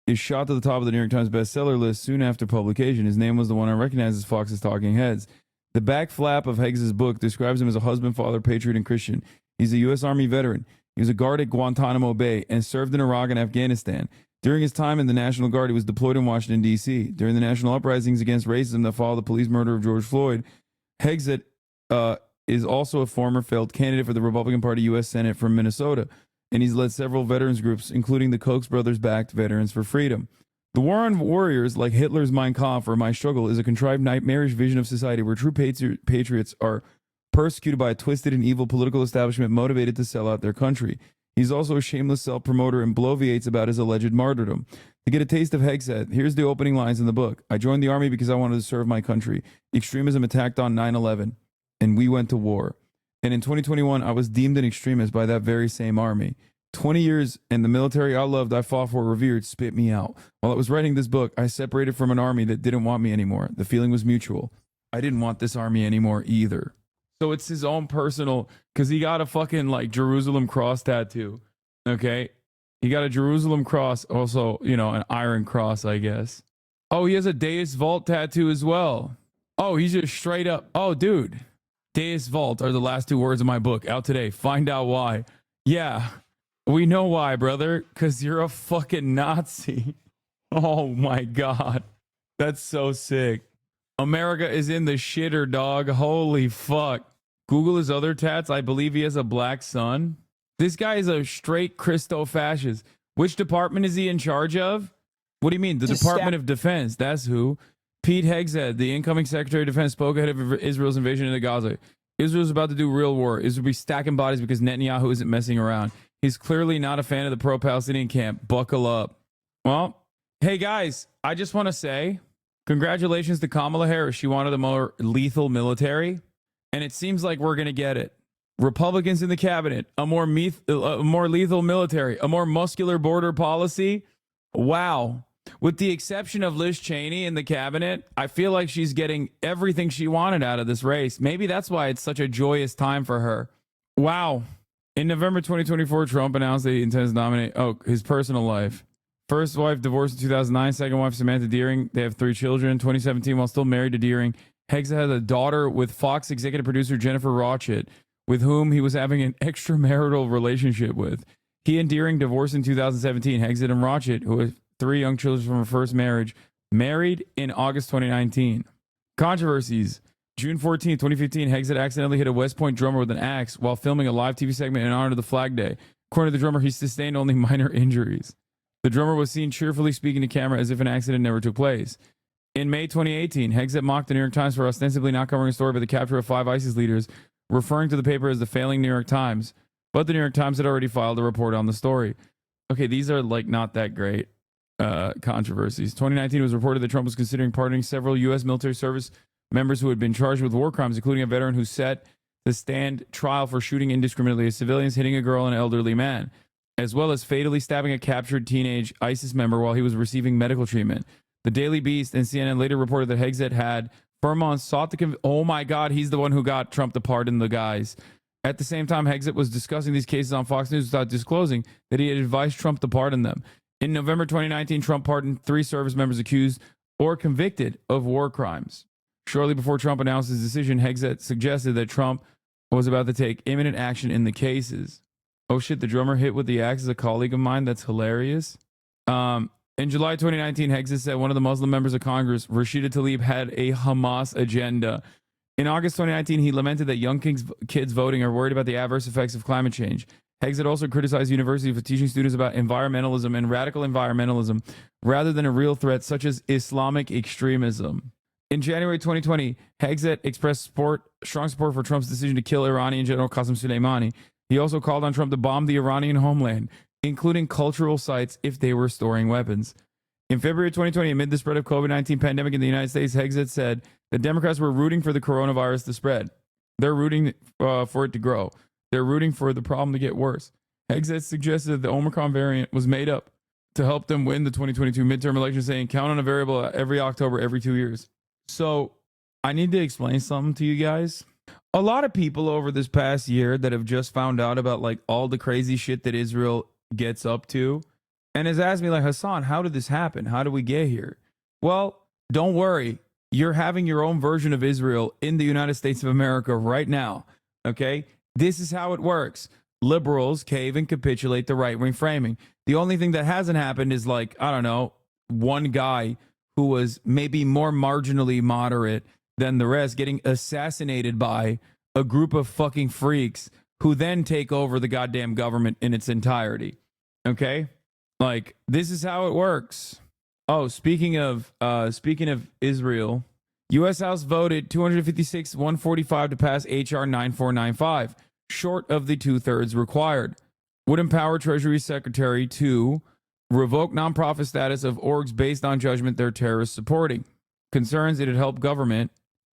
S2: is shot to the top of the New York Times bestseller list soon after publication. His name was the one I recognized as Fox's Talking Heads. The back flap of Heggs' book describes him as a husband, father, patriot, and Christian. He's a U.S. Army veteran. He was a guard at Guantanamo Bay and served in Iraq and Afghanistan. During his time in the National Guard, he was deployed in Washington, D.C. During the national uprisings against racism that followed the police murder of George Floyd, Heggs is also a former failed candidate for the Republican Party U.S. Senate from Minnesota, and he's led several veterans groups, including the Koch brothers-backed Veterans for Freedom. The War on Warriors, like Hitler's Mein Kampf or My Struggle, is a contrived, nightmarish vision of society where true patriots are persecuted by a twisted and evil political establishment motivated to sell out their country. He's also a shameless self-promoter and bloviates about his alleged martyrdom. To get a taste of Hegseth, here's the opening lines in the book. I joined the army because I wanted to serve my country. Extremism attacked on 9/11, and we went to war. And in 2021, I was deemed an extremist by that very same army. 20 years and the military I loved, I fought for, revered, spit me out. While I was writing this book, I separated from an army that didn't want me anymore. The feeling was mutual. I didn't want this army anymore either. So it's his own personal, because he got a fucking like Jerusalem cross tattoo. Okay. He got a Jerusalem cross, also, you know, an iron cross, I guess. Oh, he has a Deus Vult tattoo as well. Oh, he's just straight up. Oh, dude. Deus Vult are the last two words of my book. Out today. Find out why. Yeah. We know why, brother. Because you're a fucking Nazi. Oh my God. That's so sick. America is in the shitter, dog. Holy fuck. Google his other tats. I believe he has a black son. This guy is a straight Christo-fascist. Which department is he in charge of? What do you mean? The Department of Defense. That's who. Pete Hegseth, the incoming Secretary of Defense, spoke ahead of Israel's invasion into Gaza. Israel's about to do real war. Israel will be stacking bodies because Netanyahu isn't messing around. He's clearly not a fan of the pro-Palestinian camp. Buckle up. Well, hey guys, I just want to say congratulations to Kamala Harris. She wanted a more lethal military, and it seems like we're going to get it. Republicans in the cabinet, a more lethal military, a more muscular border policy. Wow. With the exception of Liz Cheney in the cabinet, I feel like she's getting everything she wanted out of this race. Maybe that's why it's such a joyous time for her. Wow. In November 2024, Trump announced that he intends to nominate his personal life. First wife divorced in 2009, second wife Samantha Deering. They have 3 children. 2017, while still married to Deering, Hegseth had a daughter with Fox executive producer Jennifer Rotchett, with whom he was having an extramarital relationship with. He and Deering divorced in 2017. Hegseth and Rotchett, who have 3 young children from her first marriage, married in August 2019. Controversies. June 14, 2015, Hegseth accidentally hit a West Point drummer with an axe while filming a live TV segment in honor of the Flag Day. According to the drummer, he sustained only minor injuries. The drummer was seen cheerfully speaking to camera as if an accident never took place. In May 2018, Hegseth mocked the New York Times for ostensibly not covering a story about the capture of 5 ISIS leaders, referring to the paper as the failing New York Times. But the New York Times had already filed a report on the story. Okay, these are like not that great controversies. 2019 was reported that Trump was considering pardoning several U.S. military service members who had been charged with war crimes, including a veteran who set to stand trial for shooting indiscriminately at civilians, hitting a girl and an elderly man, as well as fatally stabbing a captured teenage ISIS member while he was receiving medical treatment. The Daily Beast and CNN later reported that Hegseth had for months sought to oh my God, he's the one who got Trump to pardon the guys. At the same time, Hegseth was discussing these cases on Fox News without disclosing that he had advised Trump to pardon them. In November 2019, Trump pardoned 3 service members accused or convicted of war crimes. Shortly before Trump announced his decision, Hegseth suggested that Trump was about to take imminent action in the cases. Oh shit, the drummer hit with the axe is a colleague of mine. That's hilarious. In July 2019, Hegseth said one of the Muslim members of Congress, Rashida Tlaib, had a Hamas agenda. In August 2019, he lamented that young kids voting are worried about the adverse effects of climate change. Hegseth also criticized universities for teaching students about environmentalism and radical environmentalism rather than a real threat such as Islamic extremism. In January 2020, Hegseth expressed strong support for Trump's decision to kill Iranian General Qasem Soleimani. He also called on Trump to bomb the Iranian homeland, including cultural sites if they were storing weapons. In February 2020, amid the spread of COVID-19 pandemic in the United States, Hegseth said the Democrats were rooting for the coronavirus to spread. They're rooting for it to grow. They're rooting for the problem to get worse. Hegseth suggested that the Omicron variant was made up to help them win the 2022 midterm election, saying count on a variable every October, every 2 years. So I need to explain something to you guys. A lot of people over this past year that have just found out about like all the crazy shit that Israel gets up to and has asked me, like, Hassan, how did this happen? How did we get here? Well, don't worry. You're having your own version of Israel in the United States of America right now. Okay? This is how it works. Liberals cave and capitulate the right-wing framing. The only thing that hasn't happened is, like, I don't know, one guy who was maybe more marginally moderate than the rest getting assassinated by a group of fucking freaks who then take over the goddamn government in its entirety. Okay? Like, this is how it works. Oh, speaking of Israel, U.S. House voted 256-145 to pass H.R. 9495, short of the 2/3 required. Would empower Treasury Secretary to revoke nonprofit status of orgs based on judgment they're terrorist supporting. Concerns it'd help government,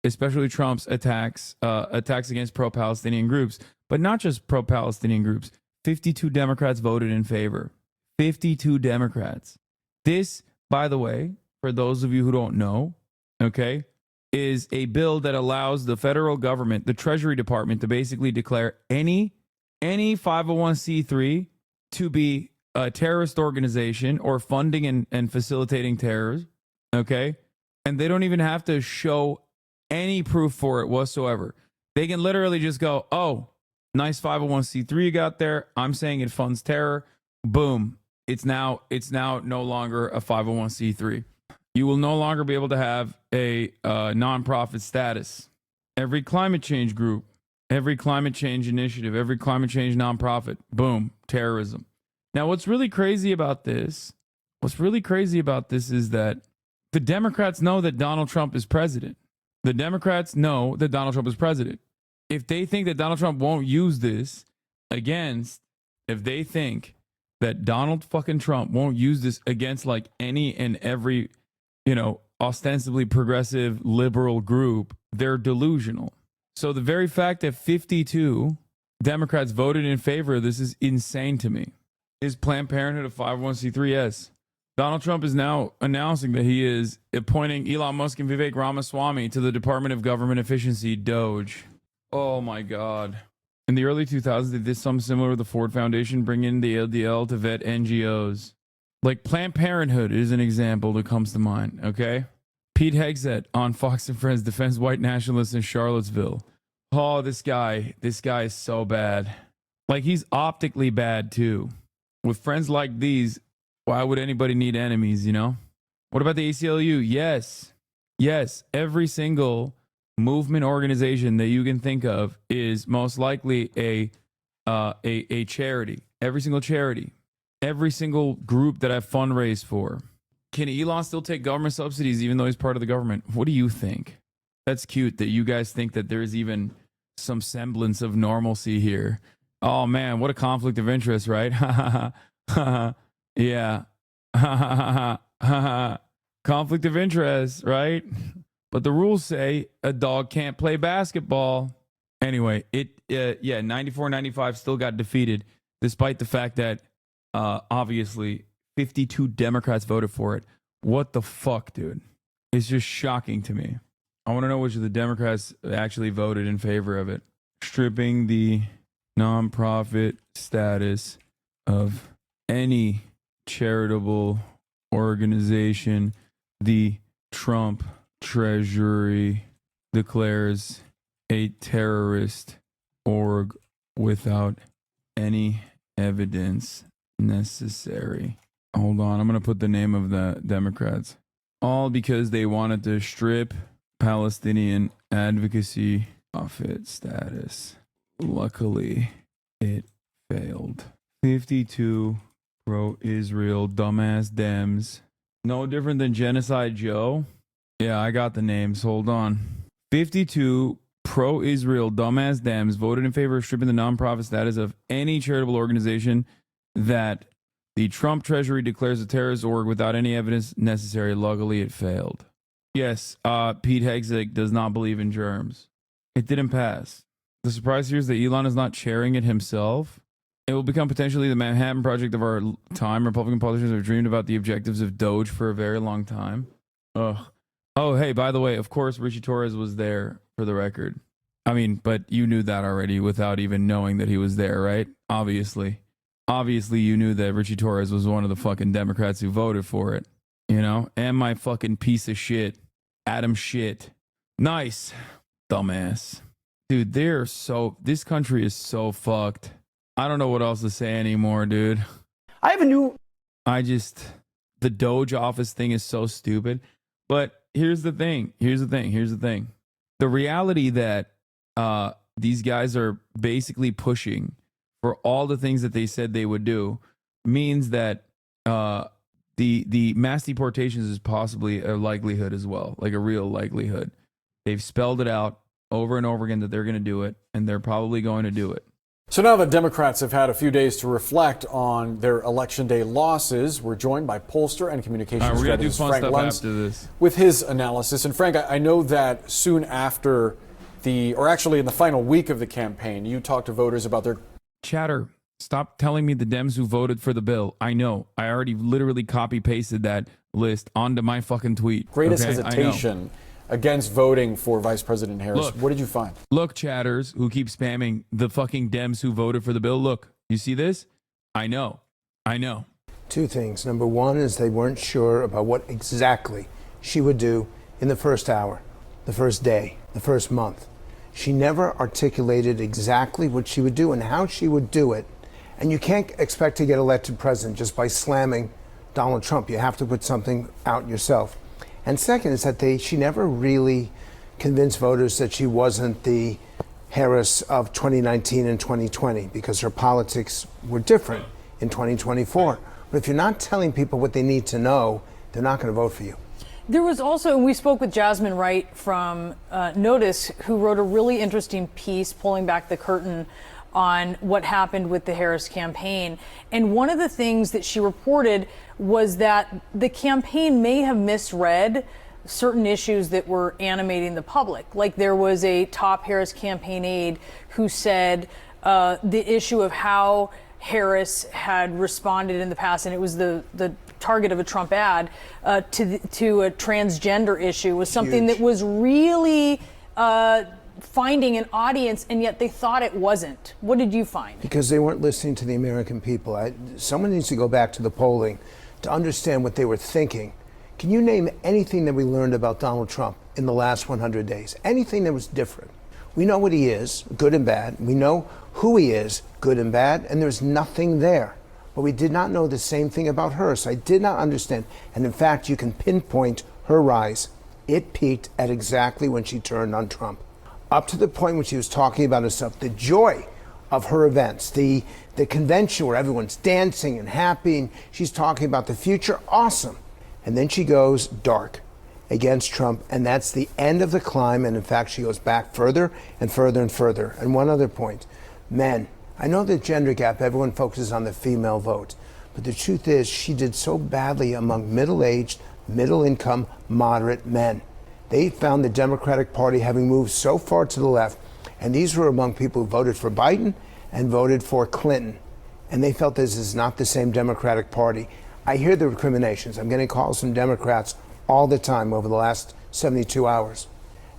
S2: especially Trump's attacks against pro-Palestinian groups, but not just pro-Palestinian groups. 52 Democrats voted in favor. 52 Democrats. This, by the way, for those of you who don't know, okay, is a bill that allows the federal government, the Treasury Department, to basically declare any 501c3 to be a terrorist organization or funding and facilitating terror, okay? And they don't even have to show any proof for it whatsoever. They can literally just go, oh, nice 501c3 you got there. I'm saying it funds terror. Boom. It's now no longer a 501c3. You will no longer be able to have a nonprofit status. Every climate change group, every climate change initiative, every climate change nonprofit, boom, terrorism. Now, what's really crazy about this is that the Democrats know that Donald Trump is president. The Democrats know that Donald Trump is president. If they think that Donald Trump won't use this against, if they think that Donald fucking Trump won't use this against like any and every, ostensibly progressive liberal group, they're delusional. So the very fact that 52 Democrats voted in favor of this is insane to me. Is Planned Parenthood a 501c3? Yes. Donald Trump is now announcing that he is appointing Elon Musk and Vivek Ramaswamy to the Department of Government Efficiency, DOGE. Oh my God. In the early 2000s, they did something similar with the Ford Foundation, bring in the LDL to vet NGOs. Like Planned Parenthood is an example that comes to mind, okay? Pete Hegseth on Fox and Friends defends white nationalists in Charlottesville. Oh, this guy is so bad. Like, he's optically bad, too. With friends like these, why would anybody need enemies, What about the ACLU? Yes. Every single movement organization that you can think of is most likely a charity. Every single charity. Every single group that I've fundraised for. Can Elon still take government subsidies even though he's part of the government? What do you think? That's cute that you guys think that there's even some semblance of normalcy here. Oh man, what a conflict of interest, right? Yeah. Conflict of interest, right? But the rules say a dog can't play basketball. Anyway, 94-95 still got defeated, despite the fact that obviously 52 Democrats voted for it. What the fuck, dude? It's just shocking to me. I want to know which of the Democrats actually voted in favor of it. Stripping the nonprofit status of any charitable organization the Trump Treasury declares a terrorist org without any evidence necessary. Hold on, I'm going to put the name of the Democrats. All because they wanted to strip Palestinian advocacy nonprofit status. Luckily, it failed. 52 pro-Israel dumbass Dems. No different than Genocide Joe. Yeah, I got the names. Hold on. 52 pro-Israel dumbass Dems voted in favor of stripping the nonprofit status of any charitable organization that the Trump Treasury declares a terrorist org without any evidence necessary. Luckily, it failed. Yes, Pete Hegseth does not believe in germs. It didn't pass. The surprise here is that Elon is not chairing it himself. It will become potentially the Manhattan Project of our time. Republican politicians have dreamed about the objectives of Doge for a very long time. Ugh. Oh, hey, by the way, of course, Richie Torres was there for the record. I mean, but you knew that already without even knowing that he was there, right? Obviously. obviously you knew that Richie Torres was one of the fucking Democrats who voted for it, you know? And my fucking piece of shit, Adam Shit. Nice. Dumbass. Dude, this country is so fucked. I don't know what else to say anymore, dude.
S10: I have a new...
S2: The Doge office thing is so stupid. But here's the thing. The reality that these guys are basically pushing for all the things that they said they would do means that the mass deportations is possibly a likelihood as well, like a real likelihood. They've spelled it out over and over again that they're going to do it, and they're probably going to do it.
S9: So now that Democrats have had a few days to reflect on their Election Day losses, we're joined by pollster and communications strategist Frank Luntz with his analysis. And Frank, I know that soon after in the final week of the campaign, you talked to voters about their...
S2: Chatter, stop telling me the Dems who voted for the bill. I know. I already literally copy-pasted that list onto my fucking tweet.
S9: Greatest hesitation against voting for Vice President Harris.
S2: Look,
S9: what did you find?
S2: Look, chatters who keep spamming the fucking Dems who voted for the bill. Look, you see this? I know.
S23: Two things. Number one is they weren't sure about what exactly she would do in the first hour, the first day, the first month. She never articulated exactly what she would do and how she would do it. And you can't expect to get elected president just by slamming Donald Trump. You have to put something out yourself. And second is that she never really convinced voters that she wasn't the Harris of 2019 and 2020 because her politics were different in 2024. But if you're not telling people what they need to know, they're not going to vote for you.
S1: There was also, and we spoke with Jasmine Wright from Notice, who wrote a really interesting piece pulling back the curtain on what happened with the Harris campaign. And one of the things that she reported was that the campaign may have misread certain issues that were animating the public. Like there was a top Harris campaign aide who said the issue of how Harris had responded in the past, and it was the target of a Trump ad, to a transgender issue was something that was really finding an audience, and yet they thought it wasn't. What did you find?
S23: Because they weren't listening to the American people. Someone needs to go back to the polling to understand what they were thinking. Can you name anything that we learned about Donald Trump in the last 100 days? Anything that was different? We know what he is, good and bad. We know who he is, good and bad, and there's nothing there. But we did not know the same thing about her, so I did not understand. And in fact, you can pinpoint her rise. It peaked at exactly when she turned on Trump. Up to the point when she was talking about herself, the joy of her events, the convention where everyone's dancing and happy, and she's talking about the future, awesome. And then she goes dark against Trump, and that's the end of the climb, and in fact, she goes back further and further and further. And one other point, men. I know the gender gap, everyone focuses on the female vote, but the truth is she did so badly among middle-aged, middle-income, moderate men. They found the Democratic Party having moved so far to the left, and these were among people who voted for Biden and voted for Clinton, and they felt this is not the same Democratic Party. I hear the recriminations. I'm getting calls from Democrats all the time over the last 72 hours,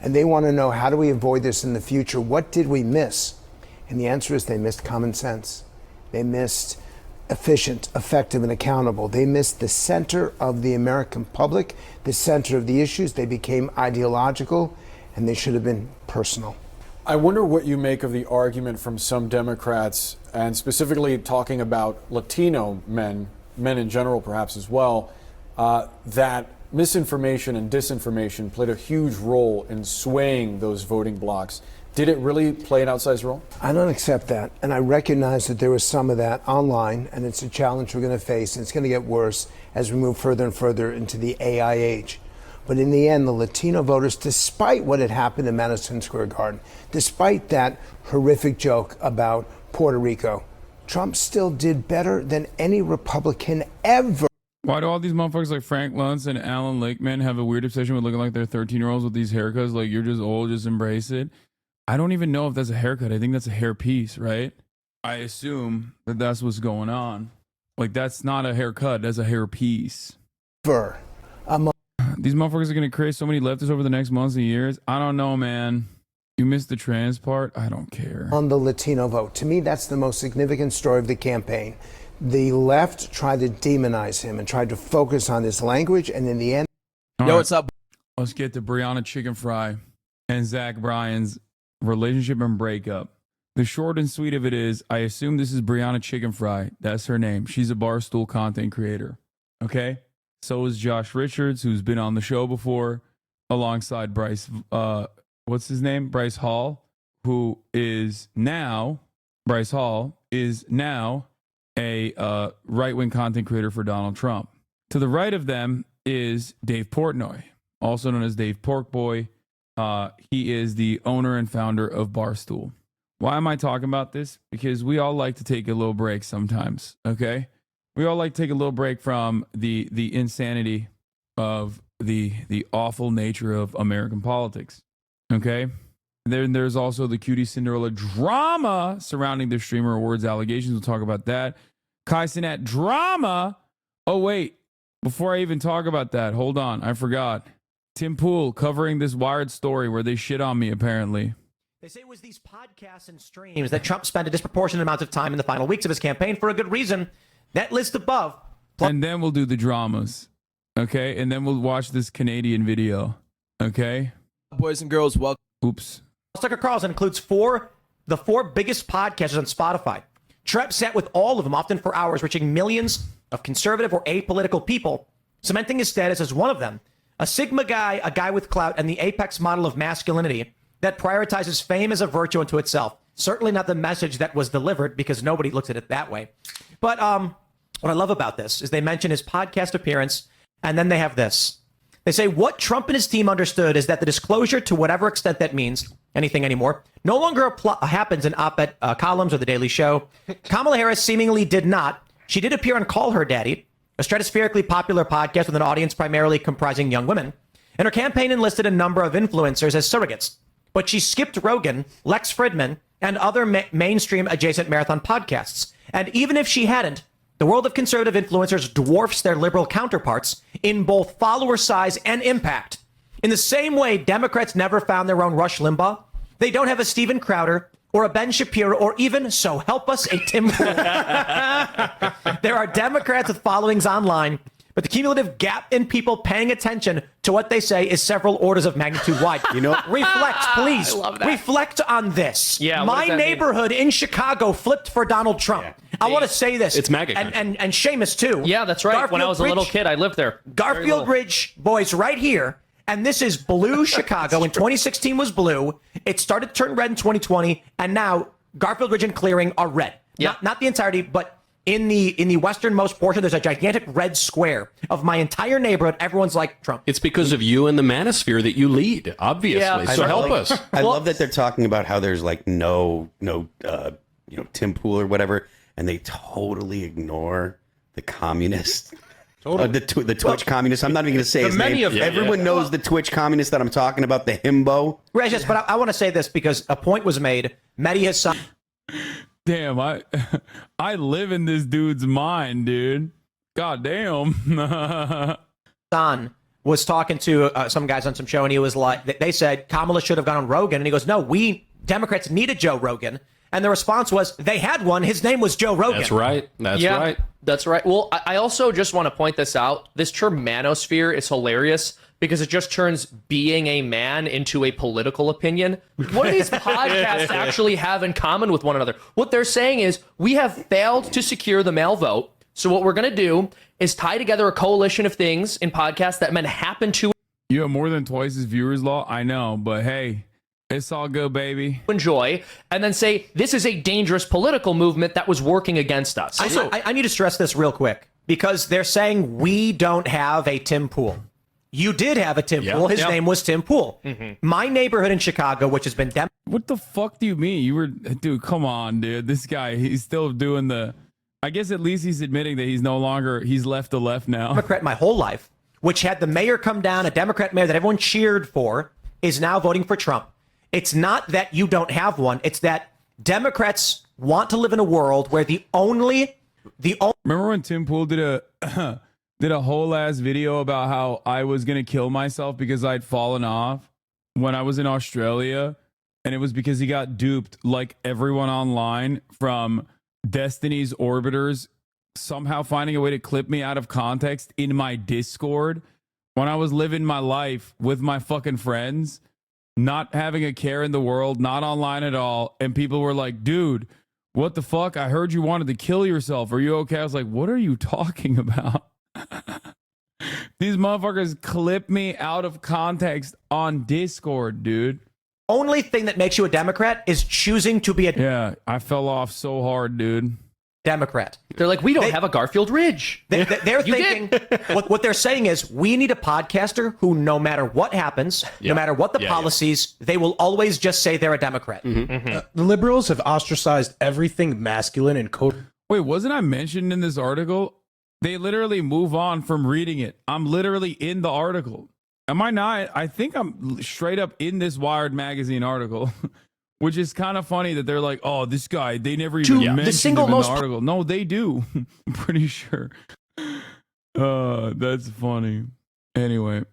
S23: and they want to know, how do we avoid this in the future? What did we miss? And the answer is they missed common sense. They missed efficient, effective, and accountable. They missed the center of the American public, the center of the issues. They became ideological, and they should have been personal.
S9: I wonder what you make of the argument from some Democrats, and specifically talking about Latino men in general perhaps as well, that misinformation and disinformation played a huge role in swaying those voting blocs. Did it really play an outsized role?
S23: I don't accept that. And I recognize that there was some of that online, and it's a challenge we're going to face, and it's going to get worse as we move further and further into the AI age. But in the end, the Latino voters, despite what had happened in Madison Square Garden, despite that horrific joke about Puerto Rico, Trump still did better than any Republican ever.
S2: Why do all these motherfuckers like Frank Luntz and Alan Lakeman have a weird obsession with looking like they're 13-year-olds with these haircuts? Like, you're just old, just embrace it. I don't even know if that's a haircut. I think that's a hair piece, right? I assume that that's what's going on. Like, that's not a haircut. That's a hair piece. These motherfuckers are going to create so many leftists over the next months and years. I don't know, man. You missed the trans part? I don't care.
S23: On the Latino vote. To me, that's the most significant story of the campaign. The left tried to demonize him and tried to focus on his language, and in the end...
S2: What's up? Let's get to Brianna Chicken Fry and Zach Bryan's relationship and breakup. The short and sweet of it is, I assume this is Brianna Chicken Fry. That's her name. She's a Barstool content creator. Okay? So is Josh Richards, who's been on the show before, alongside Bryce, what's his name? Bryce Hall, who is now, Bryce Hall is now a right-wing content creator for Donald Trump. To the right of them is Dave Portnoy, also known as Dave Porkboy. He is the owner and founder of Barstool. Why am I talking about this? Because we all like to take a little break sometimes, okay? We all like to take a little break from the insanity of the awful nature of American politics, okay? Then there's also the Cutie Cinderella drama surrounding the Streamer Awards allegations. We'll talk about that. Kai Cenat drama. Oh, wait. Before I even talk about that, hold on. I forgot. Tim Pool covering this Wired story where they shit on me, apparently.
S13: They say it was these podcasts and streams that Trump spent a disproportionate amount of time in the final weeks of his campaign for a good reason. That list above.
S2: And then we'll do the dramas, okay? And then we'll watch this Canadian video, okay?
S16: Boys and girls, welcome.
S2: Oops.
S13: Tucker Carlson includes the four biggest podcasters on Spotify. Trump sat with all of them, often for hours, reaching millions of conservative or apolitical people, cementing his status as one of them, a Sigma guy, a guy with clout, and the apex model of masculinity that prioritizes fame as a virtue unto itself. Certainly not the message that was delivered, because nobody looks at it that way. But what I love about this is they mention his podcast appearance, and then they have this. They say what Trump and his team understood is that the disclosure, to whatever extent that means anything anymore, no longer happens in op-ed columns or The Daily Show. Kamala Harris seemingly did not. She did appear on Call Her Daddy, a stratospherically popular podcast with an audience primarily comprising young women. And her campaign enlisted a number of influencers as surrogates. But she skipped Rogan, Lex Fridman, and other mainstream adjacent marathon podcasts. And even if she hadn't, the world of conservative influencers dwarfs their liberal counterparts in both follower size and impact. In the same way Democrats never found their own Rush Limbaugh, they don't have a Steven Crowder or a Ben Shapiro or even, so help us, a Tim Pool. There are Democrats with followings online, but the cumulative gap in people paying attention to what they say is several orders of magnitude wide. Reflect, please. Reflect on this.
S18: Yeah,
S13: my neighborhood in Chicago flipped for Donald Trump.
S18: Yeah.
S13: I want to say this.
S18: It's MAGA
S13: and Seamus too.
S18: Yeah, that's right. When I was a little kid, I lived there.
S13: Garfield Ridge boys right here. And this is blue Chicago. In 2016 was blue. It started to turn red in 2020. And now Garfield Ridge and Clearing are red.
S18: Yeah.
S13: Not the entirety, but in the westernmost portion, there's a gigantic red square of my entire neighborhood. Everyone's like Trump.
S18: It's because of you and the manosphere that you lead, obviously.
S13: Yeah,
S18: so help us.
S19: I love that they're talking about how there's like no Tim Pool or whatever, and they totally ignore the communists. The Twitch communists. I'm not even going to say his name. Everyone knows the Twitch communist that I'm talking about, the himbo.
S13: Regis, but I want to say this because a point was made. Mehdi Hassan.
S2: Damn, I live in this dude's mind, dude. God damn.
S13: Hassan was talking to some guys on some show, and he was like, they said Kamala should have gone on Rogan, and he goes, no, we Democrats needed Joe Rogan. And the response was, they had one. His name was Joe Rogan.
S18: That's right. That's right.
S19: That's right. Well, I also just want to point this out. This term manosphere is hilarious because it just turns being a man into a political opinion. What do these podcasts actually have in common with one another? What they're saying is we have failed to secure the male vote. So what we're going to do is tie together a coalition of things in podcasts that men happen to.
S2: You have more than twice as viewers, Law. I know, but hey. It's all good, baby.
S19: Enjoy, and then say this is a dangerous political movement that was working against us.
S13: I need to stress this real quick because they're saying we don't have a Tim Pool. You did have a Tim Pool. His name was Tim Pool. Mm-hmm. My neighborhood in Chicago, which has been...
S2: What the fuck do you mean? You were... Dude, come on, dude. This guy, he's still doing the... I guess at least he's admitting that he's no longer... He's left the left now.
S13: Democrat my whole life, which had the mayor come down, a Democrat mayor that everyone cheered for, is now voting for Trump. It's not that you don't have one. It's that Democrats want to live in a world where the only...
S2: Remember when Tim Pool did a whole ass video about how I was going to kill myself because I'd fallen off when I was in Australia And it was because he got duped like everyone online from Destiny's Orbiters somehow finding a way to clip me out of context in my Discord when I was living my life with my fucking friends, not having a care in the world, not online at all. And people were like, dude, what the fuck? I heard you wanted to kill yourself. Are you okay? I was like, what are you talking about? These motherfuckers clip me out of context on Discord, dude.
S13: Only thing that makes you a Democrat is choosing to be a
S2: Yeah, I fell off so hard, dude.
S13: Democrat.
S19: They're like, we don't have a Garfield Ridge.
S13: They're thinking, what they're saying is, we need a podcaster who, no matter what happens, no matter what the policies, they will always just say they're a Democrat.
S3: The liberals have ostracized everything masculine and code.
S2: Wait, wasn't I mentioned in this article? They literally move on from reading it. I'm literally in the article. Am I not? I think I'm straight up in this Wired magazine article, which is kind of funny that they're like, oh, this guy, they never even mentioned him in the article. No, they do. I'm pretty sure. That's funny. Anyway,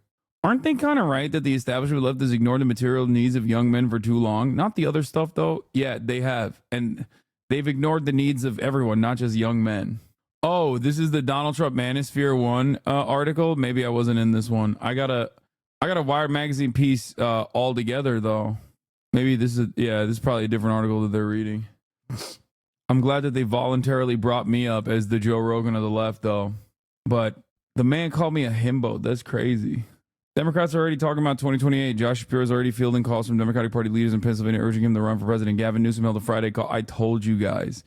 S2: aren't they kind of right that the establishment left has ignored the material needs of young men for too long? Not the other stuff, though. Yeah, they have. And they've ignored the needs of everyone, not just young men. Oh, this is the Donald Trump Manosphere 1 article. Maybe I wasn't in this one. I got a Wired magazine piece all together, though. Maybe this is probably a different article that they're reading. I'm glad that they voluntarily brought me up as the Joe Rogan of the left, though. But the man called me a himbo. That's crazy. Democrats are already talking about 2028. Josh Shapiro is already fielding calls from Democratic Party leaders in Pennsylvania urging him to run for president. Gavin Newsom held a Friday call. I told you guys.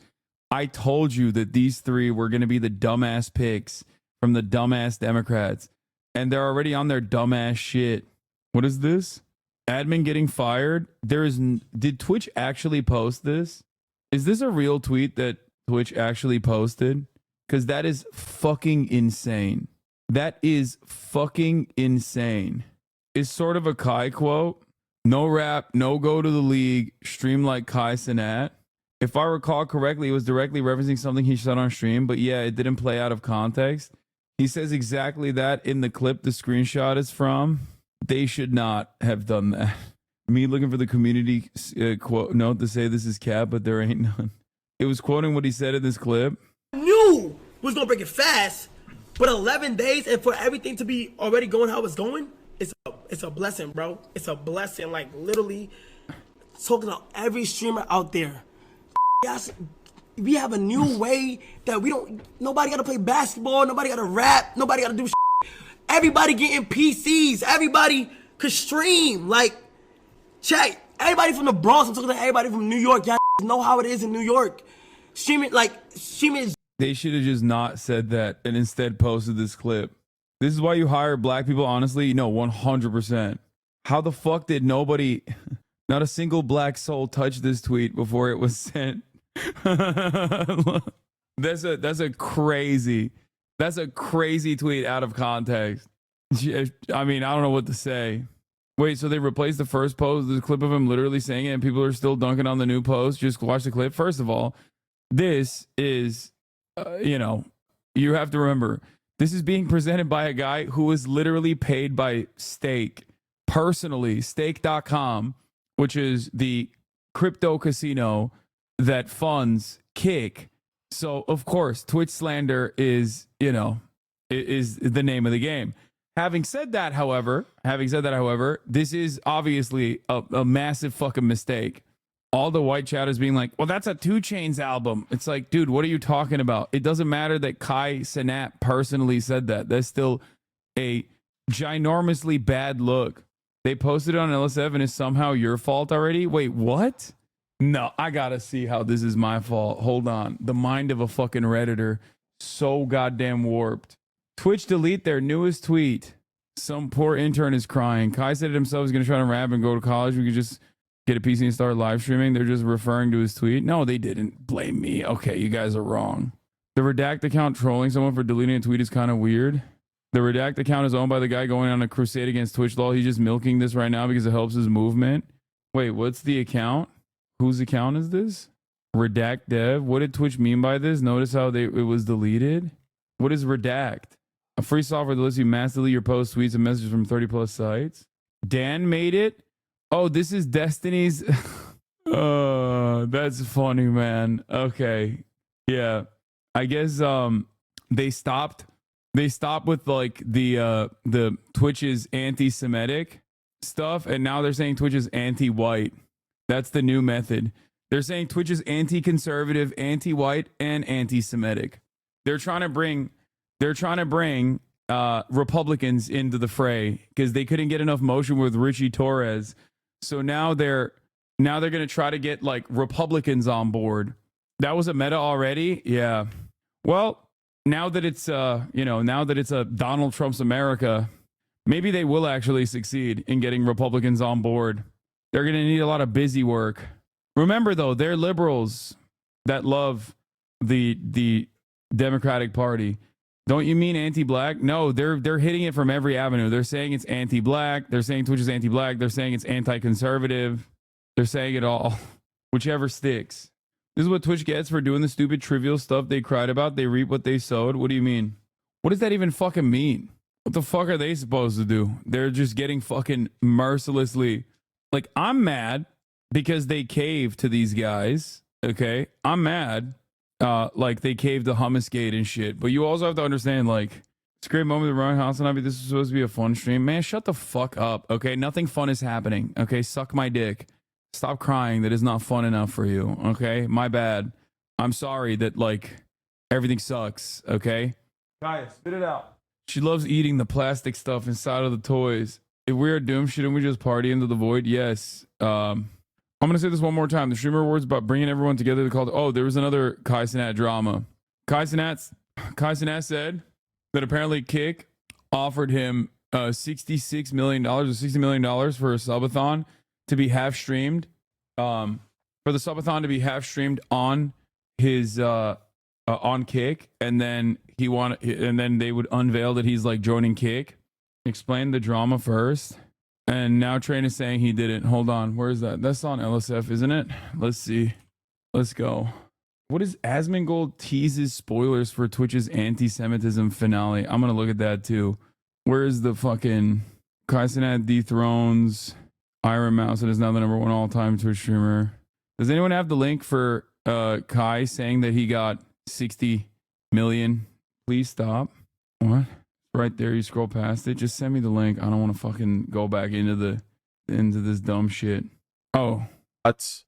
S2: I told you that these three were going to be the dumbass picks from the dumbass Democrats. And they're already on their dumbass shit. What is this? Admin getting fired? Did Twitch actually post this? Is this a real tweet that Twitch actually posted? Because that is fucking insane. That is fucking insane. It's sort of a Kai quote. No rap, no go to the league, stream like Kai Cenat. If I recall correctly, it was directly referencing something he said on stream, but yeah, it didn't play out of context. He says exactly that in the clip the screenshot is from. They should not have done that. Me looking for the community quote note to say this is cap, but there ain't none. It was quoting what he said in this clip.
S16: Knew was gonna break it fast, but 11 days and for everything to be already going how it's going, it's a blessing, bro. It's a blessing. Like literally, talking to every streamer out there. Yes, we have a new way that nobody gotta play basketball, nobody gotta rap, nobody gotta do shit. Everybody getting PCs, everybody could stream. Like, check, everybody from the Bronx, I'm talking to everybody from New York, y'all know how it is in New York. Streaming is...
S2: They should have just not said that and instead posted this clip. This is why you hire black people, honestly? No, 100%. How the fuck did nobody, not a single black soul touch this tweet before it was sent? That's a crazy tweet out of context. I mean, I don't know what to say. Wait, so they replaced the first post, the clip of him literally saying it, and people are still dunking on the new post? Just watch the clip. First of all, this is, you have to remember, this is being presented by a guy who is literally paid by Stake, personally, Stake.com, which is the crypto casino that funds Kick. So, of course, Twitch slander is the name of the game. Having said that, however, this is obviously a massive fucking mistake. All the white chat is being like, well, that's a 2 Chainz album. It's like, dude, what are you talking about? It doesn't matter that Kai Cenat personally said that. That's still a ginormously bad look. They posted it on LSF and it's somehow your fault already? Wait, what? No, I gotta see how this is my fault. Hold on. The mind of a fucking Redditor. So goddamn warped. Twitch delete their newest tweet. Some poor intern is crying. Kai said it himself he's gonna try to rap and go to college. We could just get a PC and start live streaming. They're just referring to his tweet. No, they didn't. Blame me. Okay, you guys are wrong. The Redact account trolling someone for deleting a tweet is kind of weird. The Redact account is owned by the guy going on a crusade against Twitch law. He's just milking this right now because it helps his movement. Wait, what's the account? Whose account is this? Redact Dev. What did Twitch mean by this? Notice how it was deleted? What is Redact? A free software that lets you mass delete your posts, tweets, and messages from 30 plus sites. Dan made it. Oh, this is Destiny's. That's funny, man. Okay. Yeah. I guess they stopped with like the Twitch's anti-Semitic stuff, and now they're saying Twitch is anti-white. That's the new method. They're saying Twitch is anti-conservative, anti-white, and anti-Semitic. They're trying to bring Republicans into the fray because they couldn't get enough motion with Richie Torres. So now they're going to try to get like Republicans on board. That was a meta already. Yeah. Well, now that it's a Donald Trump's America, maybe they will actually succeed in getting Republicans on board. They're going to need a lot of busy work. Remember though, they're liberals that love the Democratic Party. Don't you mean anti-black? No, they're hitting it from every avenue. They're saying it's anti-black. They're saying Twitch is anti-black. They're saying it's anti-conservative. They're saying it all. Whichever sticks. This is what Twitch gets for doing the stupid trivial stuff they cried about. They reap what they sowed. What do you mean? What does that even fucking mean? What the fuck are they supposed to do? They're just getting fucking mercilessly. Like, I'm mad because they caved to these guys. Okay? I'm mad. Like they caved to Hummusgate and shit. But you also have to understand, like, it's a great moment with Ryan House and this is supposed to be a fun stream. Man, shut the fuck up. Okay? Nothing fun is happening. Okay? Suck my dick. Stop crying. That is not fun enough for you. Okay? My bad. I'm sorry that, like, everything sucks. Okay? Guys, spit it out. She loves eating the plastic stuff inside of the toys. If we are doomed, shouldn't we just party into the void? Yes. I'm going to say this one more time. The streamer awards about bringing everyone together. They called, there was another Kai Cenat drama. Kai Cenat said that apparently Kick offered him $66 million or $60 million for a subathon to be half streamed. For the subathon to be half streamed on his on Kick, and then they would unveil that he's like joining Kick. Explain the drama first. And now Train is saying he didn't. Hold on. Where is that? That's on LSF, isn't it? Let's see. Let's go. What is Asmongold teases spoilers for Twitch's anti-Semitism finale? I'm going to look at that too. Where is the fucking Kai Cenat dethrones Iron Mouse and is now the #1 all-time Twitch streamer? Does anyone have the link for Kai saying that he got 60 million? Please stop. What? Right there, you scroll past it. Just send me the link. I don't want to fucking go back into this dumb shit. Oh, that's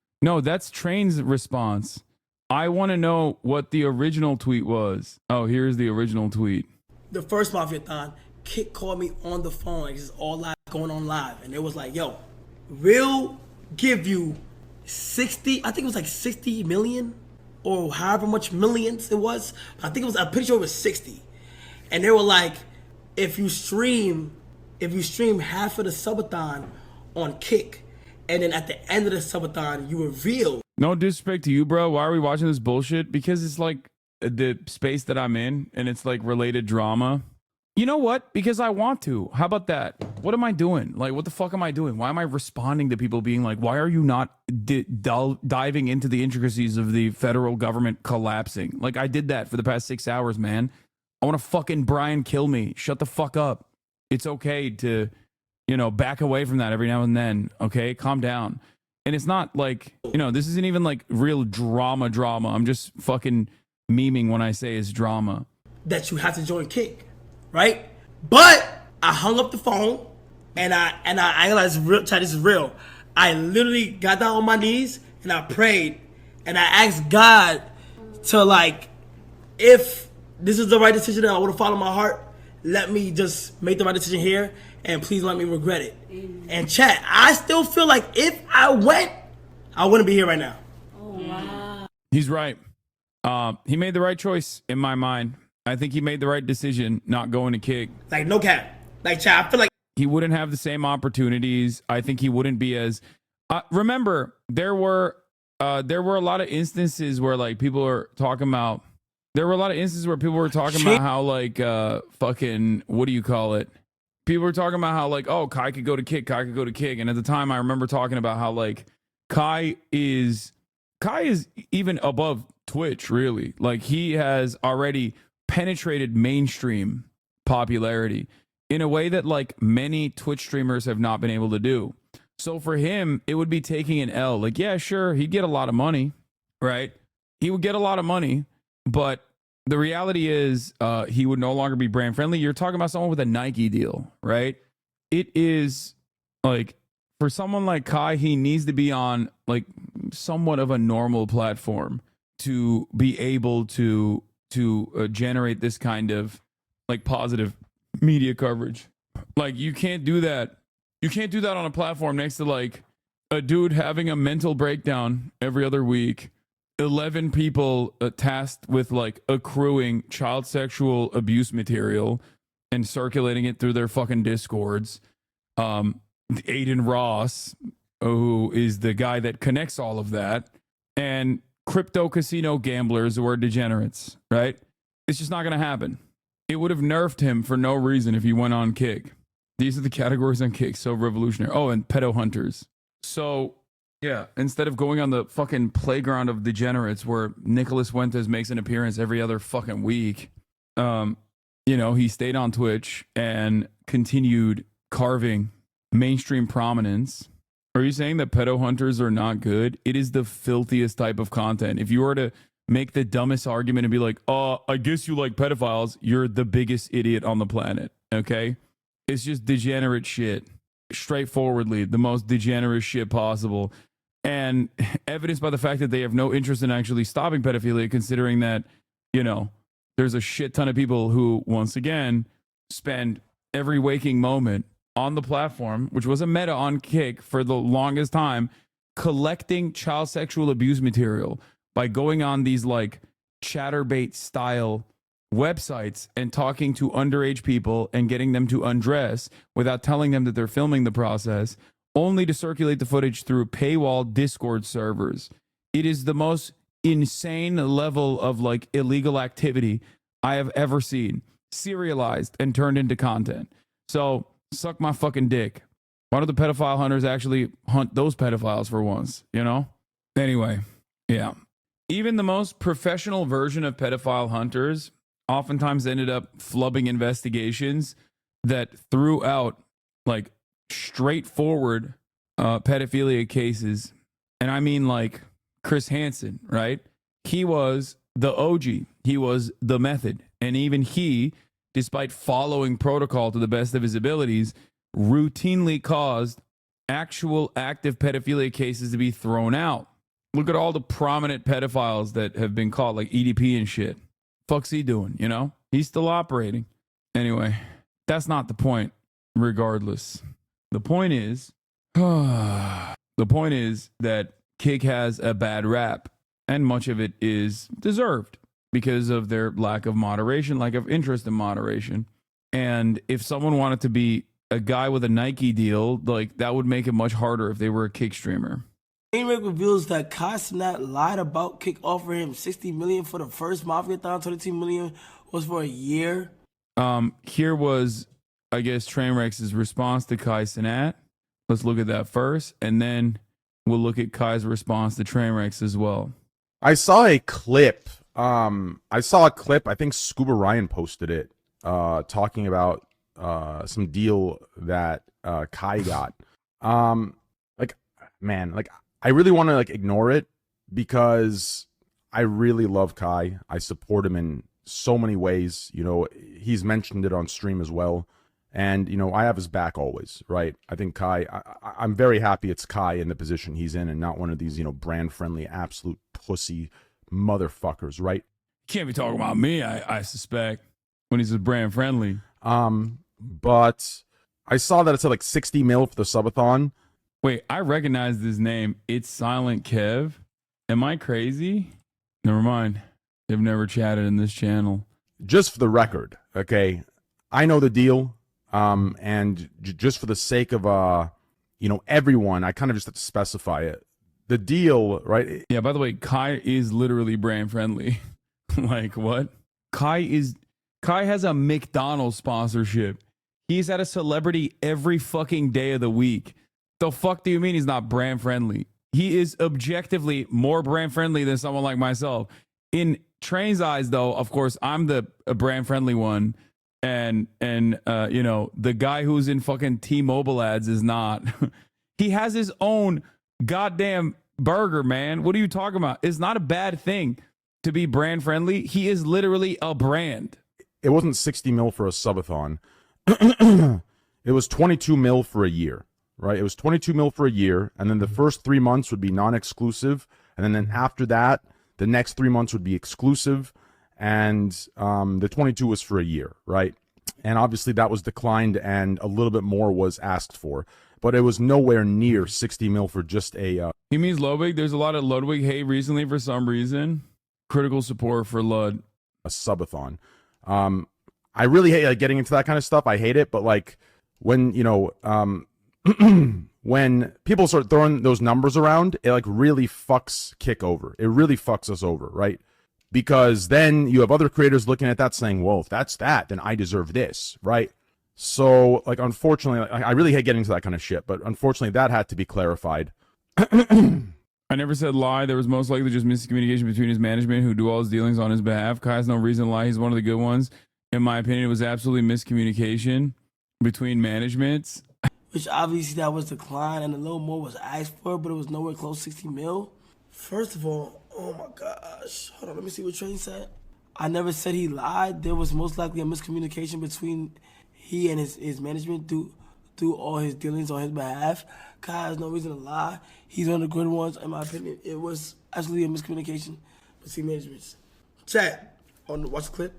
S2: Train's response. I want to know what the original tweet was. Oh, here's the original tweet.
S16: The first Mafia-thon, Kit called me on the phone. Like, this is all live, going on live, and it was like, "Yo, we'll give you 60. I think it was like 60 million, or however much millions it was. I'm pretty sure it was 60." And they were like, if you stream half of the subathon on Kick, and then at the end of the subathon you reveal.
S2: No disrespect to you, bro. Why are we watching this bullshit? Because it's like the space that I'm in, and it's like related drama. You know what? Because I want to. How about that? What am I doing? Like, what the fuck am I doing? Why am I responding to people being like, why are you not diving into the intricacies of the federal government collapsing? Like, I did that for the past 6 hours, man. I want to fucking Brian kill me. Shut the fuck up. It's okay to, back away from that every now and then. Okay? Calm down. And it's not like, this isn't even like real drama. I'm just fucking memeing when I say it's drama.
S16: That you have to join Kick, right? But I hung up the phone and I realized this is real. I literally got down on my knees and I prayed and I asked God to, like, if this is the right decision and I want to follow my heart, let me just make the right decision here, and please let me regret it. And chat, I still feel like if I went, I wouldn't be here right now.
S2: Oh, wow. He's right. He made the right choice in my mind. I think he made the right decision not going to Kick.
S16: Like, no cap. Like, chat, I feel like
S2: he wouldn't have the same opportunities. I think he wouldn't be as... remember, there were a lot of instances where, like, people are talking about... There were a lot of instances where people were talking about how, like, fucking, what do you call it? People were talking about how, like, oh, Kai could go to Kick. And at the time, I remember talking about how, like, Kai is even above Twitch, really. Like, he has already penetrated mainstream popularity in a way that, like, many Twitch streamers have not been able to do. So for him, it would be taking an L. Like, yeah, sure, he'd get a lot of money, right? He would get a lot of money, but the reality is he would no longer be brand friendly. You're talking about someone with a Nike deal, right? It is like, for someone like Kai, he needs to be on like somewhat of a normal platform to be able to generate this kind of like positive media coverage. Like, you can't do that. You can't do that on a platform next to like a dude having a mental breakdown every other week, 11 people tasked with like accruing child sexual abuse material and circulating it through their fucking discords. Aiden Ross, who is the guy that connects all of that, and crypto casino gamblers who are degenerates, right? It's just not going to happen. It would have nerfed him for no reason if he went on Kick. These are the categories on Kick. So revolutionary. Oh, and pedo hunters. So, yeah, instead of going on the fucking playground of degenerates where Nicholas Fuentes makes an appearance every other fucking week, he stayed on Twitch and continued carving mainstream prominence. Are you saying that pedo hunters are not good? It is the filthiest type of content. If you were to make the dumbest argument and be like, I guess you like pedophiles, you're the biggest idiot on the planet, okay? It's just degenerate shit. Straightforwardly, the most degenerate shit possible. And evidenced by the fact that they have no interest in actually stopping pedophilia, considering that, there's a shit ton of people who, once again, spend every waking moment on the platform, which was a meta on Kick for the longest time, collecting child sexual abuse material by going on these like ChatterBait style websites and talking to underage people and getting them to undress without telling them that they're filming the process, only to circulate the footage through paywall Discord servers. It is the most insane level of like illegal activity I have ever seen, serialized and turned into content. So suck my fucking dick. Why don't the pedophile hunters actually hunt those pedophiles for once, Anyway, yeah. Even the most professional version of pedophile hunters oftentimes ended up flubbing investigations that threw out like straightforward pedophilia cases. And I mean like Chris Hansen, right? He was the OG. He was the method. And even he, despite following protocol to the best of his abilities, routinely caused actual active pedophilia cases to be thrown out. Look at all the prominent pedophiles that have been caught, like EDP and shit. Fuck's he doing, He's still operating. Anyway, that's not the point, regardless. The point is that Kick has a bad rap, and much of it is deserved because of their lack of moderation, lack of interest in moderation. And if someone wanted to be a guy with a Nike deal, like that would make it much harder if they were a Kick streamer.
S16: Trainwreck reveals that Kai Cenat lied about Kick offering him $60 million for the first Mafia-thon, $22 million was for a year.
S2: Here was, I guess, Trainwreck's response to Kai Cenat. Let's look at that first, and then we'll look at Kai's response to Trainwreck's as well.
S5: I saw a clip. I think Scuba Ryan posted it, talking about some deal that Kai got. I really want to ignore it because I really love Kai. I support him in so many ways. He's mentioned it on stream as well. And, I have his back always, right? I think Kai, I'm very happy it's Kai in the position he's in and not one of these, brand friendly, absolute pussy motherfuckers, right?
S2: Can't be talking about me, I suspect, when he's brand friendly.
S5: But I saw that it said like 60 mil for the subathon.
S2: Wait, I recognize this name. It's Silent Kev. Am I crazy? Never mind. They've never chatted in this channel.
S5: Just for the record, okay, I know the deal. And just for the sake of, everyone, I kind of just have to specify it. The deal, right?
S2: Yeah, by the way, Kai is literally brand friendly. Like, what? Kai has a McDonald's sponsorship. He's at a celebrity every fucking day of the week. The fuck do you mean he's not brand friendly? He is objectively more brand friendly than someone like myself. In Train's eyes, though, of course, I'm the brand friendly one. And the guy who's in fucking T-Mobile ads is not. He has his own goddamn burger, man. What are you talking about? It's not a bad thing to be brand friendly. He is literally a brand.
S5: It wasn't 60 mil for a subathon. It was 22 mil for a year, right? It was 22 mil for a year. And then the first 3 months would be non-exclusive. And then after that, the next 3 months would be exclusive. And the 22 was for a year, right? And obviously that was declined and a little bit more was asked for. But it was nowhere near 60 mil for just a...
S2: He means Ludwig. There's a lot of Ludwig hate recently for some reason. Critical support for Lud.
S5: A subathon. I really hate getting into that kind of stuff. I hate it. But like when, you know, when people start throwing those numbers around, it like really fucks Kick over. It really fucks us over, right? Because then you have other creators looking at that saying, well, if that's that, then I deserve this, right? So, like, unfortunately, I really hate getting into that kind of shit, but unfortunately, that had to be clarified.
S2: I never said lie. There was most likely just miscommunication between his management, who do all his dealings on his behalf. Kai has no reason to lie. He's one of the good ones. In my opinion, it was absolutely miscommunication between managements.
S16: Which obviously that was declined and a little more was asked for, but it was nowhere close to 60 mil. First of all, oh my gosh. Hold on, let me see what Train said. I never said he lied. There was most likely a miscommunication between he and his management do all his dealings on his behalf. Kai has no reason to lie. He's one of the good ones, in my opinion. It was absolutely a miscommunication between managements. Chat, watch the clip.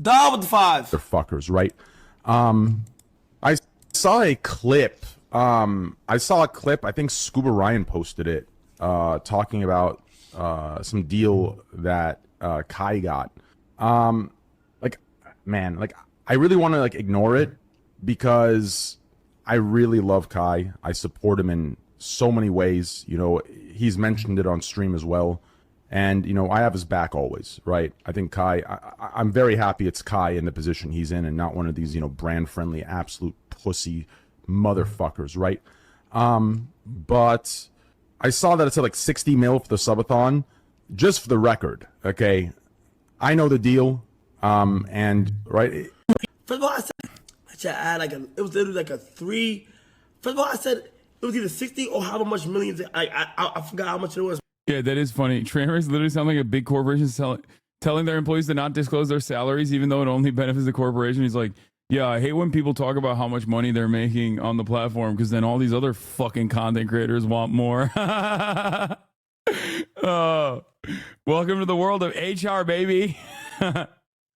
S16: Down with the 5.
S5: They're fuckers, right? I saw a clip. I think Scuba Ryan posted it, talking about some deal that Kai got. I really want to ignore it because I really love Kai. I support him in so many ways. You know, he's mentioned it on stream as well. And, you know, I have his back always, right? I think Kai, I'm very happy it's Kai in the position he's in and not one of these, you know, brand-friendly, absolute pussy motherfuckers, right? But I saw that it said 60 mil for the subathon. Just for the record, okay? I know the deal, and, right?
S16: First of all, I had it was literally a 3. First of all, I said it was either 60 or however much millions. I forgot how much it was.
S2: Yeah, that is funny. Trainwrecks literally sound like a big corporation telling their employees to not disclose their salaries, even though it only benefits the corporation. He's like, yeah, I hate when people talk about how much money they're making on the platform because then all these other fucking content creators want more. Welcome to the world of HR, baby.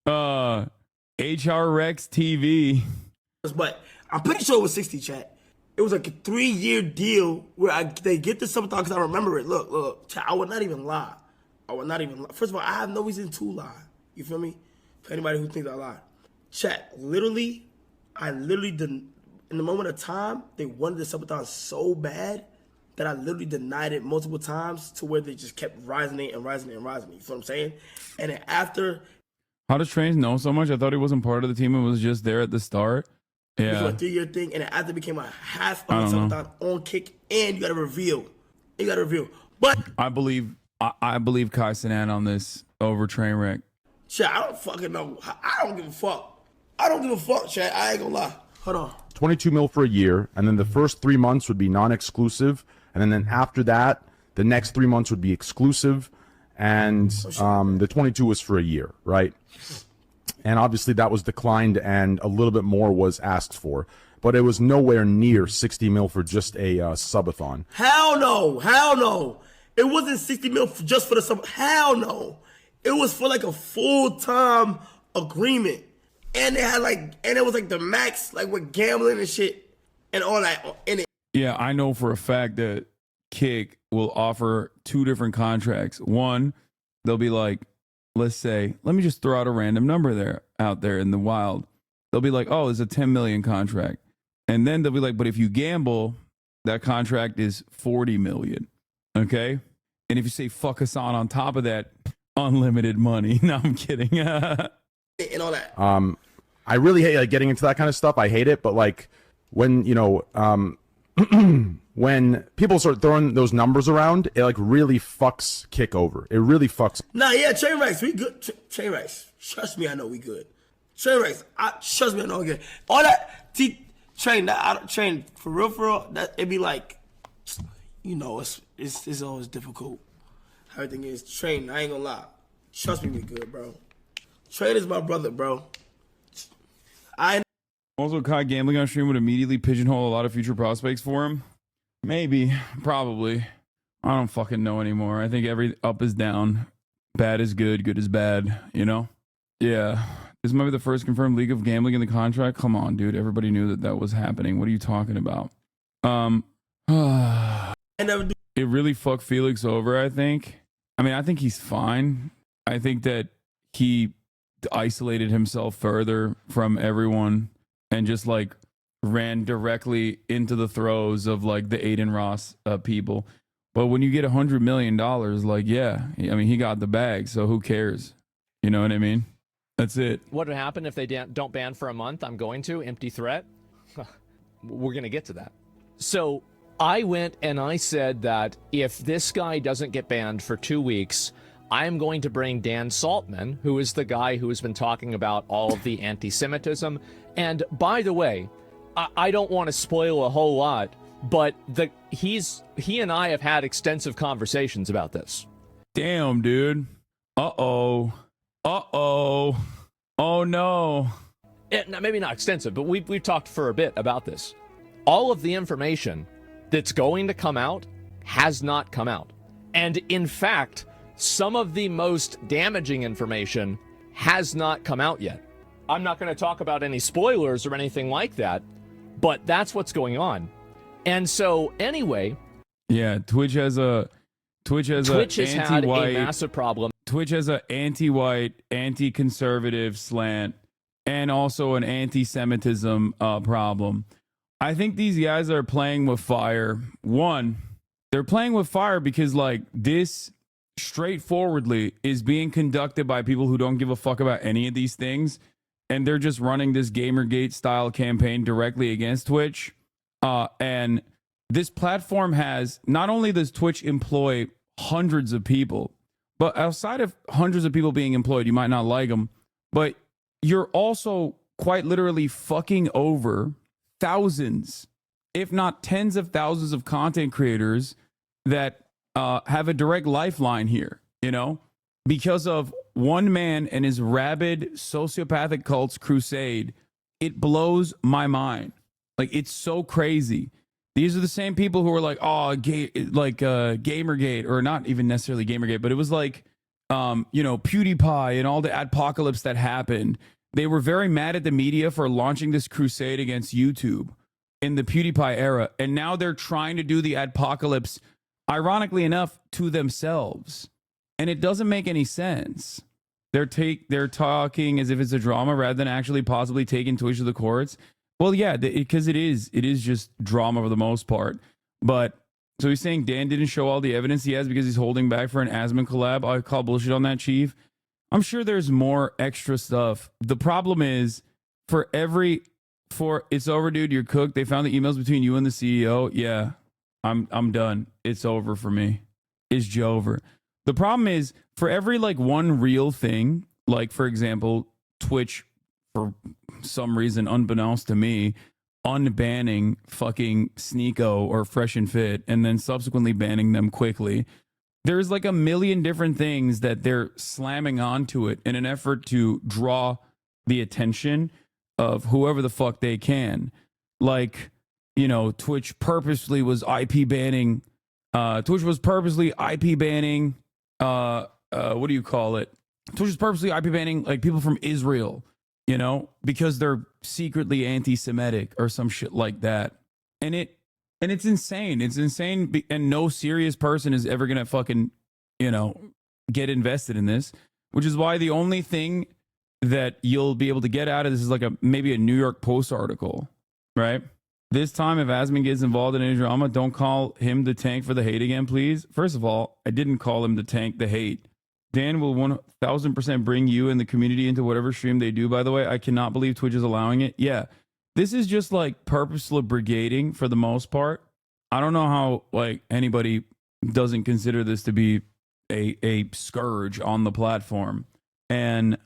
S2: HR Rex TV.
S16: But I'm pretty sure it was 60, chat. It was a 3-year deal where they get this subathon because I remember it. Look, chat, I would not even lie. First of all, I have no reason to lie. You feel me? For anybody who thinks I lie. Chat, I literally didn't. In the moment of time, they wanted the subathon so bad that I literally denied it multiple times to where they just kept rising it and rising it and rising it. You feel what I'm saying? And then after...
S2: How does Trains know so much? I thought he wasn't part of the team and was just there at the start. Yeah.
S16: It was a 3-year thing, and then after it became a half of the subathon on Kick, and you got to reveal. But
S2: I believe Kai Cenat on this over Trainwreck.
S16: Chat, I don't fucking know. I don't give a fuck, chat. I ain't gonna lie. Hold on.
S5: 22 mil for a year, and then the first 3 months would be non-exclusive, and then after that, the next 3 months would be exclusive, and the 22 was for a year, right? And obviously that was declined and a little bit more was asked for. But it was nowhere near 60 mil for just a subathon.
S16: Hell no. It wasn't 60 mil just for the sub. Hell no. It was for a full-time agreement. And they had and it was the max, with gambling and shit and all that in it.
S2: Yeah, I know for a fact that Kick will offer 2 different contracts. One, they'll be let's say, let me just throw out a random number out there in the wild. They'll be like, oh, it's a 10 million contract. And then they'll be like, but if you gamble, that contract is 40 million. Okay. And if you say fuck us on top of that, unlimited money. No, I'm kidding.
S16: And all that.
S5: I really hate getting into that kind of stuff. I hate it. But when, you know, when people start throwing those numbers around, it really fucks Kick over. It really fucks.
S16: Nah, yeah, Trainwrecks, we good. Trainwrecks, trust me, I know we good. Trainwrecks, trust me, I know we good. All that, Train, for real, that it'd be you know, it's always difficult. Everything is training. I ain't gonna lie. Trust me, we good, bro. Trade is my brother, bro.
S2: Also, Kai gambling on stream would immediately pigeonhole a lot of future prospects for him. Maybe, probably. I don't fucking know anymore. I think every up is down, bad is good, good is bad. You know? Yeah. This might be the first confirmed leak of gambling in the contract. Come on, dude. Everybody knew that was happening. What are you talking about? It really fucked Felix over, I think. I mean, I think he's fine. I think that he isolated himself further from everyone and just like ran directly into the throes of like the Aiden Ross people. But when you get $100 million, like, yeah, I mean, he got the bag, so who cares? You know what I mean? That's it.
S20: What would happen if they don't ban for a month? I'm going to. Empty threat. We're going to get to that. So I went and I said that if this guy doesn't get banned for 2 weeks, I'm going to bring Dan Saltman, who is the guy who has been talking about all of the anti-Semitism. And by the way, I don't want to spoil a whole lot, but he and I have had extensive conversations about this.
S2: Damn, dude. Uh-oh. Uh-oh. Oh, no.
S20: Maybe not extensive, but we've talked for a bit about this. All of the information that's going to come out has not come out. And in fact, some of the most damaging information has not come out yet. I'm not going to talk about any spoilers or anything like that, but that's what's going on. And so anyway,
S2: yeah, Twitch has had a
S20: massive problem.
S2: Twitch has an anti-white, anti-conservative slant and also an anti-Semitism problem. I think these guys are playing with fire. One, they're playing with fire because like this straightforwardly is being conducted by people who don't give a fuck about any of these things. And they're just running this Gamergate style campaign directly against Twitch. And this platform has, not only does Twitch employ hundreds of people, but outside of hundreds of people being employed, you might not like them, but you're also quite literally fucking over thousands, if not tens of thousands of content creators that have a direct lifeline here, you know, because of one man and his rabid sociopathic cult's crusade. It blows my mind. Like, it's so crazy. These are the same people who are like, oh, Gamergate, or not even necessarily Gamergate, but it was like, PewDiePie and all the adpocalypse that happened. They were very mad at the media for launching this crusade against YouTube in the PewDiePie era. And now they're trying to do the adpocalypse, ironically enough, to themselves. And it doesn't make any sense. They're talking as if it's a drama rather than actually possibly taking Twitch to the courts. Well, yeah, because it is just drama for the most part. But so he's saying Dan didn't show all the evidence he has because he's holding back for an Asman collab. I call bullshit on that, Chief. I'm sure there's more extra stuff. The problem is it's over, dude. You're cooked. They found the emails between you and the CEO. Yeah, I'm done. It's over for me. It's Jover. The problem is for every like one real thing, like for example, Twitch, for some reason unbeknownst to me, unbanning fucking Sneeko or Fresh and Fit and then subsequently banning them quickly. There's like a million different things that they're slamming onto it in an effort to draw the attention of whoever the fuck they can. Like, you know, Twitch purposely was IP banning. Twitch was purposely IP banning. What do you call it? Twitch was purposely IP banning like people from Israel, you know, because they're secretly anti-Semitic or some shit like that. And it's insane. It's insane. And no serious person is ever going to fucking, you know, get invested in this, which is why the only thing that you'll be able to get out of this is like maybe a New York Post article, right? This time, if Asman gets involved in any drama, don't call him the tank for the hate again, please. First of all, I didn't call him the tank, the hate. Dan will 1000% bring you and the community into whatever stream they do, by the way. I cannot believe Twitch is allowing it. Yeah. This is just like purposeful brigading for the most part. I don't know how like anybody doesn't consider this to be a scourge on the platform. And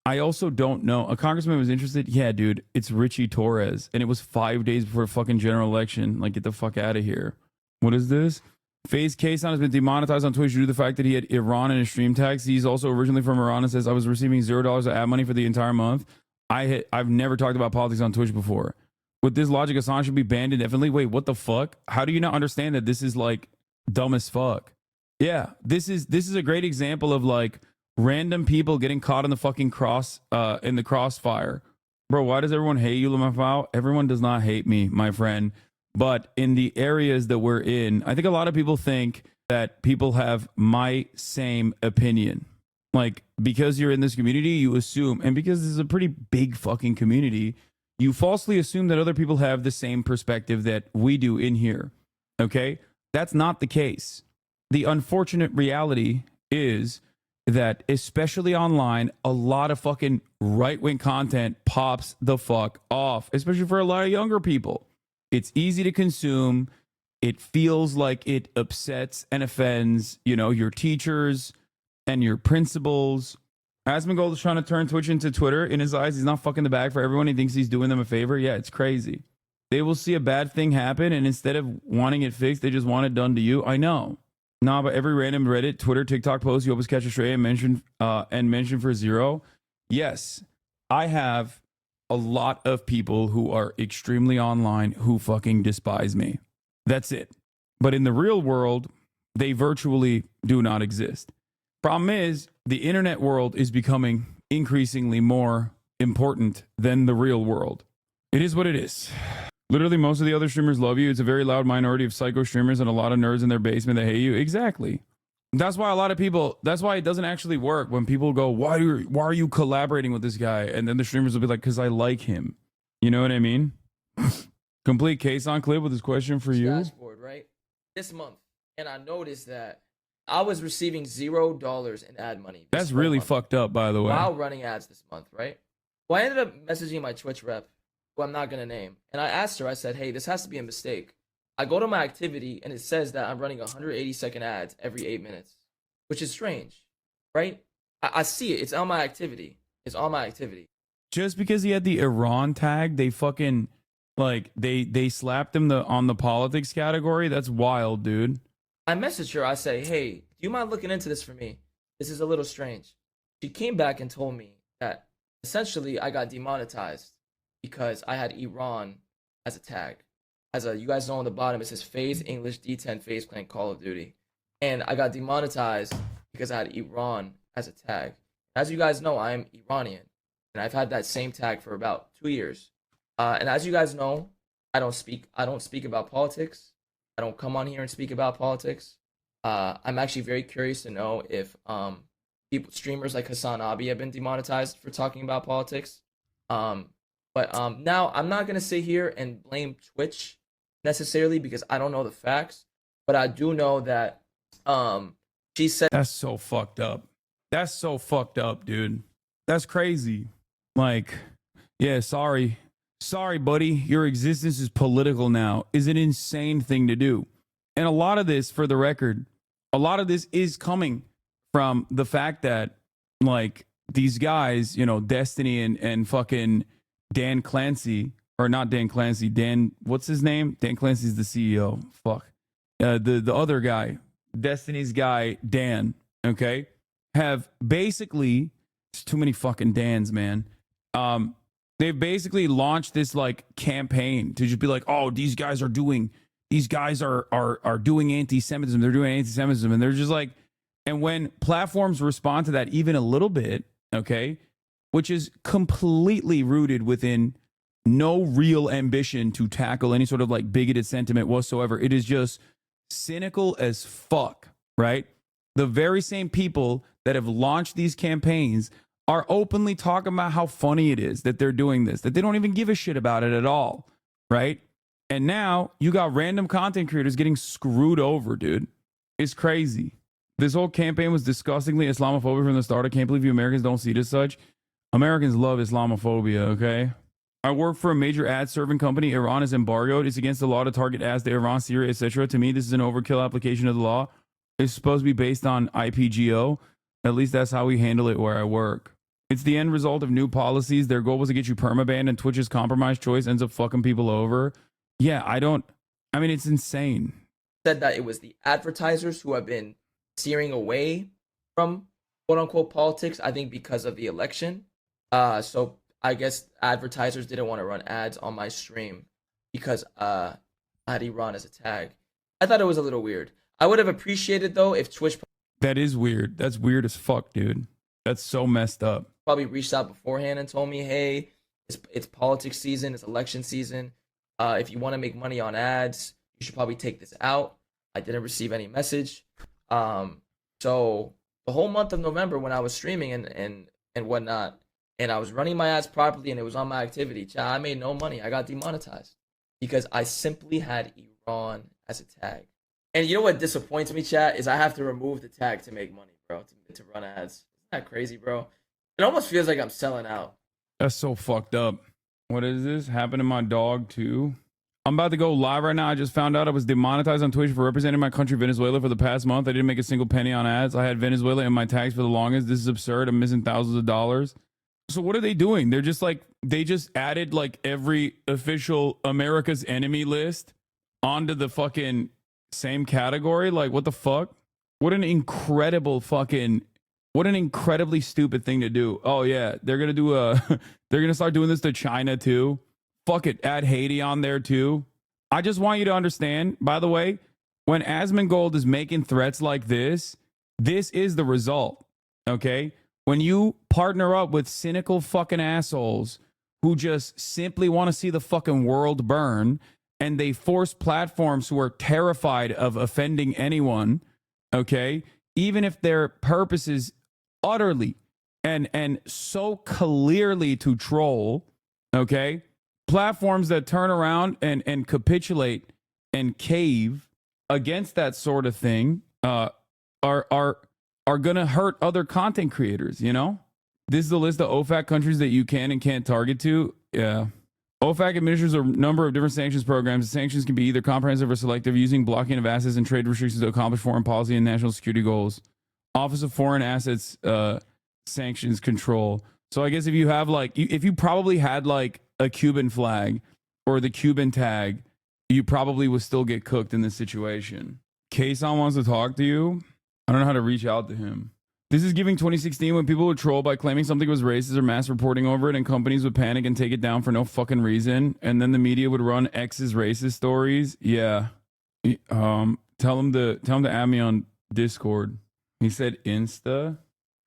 S2: I also don't know. A congressman was interested. Yeah, dude, it's Richie Torres. And it was 5 days before a fucking general election. Like, get the fuck out of here. What is this? FaZe Kson has been demonetized on Twitch due to the fact that he had Iran in his stream tags. He's also originally from Iran and says, I was receiving $0 of ad money for the entire month. I've never talked about politics on Twitch before. With this logic, Assange should be banned indefinitely. Wait, what the fuck? How do you not understand that this is like dumb as fuck? Yeah, this is a great example of like random people getting caught in the fucking in the crossfire. Bro, why does everyone hate you, Lamafau? Everyone does not hate me, my friend. But in the areas that we're in, I think a lot of people think that people have my same opinion. Like, because you're in this community, you assume, and because this is a pretty big fucking community, you falsely assume that other people have the same perspective that we do in here. Okay? That's not the case. The unfortunate reality is that, especially online, a lot of fucking right-wing content pops the fuck off, especially for a lot of younger people. It's easy to consume. It feels like it upsets and offends, your teachers and your principals. Asmongold is trying to turn Twitch into Twitter. In his eyes, he's not fucking the bag for everyone. He thinks he's doing them a favor. Yeah, it's crazy. They will see a bad thing happen, and instead of wanting it fixed, they just want it done to you. I know. Nah, but every random Reddit, Twitter, TikTok post you always catch a stray and mention for zero. Yes, I have a lot of people who are extremely online who fucking despise me. That's it. But in the real world, they virtually do not exist. Problem is, the internet world is becoming increasingly more important than the real world. It is what it is. Literally, most of the other streamers love you. It's a very loud minority of psycho streamers and a lot of nerds in their basement that hate you. Exactly. That's why that's why it doesn't actually work when people go, why are you collaborating with this guy? And then the streamers will be like, because I like him. You know what I mean? Complete case on clip with this question for you.
S4: Dashboard, right? This month. And I noticed that I was receiving $0 in ad money.
S2: That's really fucked up, by the way.
S4: While running ads this month, right? Well, I ended up messaging my Twitch rep, who I'm not going to name. And I asked her, I said, hey, this has to be a mistake. I go to my activity and it says that I'm running 180-second ads every 8 minutes, which is strange, right? I see it. It's on my activity. It's on my activity.
S2: Just because he had the Iran tag, they fucking, like, they slapped him on the politics category? That's wild, dude.
S4: I messaged her. I say, hey, do you mind looking into this for me? This is a little strange. She came back and told me that essentially I got demonetized because I had Iran as a tag. You guys know on the bottom, it says FaZe English D10 FaZe Clan Call of Duty. And I got demonetized because I had Iran as a tag. As you guys know, I am Iranian. And I've had that same tag for about 2 years. And as you guys know, I don't speak about politics. I don't come on here and speak about politics. I'm actually very curious to know if streamers like Hassan Abi have been demonetized for talking about politics. But now I'm not gonna sit here and blame Twitch necessarily because I don't know the facts, but I do know that she said
S2: that's so fucked up. That's so fucked up, dude. That's crazy. Like, yeah, sorry, buddy. Your existence is political now. Is an insane thing to do. And a lot of this, for the record, a lot of this is coming from the fact that, like, these guys, Destiny and fucking Dan Clancy, or not Dan Clancy, what's his name? Dan Clancy's the CEO. Fuck. The other guy, Destiny's guy, Dan, okay, have basically, it's too many fucking Dans, man. They've basically launched this like campaign to just be like, oh, these guys are doing anti-Semitism. They're doing anti-Semitism. And they're just like, and when platforms respond to that even a little bit, okay, which is completely rooted within no real ambition to tackle any sort of like bigoted sentiment whatsoever. It is just cynical as fuck, right? The very same people that have launched these campaigns are openly talking about how funny it is that they're doing this, that they don't even give a shit about it at all, right? And now you got random content creators getting screwed over, dude. It's crazy. This whole campaign was disgustingly Islamophobic from the start. I can't believe you Americans don't see it as such. Americans love Islamophobia, okay? I work for a major ad serving company. Iran is embargoed. It's against the law to target ads to Iran, Syria, etc. To me, this is an overkill application of the law. It's supposed to be based on IPGO. At least that's how we handle it where I work. It's the end result of new policies. Their goal was to get you permabanned, and Twitch's compromise choice ends up fucking people over. Yeah, it's insane.
S4: said that it was the advertisers who have been steering away from quote unquote politics, I think because of the election. So I guess advertisers didn't want to run ads on my stream because I had Iran as a tag. I thought it was a little weird. I would have appreciated though if Twitch
S2: That is weird. That's weird as fuck, dude. That's so messed up.
S4: probably reached out beforehand and told me, hey, it's politics season, it's election season. If you want to make money on ads, you should probably take this out. I didn't receive any message. So the whole month of November when I was streaming and whatnot, and I was running my ads properly and it was on my activity, I made no money. I got demonetized because I simply had Iran as a tag. And you know what disappoints me, chat, is I have to remove the tag to make money, bro, to run ads. Isn't that crazy, bro? It almost feels like I'm selling out.
S2: That's so fucked up. What is this? Happened to my dog too? I'm about to go live right now. I just found out I was demonetized on Twitch for representing my country, Venezuela, for the past month. I didn't make a single penny on ads. I had Venezuela in my tags for the longest. This is absurd. I'm missing thousands of dollars. So what are they doing? They're just like, they just added like every official America's enemy list onto the fucking same category. Like, what the fuck? What an incredibly stupid thing to do. Oh yeah, they're gonna do they're gonna start doing this to China too. Fuck it, add Haiti on there too. I just want you to understand, by the way, when Asmongold is making threats like this is the result. Okay? When you partner up with cynical fucking assholes who just simply want to see the fucking world burn, and they force platforms who are terrified of offending anyone, okay, even if their purpose is utterly and so clearly to troll, okay, platforms that turn around and capitulate and cave against that sort of thing are gonna hurt other content creators, you know? This is the list of OFAC countries that you can and can't target to. Yeah. OFAC administers a number of different sanctions programs. The sanctions can be either comprehensive or selective, using blocking of assets and trade restrictions to accomplish foreign policy and national security goals. Office of Foreign Assets Sanctions Control. So I guess if you have like, if you probably had like a Cuban flag or the Cuban tag, you probably would still get cooked in this situation. Kason wants to talk to you. I don't know how to reach out to him. This is giving 2016 when people would troll by claiming something was racist or mass reporting over it, and companies would panic and take it down for no fucking reason. And then the media would run X's racist stories. Yeah. Tell him to add me on Discord. He said Insta.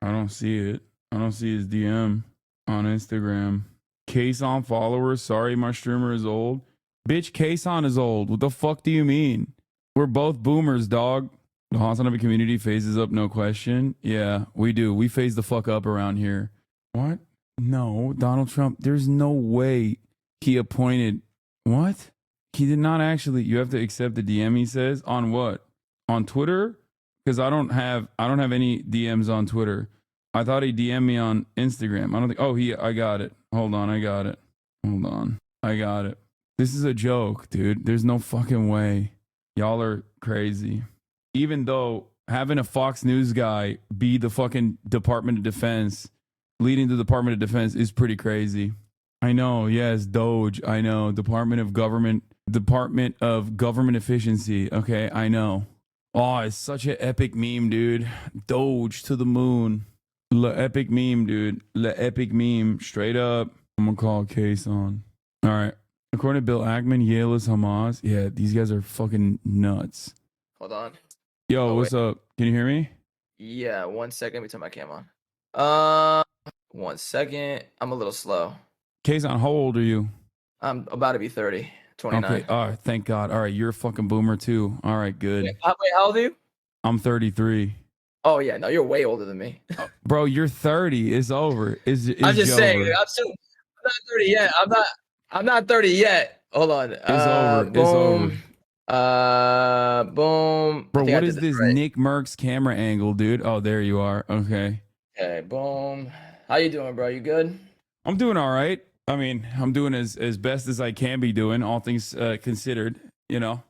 S2: I don't see it. I don't see his DM on Instagram. Kason followers. Sorry, my streamer is old. Bitch, Kason is old. What the fuck do you mean? We're both boomers, dog. The Hansanabe community phases up, no question. Yeah, we do. We phase the fuck up around here. What? No, Donald Trump, there's no way he appointed. What? He did not actually. You have to accept the DM, he says. On what? On Twitter? Because I don't have any DMs on Twitter. I thought he DM'd me on Instagram. I don't think. Oh, I got it. Hold on, I got it. Hold on. I got it. This is a joke, dude. There's no fucking way. Y'all are crazy. Even though having a Fox News guy be the fucking Department of Defense, leading the Department of Defense, is pretty crazy. I know, yes, Doge. I know, Department of Government Efficiency. Okay, I know. Oh, it's such an epic meme, dude. Doge to the moon. Epic meme, dude. Epic meme. Straight up. I'm gonna call Kason. All right. According to Bill Ackman, Yale is Hamas. Yeah, these guys are fucking nuts.
S4: Hold on.
S2: Yo, what's up? Can you hear me?
S4: Yeah, 1 second. Let me turn my cam on. 1 second. I'm a little slow.
S2: Kason, how old are you?
S4: I'm about to be 30. 29.
S2: Okay, all right, thank God. All right, you're a fucking boomer too. All right, good.
S4: Wait, how old are you?
S2: I'm 33.
S4: Oh yeah, no, you're way older than me.
S2: Bro, you're 30. It's over.
S4: I'm just saying. I'm not 30 yet. I'm not 30 yet. Hold on.
S2: It's over.
S4: Boom.
S2: It's over.
S4: Boom.
S2: Bro, what is this Nick Merckx camera angle, dude? Oh, there you are. Okay.
S4: Okay, boom. How you doing, bro? You good?
S2: I'm doing all right. I mean, I'm doing as best as I can be doing, all things considered, you know?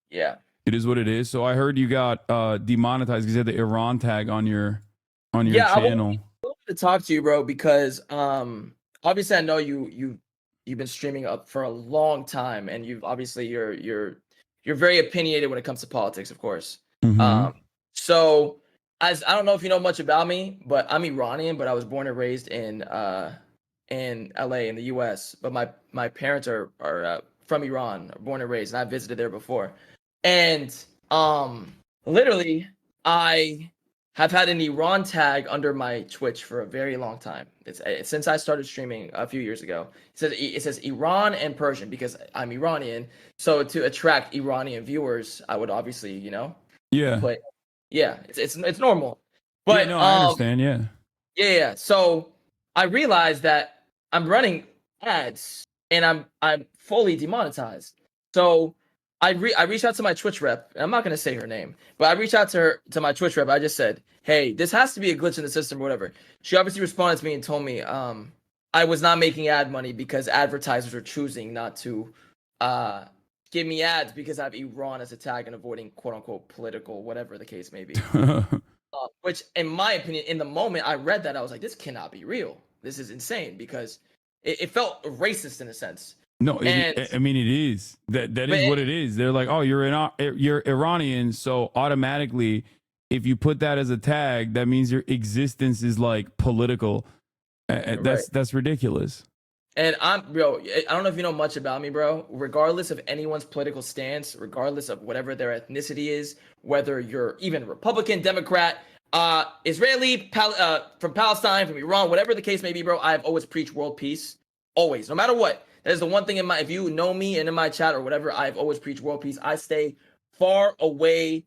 S4: Yeah.
S2: It is what it is. So I heard you got demonetized because you had the Iran tag on your channel.
S4: I wanted to talk to you, bro, because obviously I know you've been streaming up for a long time, and you've obviously you're you're very opinionated when it comes to politics, of course.
S2: Mhm.
S4: So as I don't know if you know much about me, but I'm Iranian, but I was born and raised in LA in the US. But my parents are from Iran, born and raised, and I visited there before. And literally I have had an Iran tag under my Twitch for a very long time. It's since I started streaming a few years ago. It says Iran and Persian because I'm Iranian. So to attract Iranian viewers, I would obviously,
S2: Yeah.
S4: put yeah, it's normal. But
S2: yeah, no, I understand. Yeah.
S4: yeah. So I realized that I'm running ads and I'm fully demonetized. So I reached out to my Twitch rep, and I'm not gonna say her name, but I reached out to my Twitch rep. I just said, "Hey, this has to be a glitch in the system, or whatever." She obviously responded to me and told me I was not making ad money because advertisers were choosing not to give me ads because I have Iran as a tag and avoiding quote unquote political, whatever the case may be. Which, in my opinion, in the moment I read that, I was like, "This cannot be real. This is insane," because it felt racist in a sense.
S2: No,
S4: And-
S2: I mean it is. That is what it is. They're like, oh, you're Iranian, so automatically, if you put that as a tag, that means your existence is like political. That's ridiculous.
S4: And bro, I don't know if you know much about me, bro. Regardless of anyone's political stance, regardless of whatever their ethnicity is, whether you're even Republican, Democrat, Israeli, from Palestine, from Iran, whatever the case may be, bro, I've always preached world peace. Always, no matter what. That is the one thing if you know me and in my chat or whatever, I've always preached world peace. I stay far away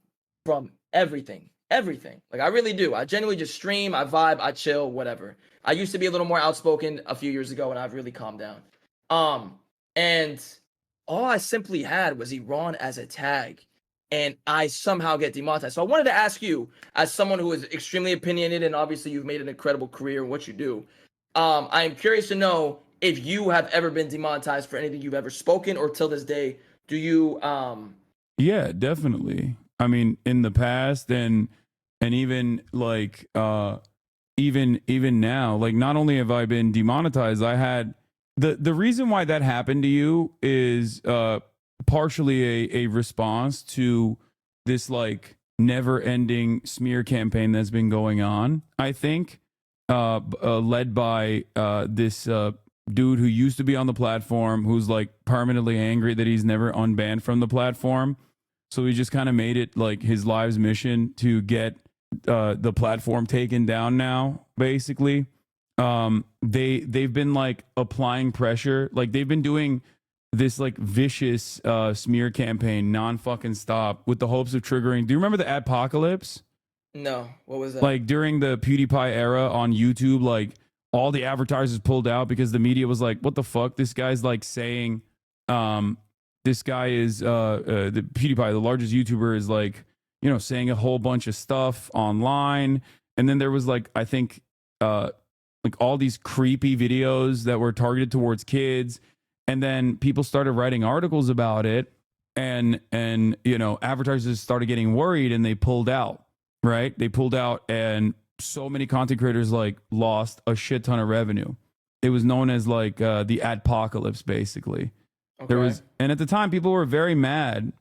S4: from everything. Like I really do. I genuinely just stream, I vibe, I chill, whatever. I used to be a little more outspoken a few years ago and I've really calmed down. And all I simply had was Iran as a tag and I somehow get demonetized. So I wanted to ask you, as someone who is extremely opinionated and obviously you've made an incredible career in what you do, I am curious to know if you have ever been demonetized for anything you've ever spoken, or till this day, do you
S2: Yeah, definitely. I mean, in the past and even like even now, like not only have I been demonetized, I had the reason why that happened to you is partially a response to this like never-ending smear campaign that's been going on, I think, led by this dude who used to be on the platform, who's like permanently angry that he's never unbanned from the platform. So he just kind of made it like his life's mission to get the platform taken down now, basically. They've been like applying pressure. Like they've been doing this like vicious smear campaign non-fucking stop with the hopes of triggering. Do you remember the adpocalypse?
S4: No, what was that?
S2: Like during the PewDiePie era on YouTube, like all the advertisers pulled out because the media was like, what the fuck? This guy's like saying, this guy is, the PewDiePie, the largest YouTuber, is like, saying a whole bunch of stuff online. And then there was like, I think, like all these creepy videos that were targeted towards kids. And then people started writing articles about it. And advertisers started getting worried and they pulled out, right? They pulled out and so many content creators like lost a shit ton of revenue. It was known as like the adpocalypse, basically.
S4: Okay.
S2: And at the time people were very mad.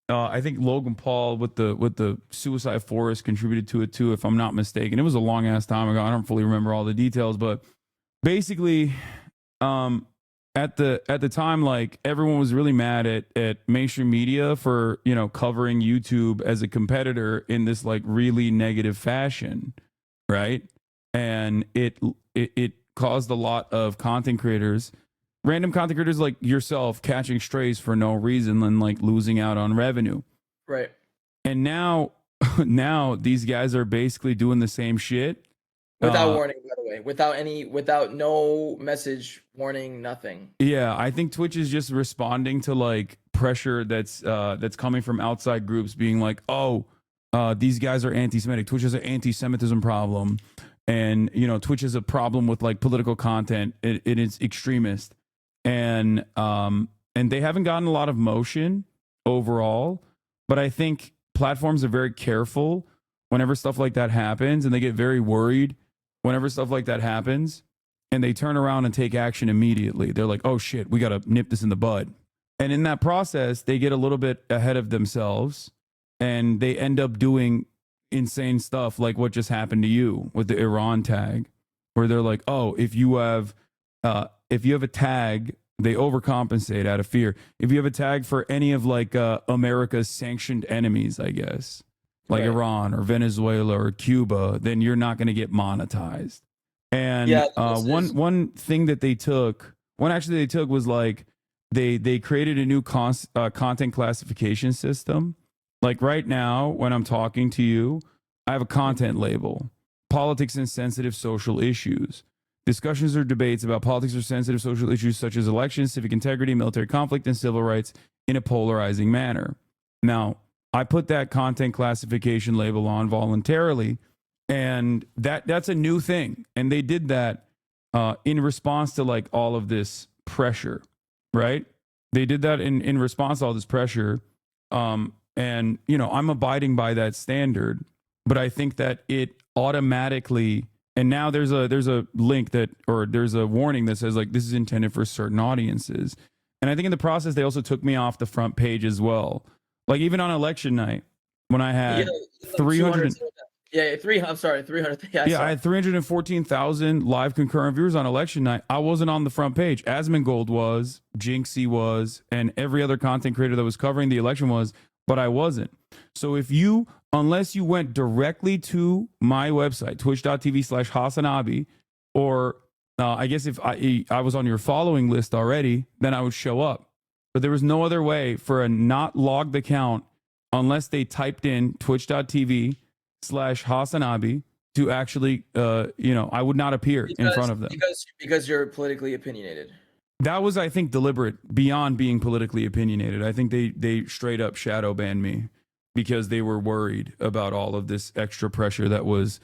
S2: I think Logan Paul with the Suicide Forest contributed to it too, if I'm not mistaken. It was a long ass time ago. I don't fully remember all the details, but basically, at the time, like everyone was really mad at mainstream media for covering YouTube as a competitor in this like really negative fashion. Right. And it caused a lot of content creators, random content creators like yourself, catching strays for no reason and like losing out on revenue.
S4: Right.
S2: And now these guys are basically doing the same shit.
S4: Without warning, by the way, without no message warning, nothing.
S2: Yeah, I think Twitch is just responding to like pressure that's coming from outside groups being like, oh, these guys are anti-Semitic. Twitch has an anti-Semitism problem, and Twitch has a problem with like political content. It is extremist, and they haven't gotten a lot of motion overall. But I think platforms are very careful whenever stuff like that happens, and they get very worried whenever stuff like that happens, and they turn around and take action immediately. They're like, oh shit, we gotta nip this in the bud. And in that process, they get a little bit ahead of themselves and they end up doing insane stuff like what just happened to you with the Iran tag, where they're like, oh, if you have a tag, they overcompensate out of fear. If you have a tag for any of like America's sanctioned enemies, I guess, like
S4: Right.
S2: Iran or Venezuela or Cuba, then you're not going to get monetized. And
S4: Yeah, this is-
S2: one thing that they took, was like they created a new content classification system. Like right now, when I'm talking to you, I have a content label: politics and sensitive social issues. Discussions or debates about politics or sensitive social issues such as elections, civic integrity, military conflict, and civil rights in a polarizing manner. Now, I put that content classification label on voluntarily, and that's a new thing. And they did that in response to like all of this pressure, right? They did that in response to all this pressure. And, you know, I'm abiding by that standard, but I think that it automatically, and now there's a link that, or there's a warning that says like, this is intended for certain audiences. And I think in the process, they also took me off the front page as well. Like even on election night, when I had 300,
S4: Yeah, 300. I'm sorry, 300.
S2: yeah, I had 314,000 live concurrent viewers on election night. I wasn't on the front page. Asmongold was, Jinxie was, and every other content creator that was covering the election was, but I wasn't. So if you, unless you went directly to my website, twitch.tv/Hasanabi, or I guess if I was on your following list already, then I would show up. But there was no other way for a not logged account unless they typed in twitch.tv/Hasanabi to actually, I would not appear in front of them.
S4: Because you're politically opinionated.
S2: That was, I think, deliberate beyond being politically opinionated. I think they straight up shadow banned me because they were worried about all of this extra pressure that was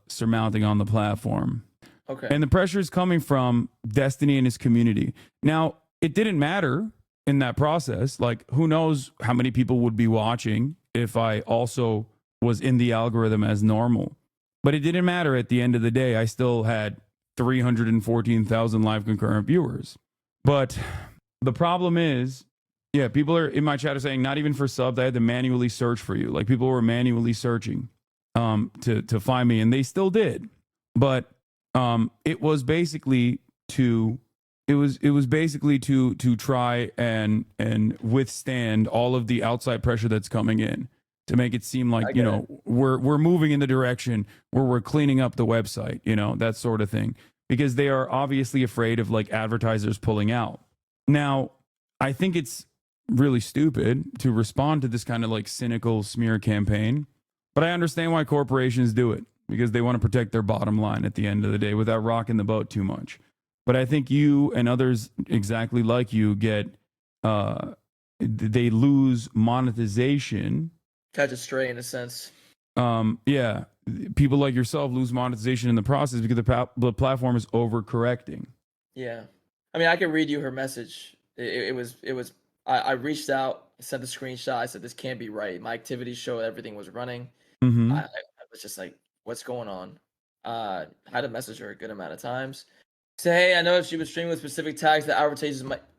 S2: surmounting on the platform.
S4: Okay.
S2: And the pressure is coming from Destiny and his community. Now, it didn't matter in that process. Like, who knows how many people would be watching if I also was in the algorithm as normal. But it didn't matter at the end of the day. I still had 314,000 live concurrent viewers. But the problem is, yeah, people are in my chat are saying not even for subs, I had to manually search for you. Like people were manually searching to find me, and they still did. But it was basically to try and withstand all of the outside pressure that's coming in, to make it seem like, we're moving in the direction where we're cleaning up the website, that sort of thing, because they are obviously afraid of like advertisers pulling out. Now, I think it's really stupid to respond to this kind of like cynical smear campaign, but I understand why corporations do it, because they want to protect their bottom line at the end of the day without rocking the boat too much. But I think you and others exactly like you they lose monetization.
S4: Catch a stray in a sense.
S2: Yeah, people like yourself lose monetization in the process because the platform is overcorrecting.
S4: Yeah, I mean, I can read you her message. It was. I reached out, sent the screenshot. I said, "This can't be right." My activities showed everything was running.
S2: Mm-hmm.
S4: I was just like, "What's going on?" I had to message her a good amount of times. Say, hey, I know if she was streaming with specific tags that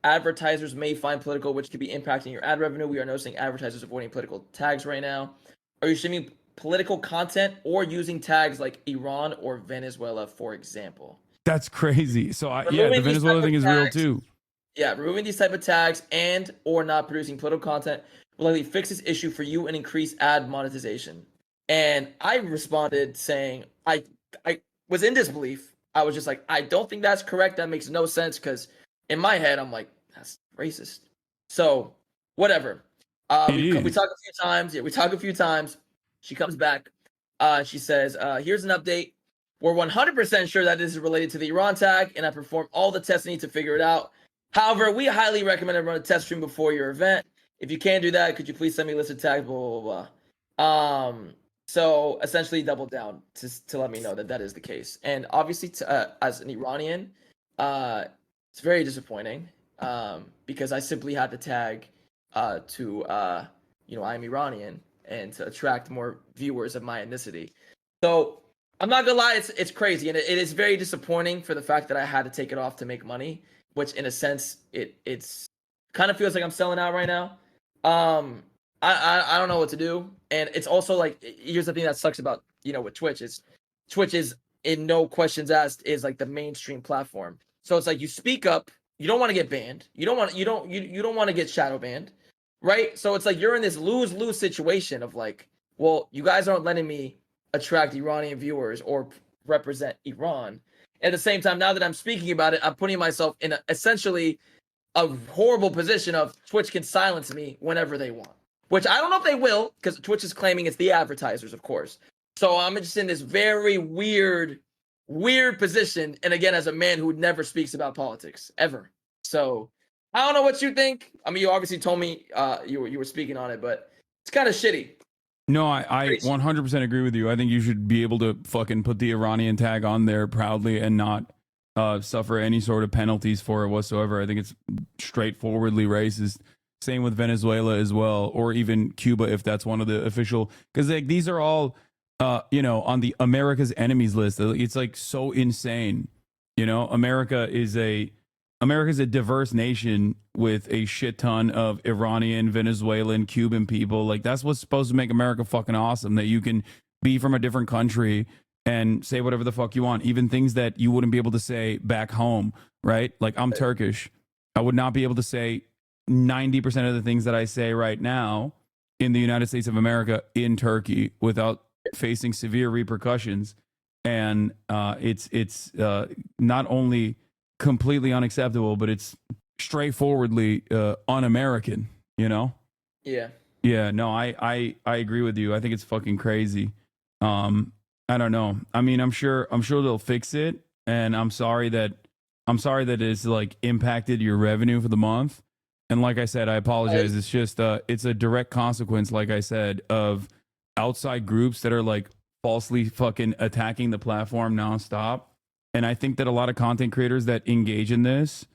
S4: advertisers may find political, which could be impacting your ad revenue. We are noticing advertisers avoiding political tags right now. Are you streaming political content or using tags like Iran or Venezuela, for example?
S2: That's crazy. So the Venezuela thing is real too.
S4: Yeah, removing these type of tags and or not producing political content will likely fix this issue for you and increase ad monetization. And I responded saying I was in disbelief. I was just like, I don't think that's correct. That makes no sense, because in my head, I'm like, that's racist. So, whatever. We talk a few times. Yeah, we talk a few times. She comes back. She says, here's an update. We're 100% sure that this is related to the Iran tag, and I performed all the tests needed to figure it out. However, we highly recommend everyone run a test stream before your event. If you can't do that, could you please send me a list of tags, blah, blah, blah. So essentially doubled down to let me know that is the case. And obviously, as an Iranian, it's very disappointing because I simply had to tag to I'm Iranian and to attract more viewers of my ethnicity. So I'm not gonna lie, it's crazy, and it is very disappointing for the fact that I had to take it off to make money, which in a sense it's Kind of feels like I'm selling out right now. I don't know what to do, and it's also like, here's the thing that sucks about, with Twitch is in no questions asked is like the mainstream platform. So it's like you speak up, you don't want to get banned, you don't want to get shadow banned, right? So it's like you're in this lose-lose situation of like, well, you guys aren't letting me attract Iranian viewers or represent Iran. At the same time, now that I'm speaking about it, I'm putting myself in essentially a horrible position of Twitch can silence me whenever they want, which I don't know if they will, because Twitch is claiming it's the advertisers, of course. So I'm just in this very weird position. And again, as a man who never speaks about politics ever. So I don't know what you think. I mean, you obviously told me you were speaking on it, but it's kind of shitty.
S2: No, I 100% agree with you. I think you should be able to fucking put the Iranian tag on there proudly and not suffer any sort of penalties for it whatsoever. I think it's straightforwardly racist. Same with Venezuela as well, or even Cuba if that's one of the official. Because like these are all, on the America's enemies list. It's like so insane. America's a diverse nation with a shit ton of Iranian, Venezuelan, Cuban people. Like that's what's supposed to make America fucking awesome, that you can be from a different country and say whatever the fuck you want, even things that you wouldn't be able to say back home, right? Like I'm Turkish. I would not be able to say 90% of the things that I say right now in the United States of America in Turkey without facing severe repercussions. And it's not only completely unacceptable, but it's straightforwardly un-American,
S4: Yeah.
S2: Yeah, no, I agree with you. I think it's fucking crazy. I don't know. I mean, I'm sure they'll fix it, and I'm sorry that it's like impacted your revenue for the month. And like I said, I apologize. It's just it's a direct consequence, like I said, of outside groups that are like falsely fucking attacking the platform nonstop. And I think that a lot of content creators that engage in this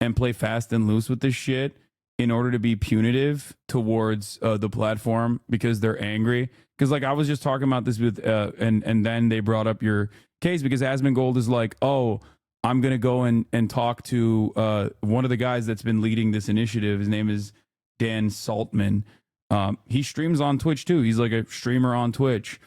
S2: and play fast and loose with this shit in order to be punitive towards the platform because they're angry. Because like I was just talking about this with, and then they brought up your case because Asmongold is like, oh, I'm going to go and talk to one of the guys that's been leading this initiative. His name is Dan Saltman. He streams on Twitch too. He's like a streamer on Twitch.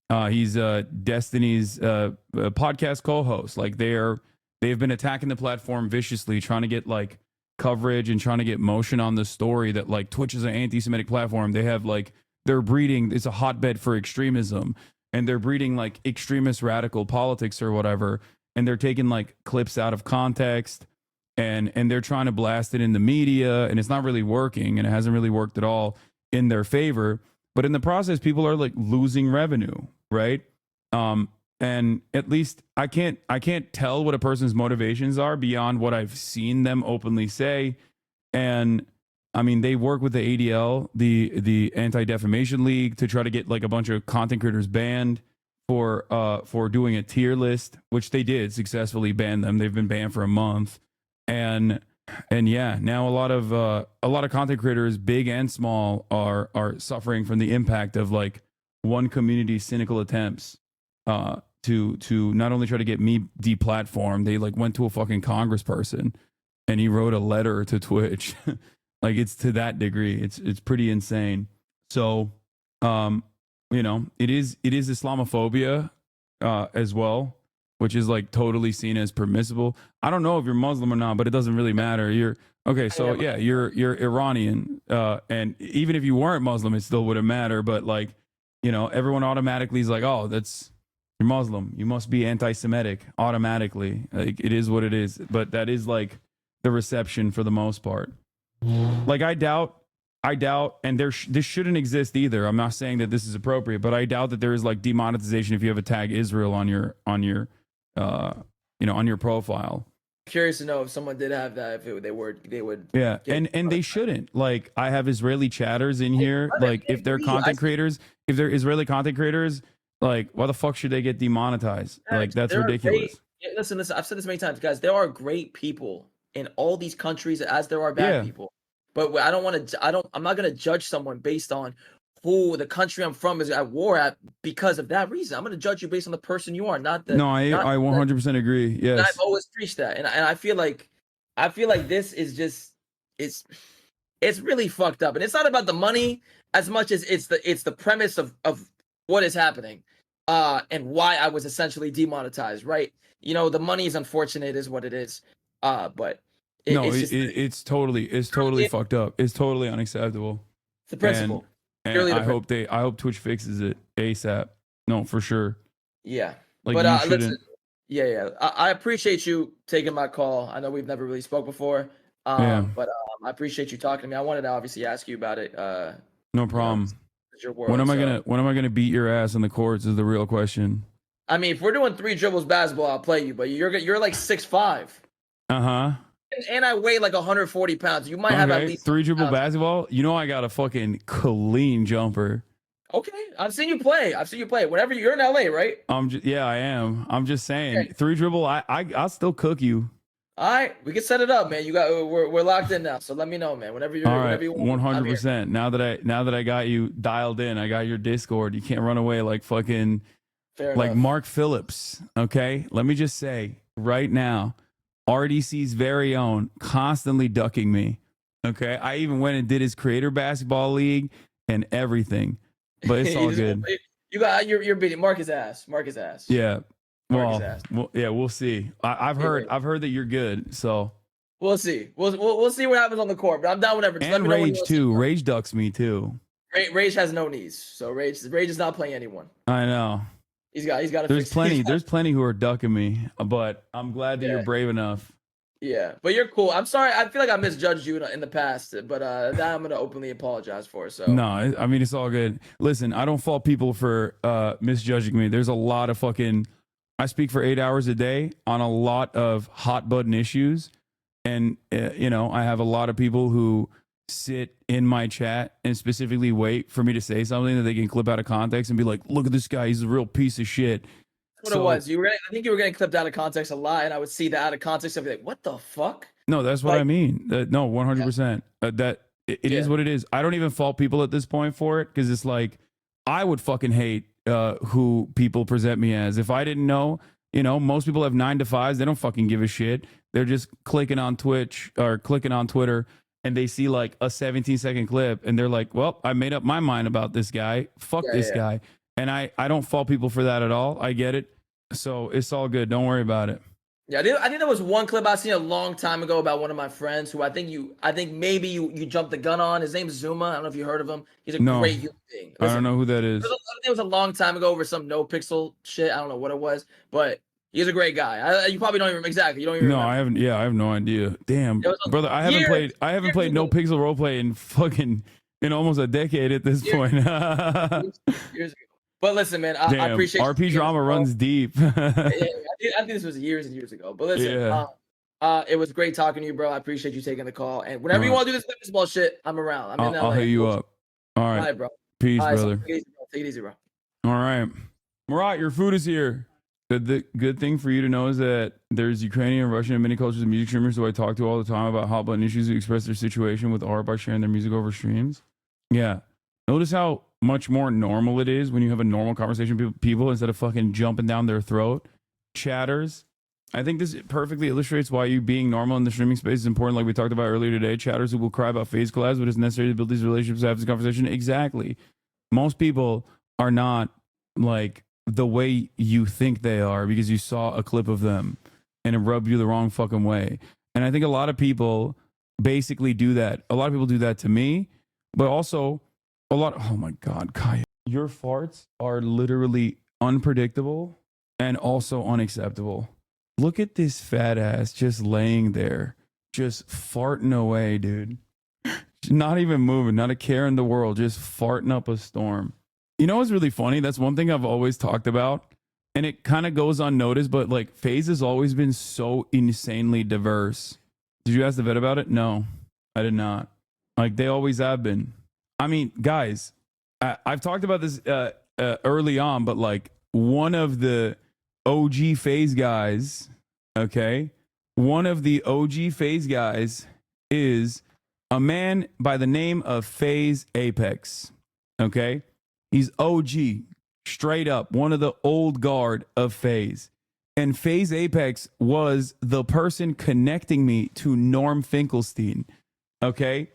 S2: He's Destiny's podcast co-host. Like they've been attacking the platform viciously, trying to get like coverage and trying to get motion on the story that like Twitch is an anti-Semitic platform. They have like they're breeding. It's a hotbed for extremism, and they're breeding like extremist radical politics or whatever. And they're taking like clips out of context, and they're trying to blast it in the media, and it's not really working, and it hasn't really worked at all in their favor. But in the process, people are like losing revenue, right? And at least I can't tell what a person's motivations are beyond what I've seen them openly say. And I mean, they work with the ADL, the Anti-Defamation League, to try to get like a bunch of content creators banned for doing a tier list, which they did successfully ban them. They've been banned for a month. And yeah, now a lot of content creators, big and small, are suffering from the impact of like one community's cynical attempts to not only try to get me deplatformed. They like went to a fucking congressperson and he wrote a letter to Twitch. Like it's to that degree. It's pretty insane. So it is Islamophobia as well, which is like totally seen as permissible. I don't know if you're Muslim or not, but it doesn't really matter. You're Iranian, and even if you weren't Muslim, it still wouldn't matter. But like, everyone automatically is like, oh, you're Muslim, you must be anti-Semitic automatically. Like it is what it is. But that is like the reception for the most part. Like I doubt, and this shouldn't exist either. I'm not saying that this is appropriate, but I doubt that there is like demonetization if you have a tag Israel on your profile.
S4: Curious to know if someone did have that, if they would.
S2: Yeah, and they shouldn't. Like I have Israeli chatters in here. Like if they're content creators, if they're Israeli content creators, like why the fuck should they get demonetized? Like that's ridiculous.
S4: Yeah, listen. I've said this many times, guys. There are great people in all these countries, as there are bad people. But I'm not going to judge someone based on who the country I'm from is at war at because of that reason. I'm going to judge you based on the person you are, not the.
S2: No, I 100% agree. Yes.
S4: And I've always preached that, and I feel like this is just it's it's really fucked up. And it's not about the money as much as it's the premise of what is happening, and why I was essentially demonetized, right? You know, the money is unfortunate, is what it is. But
S2: it's totally fucked up. It's totally unacceptable.
S4: It's the principle.
S2: And I hope Twitch fixes it ASAP. No, for sure.
S4: Yeah.
S2: Like,
S4: but
S2: you
S4: listen, I appreciate you taking my call. I know we've never really spoke before. But I appreciate you talking to me. I wanted to obviously ask you about it.
S2: No problem.
S4: It's your world,
S2: When am I gonna beat your ass on the courts is the real question.
S4: I mean, if we're doing 3 dribbles basketball, I'll play you. But you're like 6'5". And I weigh like 140 pounds. You might have at least
S2: 3 dribble basketball. You know I got a fucking clean jumper.
S4: Okay, I've seen you play. Whenever you're in LA, right?
S2: I am. I'm just saying, 3 dribble. I'll still cook you.
S4: All right, we can set it up, man. We're locked in now. So let me know, man. Whenever you want.
S2: 100%. Now that I got you dialed in, I got your Discord. You can't run away like fucking like Mark Phillips. Okay, let me just say right now, RDC's very own constantly ducking me. Okay, I even went and did his creator basketball league and everything, but it's all good.
S4: You're beating Marcus ass.
S2: Yeah. Well, yeah, we'll see. I've heard that you're good, so
S4: we'll see. We'll see what happens on the court. But I'm down whenever.
S2: And Rage too. Rage ducks me too.
S4: Rage has no knees, so Rage is not playing anyone.
S2: I know.
S4: He's got to.
S2: There's plenty who are ducking me, but I'm glad that you're brave enough.
S4: Yeah, but you're cool. I'm sorry. I feel like I misjudged you in the past, but that I'm gonna openly apologize for. So
S2: no, I mean it's all good. Listen, I don't fault people for misjudging me. There's a lot of fucking. I speak for 8 hours a day on a lot of hot button issues. And, I have a lot of people who sit in my chat and specifically wait for me to say something that they can clip out of context and be like, look at this guy. He's a real piece of shit.
S4: That's what it was. I think you were getting clipped out of context a lot. And I would see that out of context. I'd be like, what the fuck?
S2: No, that's what I mean. No, 100%. It is what it is. I don't even fault people at this point for it because it's like, I would fucking hate who people present me as. If I didn't know, most people have 9 to 5s. They don't fucking give a shit. They're just clicking on Twitch or clicking on Twitter and they see like a 17-second clip and they're like, well, I made up my mind about this guy. Fuck this guy. And I don't fault people for that at all. I get it. So it's all good. Don't worry about it.
S4: Yeah, I think there was one clip I seen a long time ago about one of my friends who I think maybe you jumped the gun on. His name's Zuma. I don't know if you heard of him. He's a great human being.
S2: I don't know who that is.
S4: It was a long time ago over some no pixel shit. I don't know what it was, but he's a great guy. You probably don't even exactly. You don't even.
S2: No,
S4: remember.
S2: I haven't. Yeah, I have no idea. Damn, brother, I haven't played no pixel roleplay in almost a decade at this point.
S4: Years ago. But listen, man, I appreciate
S2: RP drama runs deep.
S4: I think this was years and years ago. But listen, it was great talking to you, bro. I appreciate you taking the call. And whenever you want to do this baseball shit, I'm around.
S2: I'll hit you up. All right.
S4: All right, bro.
S2: Peace,
S4: right,
S2: brother.
S4: So take it easy, bro.
S2: All right. Murat, your food is here. The good thing for you to know is that there's Ukrainian, Russian, and many cultures of music streamers who I talk to all the time about hot button issues who express their situation with art by sharing their music over streams. Yeah. Notice how much more normal it is when you have a normal conversation with people instead of fucking jumping down their throat. Chatters. I think this perfectly illustrates why you being normal in the streaming space is important, like we talked about earlier today. Chatters who will cry about phase collabs, but it's necessary to build these relationships, have this conversation. Exactly. Most people are not like the way you think they are because you saw a clip of them and it rubbed you the wrong fucking way. And I think a lot of people basically do that. A lot of people do that to me, but also oh my God, Kaya, your farts are literally unpredictable and also unacceptable. Look at this fat ass just laying there, just farting away, dude. Not even moving, not a care in the world, just farting up a storm. You know what's really funny? That's one thing I've always talked about, and it kind of goes unnoticed, but like FaZe has always been so insanely diverse. Did you ask the vet about it? No, I did not. Like they always have been. I mean, guys, I've talked about this early on, but like one of the OG FaZe guys, okay? One of the OG FaZe guys is a man by the name of FaZe Apex, okay? He's OG, straight up, one of the old guard of FaZe. And FaZe Apex was the person connecting me to Norm Finkelstein, okay?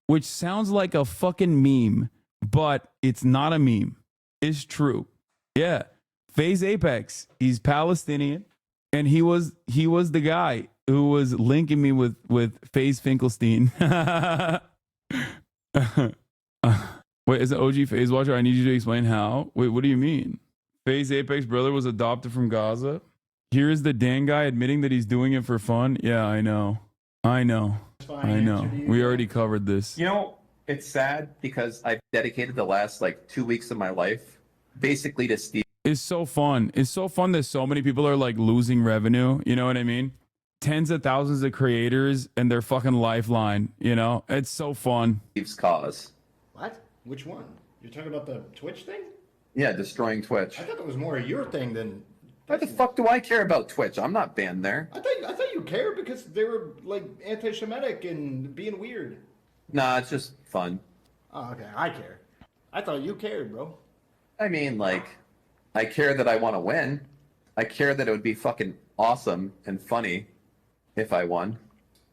S2: which sounds like a fucking meme, but it's not a meme. It's true. Yeah. FaZe Apex, he's Palestinian, and he was the guy who was linking me with FaZe Finkelstein. Wait, is it OG FaZe Watcher? I need you to explain how. Wait, what do you mean? FaZe Apex brother was adopted from Gaza. Here is the Dan guy admitting that he's doing it for fun. Yeah, I know. We already covered this.
S11: You know, it's sad because I've dedicated the last like 2 weeks of my life basically to Steve.
S2: It's so fun. It's so fun that so many people are like losing revenue. You know what I mean? Tens of thousands of creators and their fucking lifeline. You know, it's so fun.
S11: Steve's cause.
S21: What? Which one? You're talking about the Twitch thing?
S11: Yeah, destroying Twitch.
S21: I thought that was more your thing than.
S11: Why the fuck do I care about Twitch? I'm not banned there.
S21: I thought you cared because they were like anti-Semitic and being weird.
S11: Nah, it's just fun.
S21: Oh, okay. I care. I thought you cared, bro.
S11: I mean, like, I care that I want to win. I care that it would be fucking awesome and funny if I won.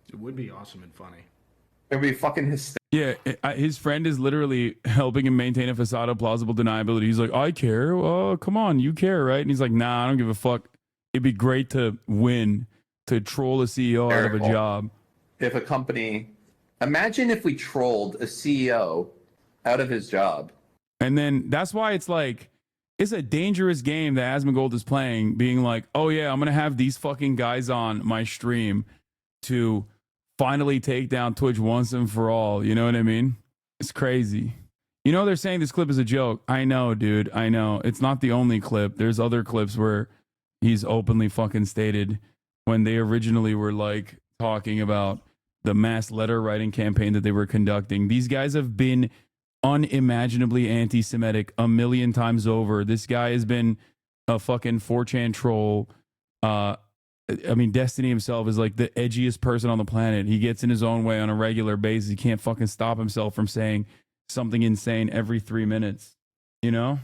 S21: It would be awesome and funny.
S11: It would be fucking hysterical.
S2: Yeah, his friend is literally helping him maintain a facade of plausible deniability. He's like, I care. Oh, come on, you care, right? And he's like, nah, I don't give a fuck. It'd be great to win, to troll a CEO out of a job.
S11: If a company, imagine if we trolled a CEO out of his job.
S2: And then that's why it's like, it's a dangerous game that Asmongold is playing, being like, oh yeah, I'm going to have these fucking guys on my stream to finally take down Twitch once and for all. You know what I mean? It's crazy. You know, they're saying this clip is a joke. I know, dude. I know. It's not the only clip. There's other clips where he's openly fucking stated when they originally were like talking about the mass letter writing campaign that they were conducting. These guys have been unimaginably anti-Semitic a million times over. This guy has been a fucking 4chan troll. I mean, Destiny himself is like the edgiest person on the planet. He gets in his own way on a regular basis. He can't fucking stop himself from saying something insane every 3 minutes. You know?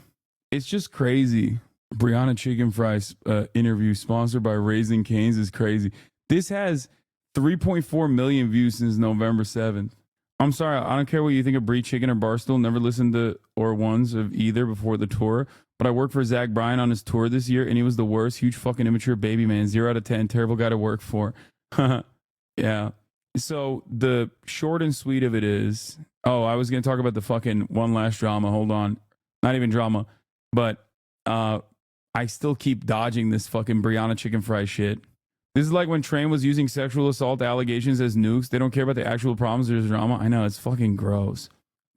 S2: It's just crazy. Brianna Chicken Fries interview sponsored by Raising Cane's is crazy. This has 3.4 million views since November 7th. I'm sorry, I don't care what you think of Brie Chicken or Barstool. Never listened to or ones of either before the tour. But I worked for Zach Bryan on his tour this year, and he was the worst. Huge fucking immature baby man. 0 out of 10. Terrible guy to work for. Yeah. So the short and sweet of it is, oh, I was going to talk about the fucking one last drama. Hold on. Not even drama. But I still keep dodging this fucking Brianna Chicken Fry shit. This is like when Train was using sexual assault allegations as nukes. They don't care about the actual problems. There's drama. I know, it's fucking gross.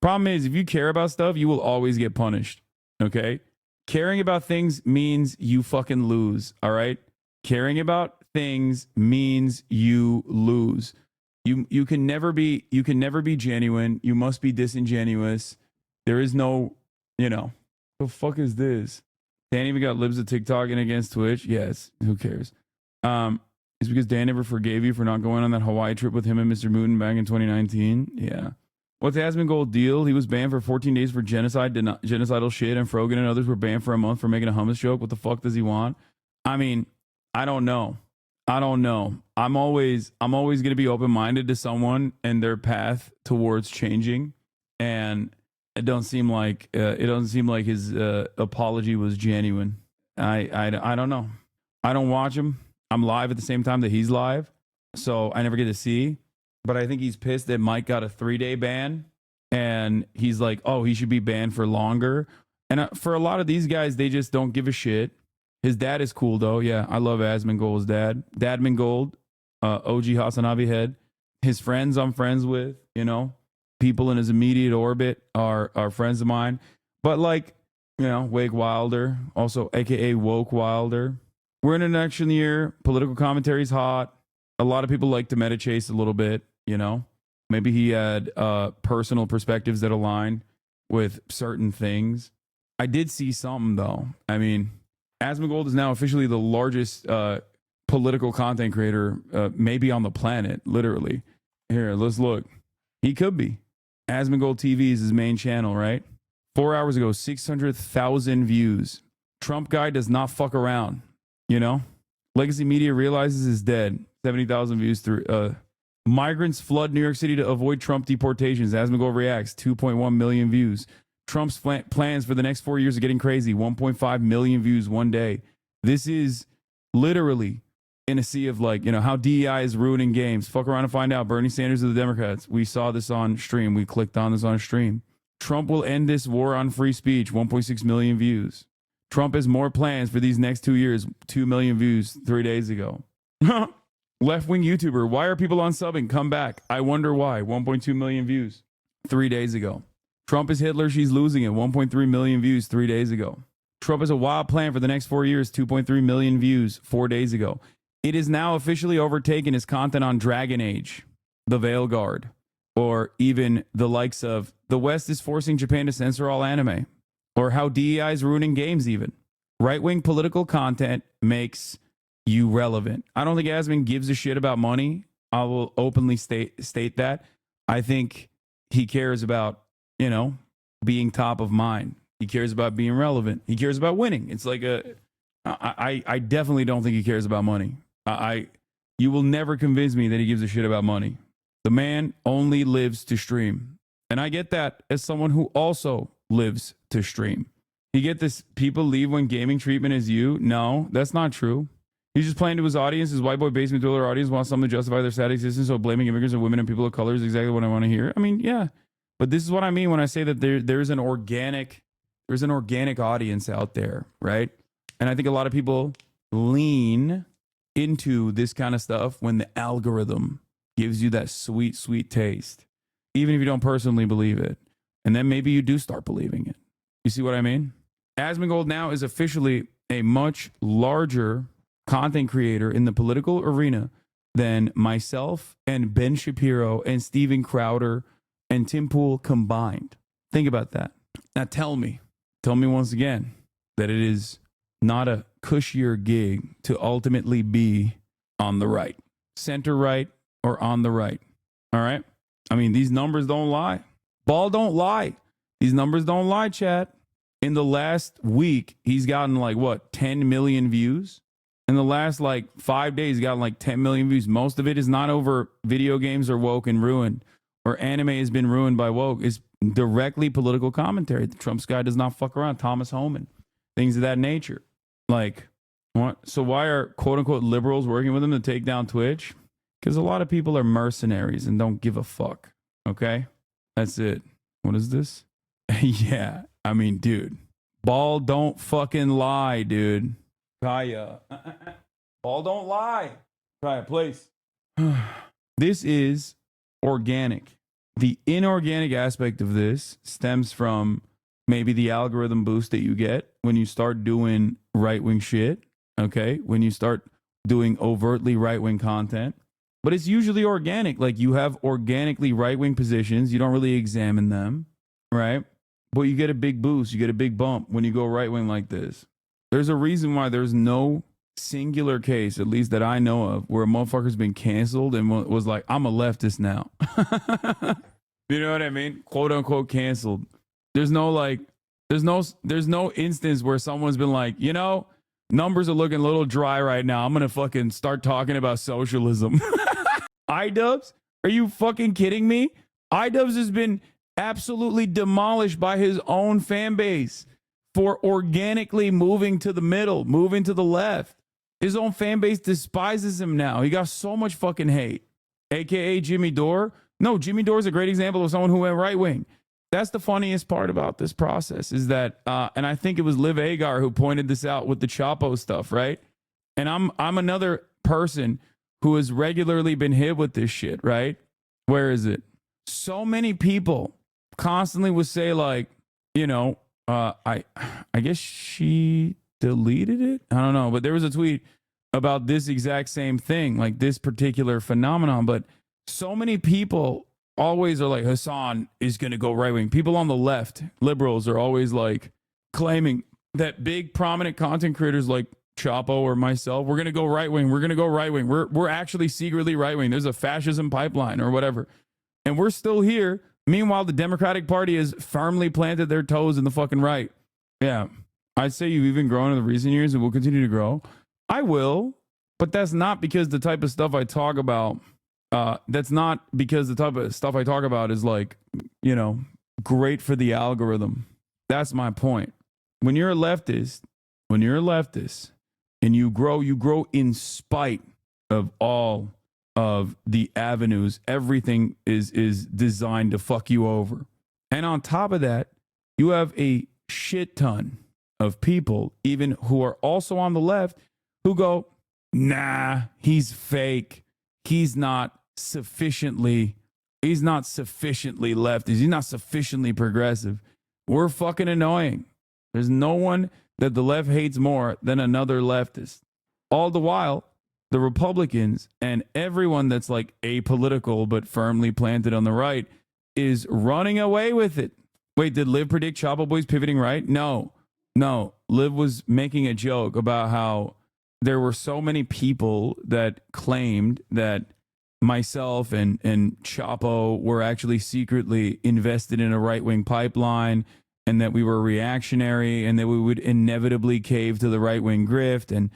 S2: Problem is, if you care about stuff, you will always get punished. Okay? Caring about things means you fucking lose. All right? Caring about things means you lose. You can never be genuine. You must be disingenuous. There is no, you know, the fuck is this? Dan even got libs of TikTok and against Twitch. Yes, who cares? It's because Dan never forgave you for not going on that Hawaii trip with him and Mr. Mooten back in 2019. Yeah. What's the Asmongold deal? He was banned for 14 days for genocidal shit, and Frogan and others were banned for a month for making a hummus joke. What the fuck does he want? I mean, I don't know. I'm always going to be open-minded to someone and their path towards changing, and it doesn't seem like his apology was genuine. I don't know. I don't watch him. I'm live at the same time that he's live, so I never get to see. But I think he's pissed that Mike got a 3-day ban, and he's like, oh, he should be banned for longer. And for a lot of these guys, they just don't give a shit. His dad is cool, though. Yeah, I love Asmongold's dad. Dadmongold, OG Hasanabi head. His friends I'm friends with, you know. People in his immediate orbit are friends of mine. But like, you know, Wake Wilder, also AKA Woke Wilder. We're in an election year. Political commentary's hot. A lot of people like to meta chase a little bit, you know. Maybe he had personal perspectives that align with certain things. I did see something, though. I mean, Asmongold is now officially the largest political content creator maybe on the planet, literally. Here, let's look. He could be. Asmongold TV is his main channel, right? 4 hours ago, 600,000 views. Trump guy does not fuck around, you know? Legacy Media realizes is dead. 70,000 views through Migrants flood New York City to avoid Trump deportations. Asmongold reacts, 2.1 million views. Trump's plans for the next 4 years are getting crazy, 1.5 million views one day. This is literally in a sea of like, how DEI is ruining games. Fuck around and find out. Bernie Sanders of the Democrats. We saw this on stream. We clicked on this on stream. Trump will end this war on free speech, 1.6 million views. Trump has more plans for these next 2 years, 2 million views 3 days ago. Left-wing YouTuber, why are people unsubbing? Come back. I wonder why. 1.2 million views 3 days ago. Trump is Hitler. She's losing it. 1.3 million views 3 days ago. Trump has a wild plan for the next 4 years. 2.3 million views 4 days ago. It is now officially overtaken his content on Dragon Age, The Veil Guard, or even the likes of the West is forcing Japan to censor all anime, or how DEI is ruining games even. Right-wing political content makes you relevant. I don't think Asmon gives a shit about money. I will openly state that. I think he cares about, being top of mind. He cares about being relevant. He cares about winning. It's like I definitely don't think he cares about money. You will never convince me that he gives a shit about money. The man only lives to stream. And I get that as someone who also lives to stream. You get this, people leave when gaming treatment is you. No, that's not true. He's just playing to his audience. His white boy basement dweller audience wants something to justify their sad existence. So blaming immigrants and women and people of color is exactly what I want to hear. I mean, yeah. But this is what I mean when I say that there's an organic audience out there, right? And I think a lot of people lean into this kind of stuff when the algorithm gives you that sweet, sweet taste, even if you don't personally believe it. And then maybe you do start believing it. You see what I mean? Asmongold now is officially a much larger content creator in the political arena than myself and Ben Shapiro and Steven Crowder and Tim Pool combined. Think about that. Now tell me once again that it is not a cushier gig to ultimately be on the right, center right, or on the right. All right? I mean, these numbers don't lie. Ball don't lie. These numbers don't lie, chat. In the last week, he's gotten 10 million views. In the last 5 days, he's gotten 10 million views. Most of it is not over video games or woke and ruined, or anime has been ruined by woke. It's directly political commentary. The Trump's guy does not fuck around. Thomas Homan, things of that nature. What? So why are quote unquote liberals working with him to take down Twitch? Because a lot of people are mercenaries and don't give a fuck. Okay? That's it. What is this? Yeah. I mean, dude. Ball don't fucking lie, dude. Kaya. Ball don't lie. Kaya, please. This is organic. The inorganic aspect of this stems from maybe the algorithm boost that you get when you start doing right-wing shit. Okay? When you start doing overtly right-wing content. But it's usually organic. You have organically right-wing positions. You don't really examine them, right? But you get a big boost. You get a big bump when you go right-wing like this. There's a reason why there's no singular case, at least that I know of, where a motherfucker's been canceled and was like, I'm a leftist now. You know what I mean? Quote unquote canceled. There's no instance where someone's been like, numbers are looking a little dry right now. I'm going to fucking start talking about socialism. iDubbbz? Are you fucking kidding me? iDubbbz has been absolutely demolished by his own fan base for organically moving to the middle, moving to the left. His own fan base despises him now. He got so much fucking hate. AKA Jimmy Dore. No, Jimmy Dore is a great example of someone who went right wing. That's the funniest part about this process is that, and I think it was Liv Agar who pointed this out with the Chapo stuff, right? And I'm another person who has regularly been hit with this shit, right? Where is it? So many people constantly would say I guess she deleted it. I don't know, but there was a tweet about this exact same thing, this particular phenomenon. But so many people always are like, Hassan is going to go right wing. People on the left, liberals, are always claiming that big prominent content creators like Chapo or myself, we're going to go right wing. We're going to go right wing. We're actually secretly right wing. There's a fascism pipeline or whatever. And we're still here. Meanwhile, the Democratic Party has firmly planted their toes in the fucking right. Yeah. I'd say you've even grown in the recent years and will continue to grow. I will, but that's not because the type of stuff I talk about That's not because the type of stuff I talk about is like, you know, great for the algorithm. That's my point. When you're a leftist, and you grow in spite of all of the avenues. Everything is designed to fuck you over. And on top of that, you have a shit ton of people, even who are also on the left, who go, nah, he's fake. He's not sufficiently leftist. He's not sufficiently progressive. We're fucking annoying. There's no one that the left hates more than another leftist. All the while, the Republicans and everyone that's like apolitical but firmly planted on the right is running away with it. Wait, did Liv predict Chapo Boys pivoting right? No. Liv was making a joke about how there were so many people that claimed that myself and Chapo were actually secretly invested in a right-wing pipeline, and that we were reactionary, and that we would inevitably cave to the right-wing grift and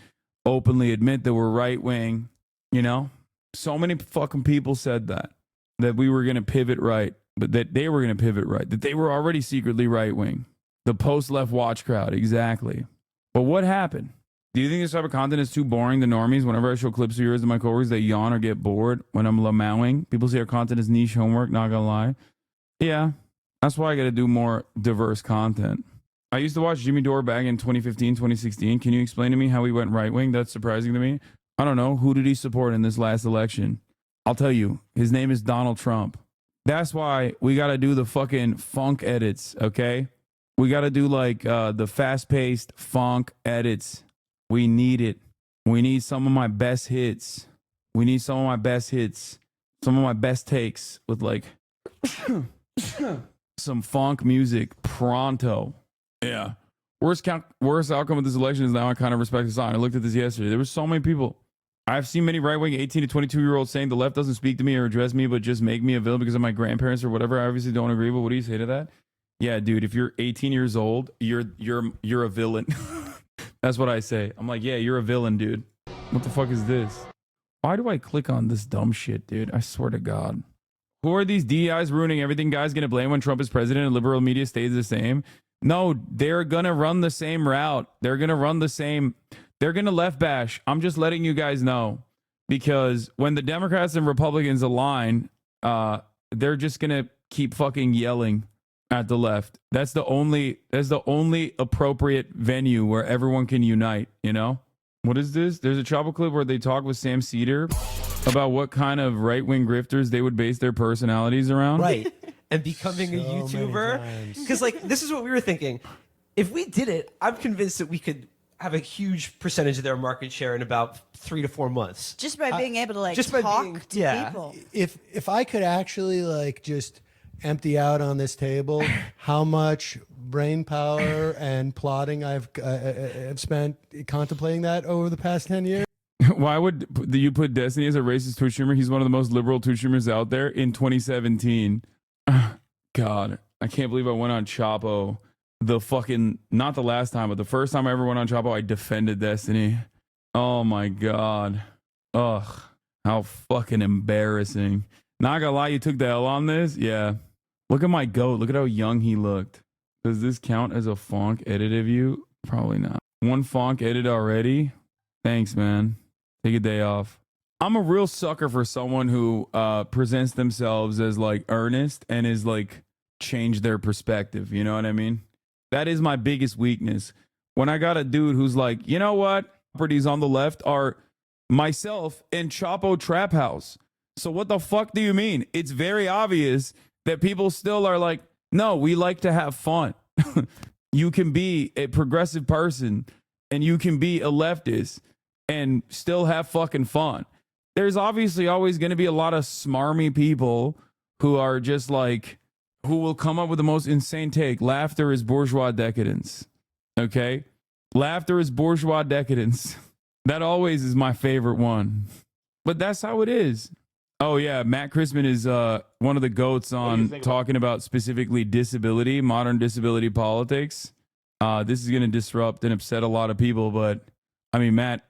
S2: openly admit that we're right-wing. You know, so many fucking people said that we were going to pivot right, but that they were going to pivot right, that they were already secretly right-wing. The post-left watch crowd, exactly. But what happened? Do you think this type of content is too boring to normies? Whenever I show clips of yours to my coworkers, they yawn or get bored when I'm lamowing. People say our content is niche homework, not gonna lie. Yeah, that's why I gotta do more diverse content. I used to watch Jimmy Dore back in 2015, 2016. Can you explain to me how he went right-wing? That's surprising to me. I don't know. Who did he support in this last election? I'll tell you. His name is Donald Trump. That's why we gotta do the fucking funk edits, okay? We gotta do like the fast-paced funk edits. We need it. We need some of my best hits. Some of my best takes with like some funk music pronto. Yeah. Worst outcome of this election is now I kind of respect the sign. I looked at this yesterday. There were so many people. I've seen many right-wing 18 to 22-year-olds saying the left doesn't speak to me or address me, but just make me a villain because of my grandparents or whatever. I obviously don't agree, but what do you say to that? Yeah, dude, if you're 18 years old, you're a villain. That's what I say. I'm like, yeah, you're a villain, dude. What the fuck is this? Why do I click on this dumb shit, dude? I swear to God. Who are these DEIs ruining everything guys gonna blame when Trump is president and liberal media stays the same? No, they're gonna run the same route. They're gonna left bash. I'm just letting you guys know. Because when the Democrats and Republicans align, they're just gonna keep fucking yelling at the left. That's the only appropriate venue where everyone can unite, you know? What is this? There's a Chapo clip where they talk with Sam Cedar about what kind of right-wing grifters they would base their personalities around.
S7: Right. And becoming a YouTuber. Because, like, this is what we were thinking. If we did it, I'm convinced that we could have a huge percentage of their market share in about 3 to 4 months.
S8: Just by being able to, like,
S7: just by
S8: talk
S7: being-
S8: to
S7: yeah.
S8: people.
S22: If I could actually, like, just empty out on this table how much brain power and plotting I've spent contemplating that over the past 10 years.
S2: Why would you put Destiny as a racist Twitch streamer? He's one of the most liberal Twitch streamers out there in 2017. God, I can't believe I went on Chapo. Not the last time, but the first time I ever went on Chapo, I defended Destiny. Oh my God. Ugh, how fucking embarrassing. Not gonna lie, you took the L on this? Yeah. Look at my goat. Look at how young he looked. Does this count as a fonk edit of you? Probably not. One fonk edit already? Thanks, man. Take a day off. I'm a real sucker for someone who presents themselves as like earnest and is like change their perspective. You know what I mean? That is my biggest weakness. When I got a dude who's like, you know what? Properties on the left are myself and Chapo Trap House. So what the fuck do you mean? It's very obvious that people still are like, no, we like to have fun. You can be a progressive person and you can be a leftist and still have fucking fun. There's obviously always going to be a lot of smarmy people who are just like, who will come up with the most insane take. Laughter is bourgeois decadence. Okay? Laughter is bourgeois decadence. That always is my favorite one. But that's how it is. Oh, yeah. Matt Christman is one of the goats on talking about specifically disability, modern disability politics. This is going to disrupt and upset a lot of people. But, I mean, Matt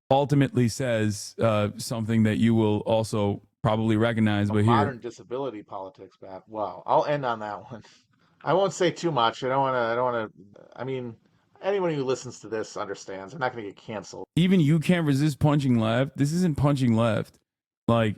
S2: ultimately says something that you will also probably recognize, but
S6: Modern
S2: here.
S6: disability politics, Matt. Well, I'll end on that one. I won't say too much. I don't want to. I mean, anyone who listens to this understands. I'm not going to get canceled.
S2: Even you can't resist punching left. This isn't punching left. Like,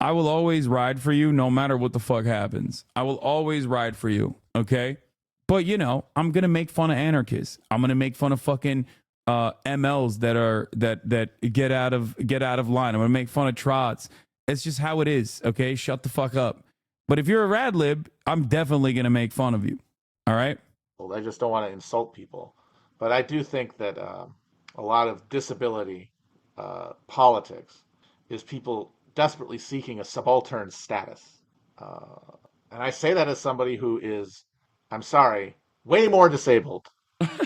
S2: I will always ride for you no matter what the fuck happens. I will always ride for you, okay? But, you know, I'm going to make fun of anarchists. I'm going to make fun of fucking MLs that get out of line. I'm going to make fun of trots. It's just how it is, okay? Shut the fuck up. But if you're a rad lib, I'm definitely going to make fun of you, all right?
S6: I just don't want to insult people. But I do think that a lot of disability politics is people desperately seeking a subaltern status. And I say that as somebody who is, I'm sorry, way more disabled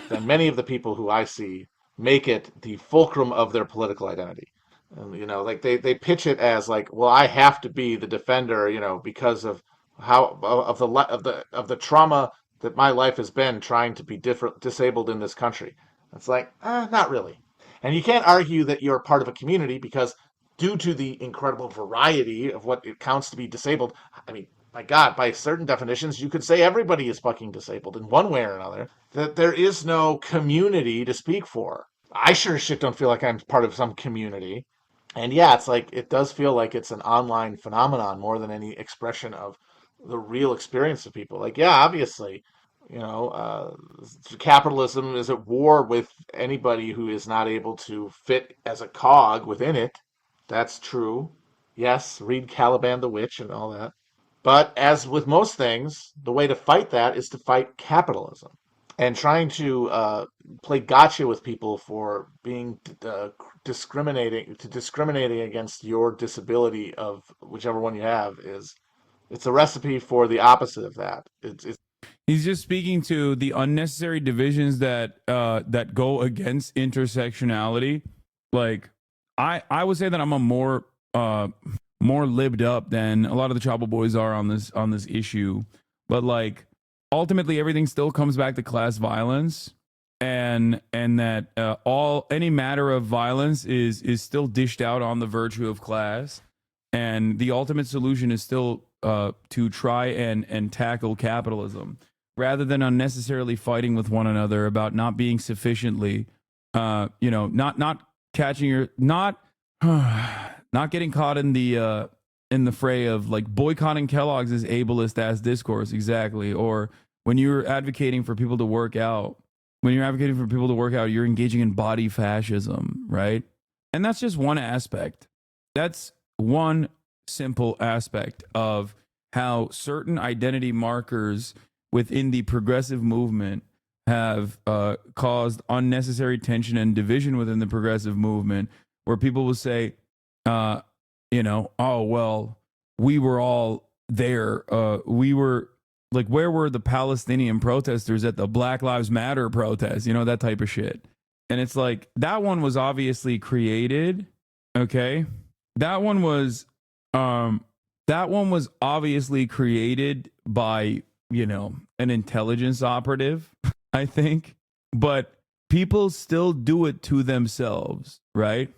S6: than many of the people who I see make it the fulcrum of their political identity. And, you know, like they pitch it as like, well, I have to be the defender, you know, because of how of the trauma that my life has been trying to be disabled in this country. It's like, not really. And you can't argue that you're part of a community because due to the incredible variety of what it counts to be disabled, I mean, my God, by certain definitions, you could say everybody is fucking disabled in one way or another, that there is no community to speak for. I sure as shit don't feel like I'm part of some community. And yeah, it's like, it does feel like it's an online phenomenon more than any expression of the real experience of people. Like, yeah, obviously, you know, capitalism is at war with anybody who is not able to fit as a cog within it. That's true. Yes, read Caliban the Witch and all that. But as with most things, the way to fight that is to fight capitalism. And trying to play gotcha with people for being discriminating against your disability of whichever one you have it's a recipe for the opposite of that.
S2: He's just speaking to the unnecessary divisions that go against intersectionality. Like, I would say that I'm a more libbed up than a lot of the Chapel Boys are on this issue, but like ultimately everything still comes back to class violence, and that any matter of violence is still dished out on the virtue of class, and the ultimate solution is still to try and tackle capitalism rather than unnecessarily fighting with one another about not being sufficiently not getting caught in the fray of like boycotting Kellogg's is ableist ass discourse, exactly. Or when you're advocating for people to work out, you're engaging in body fascism, right? And that's just one aspect. That's one simple aspect of how certain identity markers within the progressive movement have caused unnecessary tension and division within the progressive movement, where people will say, oh, well, we were all there. We were like, where were the Palestinian protesters at the Black Lives Matter protest? That type of shit. And it's like, that one was obviously created. Okay. That one was obviously created by, an intelligence operative, I think. But people still do it to themselves, right?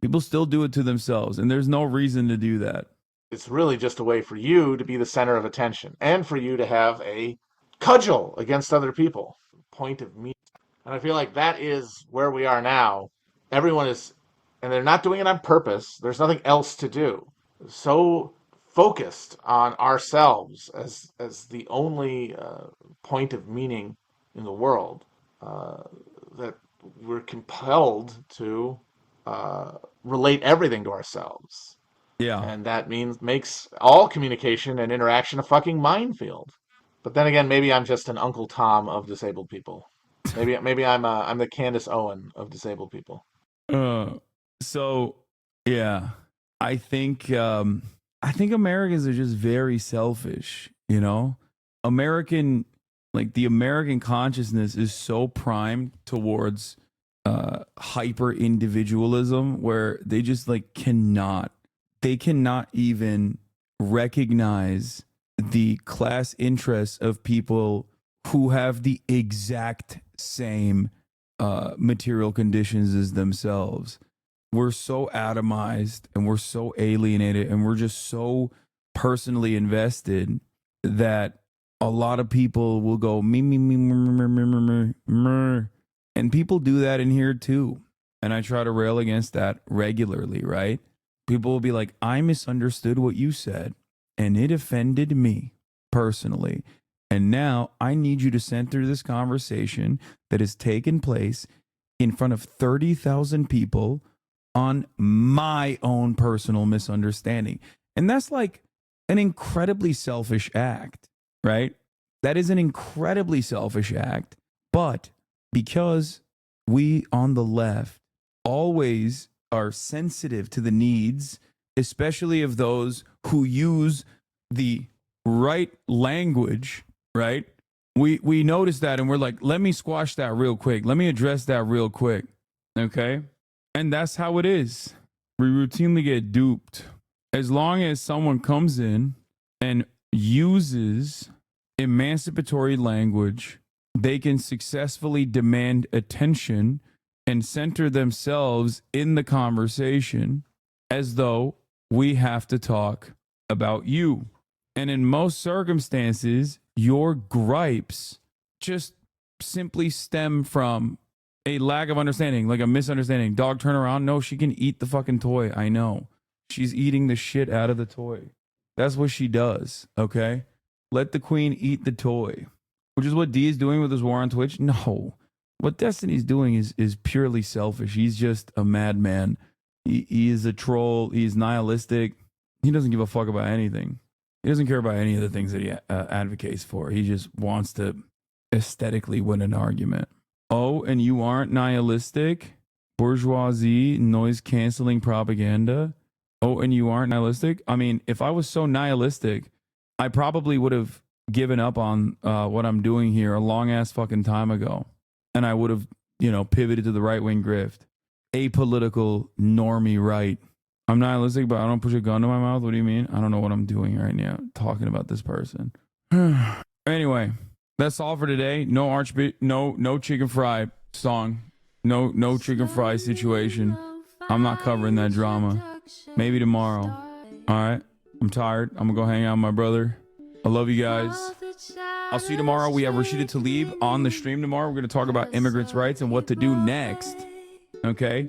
S2: People still do it to themselves, and there's no reason to do that.
S6: It's really just a way for you to be the center of attention and for you to have a cudgel against other people. Point of me. And I feel like that is where we are now. Everyone is, and they're not doing it on purpose. There's nothing else to do. So focused on ourselves as the only point of meaning in the world that we're compelled to relate everything to ourselves.
S2: Yeah.
S6: And that makes all communication and interaction a fucking minefield. But then again, maybe I'm just an Uncle Tom of disabled people. Maybe I'm the Candace Owen of disabled people.
S2: So yeah, I think Americans are just very selfish, the American consciousness is so primed towards hyper individualism where they just cannot even recognize the class interests of people who have the exact same material conditions as themselves. we're so atomized and we're so alienated and we're just so personally invested that a lot of people will go me, and people do that in here too. And I try to rail against that regularly, right? People will be like, I misunderstood what you said and it offended me personally. And now I need you to center this conversation that has taken place in front of 30,000 people on my own personal misunderstanding. And that's like an incredibly selfish act, right? That is an incredibly selfish act. But because we on the left always are sensitive to the needs, especially of those who use the right language, right? We notice that and we're like, let me squash that real quick. Let me address that real quick. Okay? And that's how it is. We routinely get duped. As long as someone comes in and uses emancipatory language, they can successfully demand attention and center themselves in the conversation as though we have to talk about you. And in most circumstances, your gripes just simply stem from a lack of understanding, like a misunderstanding. Dog, turn around. No, she can eat the fucking toy. I know. She's eating the shit out of the toy. That's what she does, okay? Let the queen eat the toy, which is what D is doing with his war on Twitch. No. What Destiny's doing is purely selfish. He's just a madman. He is a troll. He's nihilistic. He doesn't give a fuck about anything. He doesn't care about any of the things that he advocates for. He just wants to aesthetically win an argument. Oh, and you aren't nihilistic? Bourgeoisie, noise-canceling propaganda? Oh, and you aren't nihilistic? I mean, if I was so nihilistic, I probably would have given up on what I'm doing here a long-ass fucking time ago. And I would have, pivoted to the right-wing grift. Apolitical, normie right. I'm nihilistic, but I don't push a gun to my mouth. What do you mean? I don't know what I'm doing right now, talking about this person. Anyway, that's all for today. No chicken fry song. No chicken fry situation. I'm not covering that drama. Maybe tomorrow. All right. I'm tired. I'm gonna go hang out with my brother. I love you guys. I'll see you tomorrow. We have Rashida Tlaib on the stream tomorrow. We're gonna talk about immigrants' rights and what to do next. Okay?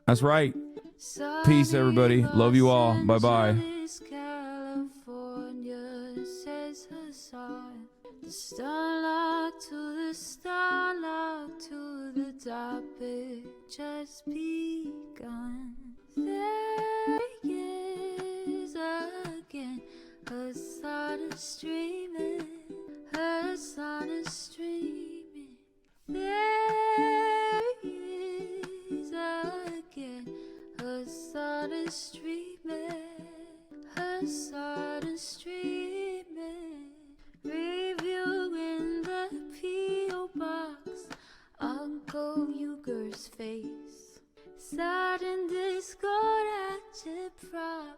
S2: That's right. Peace, everybody. Love you all. Bye-bye.
S8: The starlight to the starlight to the topic just begun. There is again a sun is streaming, a sun is streaming. There is again a sun is streaming, a sun is streaming. Review in the P.O. box, Uncle Uger's face. Sat in Discord at your prop,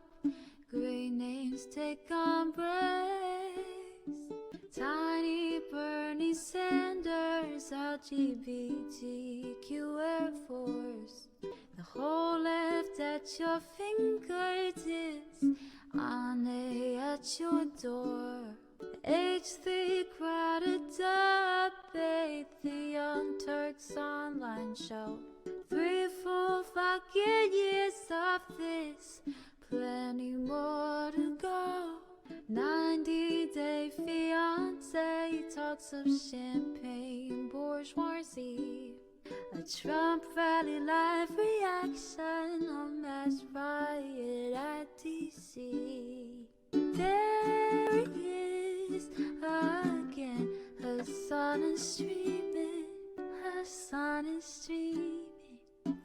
S8: great names take on breaks. Tiny Bernie Sanders, LGBTQ Air Force. The whole left at your fingertips, Ane at your door. H3 crowded debate, the Young Turks online show. 3 full fucking years of this, plenty more to go. 90-day fiance, talks of champagne, bourgeoisie. A Trump rally live reaction, a mass riot at DC. There is again, a sun is streaming, a sun is streaming.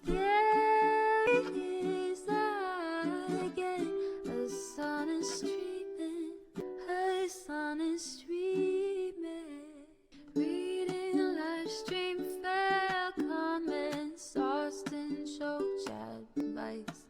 S8: There is again, a sun is streaming, a sun is streaming. Reading live stream, fair comments, Austin show chat advice,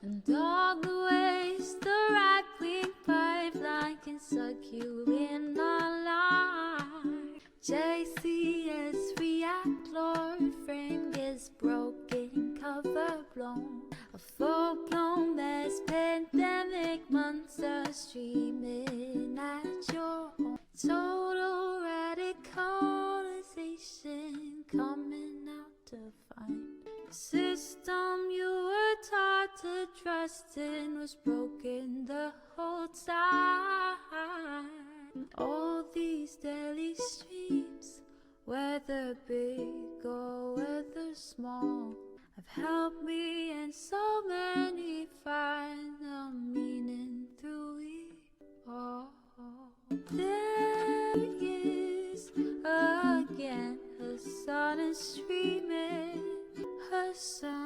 S8: and all the ways the right-wing pipeline can suck you in online. JCS react, Lord frame gets broken, cover blown. A full-blown mass pandemic, monster streaming at your home. Total radicalization coming out to find the system you were taught to trust in was broken the whole time. All these daily streams, whether big or whether small, have helped me and so many find the meaning through it all. There is again a sun is streaming, her sun